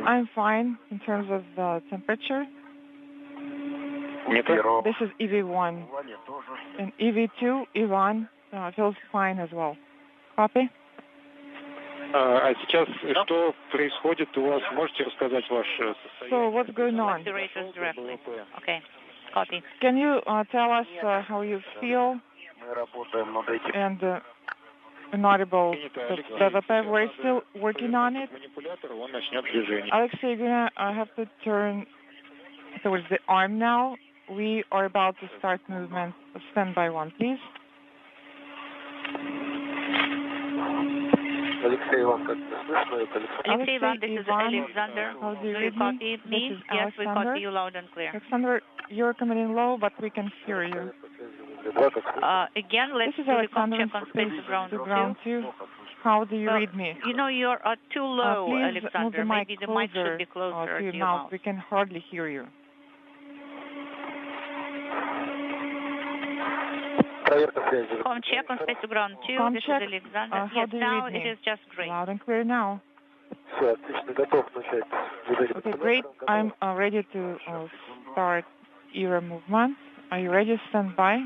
I'm fine in terms of temperature. This is EV1. And EV2, Ivan, feels fine as well. Copy? А сейчас что происходит у вас? Можете рассказать ваше состояние? So what's going on? Okay. Copy. Can you tell us how you feel and inaudible developer? We're still working on it. Alexei, you're going to have to turn towards the arm now. We are about to start movement. Stand by one, please. Alexei Ivan, this is Alexander. How do you Do you read copy me? Yes, we copy you loud and clear. Alexander, you're coming in low, but we can hear you. Again, let's This is do the Alexander check on space to to ground 2. How do you read me? You know, you're too low, Please Alexander. move the mic Maybe the mic closer should be closer to your your mouth. mouth. We can hardly hear you. Home check on space to ground 2. Home This check. is Alexander. How Yes, do you now read it me? is just great. Loud and clear now. Okay, great. I'm ready to start era movement. Are you ready? Stand by.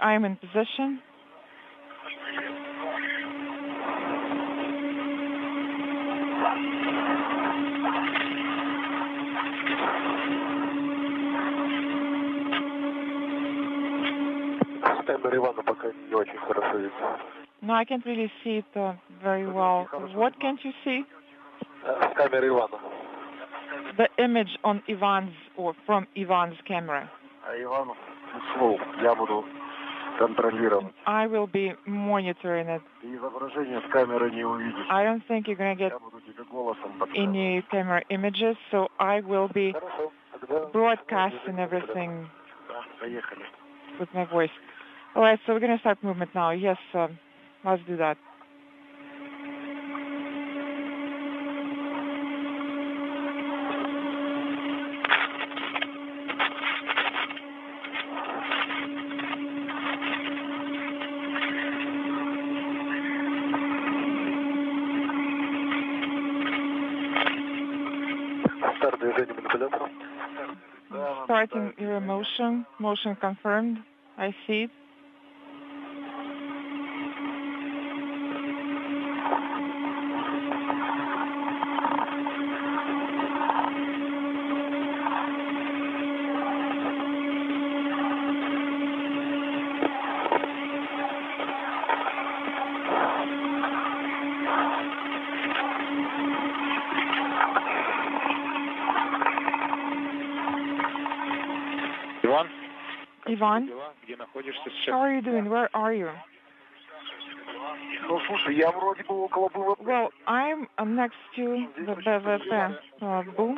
I'm in position. No, I can't really see it very well. What can't you see? The image on Ivan's or from Ivan's camera. I will be monitoring it. I don't think you're going to get any camera images, so I will be broadcasting everything with my voice. All right, so we're going to start movement now. Yes, let's do that. Starting your motion. Motion confirmed. I see it. Ivan, how are you doing? Where are you? Well, I'm next to the BVP boom.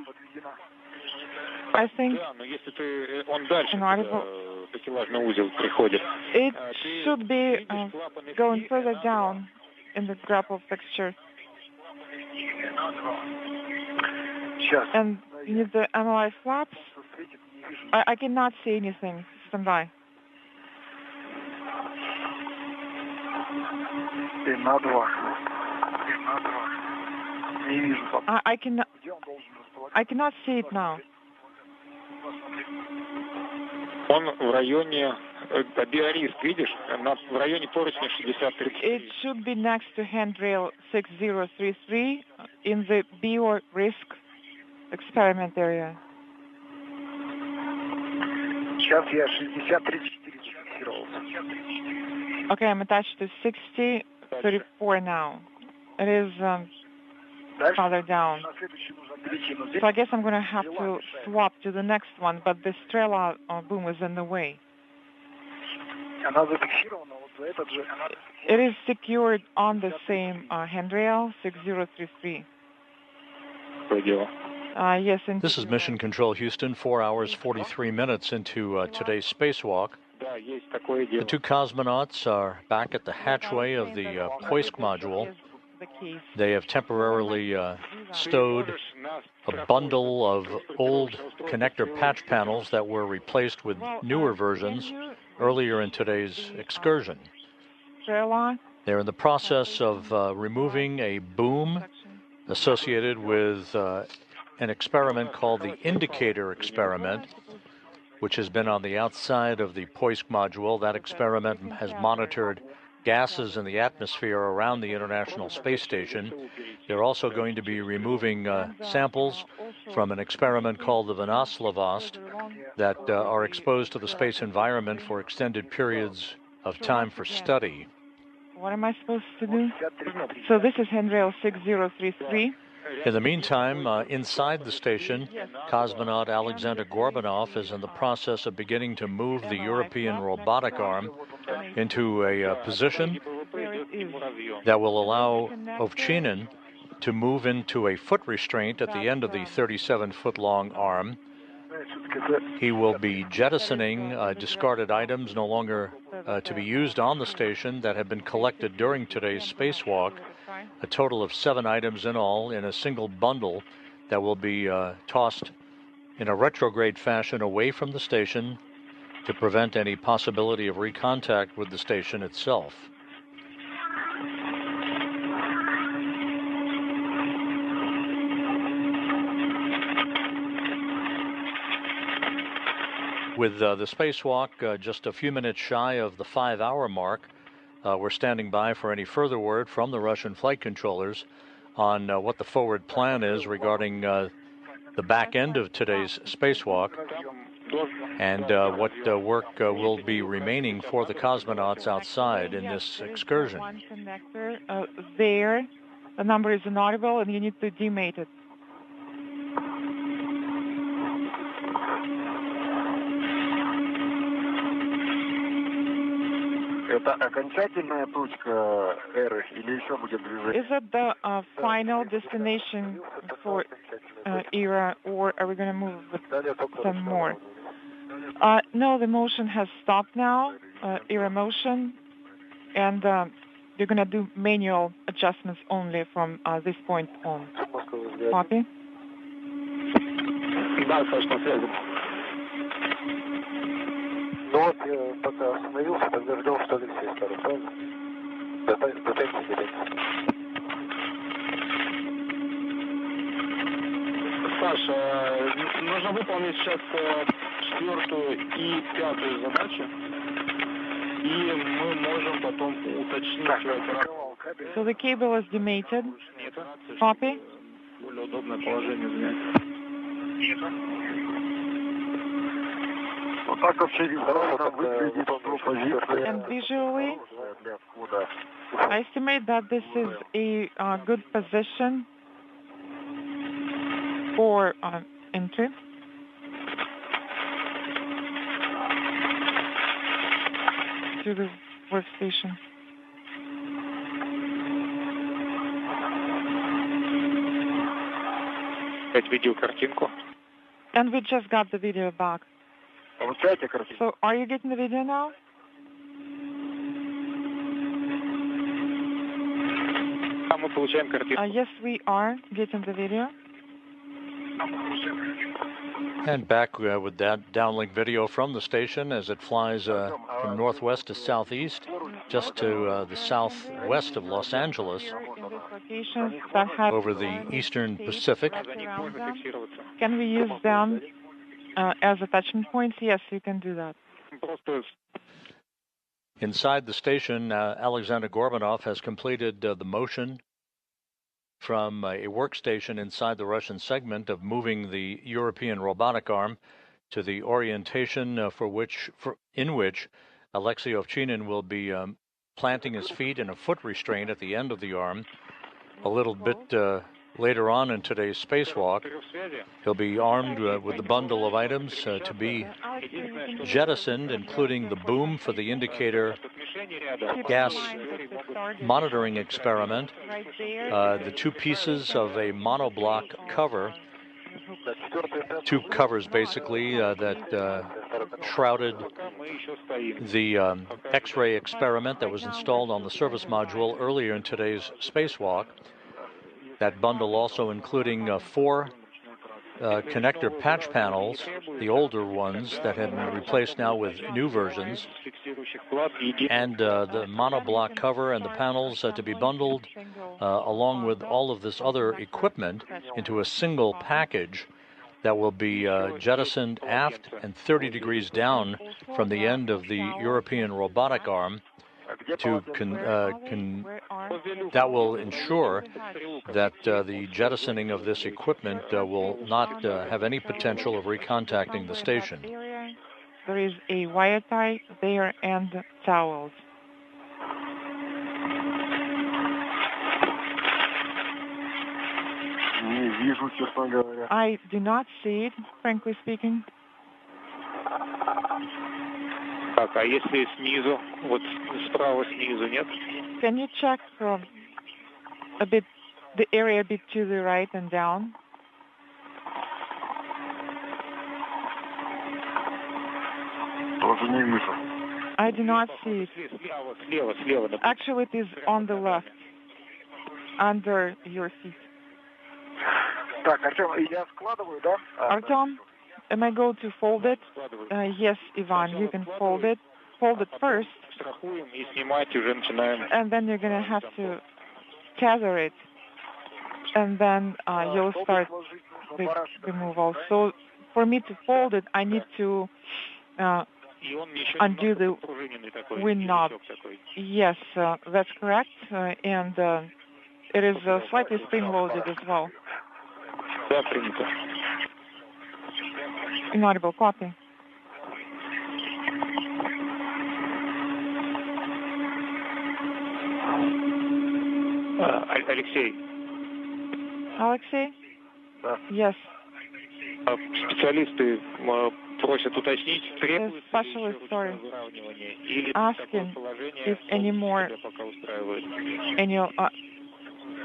I think it should be going further down in the grapple picture. And you need to analyze flaps. I cannot see anything. Stand by. I cannot see it now. Он в районе биориск, видишь? В районе поручня 60-30. It should be next to handrail 6033 in the biorisk experiment area. Сейчас я 63-34 фиксировался. Okay, I'm attached to 6034 now. It is farther down. So I guess I'm going to have to swap to the next one, but the Strela boom is in the way. It is secured on the same handrail, 6033. Yes, this is Mission Control Houston, 4 hours, 43 minutes into today's spacewalk. The two cosmonauts are back at the hatchway of the Poisk module. They have temporarily stowed a bundle of old connector patch panels that were replaced with newer versions earlier in today's excursion. They're in the process of removing a boom associated with an experiment called the indicator experiment, which has been on the outside of the Poisk module. That experiment has monitored gases in the atmosphere around the International Space Station. They're also going to be removing samples from an experiment called the Vinoslavost that are exposed to the space environment for extended periods of time for study. What am I supposed to do? So this is handrail 6033. In the meantime, inside the station, cosmonaut Alexander Gorbanov is in the process of beginning to move the European robotic arm into a position that will allow Ovchinin to move into a foot restraint at the end of the 37-foot-long arm. He will be jettisoning discarded items no longer to be used on the station that have been collected during today's spacewalk, a total of 7 items in all in a single bundle that will be tossed in a retrograde fashion away from the station to prevent any possibility of recontact with the station itself. With the spacewalk just a few minutes shy of the 5-hour mark, we're standing by for any further word from the Russian flight controllers on what the forward plan is regarding the back end of today's spacewalk and what work will be remaining for the cosmonauts outside in this excursion. One connector there, the number is inaudible and you need to demate it. Is it the final destination for ERA, or are we going to move with some more? No, the motion has stopped now, ERA motion, and you're going to do manual adjustments only from this point on. Copy? Ну вот, пока остановился, тогда ждал, что Алексей скажет, правильно? Саша, нужно выполнить сейчас 4-ю и 5-ю задачи, и мы можем потом уточнить... So the cable is demated. Copy? Более удобное положение занять. And visually, I estimate that this is a good position for entry. To the workstation. Видеокартинку. And we just got the video back. So, are you getting the video now? Yes, we are getting the video. And back with that downlink video from the station as it flies from northwest to southeast, just to the southwest of Los Angeles, over the eastern Pacific. Can we use them as attachment points? Yes, you can do that. Inside the station, Alexander Gorbanov has completed the motion from a workstation inside the Russian segment of moving the European robotic arm to the orientation in which Alexei Ovchinin will be planting his feet in a foot restraint at the end of the arm. A little bit later on in today's spacewalk, he'll be armed with a bundle of items to be jettisoned, including the boom for the indicator gas monitoring experiment, the 2 pieces of a monoblock cover, 2 covers basically that shrouded the X-ray experiment that was installed on the service module earlier in today's spacewalk. That bundle also including 4 connector patch panels, the older ones that have been replaced now with new versions, and the monoblock cover and the panels to be bundled along with all of this other equipment into a single package that will be jettisoned aft and 30 degrees down from the end of the European robotic arm to that will ensure that the jettisoning of this equipment will not have any potential of recontacting the station. There is a wire tie there and towels. I do not see it, frankly speaking. Так, а если снизу, вот справа снизу, нет? Can you check a bit the area a bit to the right and down? I do not see it. Actually, it is on the left, under your feet. Artem, am I going to fold it? Yes, Ivan, you can fold it. Fold it first, and then you're going to have to tether it, and then you'll start the removal. So for me to fold it, I need to undo the wind knob. Yes, that's correct, and it is slightly spring-loaded as well. Inaudible, copy. Алексей. Alexei? Yes. Специалисты просят уточнить, требуется asking if any more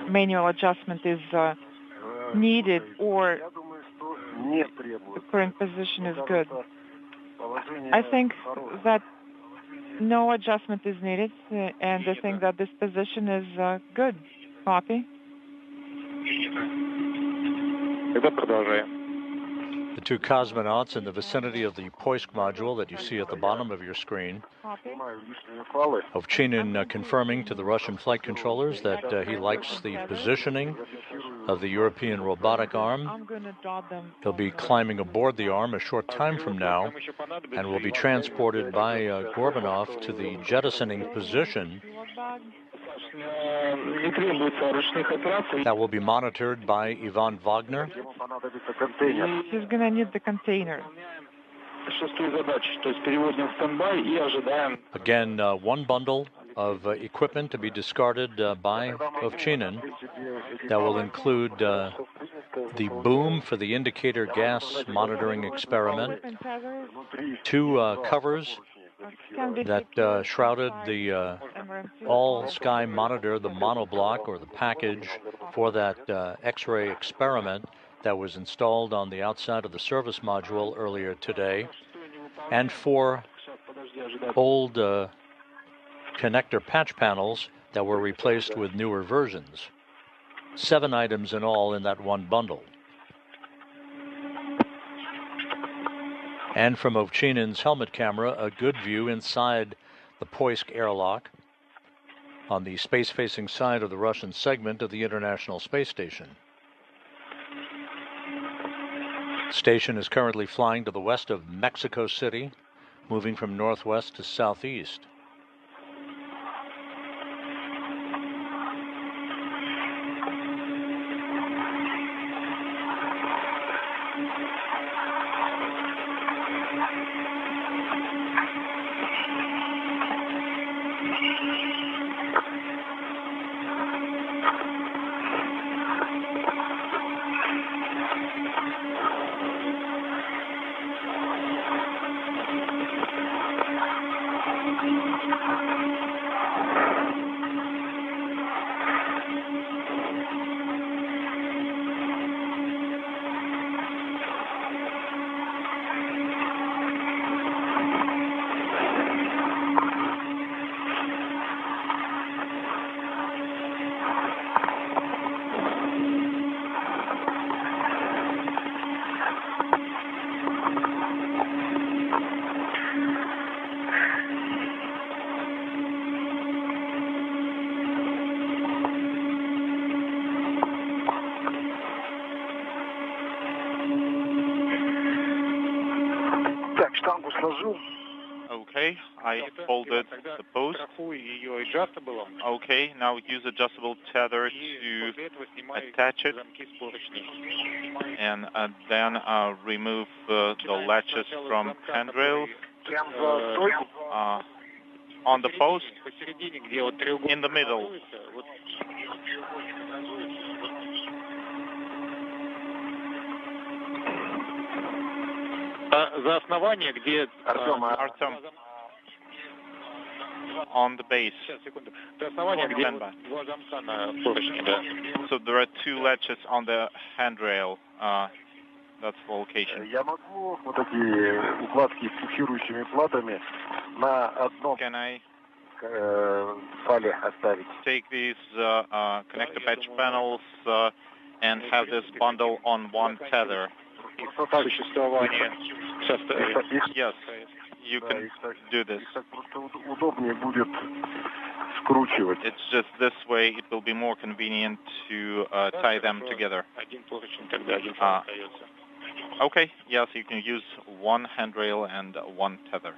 manual adjustment is needed or the current position is good. I think that no adjustment is needed, and I think that this position is good. Copy. The two cosmonauts in the vicinity of the Poisk module that you see at the bottom of your screen. Ovchinin confirming to the Russian flight controllers that he likes the positioning of the European robotic arm. He'll be climbing aboard the arm a short time from now and will be transported by Gorbanov to the jettisoning position that will be monitored by Ivan Wagner. He's going to need the container. Again, one bundle of equipment to be discarded by Ovchinin that will include the boom for the indicator gas monitoring experiment, two covers that shrouded the all-sky monitor, the monoblock or the package for that X-ray experiment that was installed on the outside of the service module earlier today, and four old connector patch panels that were replaced with newer versions. 7 items in all in that one bundle. And from Ovchinin's helmet camera, a good view inside the Poisk airlock on the space-facing side of the Russian segment of the International Space Station. The station is currently flying to the west of Mexico City, moving from northwest to southeast. Okay, I folded the post. Okay, now use adjustable tether to attach it, and then remove the latches from handrails on the post in the middle. За основание, где Артем. on the base. So there are two latches on the handrail. That's the location. Can I take these connector patch panels and have this bundle on one tether? Yes, you can do this. It's just this way it will be more convenient to tie them together. Okay, yes, you can use one handrail and one tether.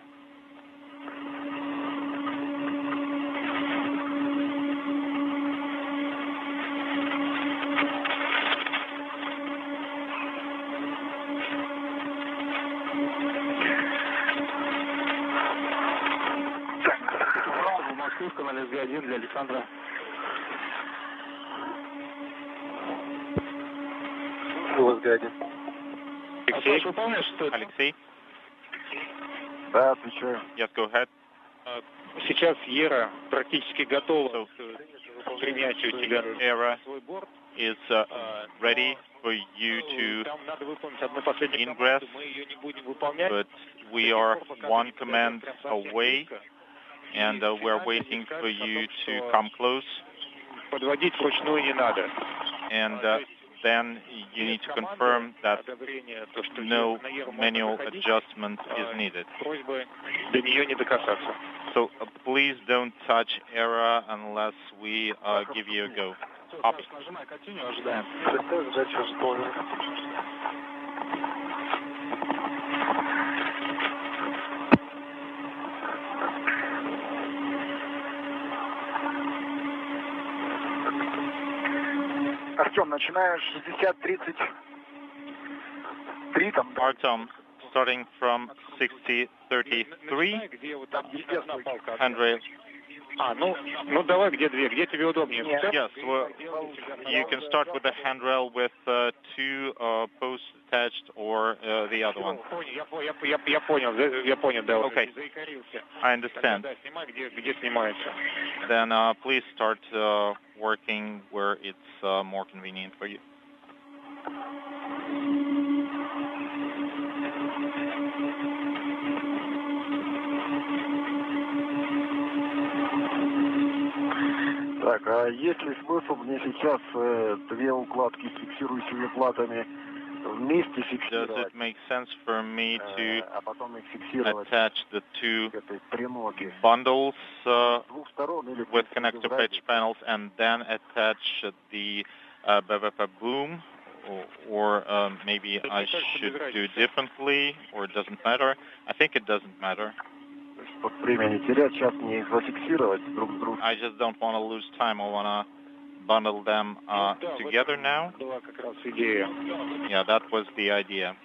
Для Александра. Алексей? Да, отвечаю. Yes, go ahead. Сейчас Ера практически готова к принятию тебя. Era is ready for you to ingress, but we are one command away, and we're waiting for you to come close. And then you need to confirm that no manual adjustment is needed. So please don't touch ERA unless we give you a go. Up. Артем, начинаешь 60-33 там. Artem, starting from 60-33. Handrail. Давай, где две? Где тебе удобнее? Yes, well, you can start with the handrail with two posts attached or the other one. Я понял, да. Okay, I understand. Then please start working where it's more convenient for you. Так, а есть ли смысл мне сейчас две укладки с фиксирующими платами вместе фиксировать? Does it make sense for me to attach the two bundles with connector patch panels and then attach the BVP boom? Or maybe I should do differently, or it doesn't matter? I think it doesn't matter. I just don't want to lose time. I want to bundle them together now. Yeah, that was the idea.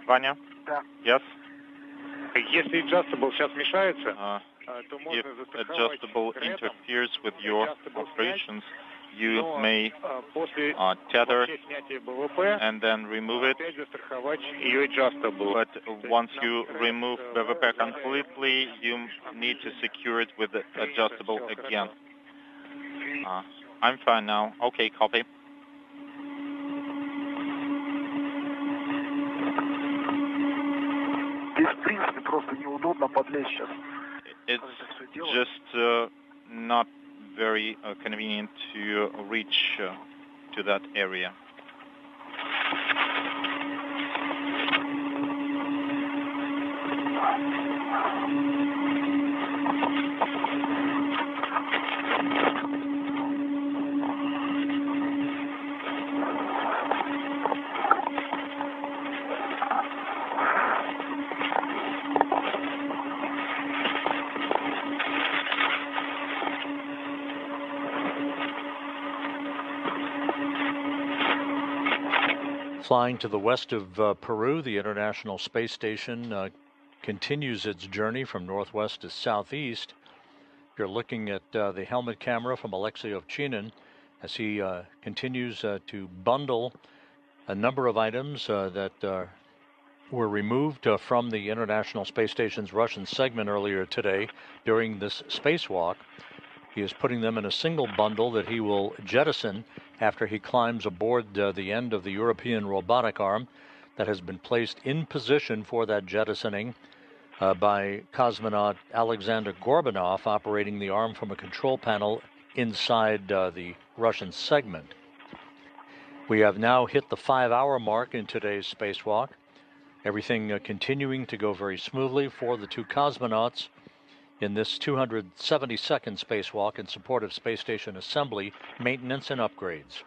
Vanya? Yes? Если adjustable сейчас мешается, if adjustable interferes with your operations, you may tether and then remove it. But once you remove BVP completely, you need to secure it with the adjustable again. I'm fine now. Okay, copy. It's just not very convenient to reach to that area. Flying to the west of Peru, the International Space Station continues its journey from northwest to southeast. You're looking at the helmet camera from Alexei Ovchinin as he continues to bundle a number of items that were removed from the International Space Station's Russian segment earlier today during this spacewalk. He is putting them in a single bundle that he will jettison after he climbs aboard the end of the European robotic arm that has been placed in position for that jettisoning by cosmonaut Alexander Gorbanov, operating the arm from a control panel inside the Russian segment. We have now hit the 5-hour mark in today's spacewalk. Everything continuing to go very smoothly for the two cosmonauts in this 270-second spacewalk in support of space station assembly, maintenance, and upgrades.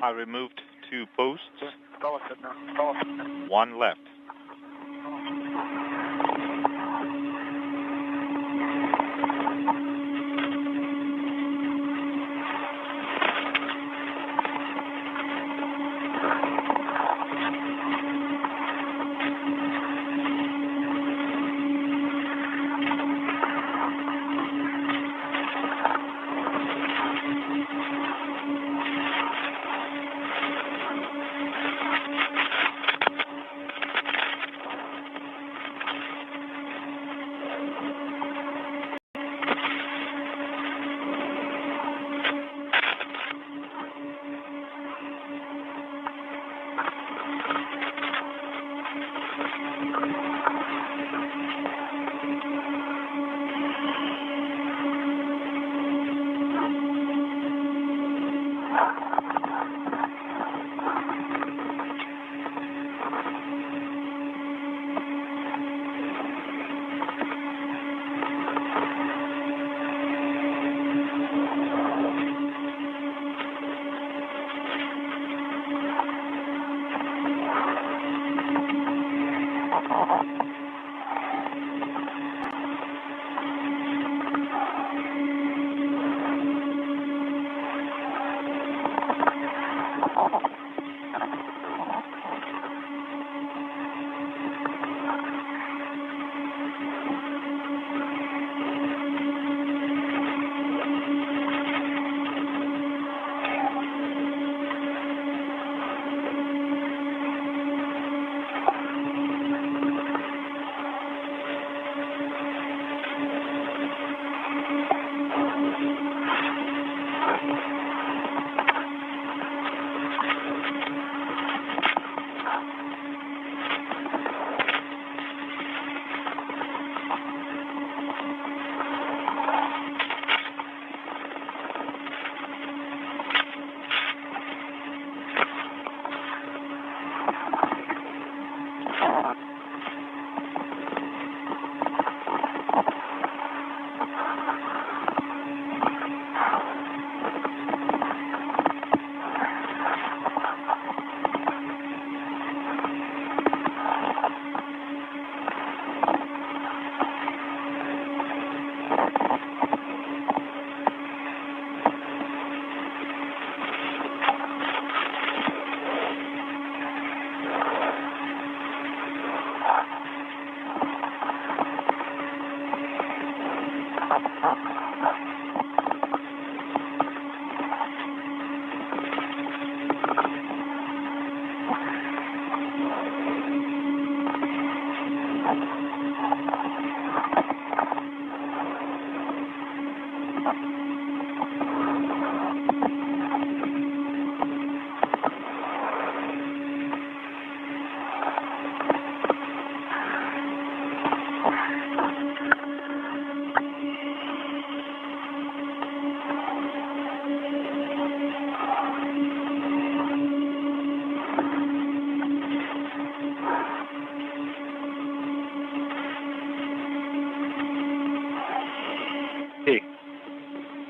I removed 2 posts. 1 left.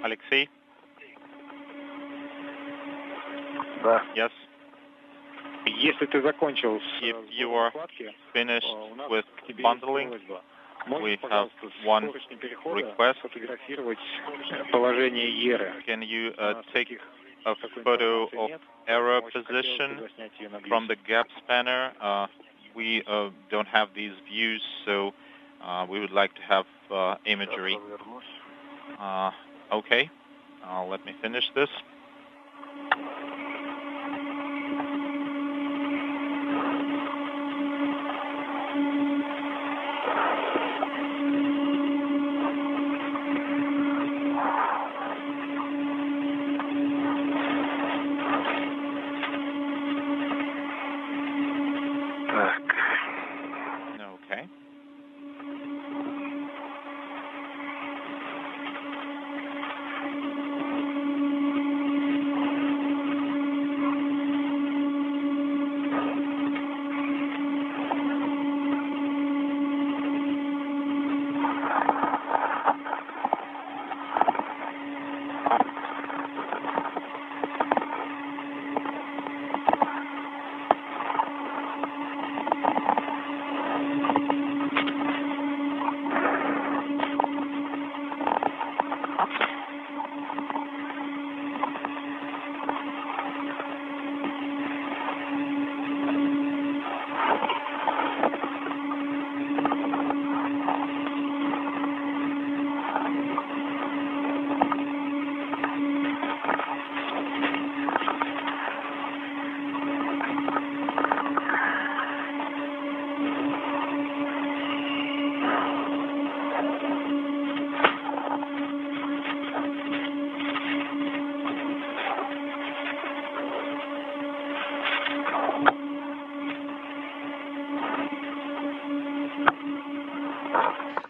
Alexei? Да. Yes. If you are finished with bundling, we have one request. Can you take a photo of error position from the gap spanner? We don't have these views, so we would like to have imagery. Okay, let me finish this. Okay.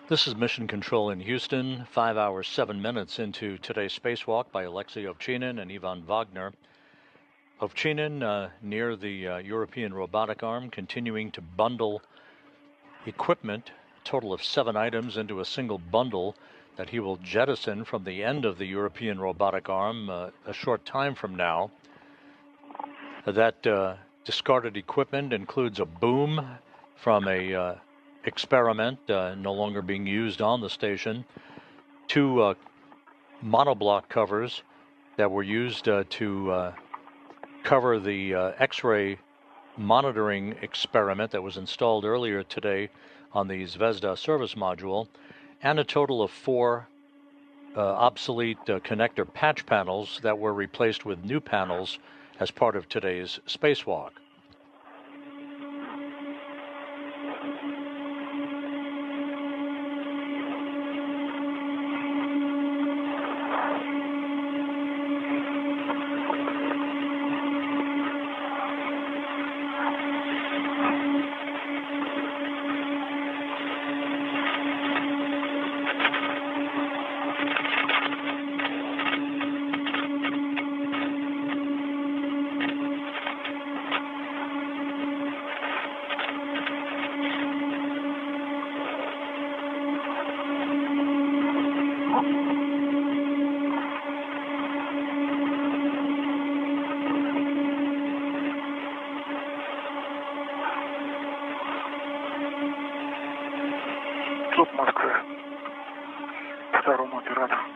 This is Mission Control in Houston, 5 hours, 7 minutes into today's spacewalk by Alexei Ovchinin and Ivan Wagner. Ovchinin near the European robotic arm, continuing to bundle equipment, a total of 7 items into a single bundle that he will jettison from the end of the European robotic arm a short time from now. That discarded equipment includes a boom from a experiment no longer being used on the station, 2 monoblock covers that were used to cover the X-ray monitoring experiment that was installed earlier today on the Zvezda service module, and a total of 4 obsolete connector patch panels that were replaced with new panels as part of today's spacewalk.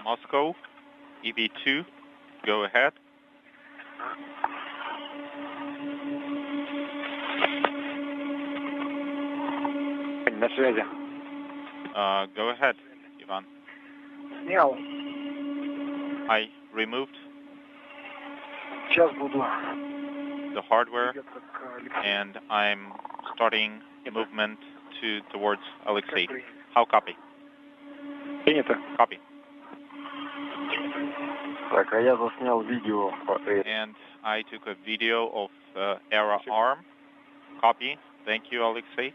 Moscow, EV2, go ahead. Go ahead, Ivan. I removed the hardware, and I'm starting movement towards Alexei. How copy? Copy. And I took a video of ERA arm. Copy. Thank you, Alexei.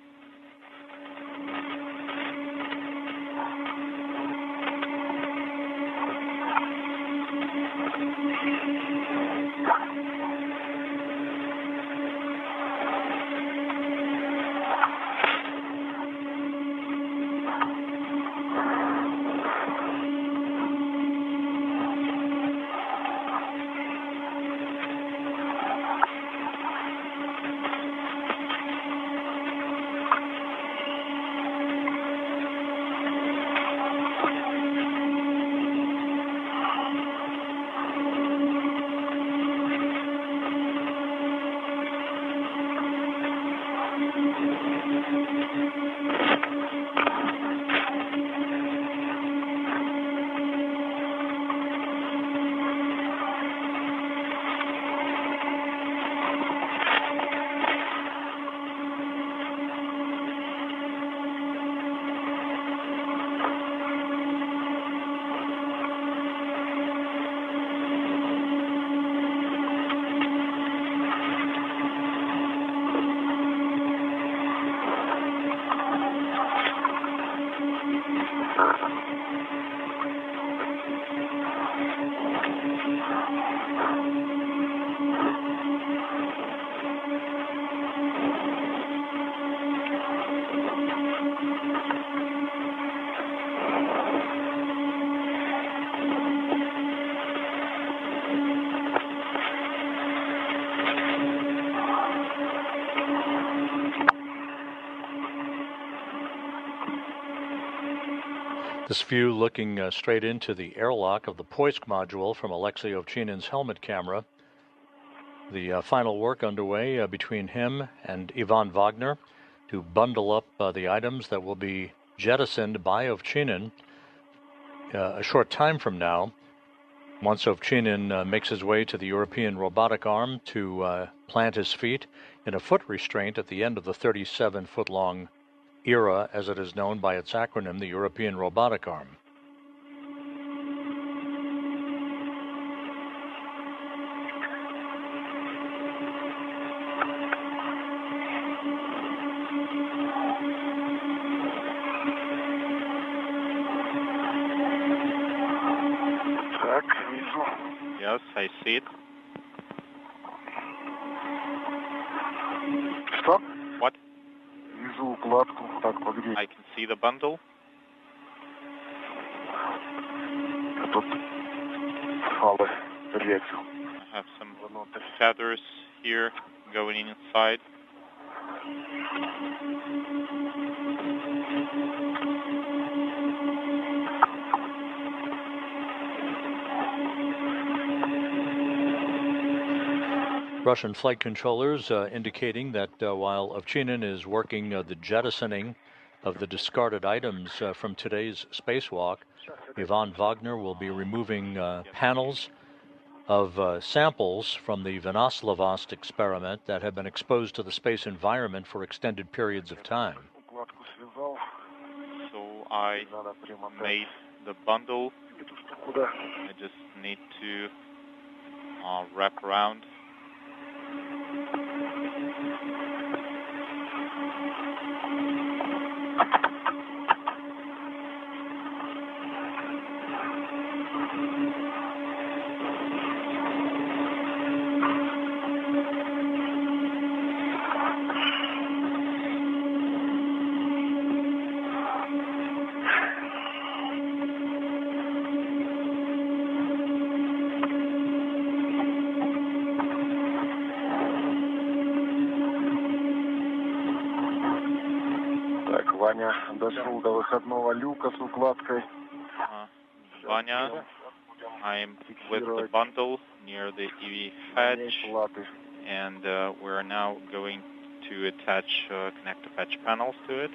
This view looking straight into the airlock of the Poisk module from Alexei Ovchinin's helmet camera. The final work underway between him and Ivan Wagner to bundle up the items that will be jettisoned by Ovchinin a short time from now, once Ovchinin makes his way to the European robotic arm to plant his feet in a foot restraint at the end of the 37-foot-long ERA, as it is known by its acronym, the European Robotic Arm. Yes, I see it. Stop. What? I can see the bundle. I have some feathers here going inside. Russian flight controllers indicating that while Ovchinin is working the jettisoning of the discarded items from today's spacewalk, Ivan Wagner will be removing panels of samples from the Vinoslavost experiment that have been exposed to the space environment for extended periods of time. So I made the bundle. I just need to wrap around. Ваня дошел до выходного люка с укладкой. Vanya, I'm with the bundle near the EV hatch, and we're now going to attach connector patch panels to it.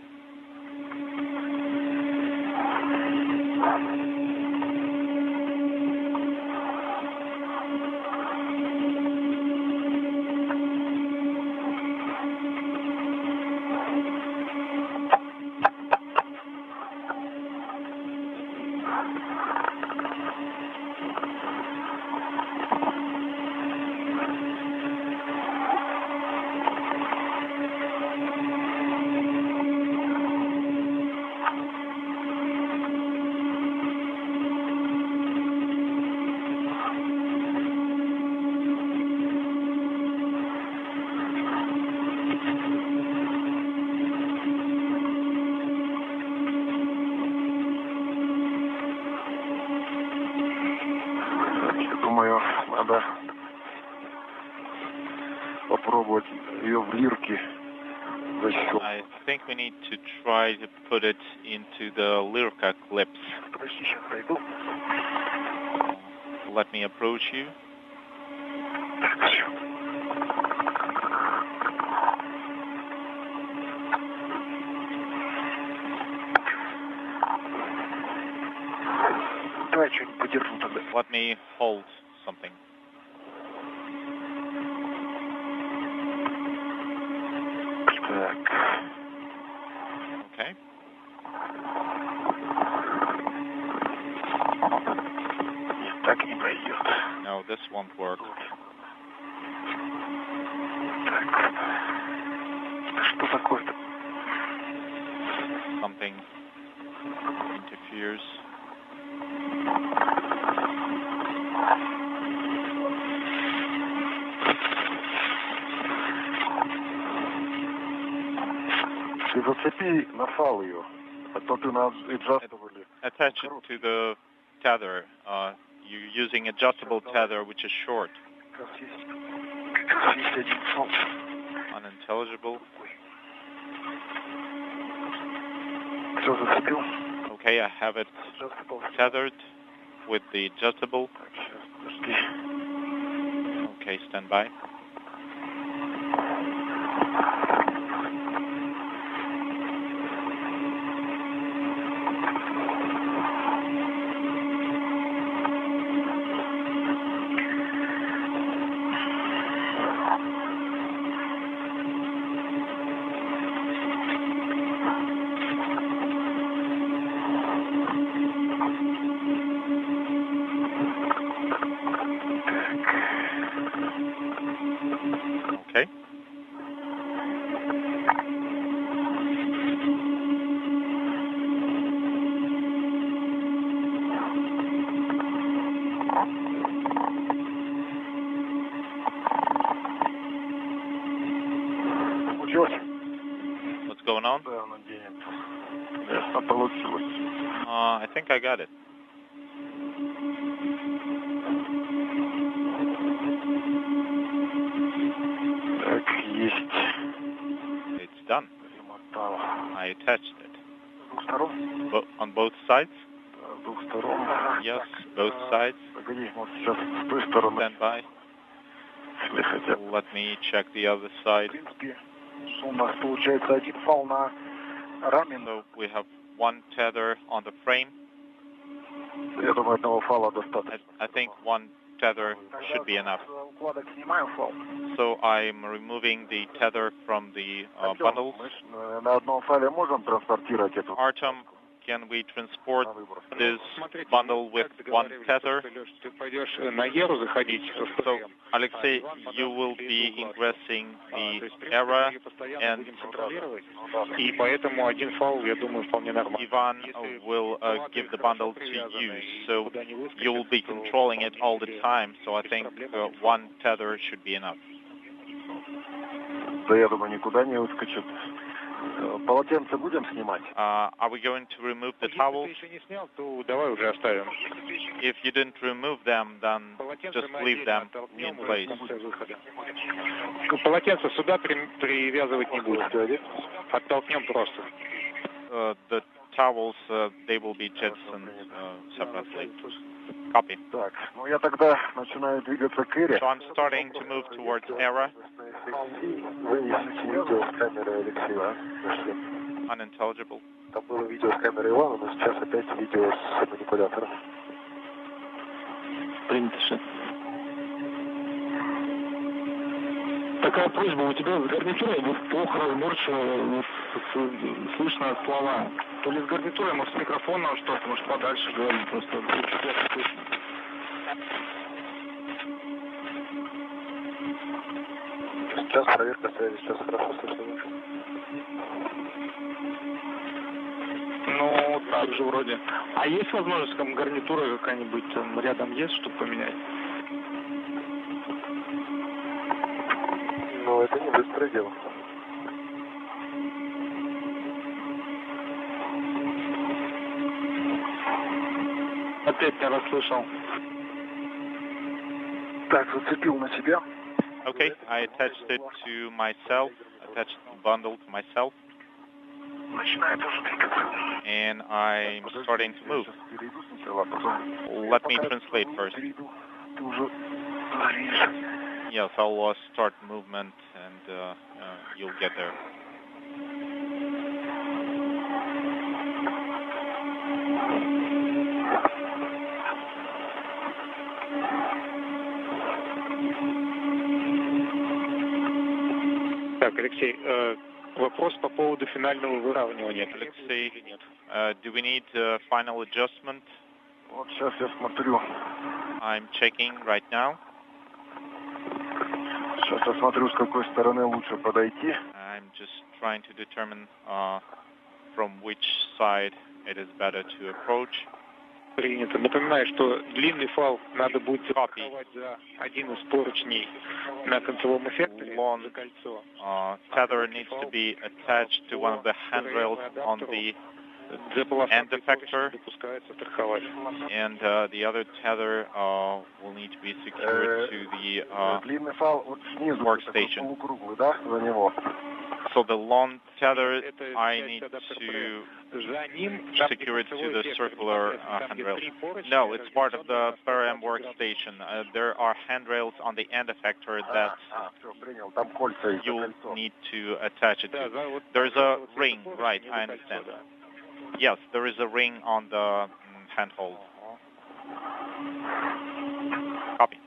думаю, надо попробовать ее в лирке защелкнуть. I think we need to try to put it into the Lyrica clips. Let me approach you. Let me hold something. Okay. No, this won't work. Something interferes. Attach it to the tether. You're using adjustable tether, which is short. Unintelligible. Okay, I have it tethered with the adjustable. Okay, stand by. Okay. What's going on? I think I got it. It's done. I attached it. On both sides? Yes, both sides. Stand by. Let me check the other side. So we have one tether on the frame. I think one tether should be enough. So I'm removing the tether from the bundles. Artem, can we transport this bundle with one tether? So, Alexei, you will be ingressing the ERA, and Ivan will give the bundle to you. So you will be controlling it all the time. So I think one tether should be enough. Are we going to remove the towels? If you didn't remove them, then just leave them in place. The towels, they will be jettisoned separately. Copy. So I'm starting to move towards ERA. Unintelligible. Такая просьба, у тебя с гарнитурой плохо разборчиво слышно слова. То ли с гарнитурой, может, с микрофоном что-то, может, подальше говорить, просто очень плохо слышно. Сейчас проверка связи, сейчас хорошо слышно. Ну, так же вроде. А есть возможность, там, гарнитура какая-нибудь там рядом есть, чтобы поменять? Ну, это не быстрое дело. Опять не расслышал. Okay, I attached it to myself, attached the bundle to myself, and I'm starting to move. Let me translate first. Yes, I'll start movement and you'll get there. Так, Алексей, вопрос по поводу финального выравнивания. Alexei, do we need final adjustment? Вот сейчас я смотрю. I'm checking right now. Сейчас я смотрю, с какой стороны лучше подойти. I'm just trying to determine from which side it is better to approach. Принято. Напоминаю, что длинный фал надо будет запаковать за один из поручней на концевом эффекторе за кольцо. Tether needs to be attached to one of the handrails on the end effector, and the other tether will need to be secured to the workstation. So the long tether, I need to secure it to the circular handrail. No, it's part of the PRM workstation. There are handrails on the end effector that you'll need to attach it to. There's a ring, right, I understand. Yes, there is a ring on the handhold. Copy.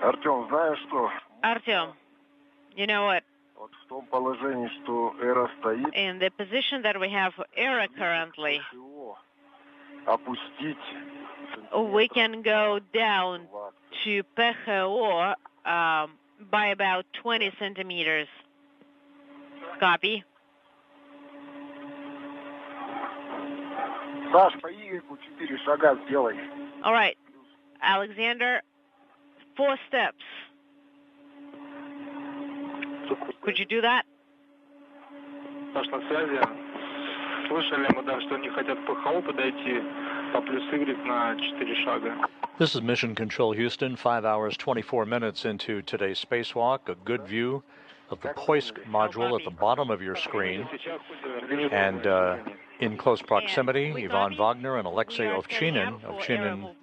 Артем, знаешь что? Artyom, you know what? Вот в том положении, что эра стоит, in the position that we have ERA currently, опустить we can go down to PHO by about 20 centimeters. Copy. Саш, по Y 4 шага сделай. All right, Alexander, 4 steps. Could you do that? Саш, на связи. Слышали мы, да, что они хотят по ПХО подойти по плюс Y на 4 шага. This is Mission Control Houston, 5 hours, 24 minutes into today's spacewalk. A good view of the POISC module at the bottom of your screen. And in close proximity, Ivan Wagner and Alexei Ovchinin. Ovchinin,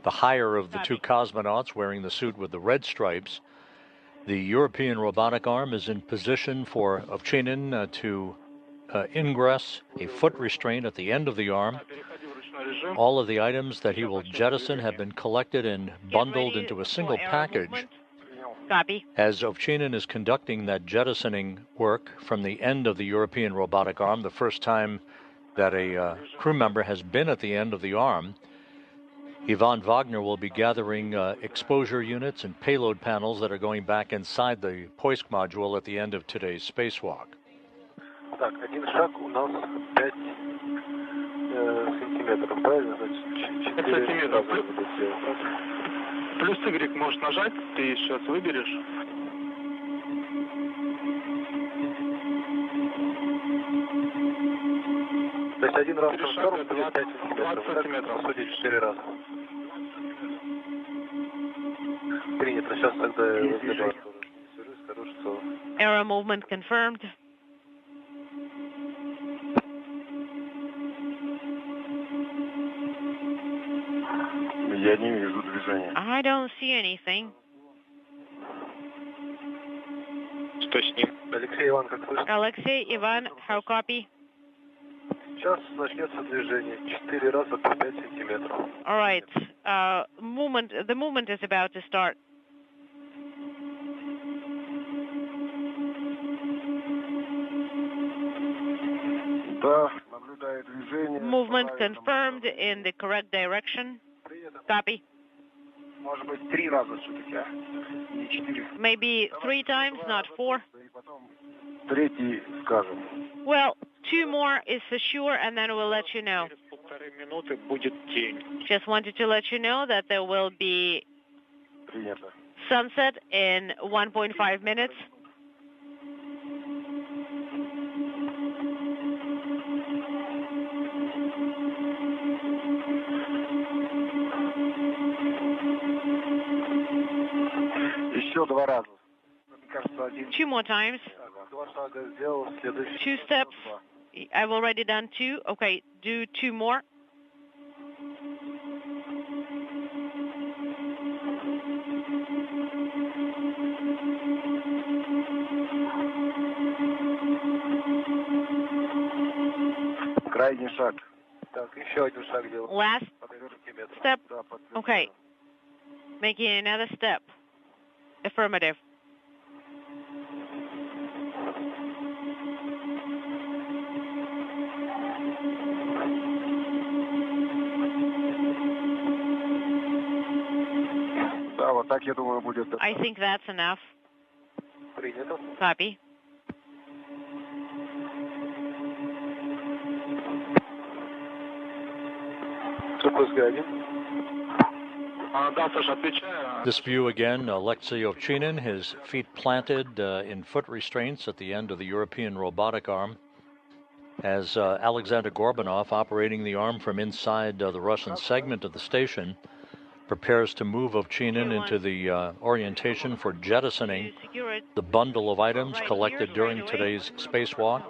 the higher of the two cosmonauts wearing the suit with the red stripes. The European robotic arm is in position for Ovchinin to ingress a foot restraint at the end of the arm. All of the items that he will jettison have been collected and bundled into a single package. Copy. As Ovchinin is conducting that jettisoning work from the end of the European robotic arm, the first time that a crew member has been at the end of the arm, Ivan Wagner will be gathering exposure units and payload panels that are going back inside the Poisk module at the end of today's spacewalk. Так, один шаг у нас 5 сантиметров, правильно? Значит, 4 сантиметров. Плюс Y можешь нажать, ты сейчас выберешь. То есть один раз в сторону будет 5 сантиметров. По сути, 4 раза. Принято. Сейчас тогда я скажу, что... Error movement confirmed. Я не вижу движения. I don't see anything. Что с ним? Алексей, Иван, как слышно? Alexei, Ivan, how copy? Сейчас начнется движение. 4 раза по 5 сантиметров. All right. The movement is about to start. Да, наблюдаю движение. Movement confirmed in the correct direction. Copy. Может быть, 3 раза все-таки, не 4. Maybe 3 times, not 4. Третий скажем. Well, 2 more is for sure, and then we'll let you know. Just wanted to let you know that there will be sunset in 1.5 minutes. Еще 2 раза. 2 more times. 2 шага сделал, следующий. 2 steps. I've already done 2. Okay, do 2 more. Крайний шаг. Так, еще один шаг делал. Last step. Okay. Making another step. Affirmative. Да, вот так, я думаю, будет. I think that's enough. Принято. Copy. This view again, Alexei Ovchinin, his feet planted in foot restraints at the end of the European robotic arm, as Alexander Gorbanov, operating the arm from inside the Russian segment of the station, prepares to move Ovchinin into the orientation for jettisoning the bundle of items collected during today's spacewalk.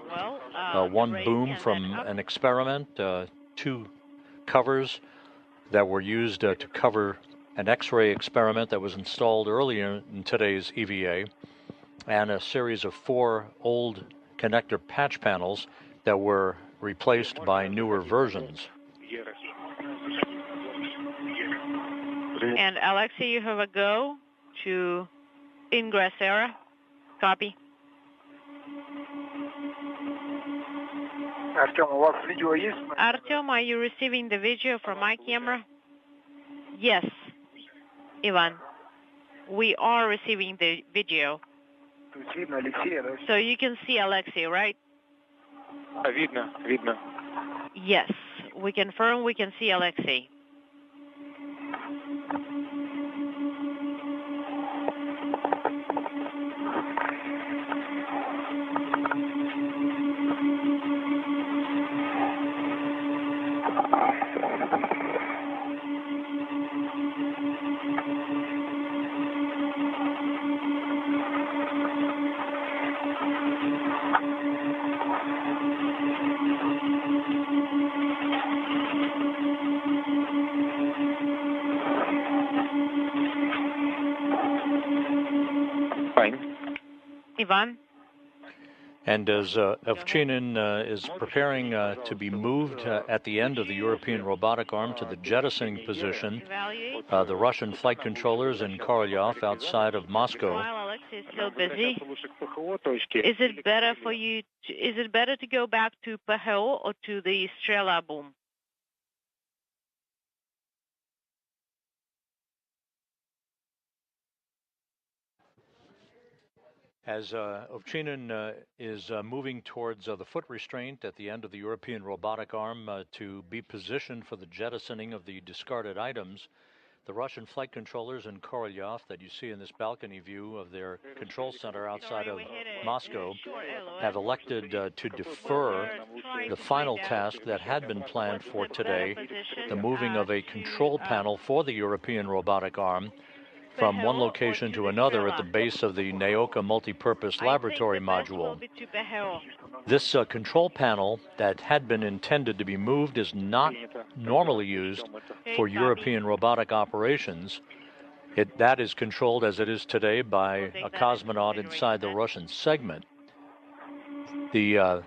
One boom from an experiment, 2 covers that were used to cover an X-ray experiment that was installed earlier in today's EVA, and a series of 4 old connector patch panels that were replaced by newer versions. And Alexei, you have a go to ingress area. Copy. Артем, у вас видео есть? Artyom, are you receiving the video from my camera? Yes, Ivan. We are receiving the video. So you can see Alexei, right? Видно. Yes, we confirm we can see Alexei. Ivan? And as Ovchinin is preparing to be moved at the end of the European robotic arm to the jettisoning position, the Russian flight controllers in Korolyov outside of Moscow. While Alexei is still busy, is it better for you? Is it better to go back to Paseo or to the Strela boom? As Ovchinin is moving towards the foot restraint at the end of the European robotic arm to be positioned for the jettisoning of the discarded items, the Russian flight controllers in Korolyov that you see in this balcony view of their control center outside of Moscow have elected to defer the final task that had been planned for today, the moving of a control panel for the European robotic arm from one location to another at the base of the Naoka multipurpose laboratory module. This control panel that had been intended to be moved is not normally used for European robotic operations. That is controlled as it is today by a cosmonaut inside the Russian segment. The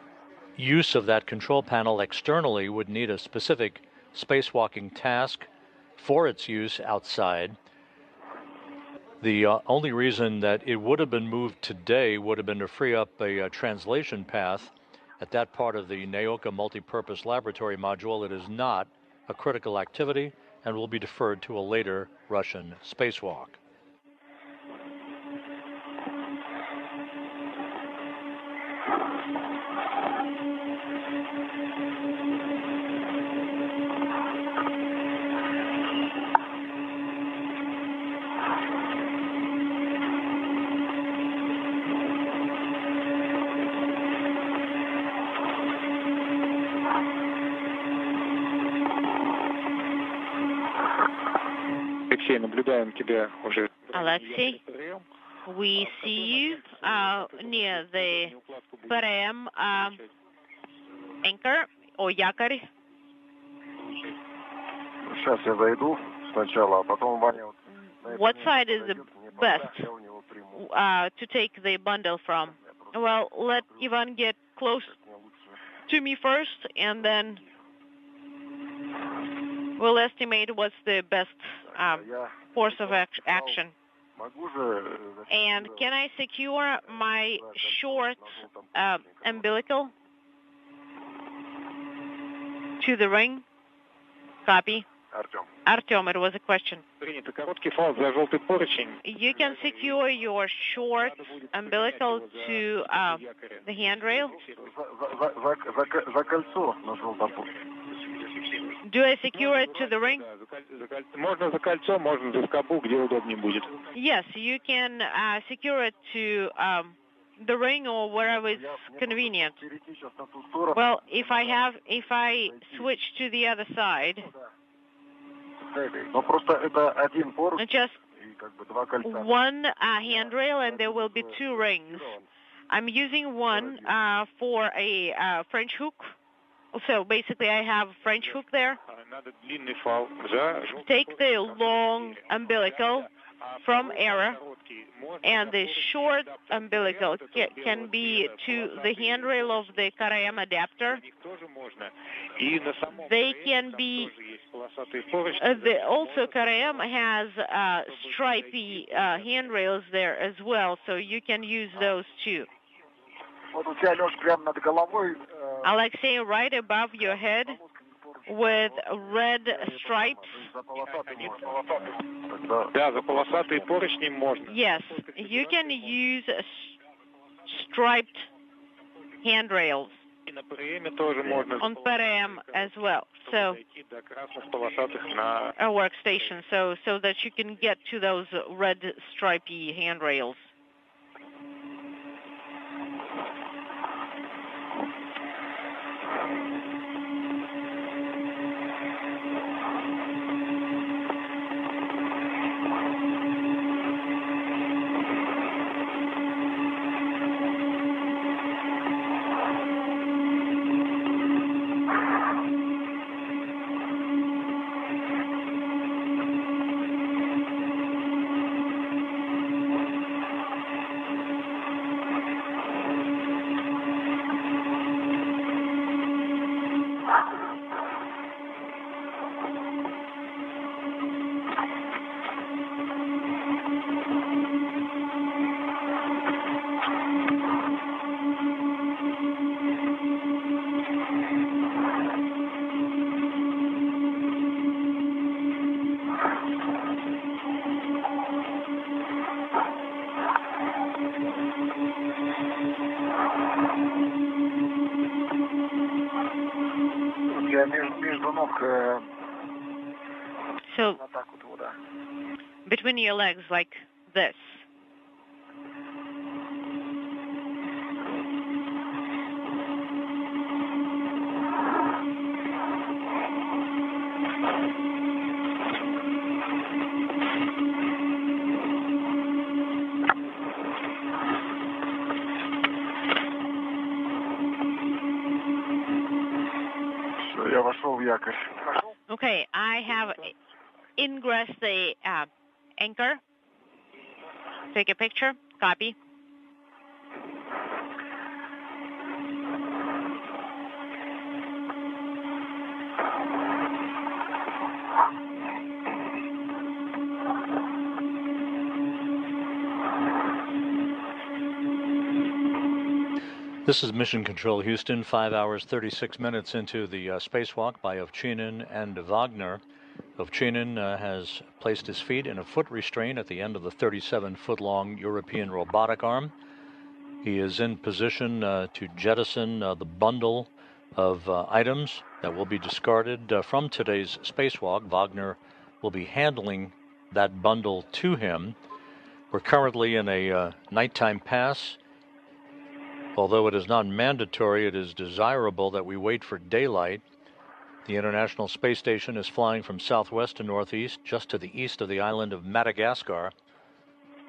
use of that control panel externally would need a specific spacewalking task for its use outside. The only reason that it would have been moved today would have been to free up a translation path at that part of the Naoka multipurpose laboratory module. It is not a critical activity and will be deferred to a later Russian spacewalk. Alexei, we see you near the Perem anchor or якорь. What side is the best to take the bundle from? Well, let Ivan get close to me first, and then we'll estimate what's the best course of action. And can I secure my short umbilical to the ring? Copy. Artyom, it was a question. You can secure your short umbilical to the handrail. Do I secure it to the ring? Yes, you can secure it to the ring or wherever it's convenient. Well, if I switch to the other side, just one handrail and there will be two rings. I'm using one for a French hook. So basically I have French hook there. Take the long umbilical from error, and the short umbilical can be to the handrail of the Karayam adapter. They can be, also Karayam has stripy handrails there as well, so you can use those too. Alexei, right above your head with red stripes. Yes, you can use striped handrails on Perem as well. So a workstation, so that you can get to those red stripy handrails. So, between your legs, like this. Okay, I have ingressed the anchor. Take a picture. Copy. This is Mission Control Houston, 5 hours, 36 minutes into the spacewalk by Ovchinin and Wagner. Ovchinin has placed his feet in a foot restraint at the end of the 37-foot-long European robotic arm. He is in position to jettison the bundle of items that will be discarded from today's spacewalk. Wagner will be handling that bundle to him. We're currently in a nighttime pass. Although it is not mandatory, it is desirable that we wait for daylight. The International Space Station is flying from southwest to northeast, just to the east of the island of Madagascar.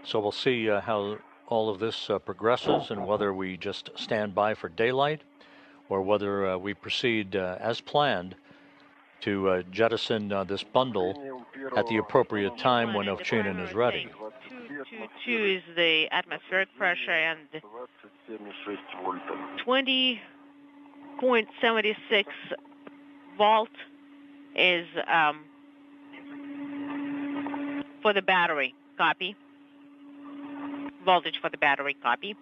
So we'll see how all of this progresses and whether we just stand by for daylight or whether we proceed as planned to jettison this bundle at the appropriate time when Ovchinin is ready. 222 is the atmospheric pressure, and 20.76 volt is for the battery. Copy. Voltage for the battery. Copy.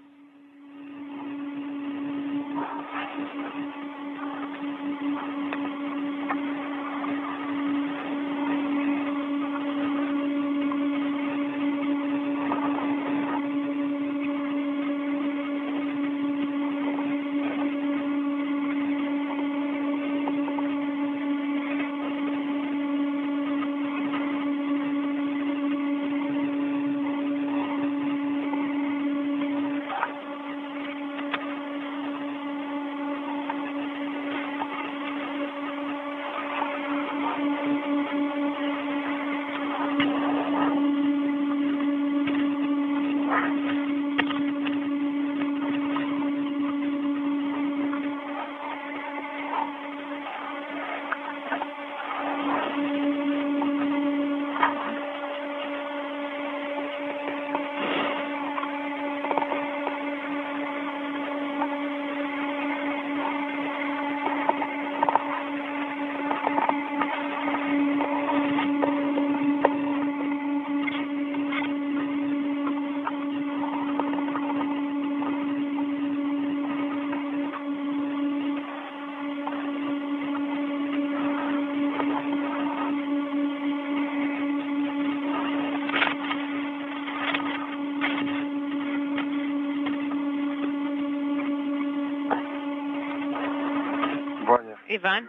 Ivan?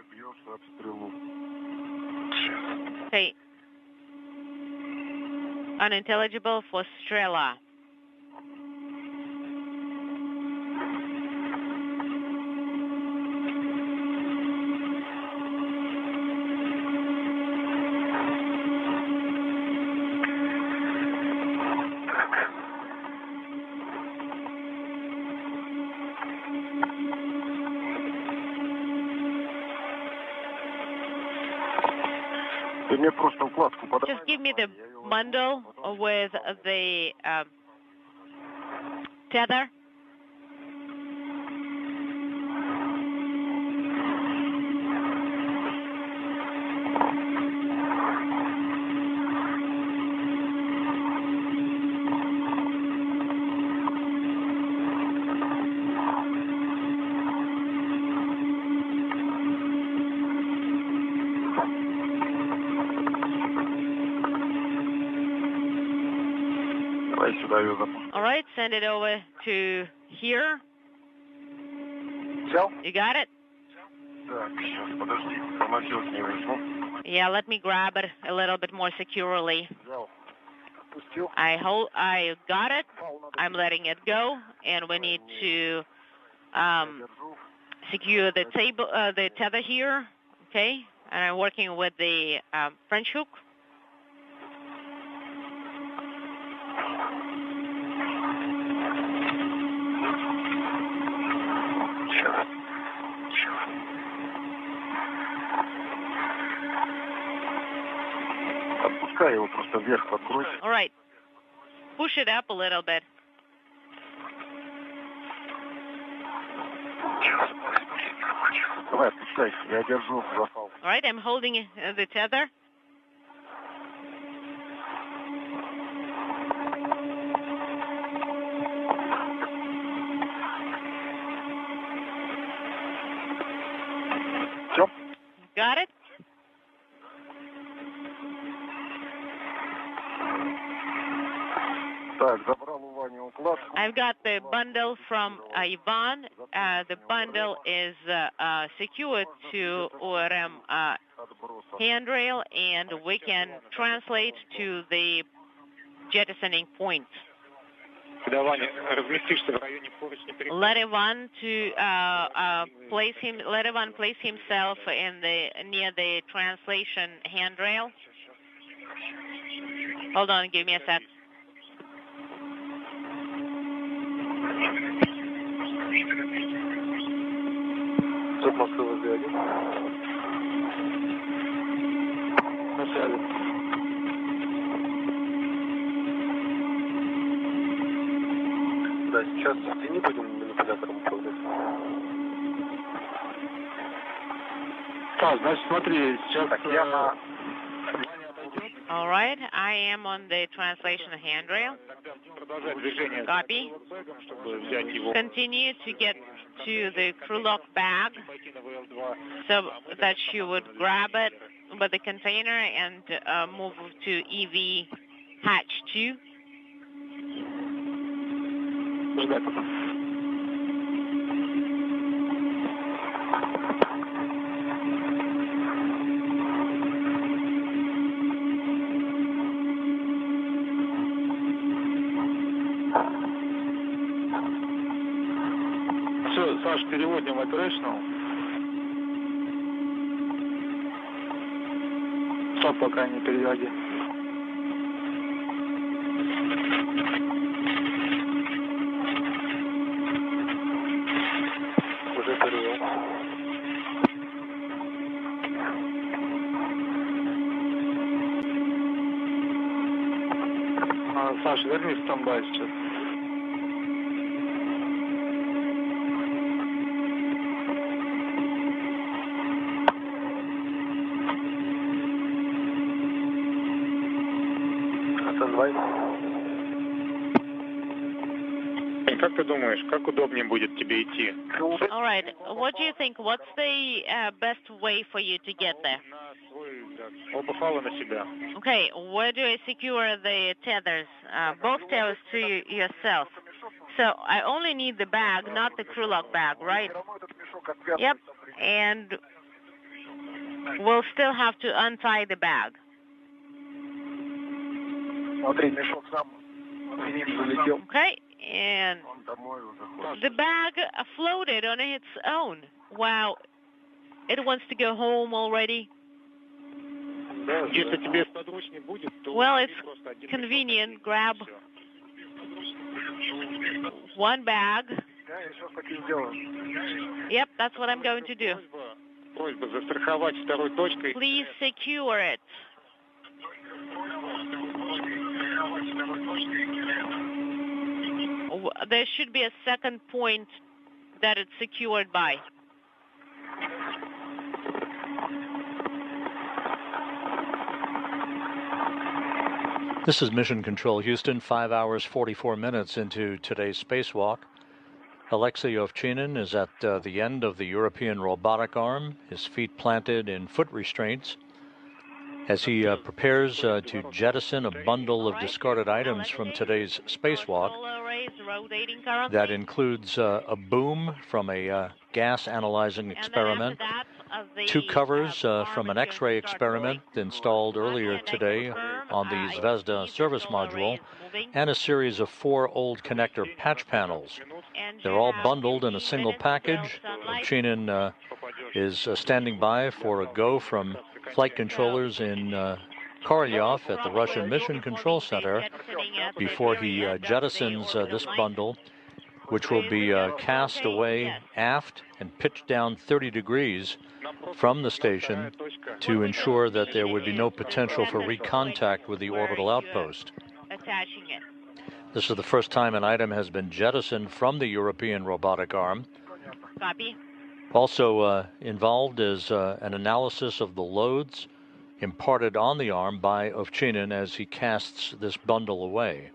Okay. Unintelligible for Strela. Just give me the bundle with the tether. All right, send it over to here. You got it? Yeah, let me grab it a little bit more securely. I got it. I'm letting it go, and we need to secure the the tether here. Okay, and I'm working with the French hook. All right, push it up a little bit. All right, I'm holding the tether. Got it? I've got the bundle from Ivan. The bundle is secured to ORM handrail, and we can translate to the jettisoning point. Let Ivan place himself near the translation handrail. Hold on, give me a sec. Да, сейчас не будем манипулятором управлять. Так, значит, смотри, сейчас... All right, I am on the translation handrail. Copy. Continue to get to the crew lock bag so that you would grab it with the container and move to EV hatch 2. Все, Саш, переводим в operational. Стоп, пока не переводи. Уже перевел. Саш, верни в стендбай сейчас. Как ты думаешь, как удобнее будет тебе идти? All right. What do you think? What's the best way for you to get there? Оба фала на себя. Okay. Where do I secure the tethers? Both tethers to yourself. So I only need the bag, not the crew lock bag, right? Yep. And we'll still have to untie the bag. Okay. And the bag floated on its own. Wow. It wants to go home already. Well, it's convenient. Grab one bag. Yep, that's what I'm going to do. Please secure it. There should be a second point that it's secured by. This is Mission Control Houston, 5 hours, 44 minutes into today's spacewalk. Alexei Ovchinin is at the end of the European robotic arm, his feet planted in foot restraints, as he prepares to jettison a bundle of discarded items from today's spacewalk. That includes a boom from a gas analyzing experiment, two covers from an X-ray experiment installed earlier today on the Zvezda service module, and a series of 4 old connector patch panels. They're all bundled in a single package. Ovchinin is standing by for a go from flight controllers in Korolyov at the Russian Mission Control Center before he jettisons this bundle, which will be cast away aft and pitched down 30 degrees from the station to ensure that there would be no potential for recontact with the orbital outpost. This is the first time an item has been jettisoned from the European robotic arm. Copy. Also involved is an analysis of the loads imparted on the arm by Ovchinin as he casts this bundle away.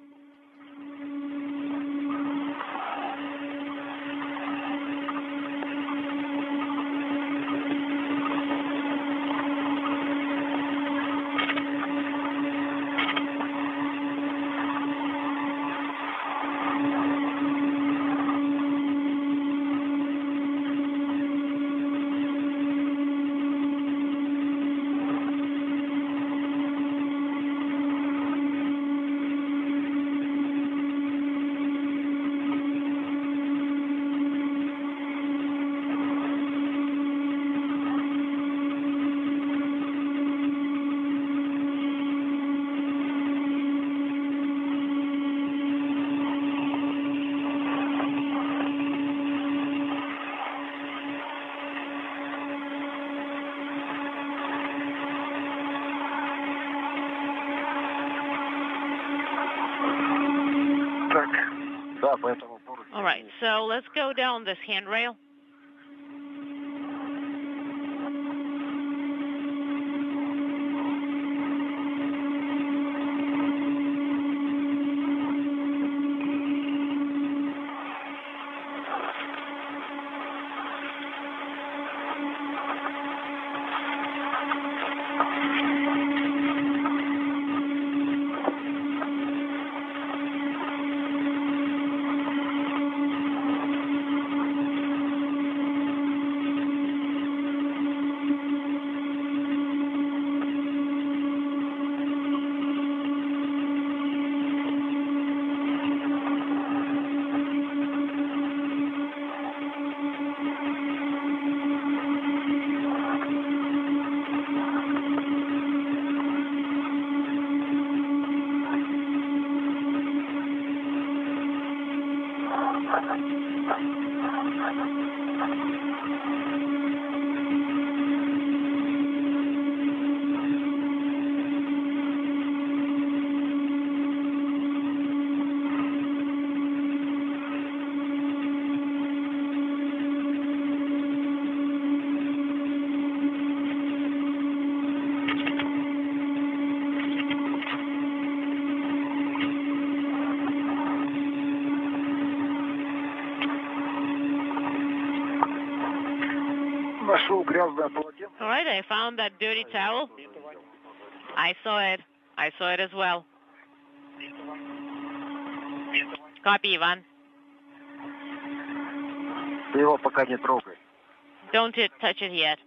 All right, so let's go down this handrail. All right, I found that dirty towel. I saw it. I saw it as well. Copy, Ivan. Don't touch it yet.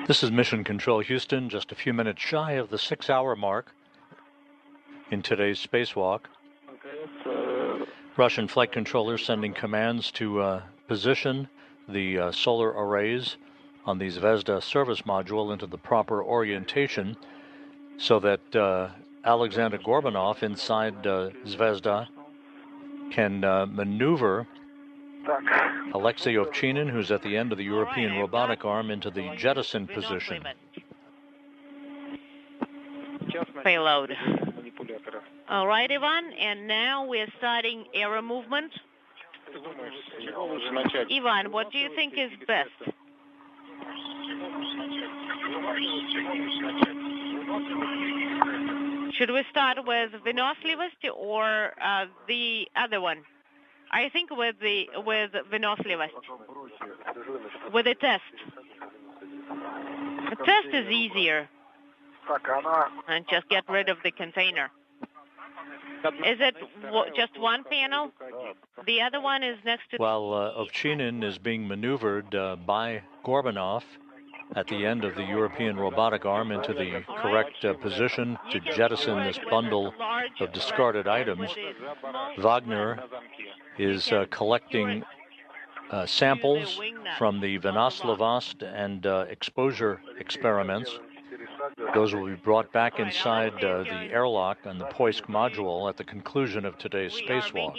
This is Mission Control Houston, just a few minutes shy of the 6-hour mark in today's spacewalk. Russian flight controllers sending commands to position the solar arrays on the Zvezda service module into the proper orientation so that Alexander Gorbanov inside Zvezda can maneuver Alexei Ovchinin, who's at the end of the European robotic arm, into the jettison position. Payload. All right, Ivan, and now we're starting aero movement. Ivan, what do you think is best? Should we start with Vynoslivost or the other one? I think with Vynoslivost, with the test. The test is easier. And just get rid of the container. Is it just one panel? The other one is next to... While Ovchinin is being maneuvered by Gorbanov at the end of the European robotic arm into the correct position to jettison this bundle of discarded items, Wagner is collecting samples from the Vynoslivost and exposure experiments. Those will be brought back inside the airlock on the Poisk module at the conclusion of today's spacewalk.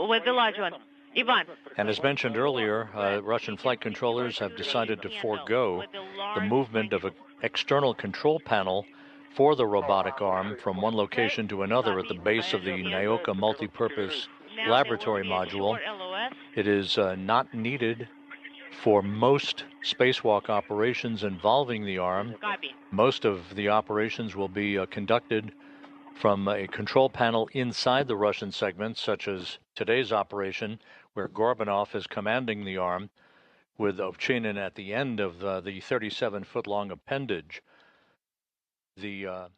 With the large one. Ivan. And as mentioned earlier, Russian flight controllers have decided to forego the movement of an external control panel for the robotic arm from one location to another at the base of the Naoka multipurpose laboratory module. It is not needed for most spacewalk operations involving the arm. Most of the operations will be conducted from a control panel inside the Russian segment, such as today's operation, where Gorbanov is commanding the arm, with Ovchinin at the end of the 37-foot-long appendage. The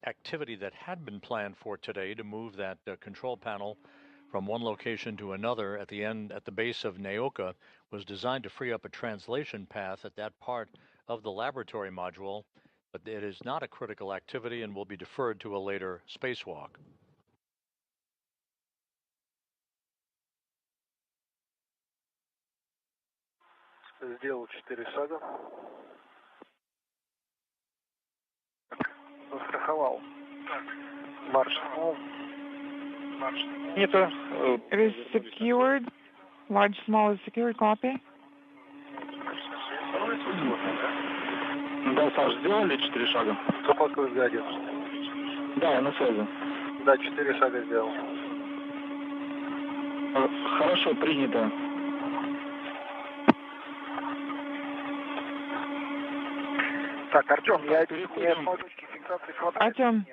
activity that had been planned for today to move that control panel from one location to another at the base of Naoka was designed to free up a translation path at that part of the laboratory module, but it is not a critical activity and will be deferred to a later spacewalk. Сделал 4 шага. Застраховал. Марш. It is secured. Large, small is secured. Copy. Да, Саш, сделали 4 шага? Запуск сзади. Да, я на связи. Да, 4 шага сделал. Хорошо, принято. Так, Артем, Artem,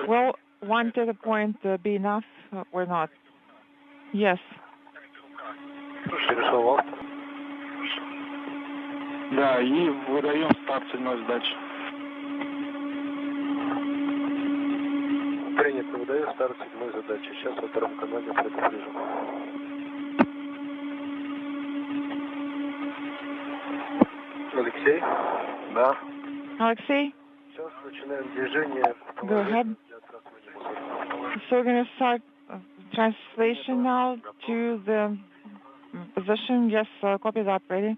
will one data point be enough or not? Yes. Да, и выдаем старт седьмой задачи. Принято, выдаю старт седьмой задачи. Сейчас во втором канале предупрежу. Алексей? Да. Alexei? Сейчас начинаем движение. Go ahead. So we're going to start translation now to the position. Yes, copy that. Ready?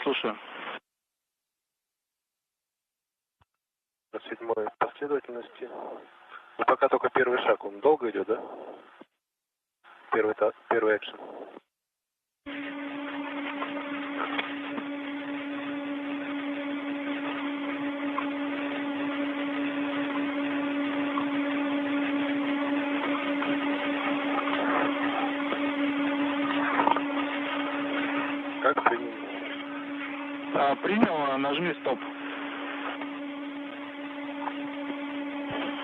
Слушаю. Седьмой последовательности. Пока только первый шаг, он долго идет, да? Первый экшен. Как принял? Принял, нажми стоп.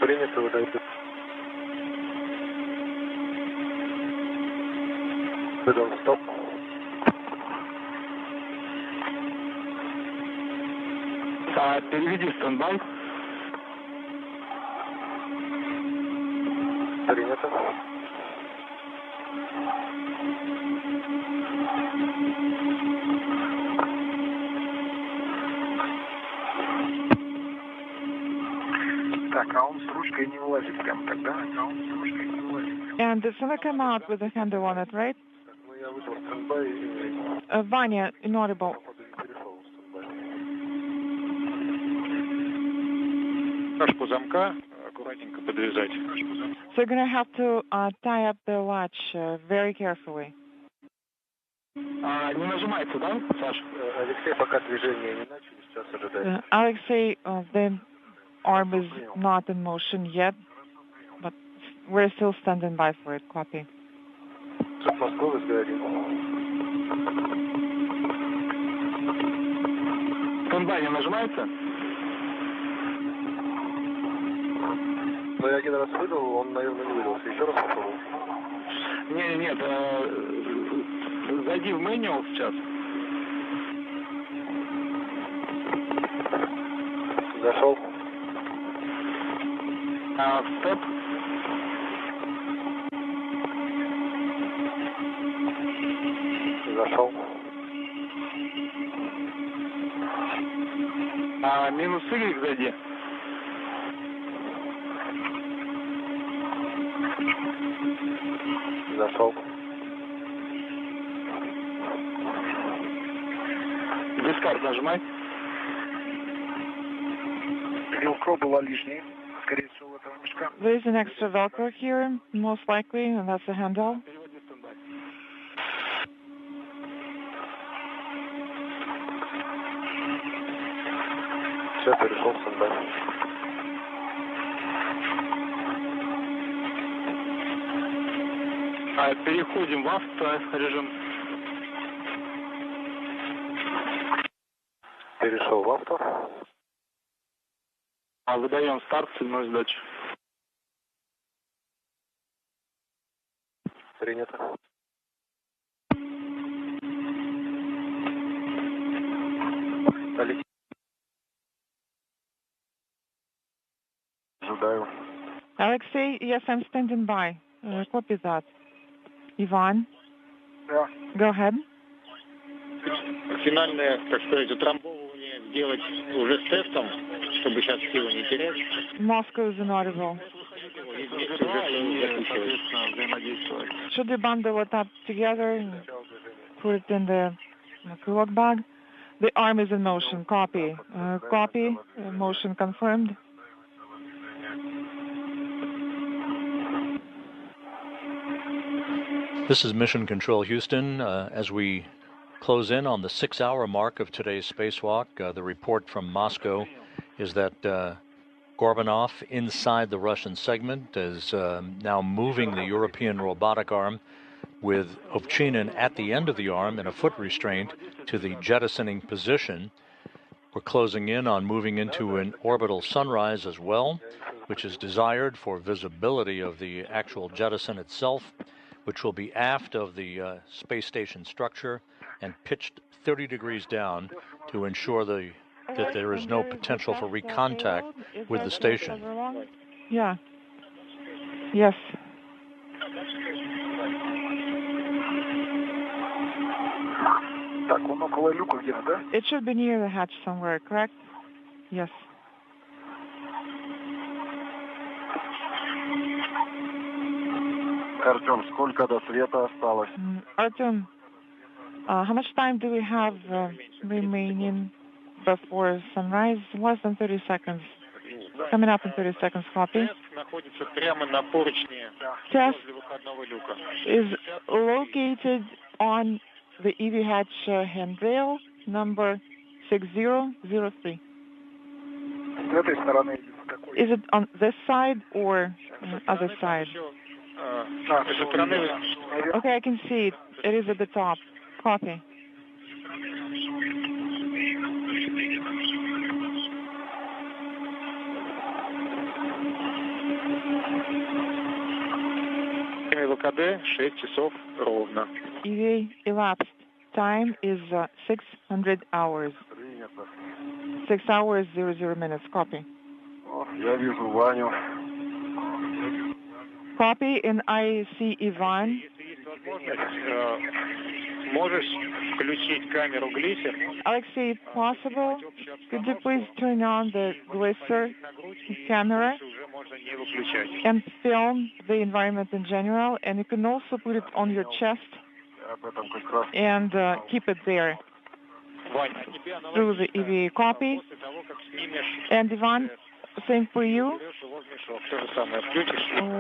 Принято, выдайте. Выдал стоп. Переведи в стендбай. Принято. Так, а он с ручкой не влазит прям тогда? And it's gonna come out with a handle on it, right? Vanya, inaudible. Шашку замка аккуратненько подвязать. So you're gonna have to tie up the latch very carefully. Не нажимается, да, Саш? Алексей, пока движение не начали, сейчас ожидаем. Alexei, the arm is not in motion yet, but we're still standing by for it. Copy. Стендбай не нажимается? Ну, я один раз выдал, он, наверное, не выдался. Еще раз попробуй. Нет, зайди в меню сейчас. Зашел. Стоп. Зашел. Минус Y зайди. Зашел. Дискард нажимай. Velcro была лишней. Скорее всего, в этого мешка. There is an extra Velcro here, most likely, and that's the handle. Все, перешел в стендбай. Переходим в авторежим. Перешел в авто. Выдаем старт, цельной сдачи. Принято. Ожидаю. Alexei, yes, I'm standing by. Copy that. Ivan? Да. Go ahead. Финальное, так сказать, утрамбовывание сделать уже с тестом, чтобы сейчас силу не терять. Moscow is inaudible. Should we bundle it up together and put it in the cooler bag? The arm is in motion. Copy. Copy. Motion confirmed. This is Mission Control Houston. As we close in on the 6-hour mark of today's spacewalk, the report from Moscow is that Gorbanov, inside the Russian segment, is now moving the European robotic arm with Ovchinin at the end of the arm in a foot restraint to the jettisoning position. We're closing in on moving into an orbital sunrise as well, which is desired for visibility of the actual jettison itself, which will be aft of the space station structure and pitched 30 degrees down to ensure that there is no potential for recontact with the station. Yeah. Yes. It should be near the hatch somewhere, correct? Yes. Артем, сколько до света осталось? Artem, how much time do we have remaining before sunrise? Less than 30 seconds. Coming up in 30 seconds, copy. Test is located on the EV hatch handrail, number 6003. Is it on this side or other side? Okay, I can see it. It is at the top. Copy. EVA elapsed. Time is 600 hours. 6 hours, 00 minutes. Copy. Copy, and I see Ivan. Alexei, if possible, could you please turn on the glisser camera and film the environment in general, and you can also put it on your chest and keep it there through the EVA copy. And Ivan, same for you.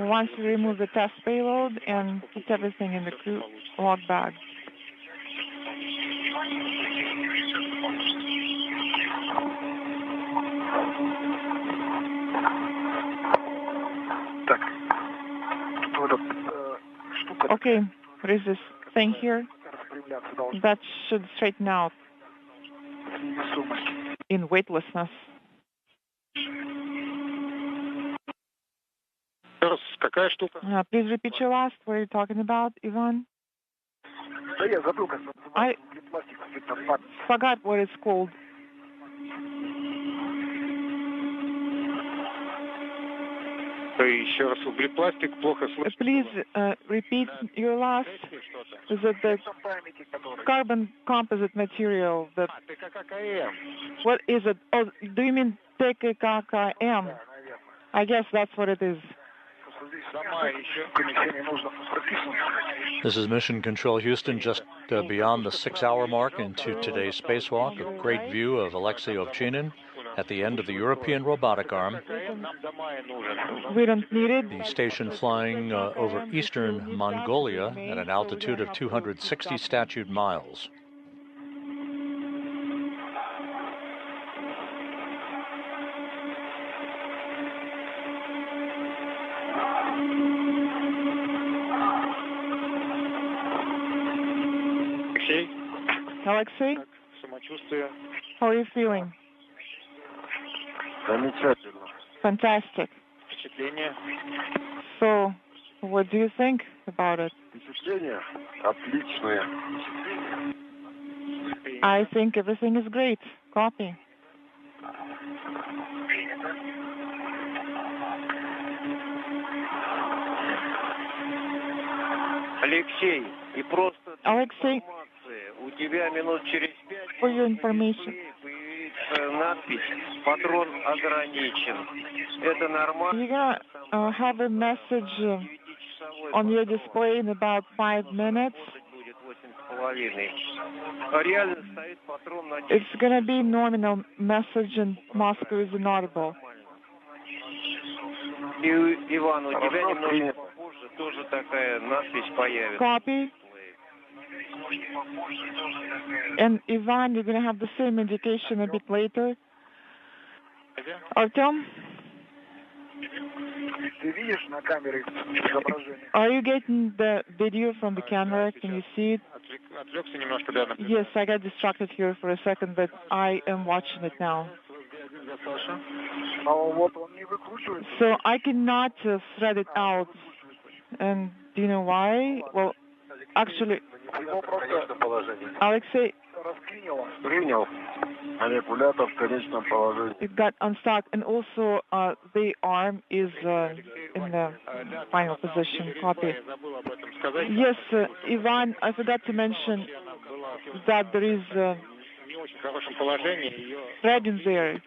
Once you remove the test payload and put everything in the crew log bag. Okay, what is this thing here? That should straighten out in weightlessness. Please repeat your last. What are you talking about, Ivan? I forgot what it's called. Please repeat your last. Is it the carbon composite material? What is it? Oh, do you mean TKKM? I guess that's what it is. This is Mission Control Houston, just beyond the 6-hour mark into today's spacewalk. A great view of Alexei Ovchinin at the end of the European robotic arm. We don't need it. The station flying over eastern Mongolia at an altitude of 260 statute miles. Alexei, how are you feeling? Fantastic. So, what do you think about it? I think everything is great. Copy. Alexei, for your information, you're gonna have a message on your display in about 5 minutes. It's gonna be nominal message, and Moscow is inaudible. Copy. And Ivan, you're going to have the same indication a bit later. Artem? Are you getting the video from the camera? Can you see it? Yes, I got distracted here for a second, but I am watching it now. So I cannot thread it out. And do you know why? Well, actually, Alexei, it got unstuck, and also the arm is in the final position. Copy. Yes, Ivan, I forgot to mention that there is thread in there,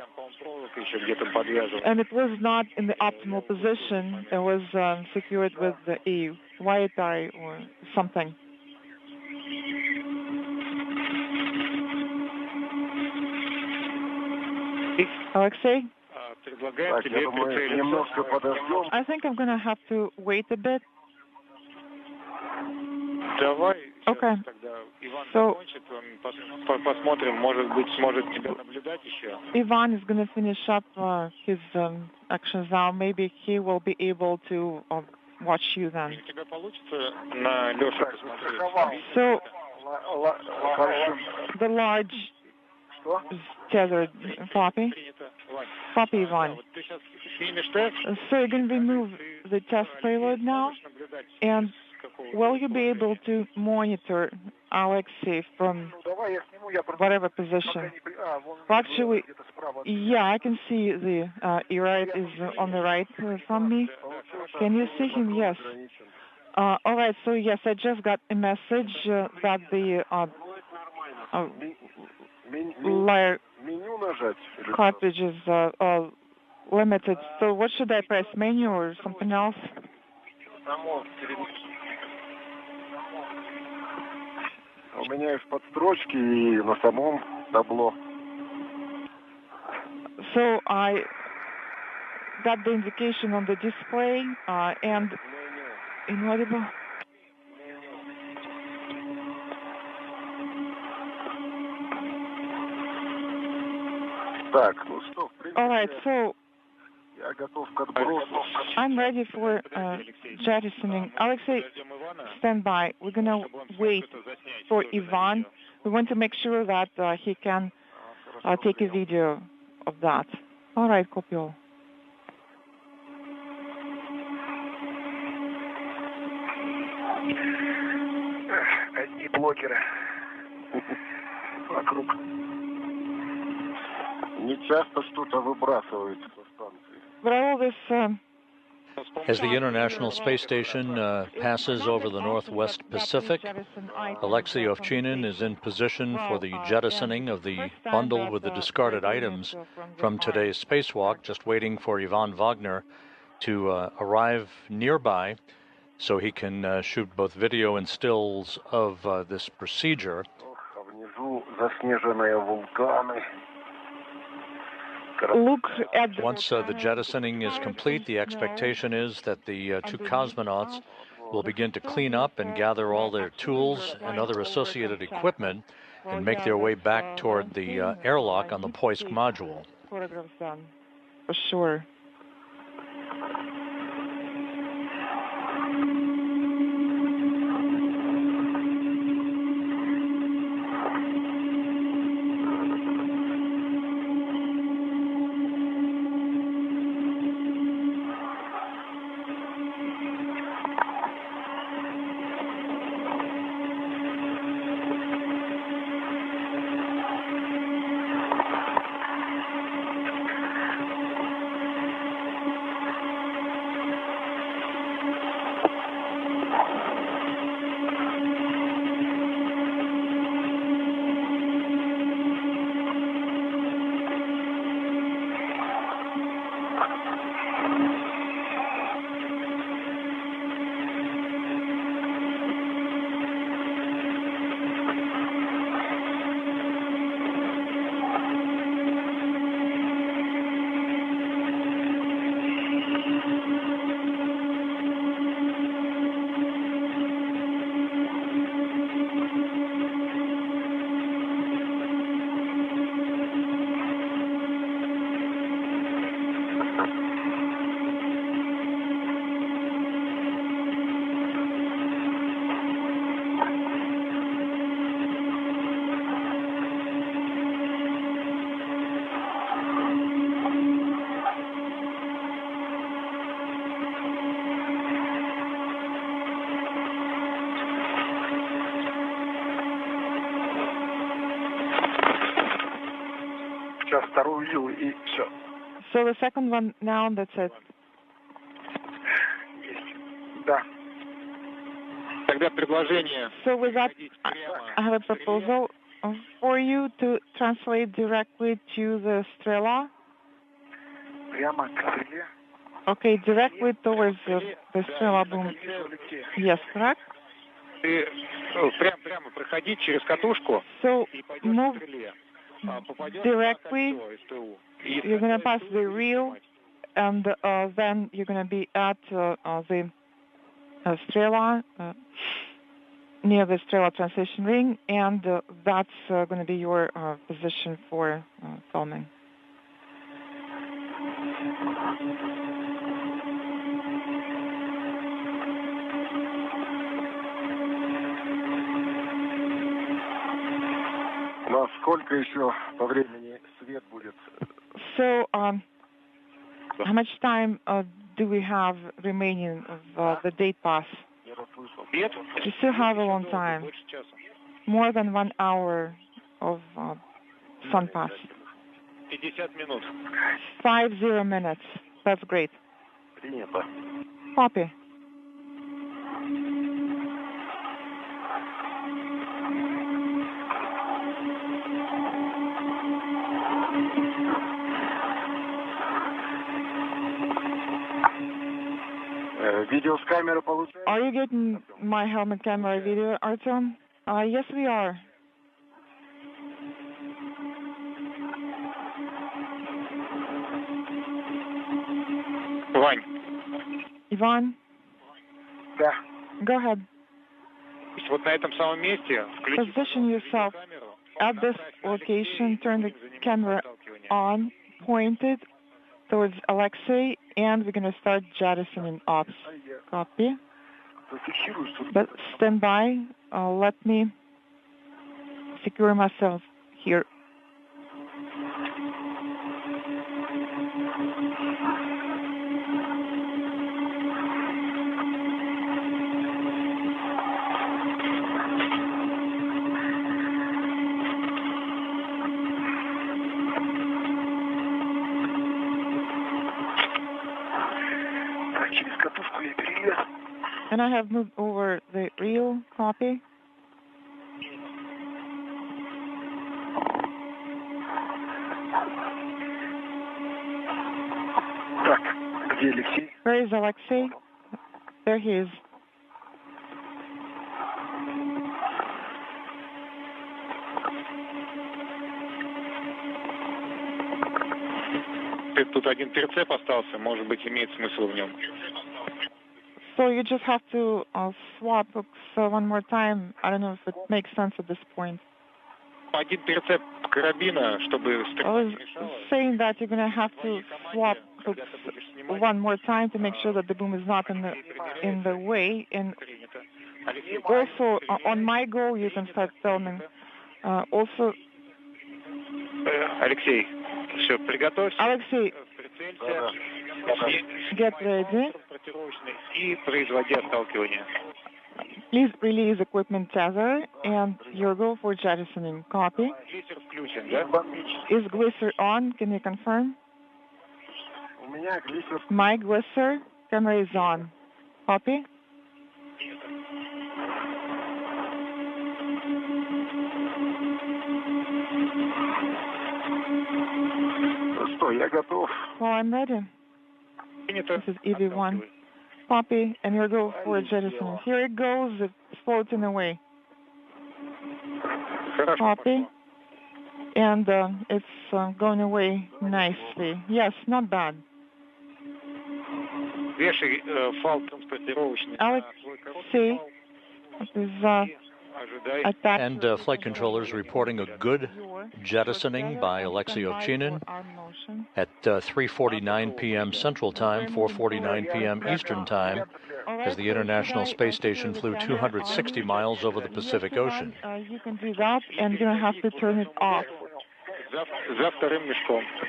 and it was not in the optimal position. It was secured with a wire tie or something. Alexei? I think I'm going to have to wait a bit. Okay. So Ivan is going to finish up his actions now. Maybe he will be able to watch you then. So the large tethered floppy Ivan. So you're going to remove the test payload now, and will you be able to monitor Alexei from whatever position? Actually, yeah, I can see the E-right is on the right from me. Can you see him? Yes. All right, so yes, I just got a message that the layer cartridge is limited. So what should I press, menu or something else? У меня есть подстрочки и на самом табло. So I got the indication on the display and inaudible. Так, ну что, в принципе, all right, so я готов к отбросу. I'm ready for jettisoning. Alexei, stand by. We're going to wait for Ivan. We want to make sure that he can take a video of that. All right, copy all. Одни блогеры вокруг. Не часто что-то выбрасывают со станции. But all this As the International Space Station passes over the Northwest Pacific, Alexei Ovchinin is in position for the jettisoning of the bundle with the discarded items from today's spacewalk, just waiting for Ivan Wagner to arrive nearby so he can shoot both video and stills of this procedure. Once the jettisoning is complete, the expectation is that the two cosmonauts will begin to clean up and gather all their tools and other associated equipment and make their way back toward the airlock on the Poisk module. Photographs done, for sure. So the second one now, that's it. Да. Тогда предложение. So with that, I have a proposal for you to translate directly to the Strela. Прямо к стреле. Okay, directly towards the Strela boom. Yes, correct? Прямо проходить через катушку. So directly. You're going to pass the reel, and then you're going to be at the Strela, near the Strela transition ring, and that's going to be your position for filming. So, how much time do we have remaining of the date pass? We still have a long time. More than 1 hour of sun pass. 50 minutes. That's great. Copy. Are you getting my helmet camera video, Artem? Yes, we are. Ivan? Да. Go ahead. Вот на этом самом месте Position yourself at this location, turn the camera on, point it towards Alexei, and we're going to start jettisoning ops. Copy. But stand by. Let me secure myself here. And I have moved over the reel. Copy. Where is Alexei? There he is. Тут один прицеп остался, может быть, имеет смысл в нем. So you just have to swap hooks one more time. I don't know if it makes sense at this point. Один прицеп карабина, чтобы... I was saying that you're going to have to swap hooks one more time to make sure that the boom is not in the way. And also, on my go, you can start filming. Also... Алексей, все, приготовься. Alexei, get ready. И производи отталкивание. Please release equipment tether and your go for jettisoning. Copy. Глиссер включен, да? Is glisser on? Can you confirm? My glisser camera is on. Copy. Я готов. Well, I'm ready. This is EV1. Copy, and you'll go for jettison. Here it goes. It's floating away. Copy. And it's going away nicely. Yes, not bad. Вешай фал транспортировочный. Alexei is and flight controllers reporting a good jettisoning by Alexei Ovchinin at 3:49 p.m. Central Time, 4:49 p.m. Eastern Time, as the International Space Station flew 260 miles over the Pacific Ocean. You can do that, and you're going to have to turn it off.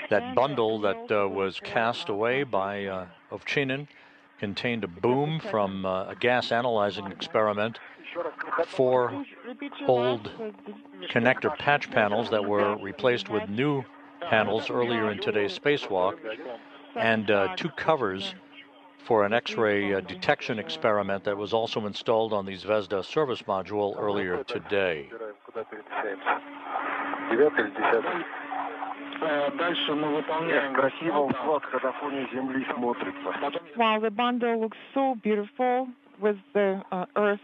That bundle that was cast away by Ovchinin contained a boom from a gas analyzing experiment, 4 old connector patch panels that were replaced with new panels earlier in today's spacewalk, and 2 covers for an X-ray detection experiment that was also installed on the Zvezda service module earlier today. Wow, the bundle looks so beautiful with the Earth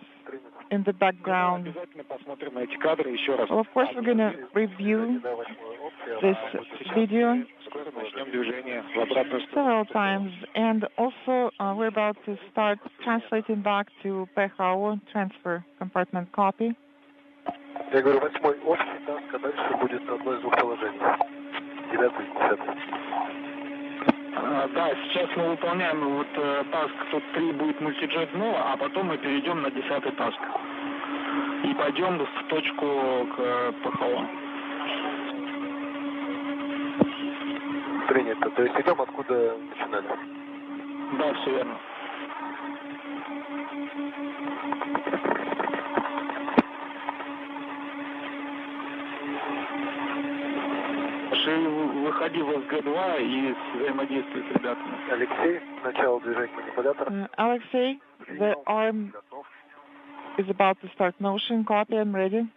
in the background. Well, of course, we're going to review this video several times, and also we're about to start translating back to ПХО, transfer compartment copy. Я говорю, 8-й общий таск, а дальше будет одно из двух положений. 9-й, 10-й. Да, сейчас мы выполняем вот таск, тут 3 будет мультиджет снова, а потом мы перейдем на 10-й таск. И пойдем в точку к ПХО. Принято. То есть идем откуда начинали? Да, все верно. Выходи в СГ-2 и взаимодействуй с ребятами. Алексей, начало движения манипулятора. Alexei, the arm is about to start motion. Copy, I'm ready.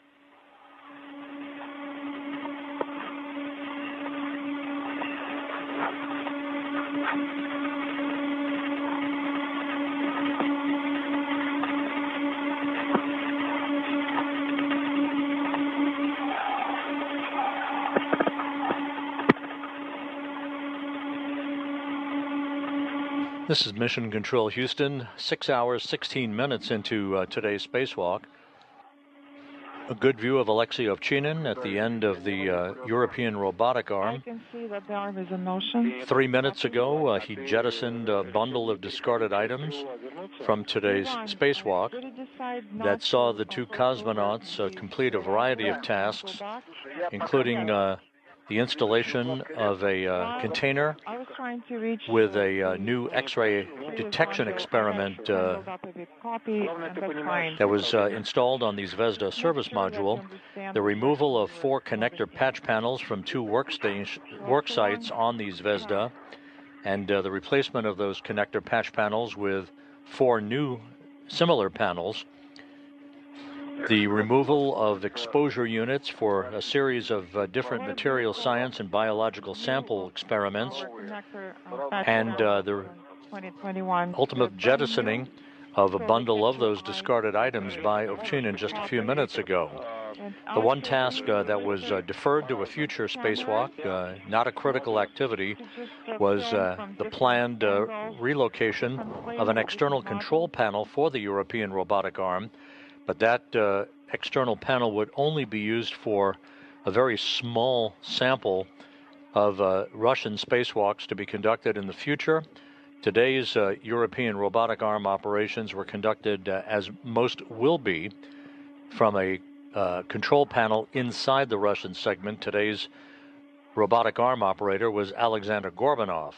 This is Mission Control Houston, 6 hours, 16 minutes into today's spacewalk. A good view of Alexei Ovchinin at the end of the European robotic arm. I can see that the arm is in motion. 3 minutes ago, he jettisoned a bundle of discarded items from today's spacewalk that saw the 2 cosmonauts complete a variety of tasks, including the installation of a container with a new X-ray detection experiment that was installed on the Zvezda service module, the removal of 4 connector patch panels from 2 work sites on the Zvezda, and the replacement of those connector patch panels with 4 new similar panels, the removal of exposure units for a series of different material science and biological sample experiments, and the ultimate jettisoning of a bundle of those discarded items by Ovchinin just a few minutes ago. The one task that was deferred to a future spacewalk, not a critical activity, was the planned relocation of an external control panel for the European robotic arm. But that external panel would only be used for a very small sample of Russian spacewalks to be conducted in the future. Today's European robotic arm operations were conducted, as most will be, from a control panel inside the Russian segment. Today's robotic arm operator was Alexander Gorbanov.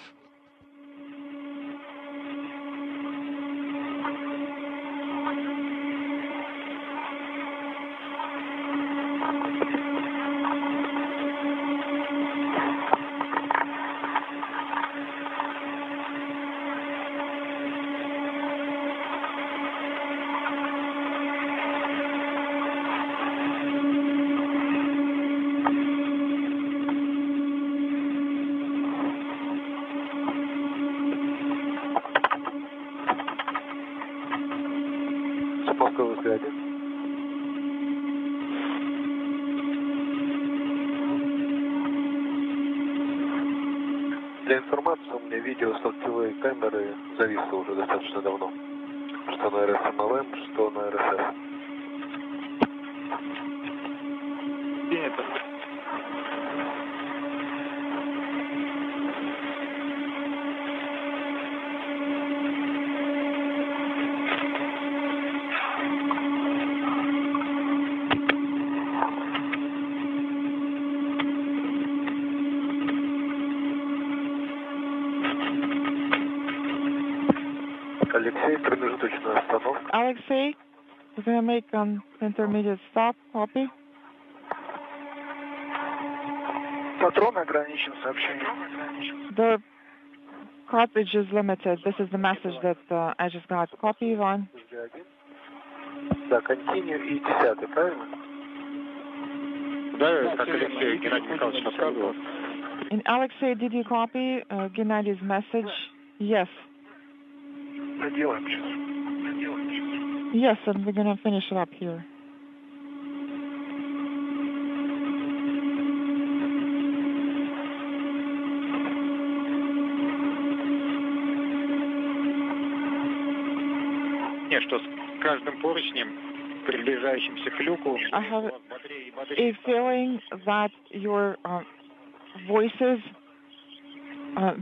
Для информации, у меня видео с локтевой камеры зависло уже достаточно давно. Что на РСМЛМ, что на РСС. Принято. Alexei, we're going to make an intermediate stop. Copy. The cartridge is limited. This is the message that I just got. Copy, Ivan. Да, continue и 10-й, правильно? Да, как Алексей Геннадий Михайлович рассказывал. And Alexei, did you copy Gennady's message? Yes. Доделаем сейчас. Yes, and we're going to finish it up here. I have a feeling that your voices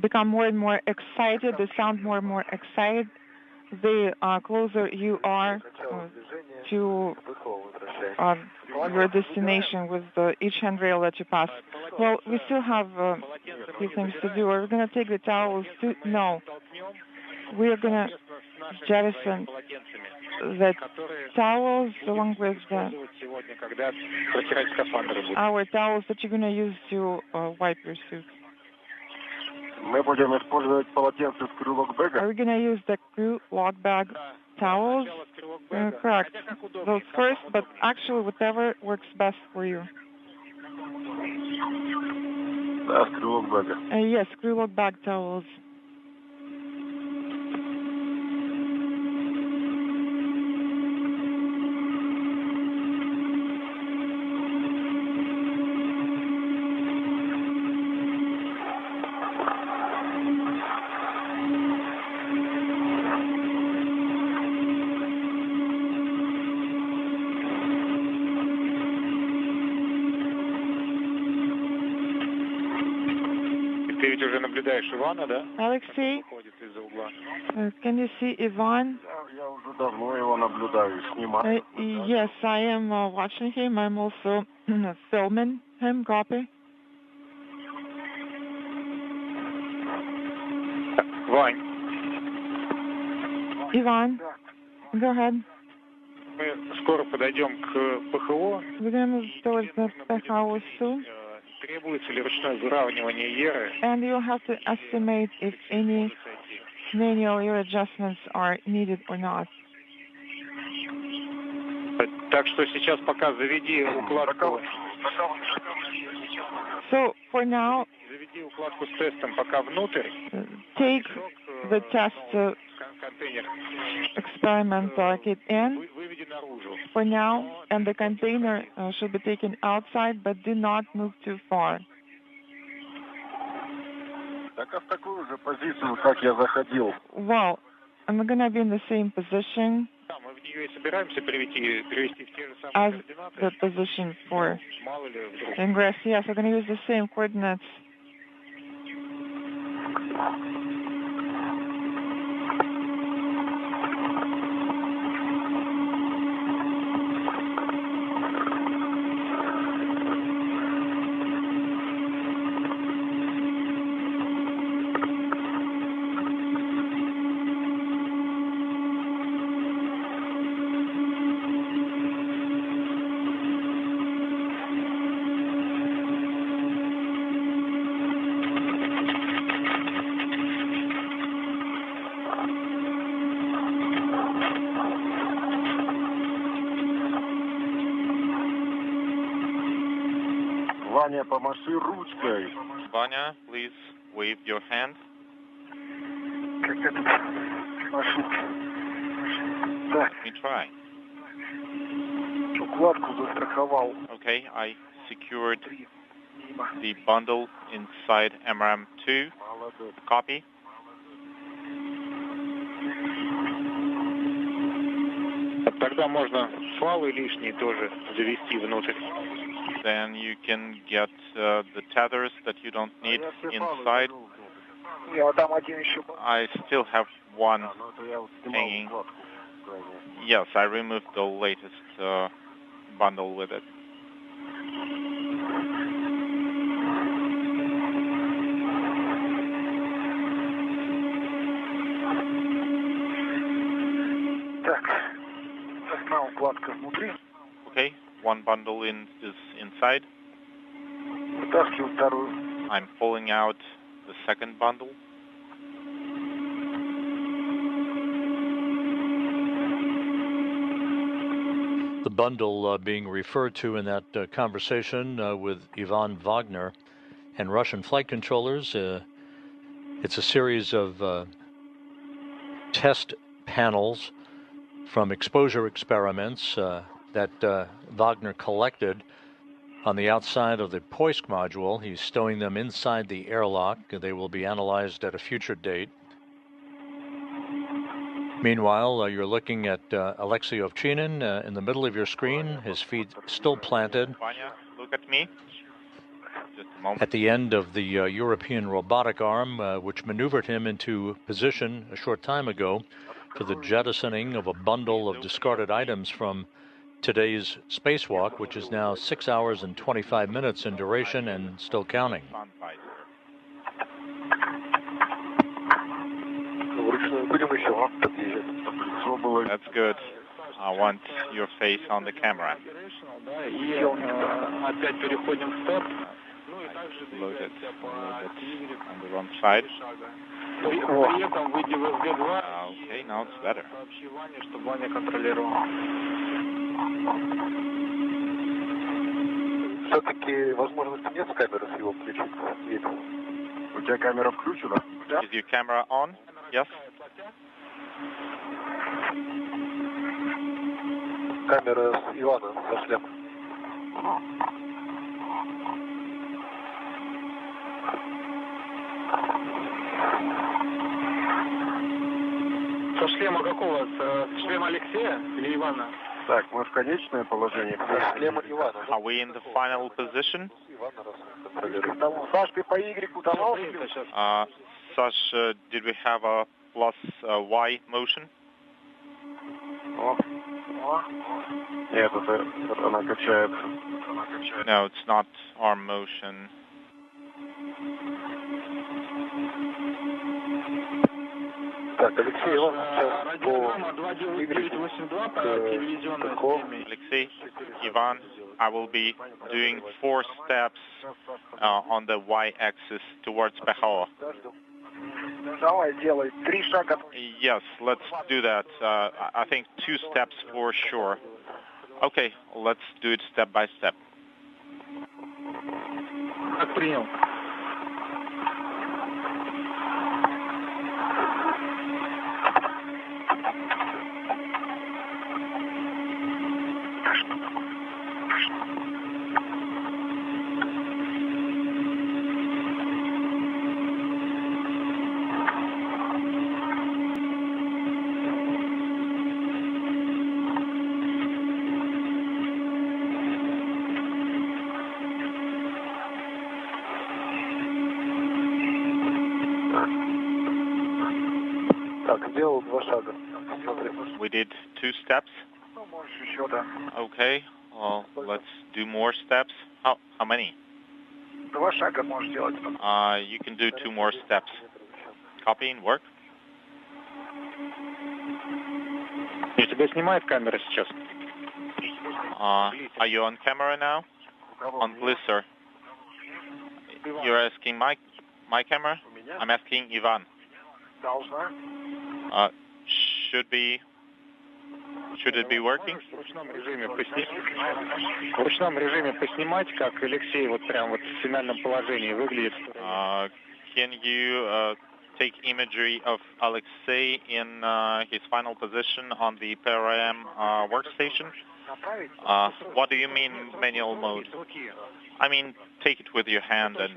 become more and more excited. They sound more and more excited the closer you are to your destination with each handrail that you pass. Well, we still have a few things to do. Are we going to take the towels too? No. We are going to jettison the towels along with our towels that you're going to use to wipe your suit. Мы будем использовать полотенце с крылок-бэга. Are we going to use the crew lock bag towels? Correct. Those first, but actually whatever works best for you. Да, с крылок-бэга. Yes, crew lock bag towels. Alexei, can you see Ivan? Yes, I am watching him. I'm also filming him. Copy. Ivan, go ahead. Скоро подойдем к ПХО. We're going to move towards the PHO soon. Требуется ли ручное выравнивание еры? And you'll have to estimate if any manual ear adjustments are needed or not. Так что сейчас пока заведи укладку. So for now, заведи укладку с тестом пока внутрь. Take the test experiment kit in for now, and the container should be taken outside, but do not move too far. Well, I'm going to be in the same position as the position for ingress. Yes, we're going to use the same coordinates. Vanya, please wave your hand. Let me try. Okay, I secured the bundle inside MRAM2. Copy. Тогда можно фалы лишние тоже завести внутрь. Then you can get the tethers that you don't need inside. I still have one hanging. Yes, I removed the latest bundle with it. Okay, one bundle is inside. I'm pulling out the second bundle. The bundle being referred to in that conversation with Ivan Wagner and Russian flight controllers, it's a series of test panels from exposure experiments that Wagner collected on the outside of the Poisk module. He's stowing them inside the airlock. They will be analyzed at a future date. Meanwhile, you're looking at Alexei Ovchinin in the middle of your screen, his feet still planted. Vanya, look at me. Just a moment. At the end of the European robotic arm, which maneuvered him into position a short time ago for the jettisoning of a bundle of discarded items from today's spacewalk, which is now 6 hours and 25 minutes in duration and still counting. That's good. I want your face on the camera. Loaded on the wrong side. Okay, now it's better. Все-таки возможности нет с камеры с его включить? Нет. У тебя камера включена? Is your camera on? Yes. Камера с Ивана со шлема. Со шлема какого? С шлема Алексея или Ивана? Так, мы в конечное положение. Шлема Ивана. Are we in the final position? Саш, ты по Y давал? Sash, did we have a plus Y motion? Нет, это она качается. No, it's not arm motion. Так, Алексей, он сейчас по Alexei, Ivan, I will be doing 4 steps on the Y-axis towards Paseo. Давай, делай 3 шага. Yes, let's do that. I think 2 steps for sure. Okay, let's do it step by step. Как принял? We did 2 steps. Okay, well, let's do more steps. How many? You can do 2 more steps. Copy and work. Тебя снимает камера сейчас? Are you on camera now? On please, sir. You're asking my camera? I'm asking Ivan. Should it be working? В ручном режиме поснимать, как Алексей вот прям вот в финальном положении выглядит. Can you take imagery of Alexei in his final position on the PRM workstation? What do you mean manual mode? I mean, take it with your hand and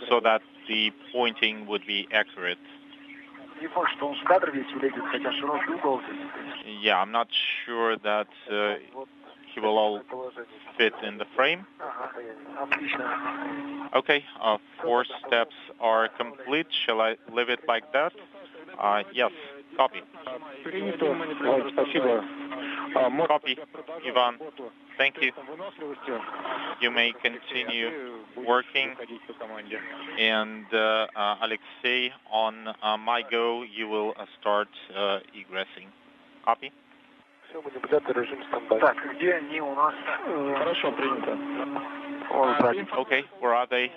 so that the pointing would be accurate. Yeah, I'm not sure that he will all fit in the frame. Okay, 4 steps are complete. Shall I leave it like that? Yes, copy. Copy, Ivan. Thank you. You may continue working. And Alexei, on my go, you will start egressing. Copy? Okay, where are they?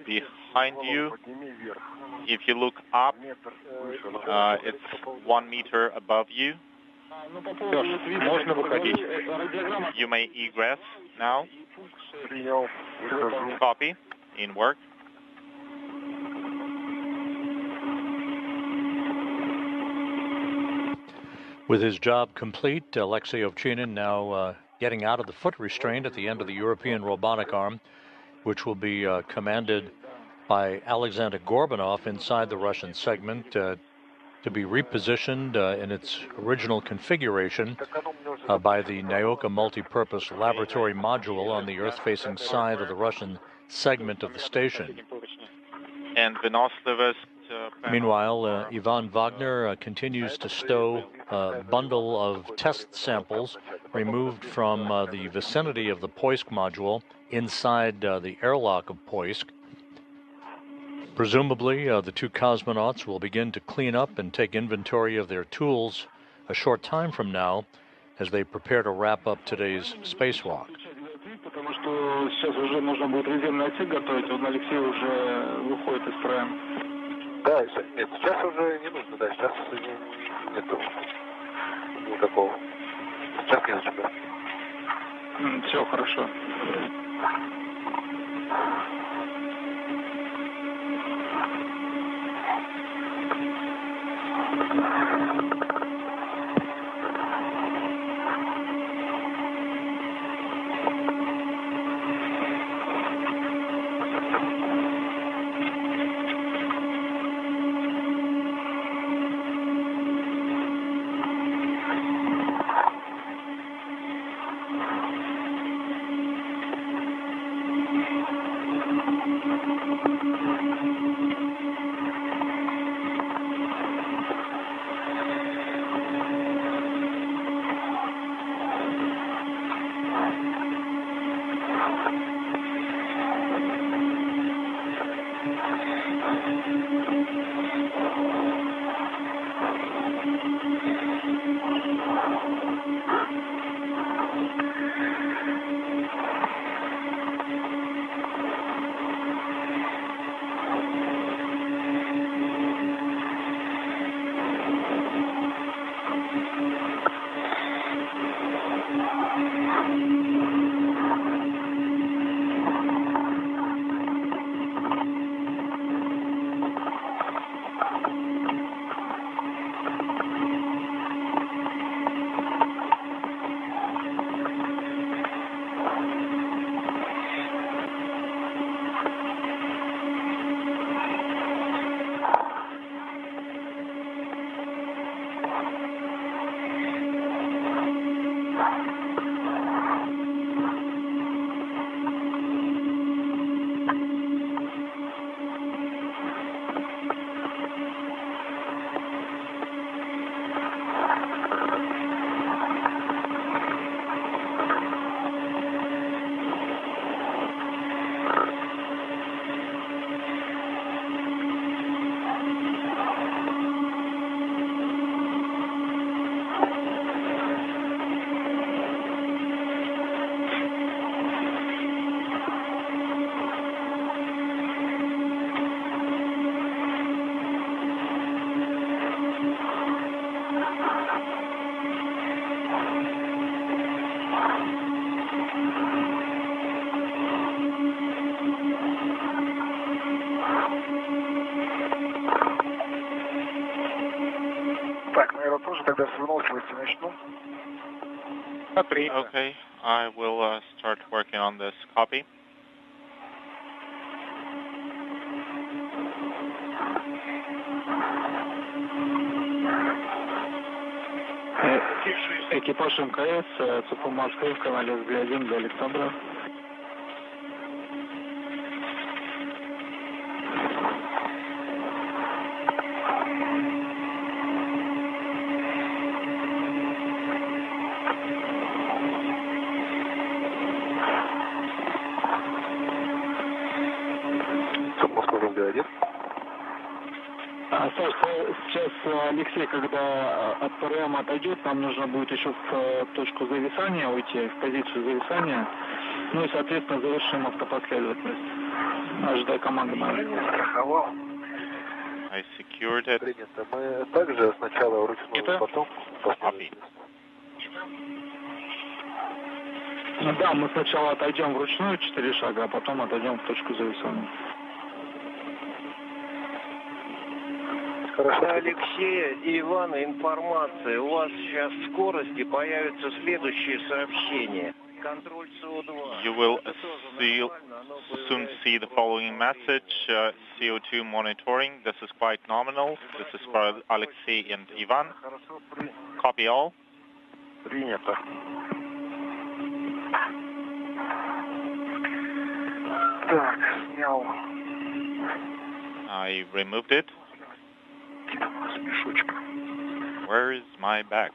Behind you. If you look up, it's 1 meter above you. You may egress now. Copy. In work. With his job complete, Alexei Ovchinin now getting out of the foot restraint at the end of the European robotic arm, which will be commanded by Alexander Gorbanov inside the Russian segment. to be repositioned in its original configuration by the Nyoka multi-purpose laboratory module on the Earth-facing side of the Russian segment of the station. And Meanwhile, Ivan Wagner continues to stow a bundle of test samples removed from the vicinity of the Poisk module inside the airlock of Poisk. Presumably, the two cosmonauts will begin to clean up and take inventory of their tools a short time from now as they prepare to wrap up today's spacewalk. Потому что сейчас уже нужно будет резервный отсек готовить. Вот Алексей уже выходит из строя. Да, нет, сейчас уже не нужно, да, сейчас нету никакого. Сейчас не нужно. Все хорошо. Okay, I will start working on this copy. Экипаж МКС, ЦП Москвы в канале «Взглядим» для Александра. Сейчас Алексей, когда от ПРМ отойдет, нам нужно будет еще в точку зависания уйти, в позицию зависания. Ну и, соответственно, завершим автопоследовательность. Ожидай команды моей. I secured it. Мы также сначала вручную, потом да, мы сначала отойдем вручную 4 шага, а потом отойдем в точку зависания. Алексея и Ивана информация. У вас сейчас в скорости появятся следующие сообщения. You will soon see the following message, CO2 monitoring. This is quite nominal. This is for Alexei and Ivan. Copy all. Принято. Так, снял. I removed it. Where is my bag?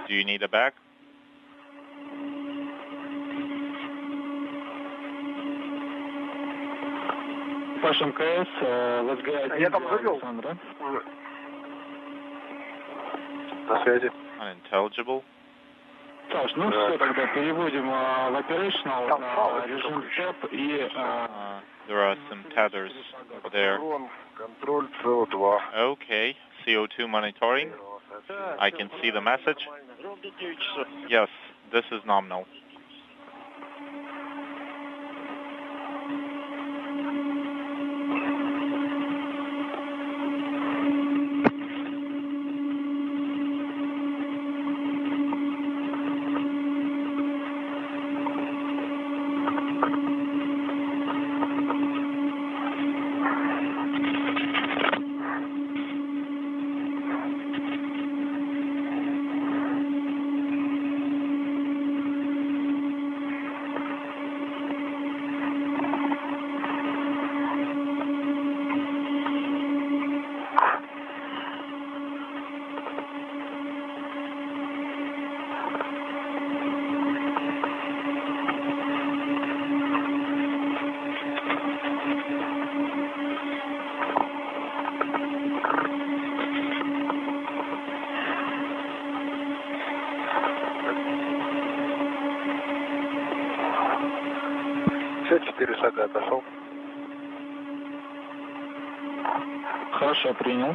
Do you need a bag? Ваш МКС, возгорает Александра. На связи. Unintelligible. Саш, ну все, тогда переводим в operational на режим TAP и... There are some tethers there. Контроль CO2. Okay, CO2 monitoring. I can see the message. Yes, this is nominal. Все, 4 шага отошел. Хорошо, принял.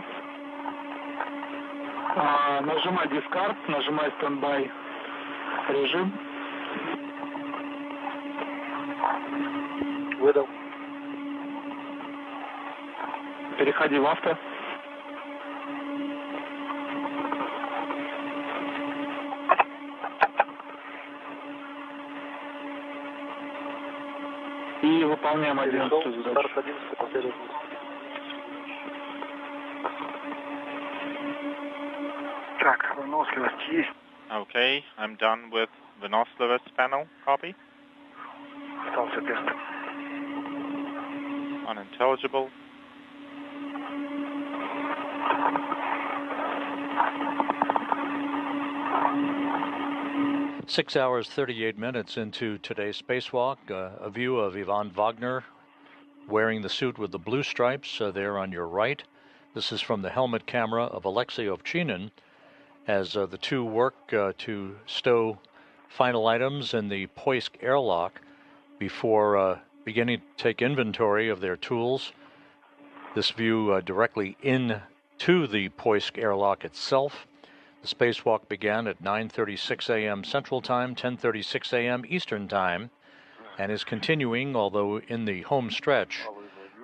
Нажимай дискард, нажимай стендбай режим. Выдал. Переходи в авто. И выполняем 11 задач. Старт 11 последовательность. Так, выносливость есть. Okay, I'm done with venoslivus panel. Copy. Остался тест. Unintelligible. Six hours, 38 minutes into today's spacewalk, a view of Ivan Wagner wearing the suit with the blue stripes there on your right. This is from the helmet camera of Alexei Ovchinin as the two work to stow final items in the Poisk airlock before beginning to take inventory of their tools. This view directly into the Poisk airlock itself. The spacewalk began at 9:36 a.m. Central Time, 10:36 a.m. Eastern Time, and is continuing, although in the home stretch,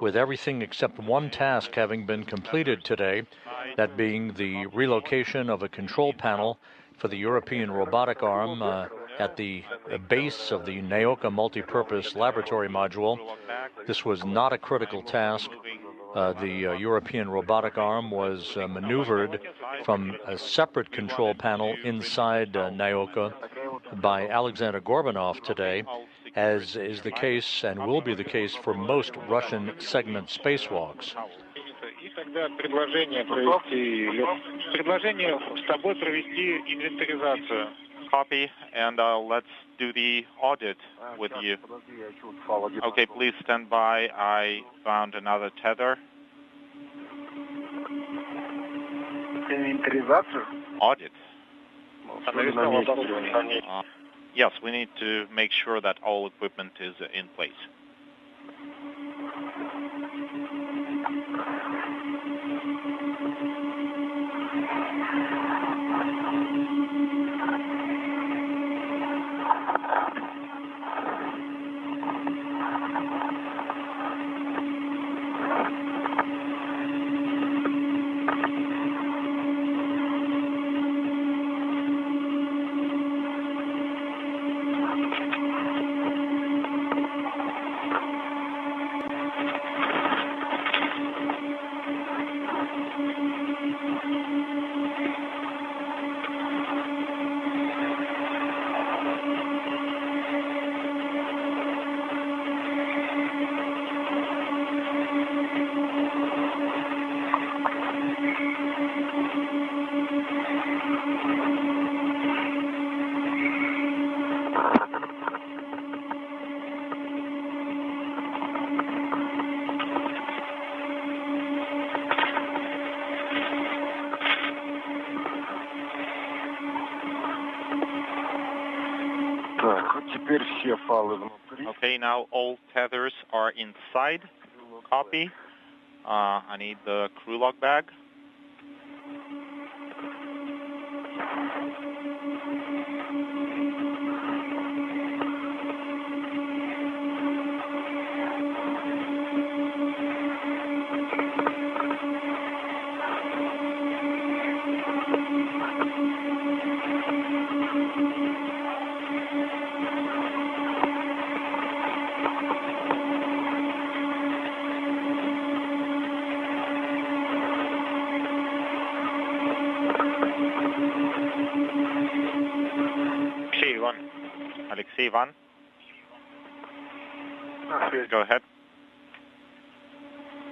with everything except one task having been completed today, that being the relocation of a control panel for the European robotic arm at the base of the Naoka multipurpose laboratory module. This was not a critical task. The European robotic arm was maneuvered from a separate control panel inside Naoka by Alexander Gorbanov today, as is the case and will be the case for most Russian segment spacewalks. Copy, and let's do the audit with you. Okay, please stand by. I found another tether. Audit. Yes, we need to make sure that all equipment is in place. Okay, now all tethers are inside. Copy. I need the crew log bag. Alexei Ivan. Go ahead.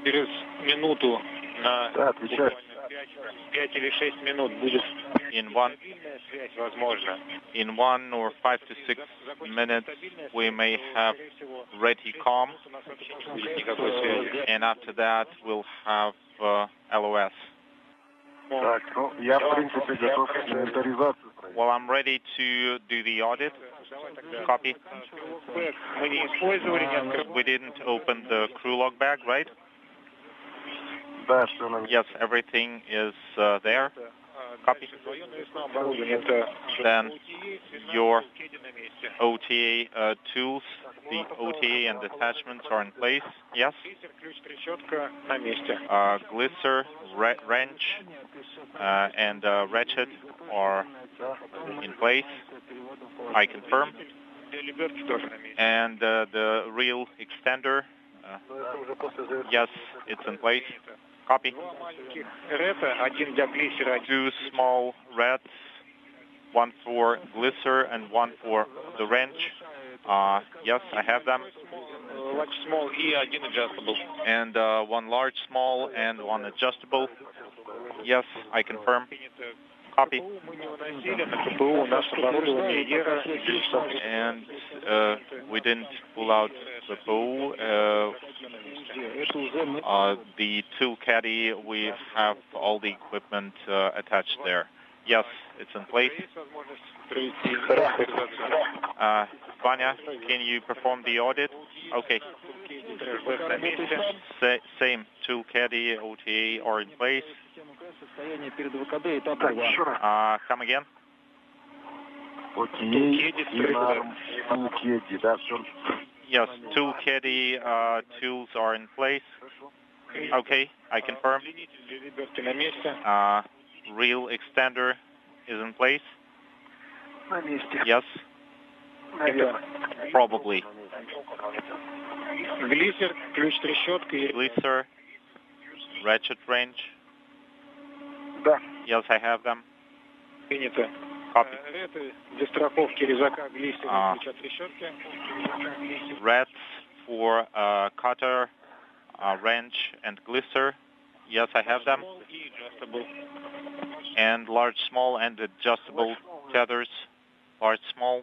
Через минуту на 5 или 6 минут будет стабильная связь возможна. In 1 or 5 to 6 minutes, we may have ready comm, and after that, we'll have LOS. Well, I'm ready to do the audit. Copy. We didn't open the crew log bag, right? Yes, everything is there. Copy. Then your OTA tools, the OTA and attachments are in place. Yes. Glisser, wrench, and ratchet are in place. I confirm. And the reel extender, yes, it's in place. Copy. 2 small reds, 1 for glisser and 1 for the wrench. Yes, I have them. Large, small, and 1 adjustable. And 1 large, small, and 1 adjustable. Yes, I confirm. Copy. And we didn't pull out the bow. The tool caddy, we have all the equipment attached there. Yes, it's in place. Vanya, can you perform the audit? Okay. Same tool caddy, OTA are in place. Come again? Yes, tool caddy tools are in place. Okay, I confirm. Reel extender is in place. Yes. Probably. Glisser, ratchet wrench. Yes, I have them. Copy. Reds for cutter, wrench, and glisser. Yes, I have them. And large, small, and adjustable tethers. Large, small.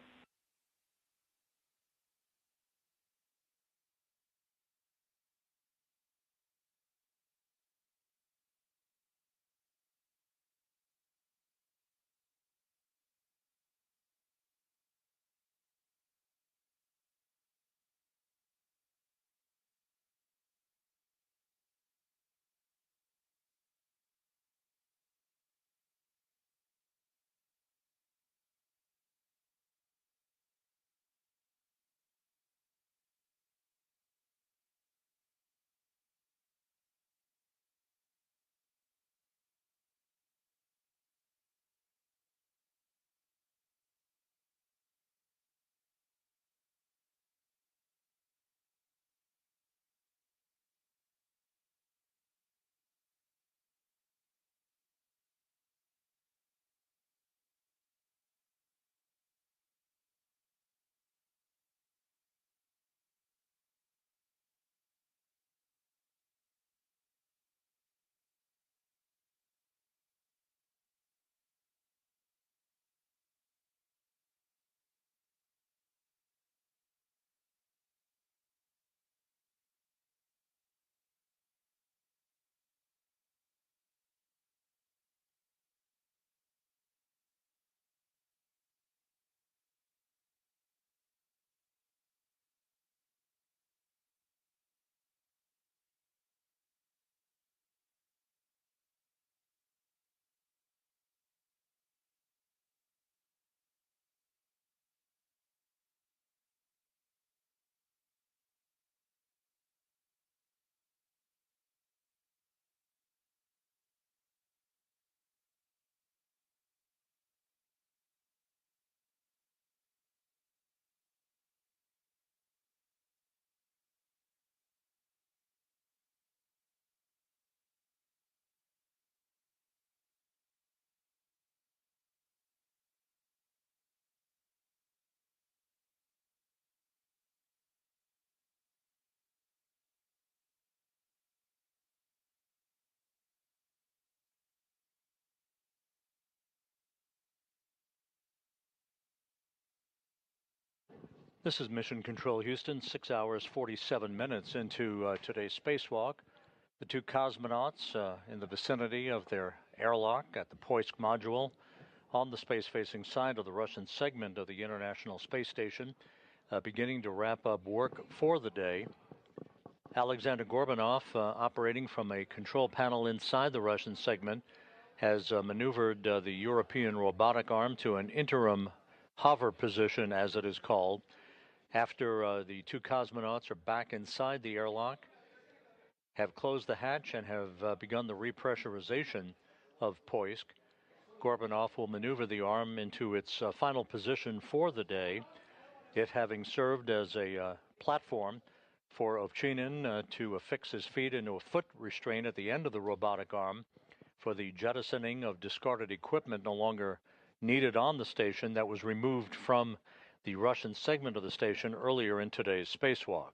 This is Mission Control Houston, 6 hours, 47 minutes into today's spacewalk. The two cosmonauts in the vicinity of their airlock at the Poisk module on the space-facing side of the Russian segment of the International Space Station, beginning to wrap up work for the day. Alexander Gorbanov, operating from a control panel inside the Russian segment, has maneuvered the European robotic arm to an interim hover position, as it is called, after the two cosmonauts are back inside the airlock, have closed the hatch, and have begun the repressurization of Poisk. Gorbanov will maneuver the arm into its final position for the day, it having served as a platform for Ovchinin to affix his feet into a foot restraint at the end of the robotic arm for the jettisoning of discarded equipment no longer needed on the station that was removed from the Russian segment of the station earlier in today's spacewalk.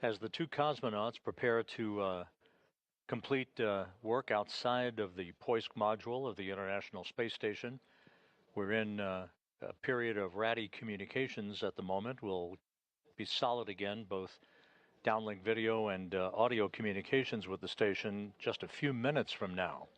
As the two cosmonauts prepare to complete work outside of the Poisk module of the International Space Station, we're in a period of ratty communications at the moment. We'll be solid again, both downlink video and audio communications with the station just a few minutes from now.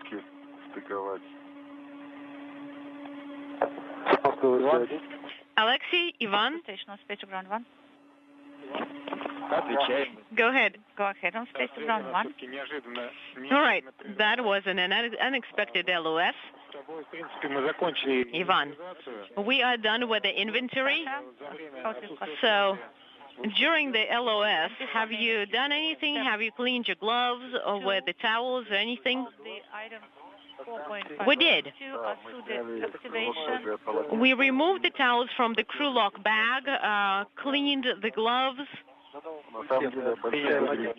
лодки стыковать. Alexei, Ivan? Station on space to ground 1. Go ahead. Go ahead on space to ground 1. All right. That was an unexpected LOS. Ivan, we are done with the inventory. So during the LOS, have you done anything? Have you cleaned your gloves or with the towels or anything? We did. We removed the towels from the crew lock bag, cleaned the gloves,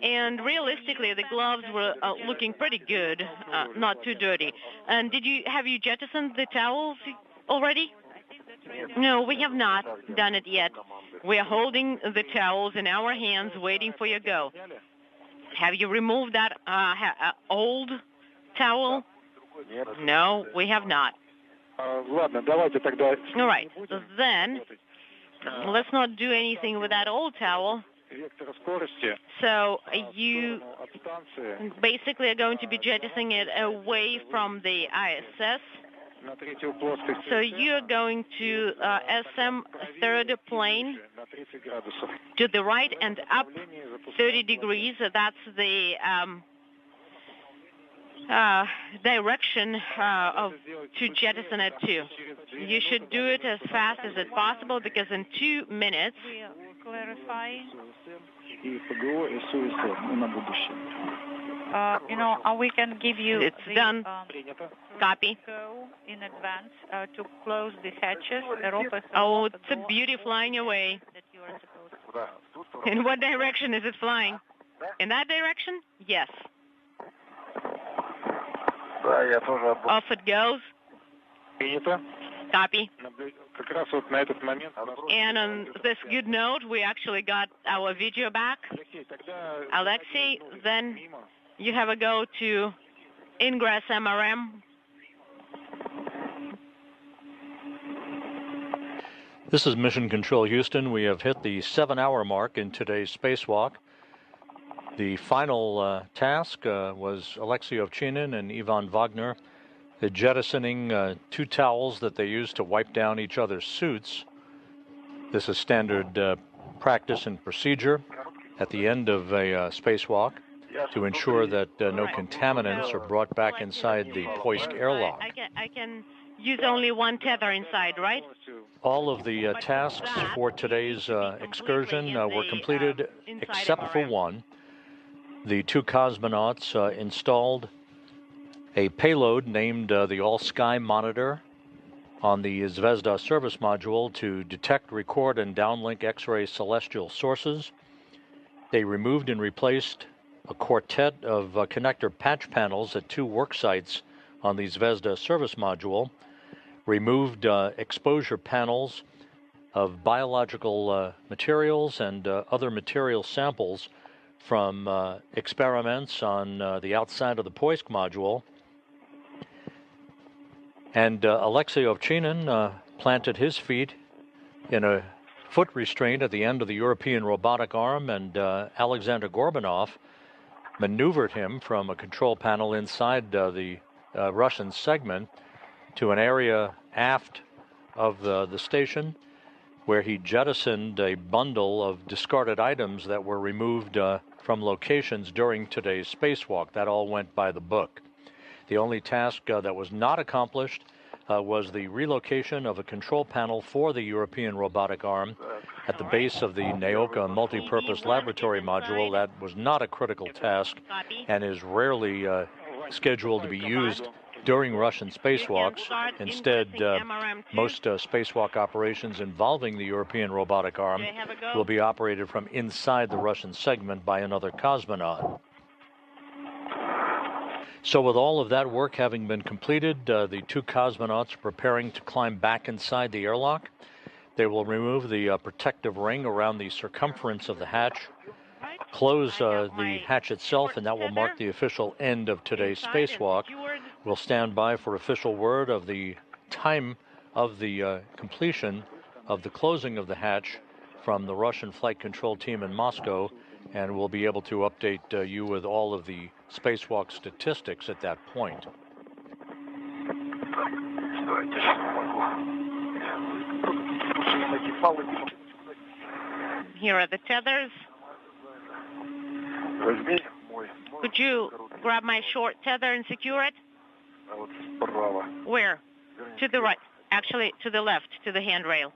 and realistically, the gloves were looking pretty good, not too dirty. And have you jettisoned the towels already? No, we have not done it yet. We are holding the towels in our hands, waiting for your go. Have you removed that old towel? No, we have not. All right, then let's not do anything with that old towel. So you basically are going to be jettisoning it away from the ISS. So you're going to SM third plane to the right and up 30 degrees. That's the direction to jettison it to. You should do it as fast as it's possible because in 2 minutes. We can give you. It's done. Copy. Go in advance to close the hatches. Oh, it's a beauty flying away. In what direction is it flying? In that direction? Yes. Off it goes. Copy. And on this good note, we actually got our video back. Alexei, then you have a go to ingress MRM. This is Mission Control Houston. We have hit the 7-hour mark in today's spacewalk. The final task was Alexei Ovchinin and Ivan Wagner jettisoning 2 towels that they used to wipe down each other's suits. This is standard practice and procedure at the end of a spacewalk to ensure that no contaminants are brought back inside the Poisk airlock. I can use only one tether inside, right? All of the tasks for today's excursion were completed except for one. The 2 cosmonauts installed a payload named the All-Sky Monitor on the Zvezda service module to detect, record, and downlink X-ray celestial sources. They removed and replaced a quartet of connector patch panels at 2 work sites on the Zvezda service module, removed exposure panels of biological materials and other material samples from experiments on the outside of the Poisk module. And Alexei Ovchinin planted his feet in a foot restraint at the end of the European robotic arm, and Alexander Gorbanov maneuvered him from a control panel inside the Russian segment to an area aft of the station, where he jettisoned a bundle of discarded items that were removed from locations during today's spacewalk. That all went by the book. The only task that was not accomplished was the relocation of a control panel for the European robotic arm at the base of the Naoka multipurpose laboratory module. That was not a critical task and is rarely scheduled to be used during Russian spacewalks. Instead, most spacewalk operations involving the European robotic arm will be operated from inside the Russian segment by another cosmonaut. So with all of that work having been completed, the 2 cosmonauts are preparing to climb back inside the airlock. They will remove the protective ring around the circumference of the hatch, close the hatch itself, and that will mark the official end of today's spacewalk. We'll stand by for official word of the time of the completion of the closing of the hatch from the Russian flight control team in Moscow, and we'll be able to update you with all of the spacewalk statistics at that point. Here are the tethers. Could you grab my short tether and secure it? Where? To the right. Actually, to the left, to the handrail.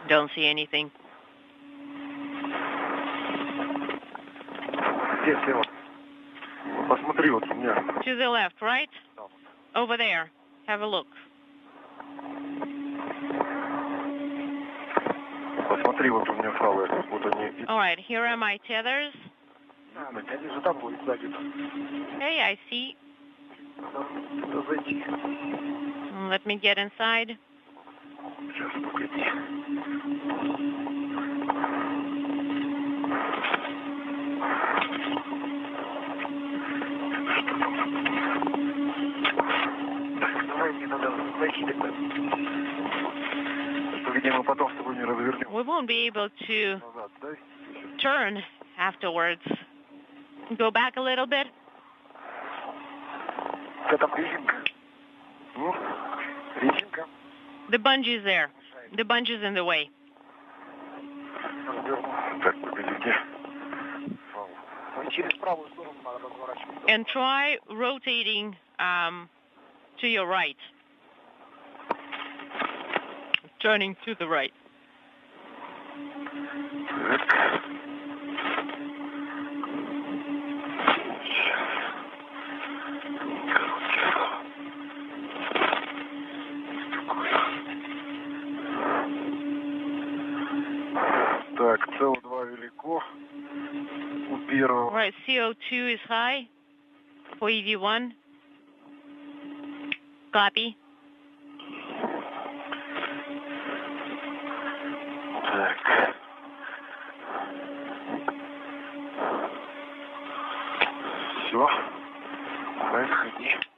Don't see anything. To the left, right? Over there. Have a look. All right, here are my tethers. Okay, I see. Let me get inside. We won't be able to turn afterwards. Go back a little bit. The bungee's there. The bungee's in the way. And try rotating to your right. Turning to the right. Right, CO2 is high for EV1. Copy.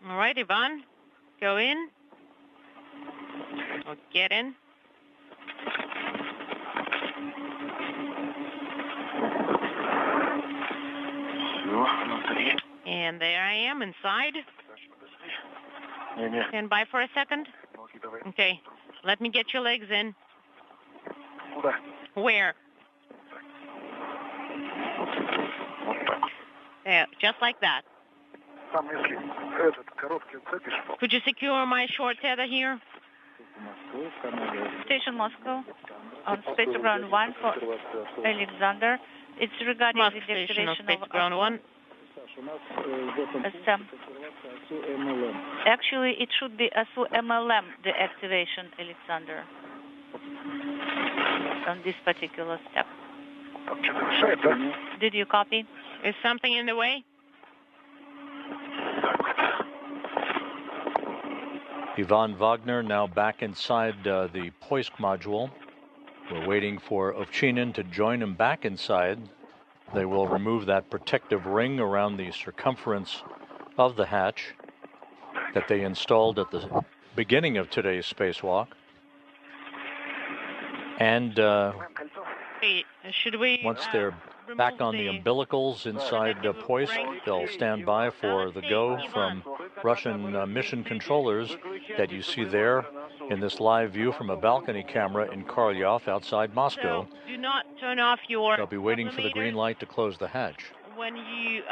All right, Ivan, go in. Or get in. And there I am inside. Stand by for a second. Okay, let me get your legs in. Where? There, just like that. Could you secure my short tether here? Station Moscow, on space ground 1 for Alexander. It's regarding Moscow the declaration of space ground 1. Actually, it should be ASU MLM, the activation, Alexander, on this particular step. Did you copy? Is something in the way? Ivan Wagner now back inside the Poisk module. We're waiting for Ovchinin to join him back inside. They will remove that protective ring around the circumference of the hatch that they installed at the beginning of today's spacewalk. And should we, once they're back on the umbilicals inside Poisk, they'll stand by for the go from Russian mission controllers that you see there in this live view from a balcony camera in Korolyov outside Moscow. So do not turn off your... They'll be waiting for the green light to close the hatch. When you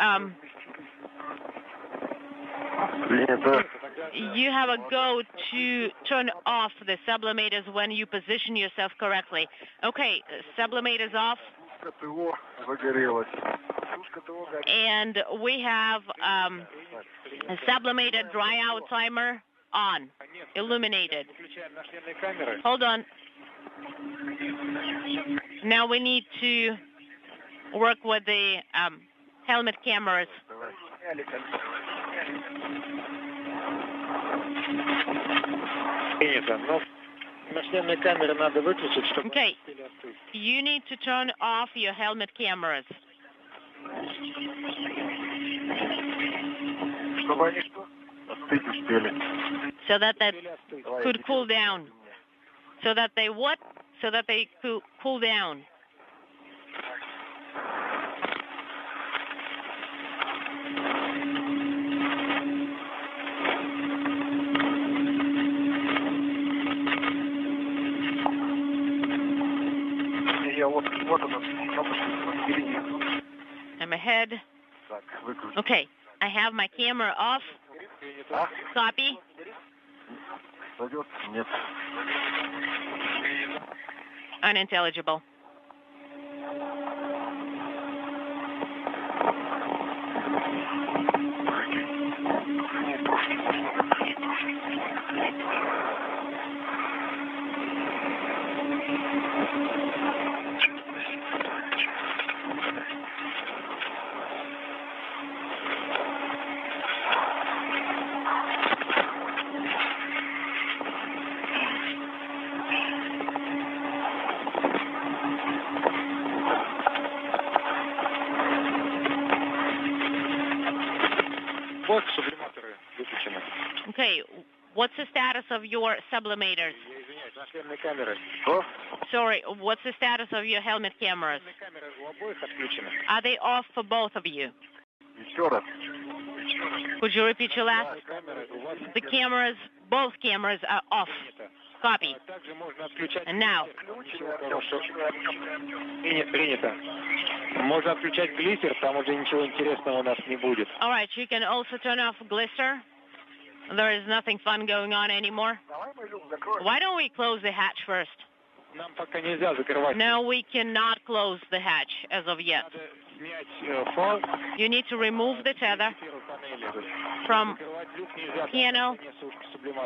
you have a go to turn off the sublimators when you position yourself correctly. Okay, sublimators off. And we have a sublimator dry out timer on, illuminated. Hold on. Now we need to work with the helmet cameras. Okay, you need to turn off your helmet cameras. So that could cool down. So that they what? So that they could cool down. I'm ahead. Okay, I have my camera off. Copy. Unintelligible. Okay, what's the status of your sublimators? Sorry, what's the status of your helmet cameras? Are they off for both of you? Could you repeat your last? The cameras, both cameras are off. Copy. And now? All right, you can also turn off glister. There is nothing fun going on anymore. Why don't we close the hatch first? No, we cannot close the hatch as of yet. You need to remove the tether from panel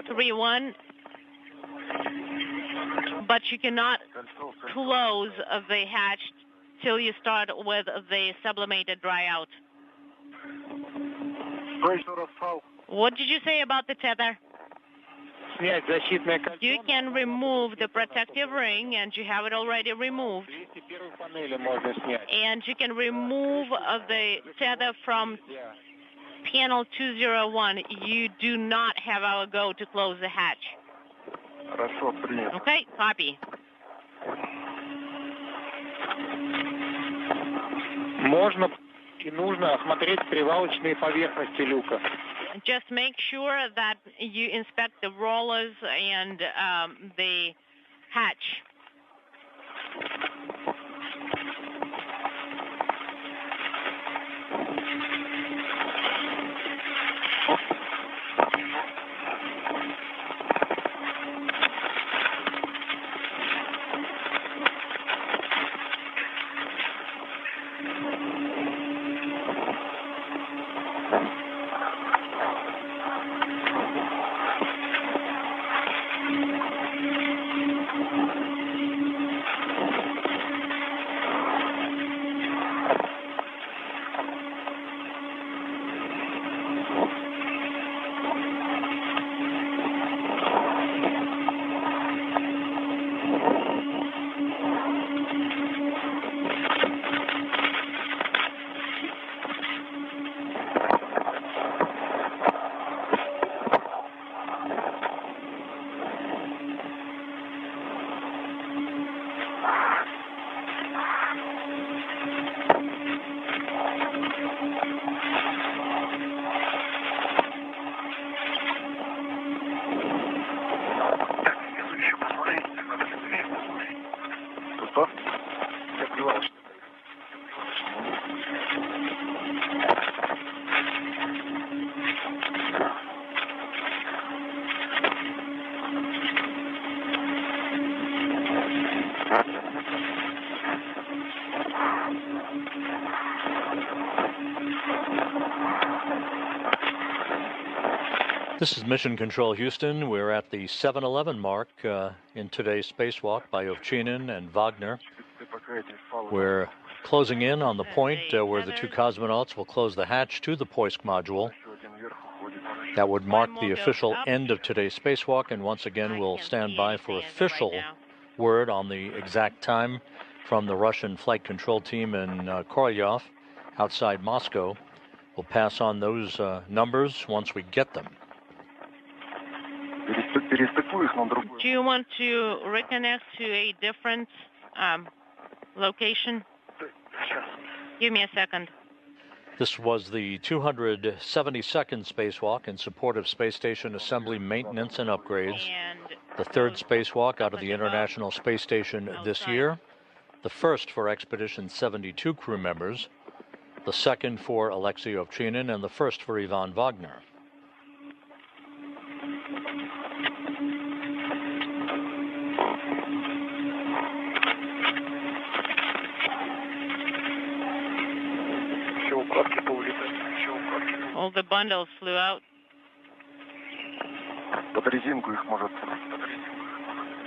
3.1, but you cannot close the hatch till you start with the sublimated dry out. What did you say about the tether? You can remove the protective ring, and you have it already removed. And you can remove the tether from panel 201. You do not have our go to close the hatch. Okay, copy. Можно и нужно осмотреть привалочные поверхности люка. Just make sure that you inspect the rollers and the hatch. This is Mission Control Houston. We're at the 7-11 mark in today's spacewalk by Ovchinin and Wagner. We're closing in on the point where the two cosmonauts will close the hatch to the Poisk module. That would mark the official end of today's spacewalk, and once again we'll stand by for official word on the exact time from the Russian flight control team in Korolyov outside Moscow. We'll pass on those numbers once we get them. Do you want to reconnect to a different location? Give me a second. This was the 272nd spacewalk in support of space station assembly, maintenance, and upgrades. The third spacewalk out of the International Space Station this year. the first for Expedition 72 crew members, the second for Alexei Ovchinin, and the first for Ivan Wagner. All the bundles flew out.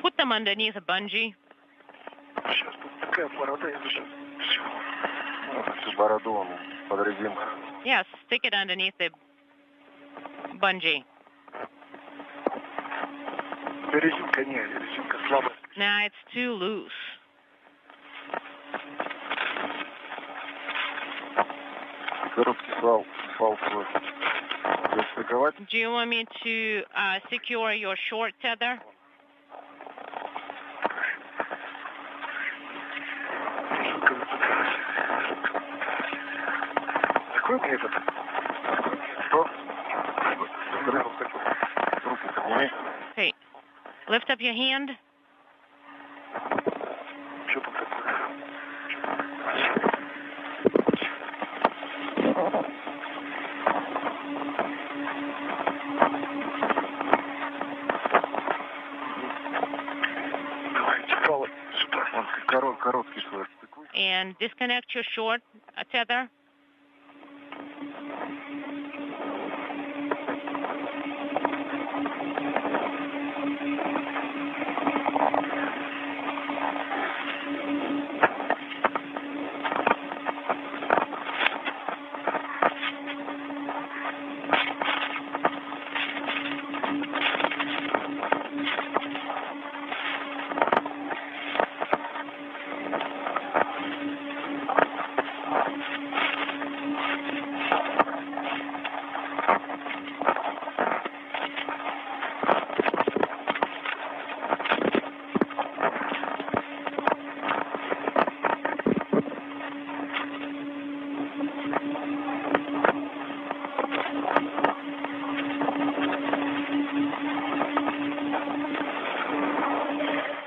Put them underneath a bungee. Yes, stick it underneath the bungee. Nah, it's too loose. Do you want me to secure your short tether? Okay, lift up your hand. And disconnect your short tether.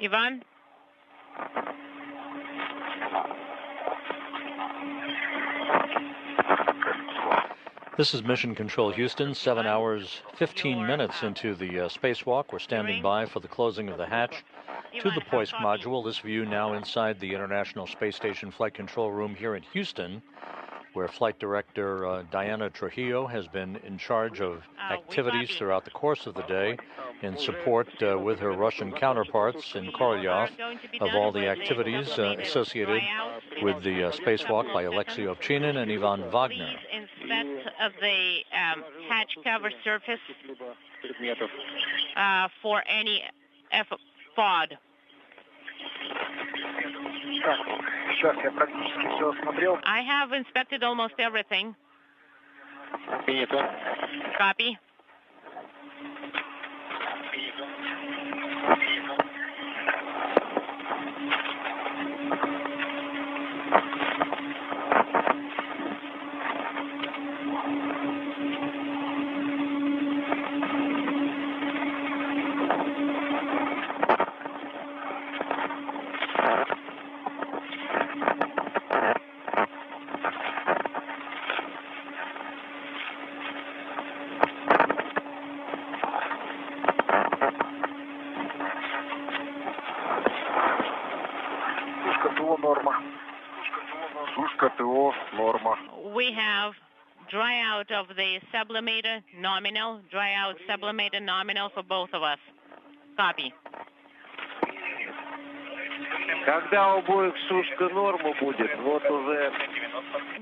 Ivan? This is Mission Control Houston, 7 hours, 15 minutes into the spacewalk. We're standing by for the closing of the hatch to the Poisk module. This view now inside the International Space Station Flight Control Room here in Houston, where Flight Director Diana Trujillo has been in charge of activities throughout the course of the day in support with her Russian counterparts in Korolyov of all the activities associated with the spacewalk by Alexei Ovchinin and Ivan Wagner. Inspect the hatch cover surface for any FOD. I have inspected almost everything. Copy. We have dry out of the sublimator nominal, dry out sublimator nominal for both of us. Copy.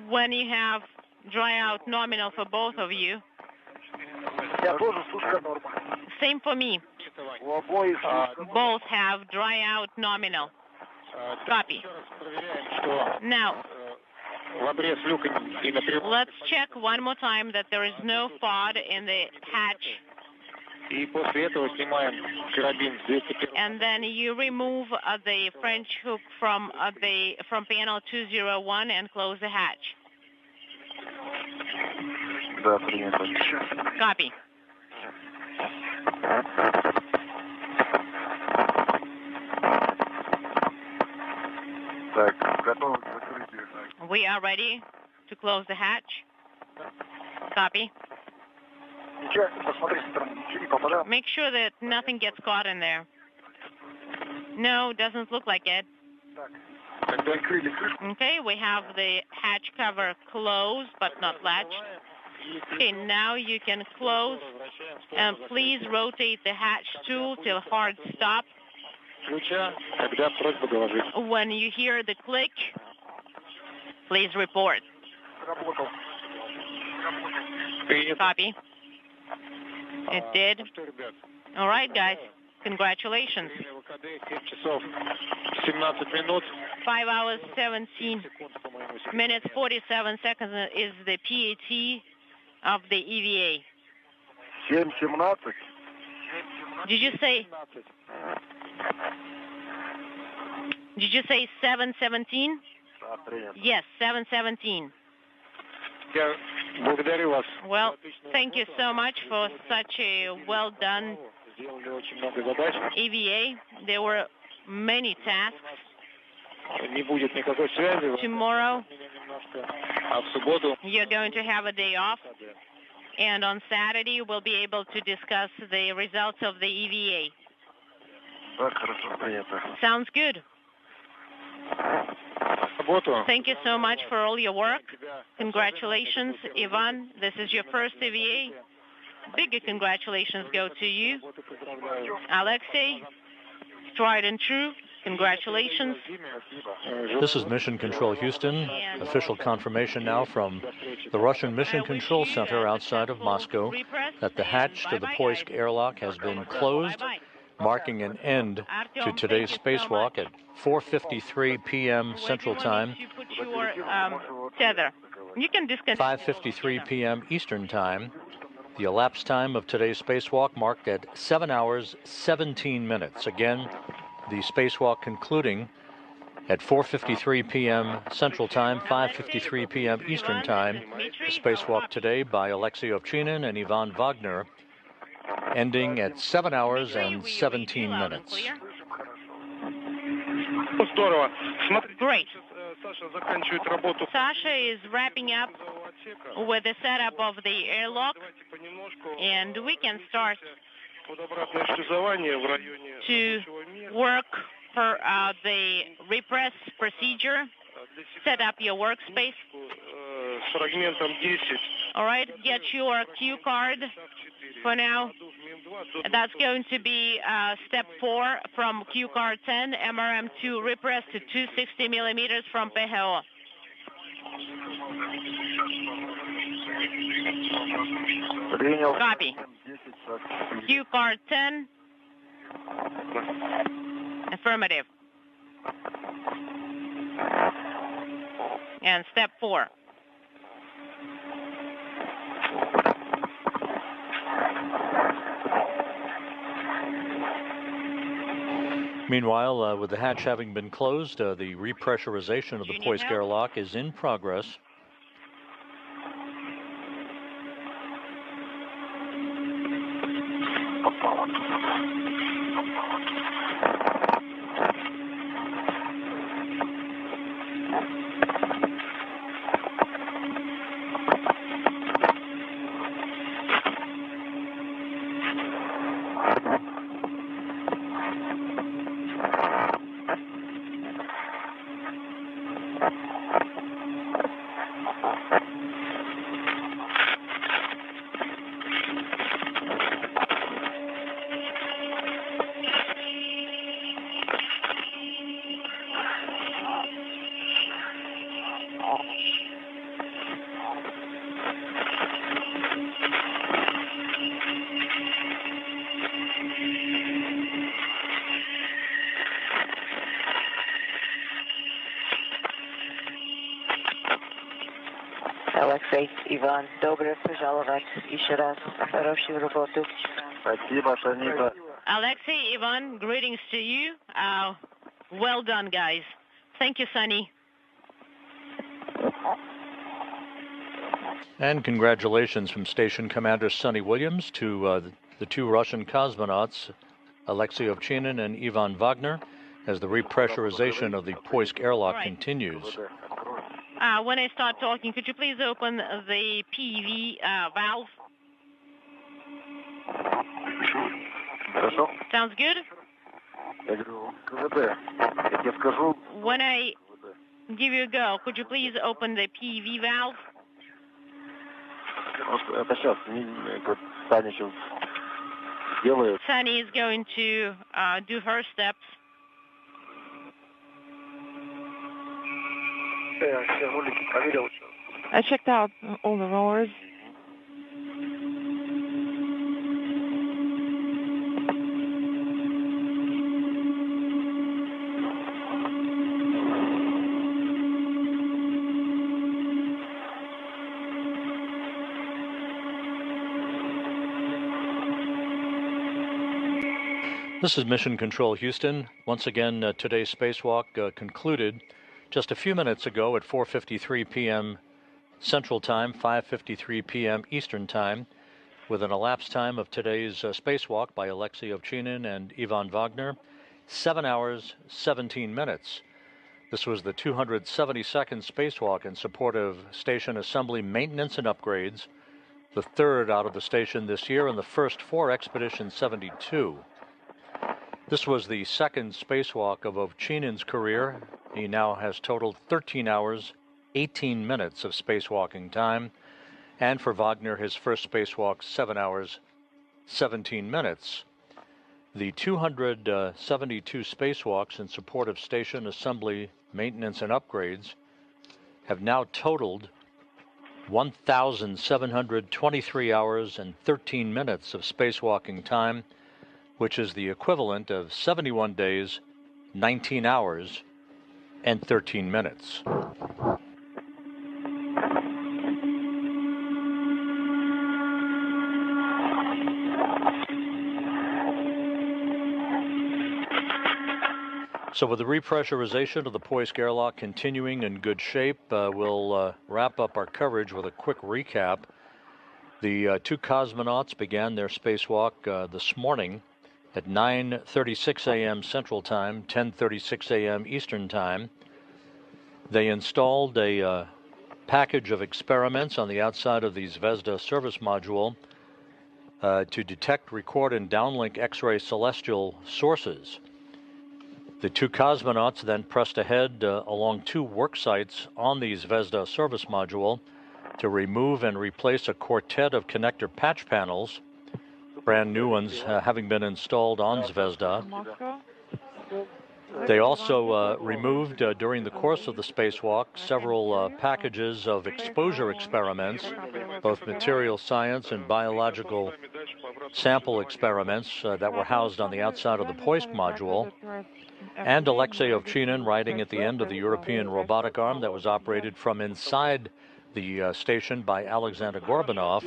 When you have dry out nominal for both of you. Same for me. Both have dry out nominal. Copy. Now, let's check one more time that there is no FOD in the hatch. And then you remove the French hook from panel 201 and close the hatch. Copy. We are ready to close the hatch. Copy. Make sure that nothing gets caught in there. No, doesn't look like it. Okay, we have the hatch cover closed but not latched. Okay, now you can close and please rotate the hatch tool till hard stop. When you hear the click, please report. Copy. It did. All right, guys. Congratulations. 5 hours, 17 minutes, 47 seconds is the PAT of the EVA. Did you say 7:17? Yes, 7:17. Well, thank you so much for such a well-done EVA. There were many tasks. Tomorrow, you're going to have a day off. And on Saturday, we'll be able to discuss the results of the EVA. Sounds good. Thank you so much for all your work. Congratulations, Ivan. This is your first EVA. Big congratulations go to you. Alexei, tried and true. Congratulations. This is Mission Control Houston. Official confirmation now from the Russian Mission Control Center outside of Moscow that the hatch to the Poisk airlock has been closed, marking an end to today's spacewalk at 4:53 p.m. Central Time, tether. You can disconnect. 5:53 p.m. Eastern Time. The elapsed time of today's spacewalk marked at 7 hours, 17 minutes. Again, the spacewalk concluding at 4:53 p.m. Central Time, 5:53 p.m. Eastern Time. The spacewalk today by Alexei Ovchinin and Ivan Wagner, ending at 7 hours and 17 minutes. Great. Sasha is wrapping up with the setup of the airlock, and we can start to work for the repress procedure. Set up your workspace. All right, get your cue card for now. That's going to be step 4 from cue card 10, MRM2 repress to 260 millimeters from PHO. Copy. Cue card 10. Affirmative. And step 4. Meanwhile, with the hatch having been closed, the repressurization of the Poisk airlock is in progress. Алексей, Иван, добро пожаловать еще раз. Хорошую работу. Спасибо, Санита. Alexei, Ivan, greetings to you. Well done, guys. Thank you, Sunny. And congratulations from Station Commander Sonny Williams to the two Russian cosmonauts, Alexei Ovchinin and Ivan Wagner, as the repressurization of the Poisk airlock continues. When I start talking, could you please open the PV valve? Sounds good? When I give you a go, could you please open the PV valve? Sunny is going to do her steps. I checked out all the rowers. This is Mission Control Houston. Once again, today's spacewalk concluded just a few minutes ago at 4:53 p.m. Central Time, 5:53 p.m. Eastern Time, with an elapsed time of today's spacewalk by Alexei Ovchinin and Ivan Wagner, 7 hours, 17 minutes. This was the 272nd spacewalk in support of station assembly maintenance and upgrades, the third out of the station this year and the first for Expedition 72. This was the second spacewalk of Ovchinin's career. He now has totaled 13 hours, 18 minutes of spacewalking time. And for Wagner, his first spacewalk, 7 hours, 17 minutes. The 272 spacewalks in support of station assembly, maintenance, and upgrades have now totaled 1,723 hours and 13 minutes of spacewalking time, which is the equivalent of 71 days, 19 hours, and 13 minutes. So with the repressurization of the Poisk airlock continuing in good shape, we'll wrap up our coverage with a quick recap. The two cosmonauts began their spacewalk this morning at 9:36 a.m. Central Time, 10:36 a.m. Eastern Time. They installed a package of experiments on the outside of the Zvezda service module to detect, record, and downlink X-ray celestial sources. The two cosmonauts then pressed ahead along two work sites on the Zvezda service module to remove and replace a quartet of connector patch panels, brand new ones having been installed on Zvezda. They also removed, during the course of the spacewalk, several packages of exposure experiments, both material science and biological sample experiments that were housed on the outside of the Poisk module. And Alexei Ovchinin, riding at the end of the European robotic arm that was operated from inside the station by Alexander Gorbanov,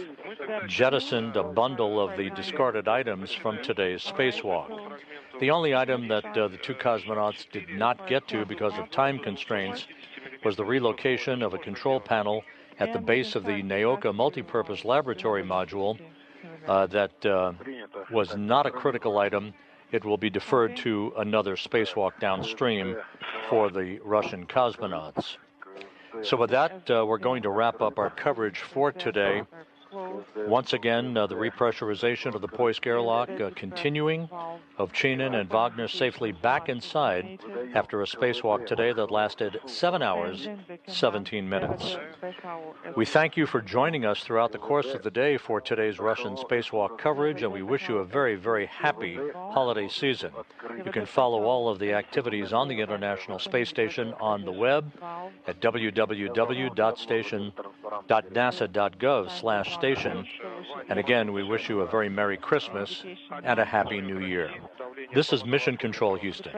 jettisoned a bundle of the discarded items from today's spacewalk. The only item that the two cosmonauts did not get to because of time constraints was the relocation of a control panel at the base of the Naoka multipurpose laboratory module that was not a critical item. It will be deferred to another spacewalk downstream for the Russian cosmonauts. So with that, we're going to wrap up our coverage for today. Once again, the repressurization of the Poisk airlock continuing. Ovchinin and Wagner safely back inside after a spacewalk today that lasted 7 hours, 17 minutes. We thank you for joining us throughout the course of the day for today's Russian spacewalk coverage, and we wish you a very, very happy holiday season. You can follow all of the activities on the International Space Station on the web at www.nasa.gov/station. And again, we wish you a very Merry Christmas and a Happy New Year. This is Mission Control Houston.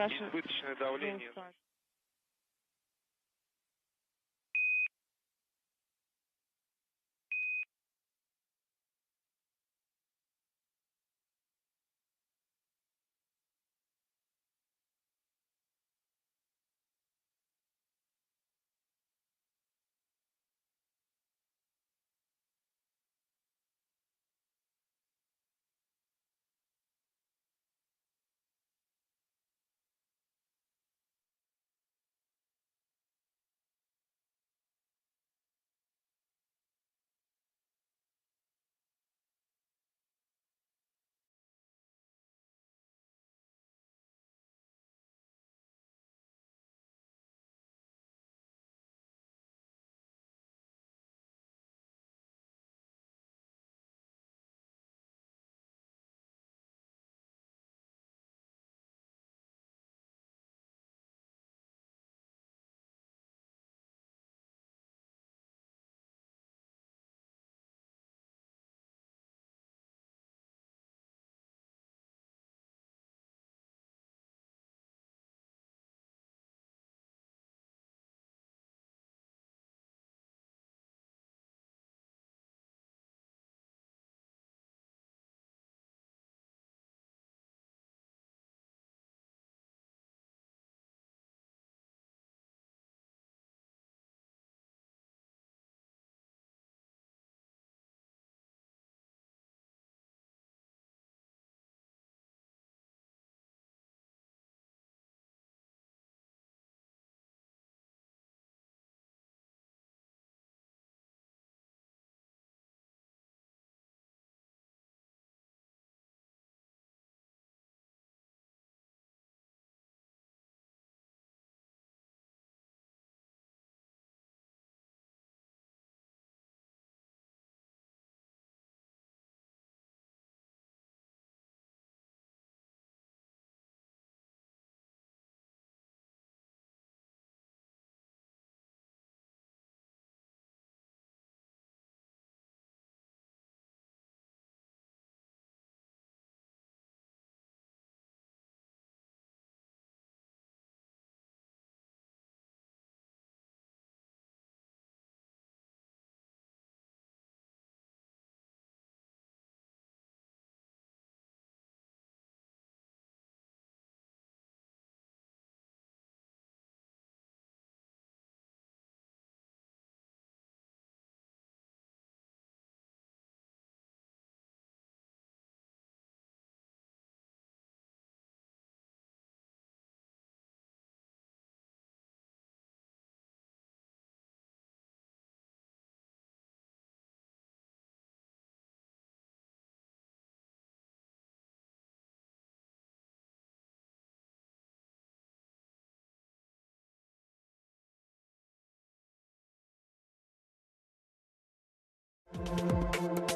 you.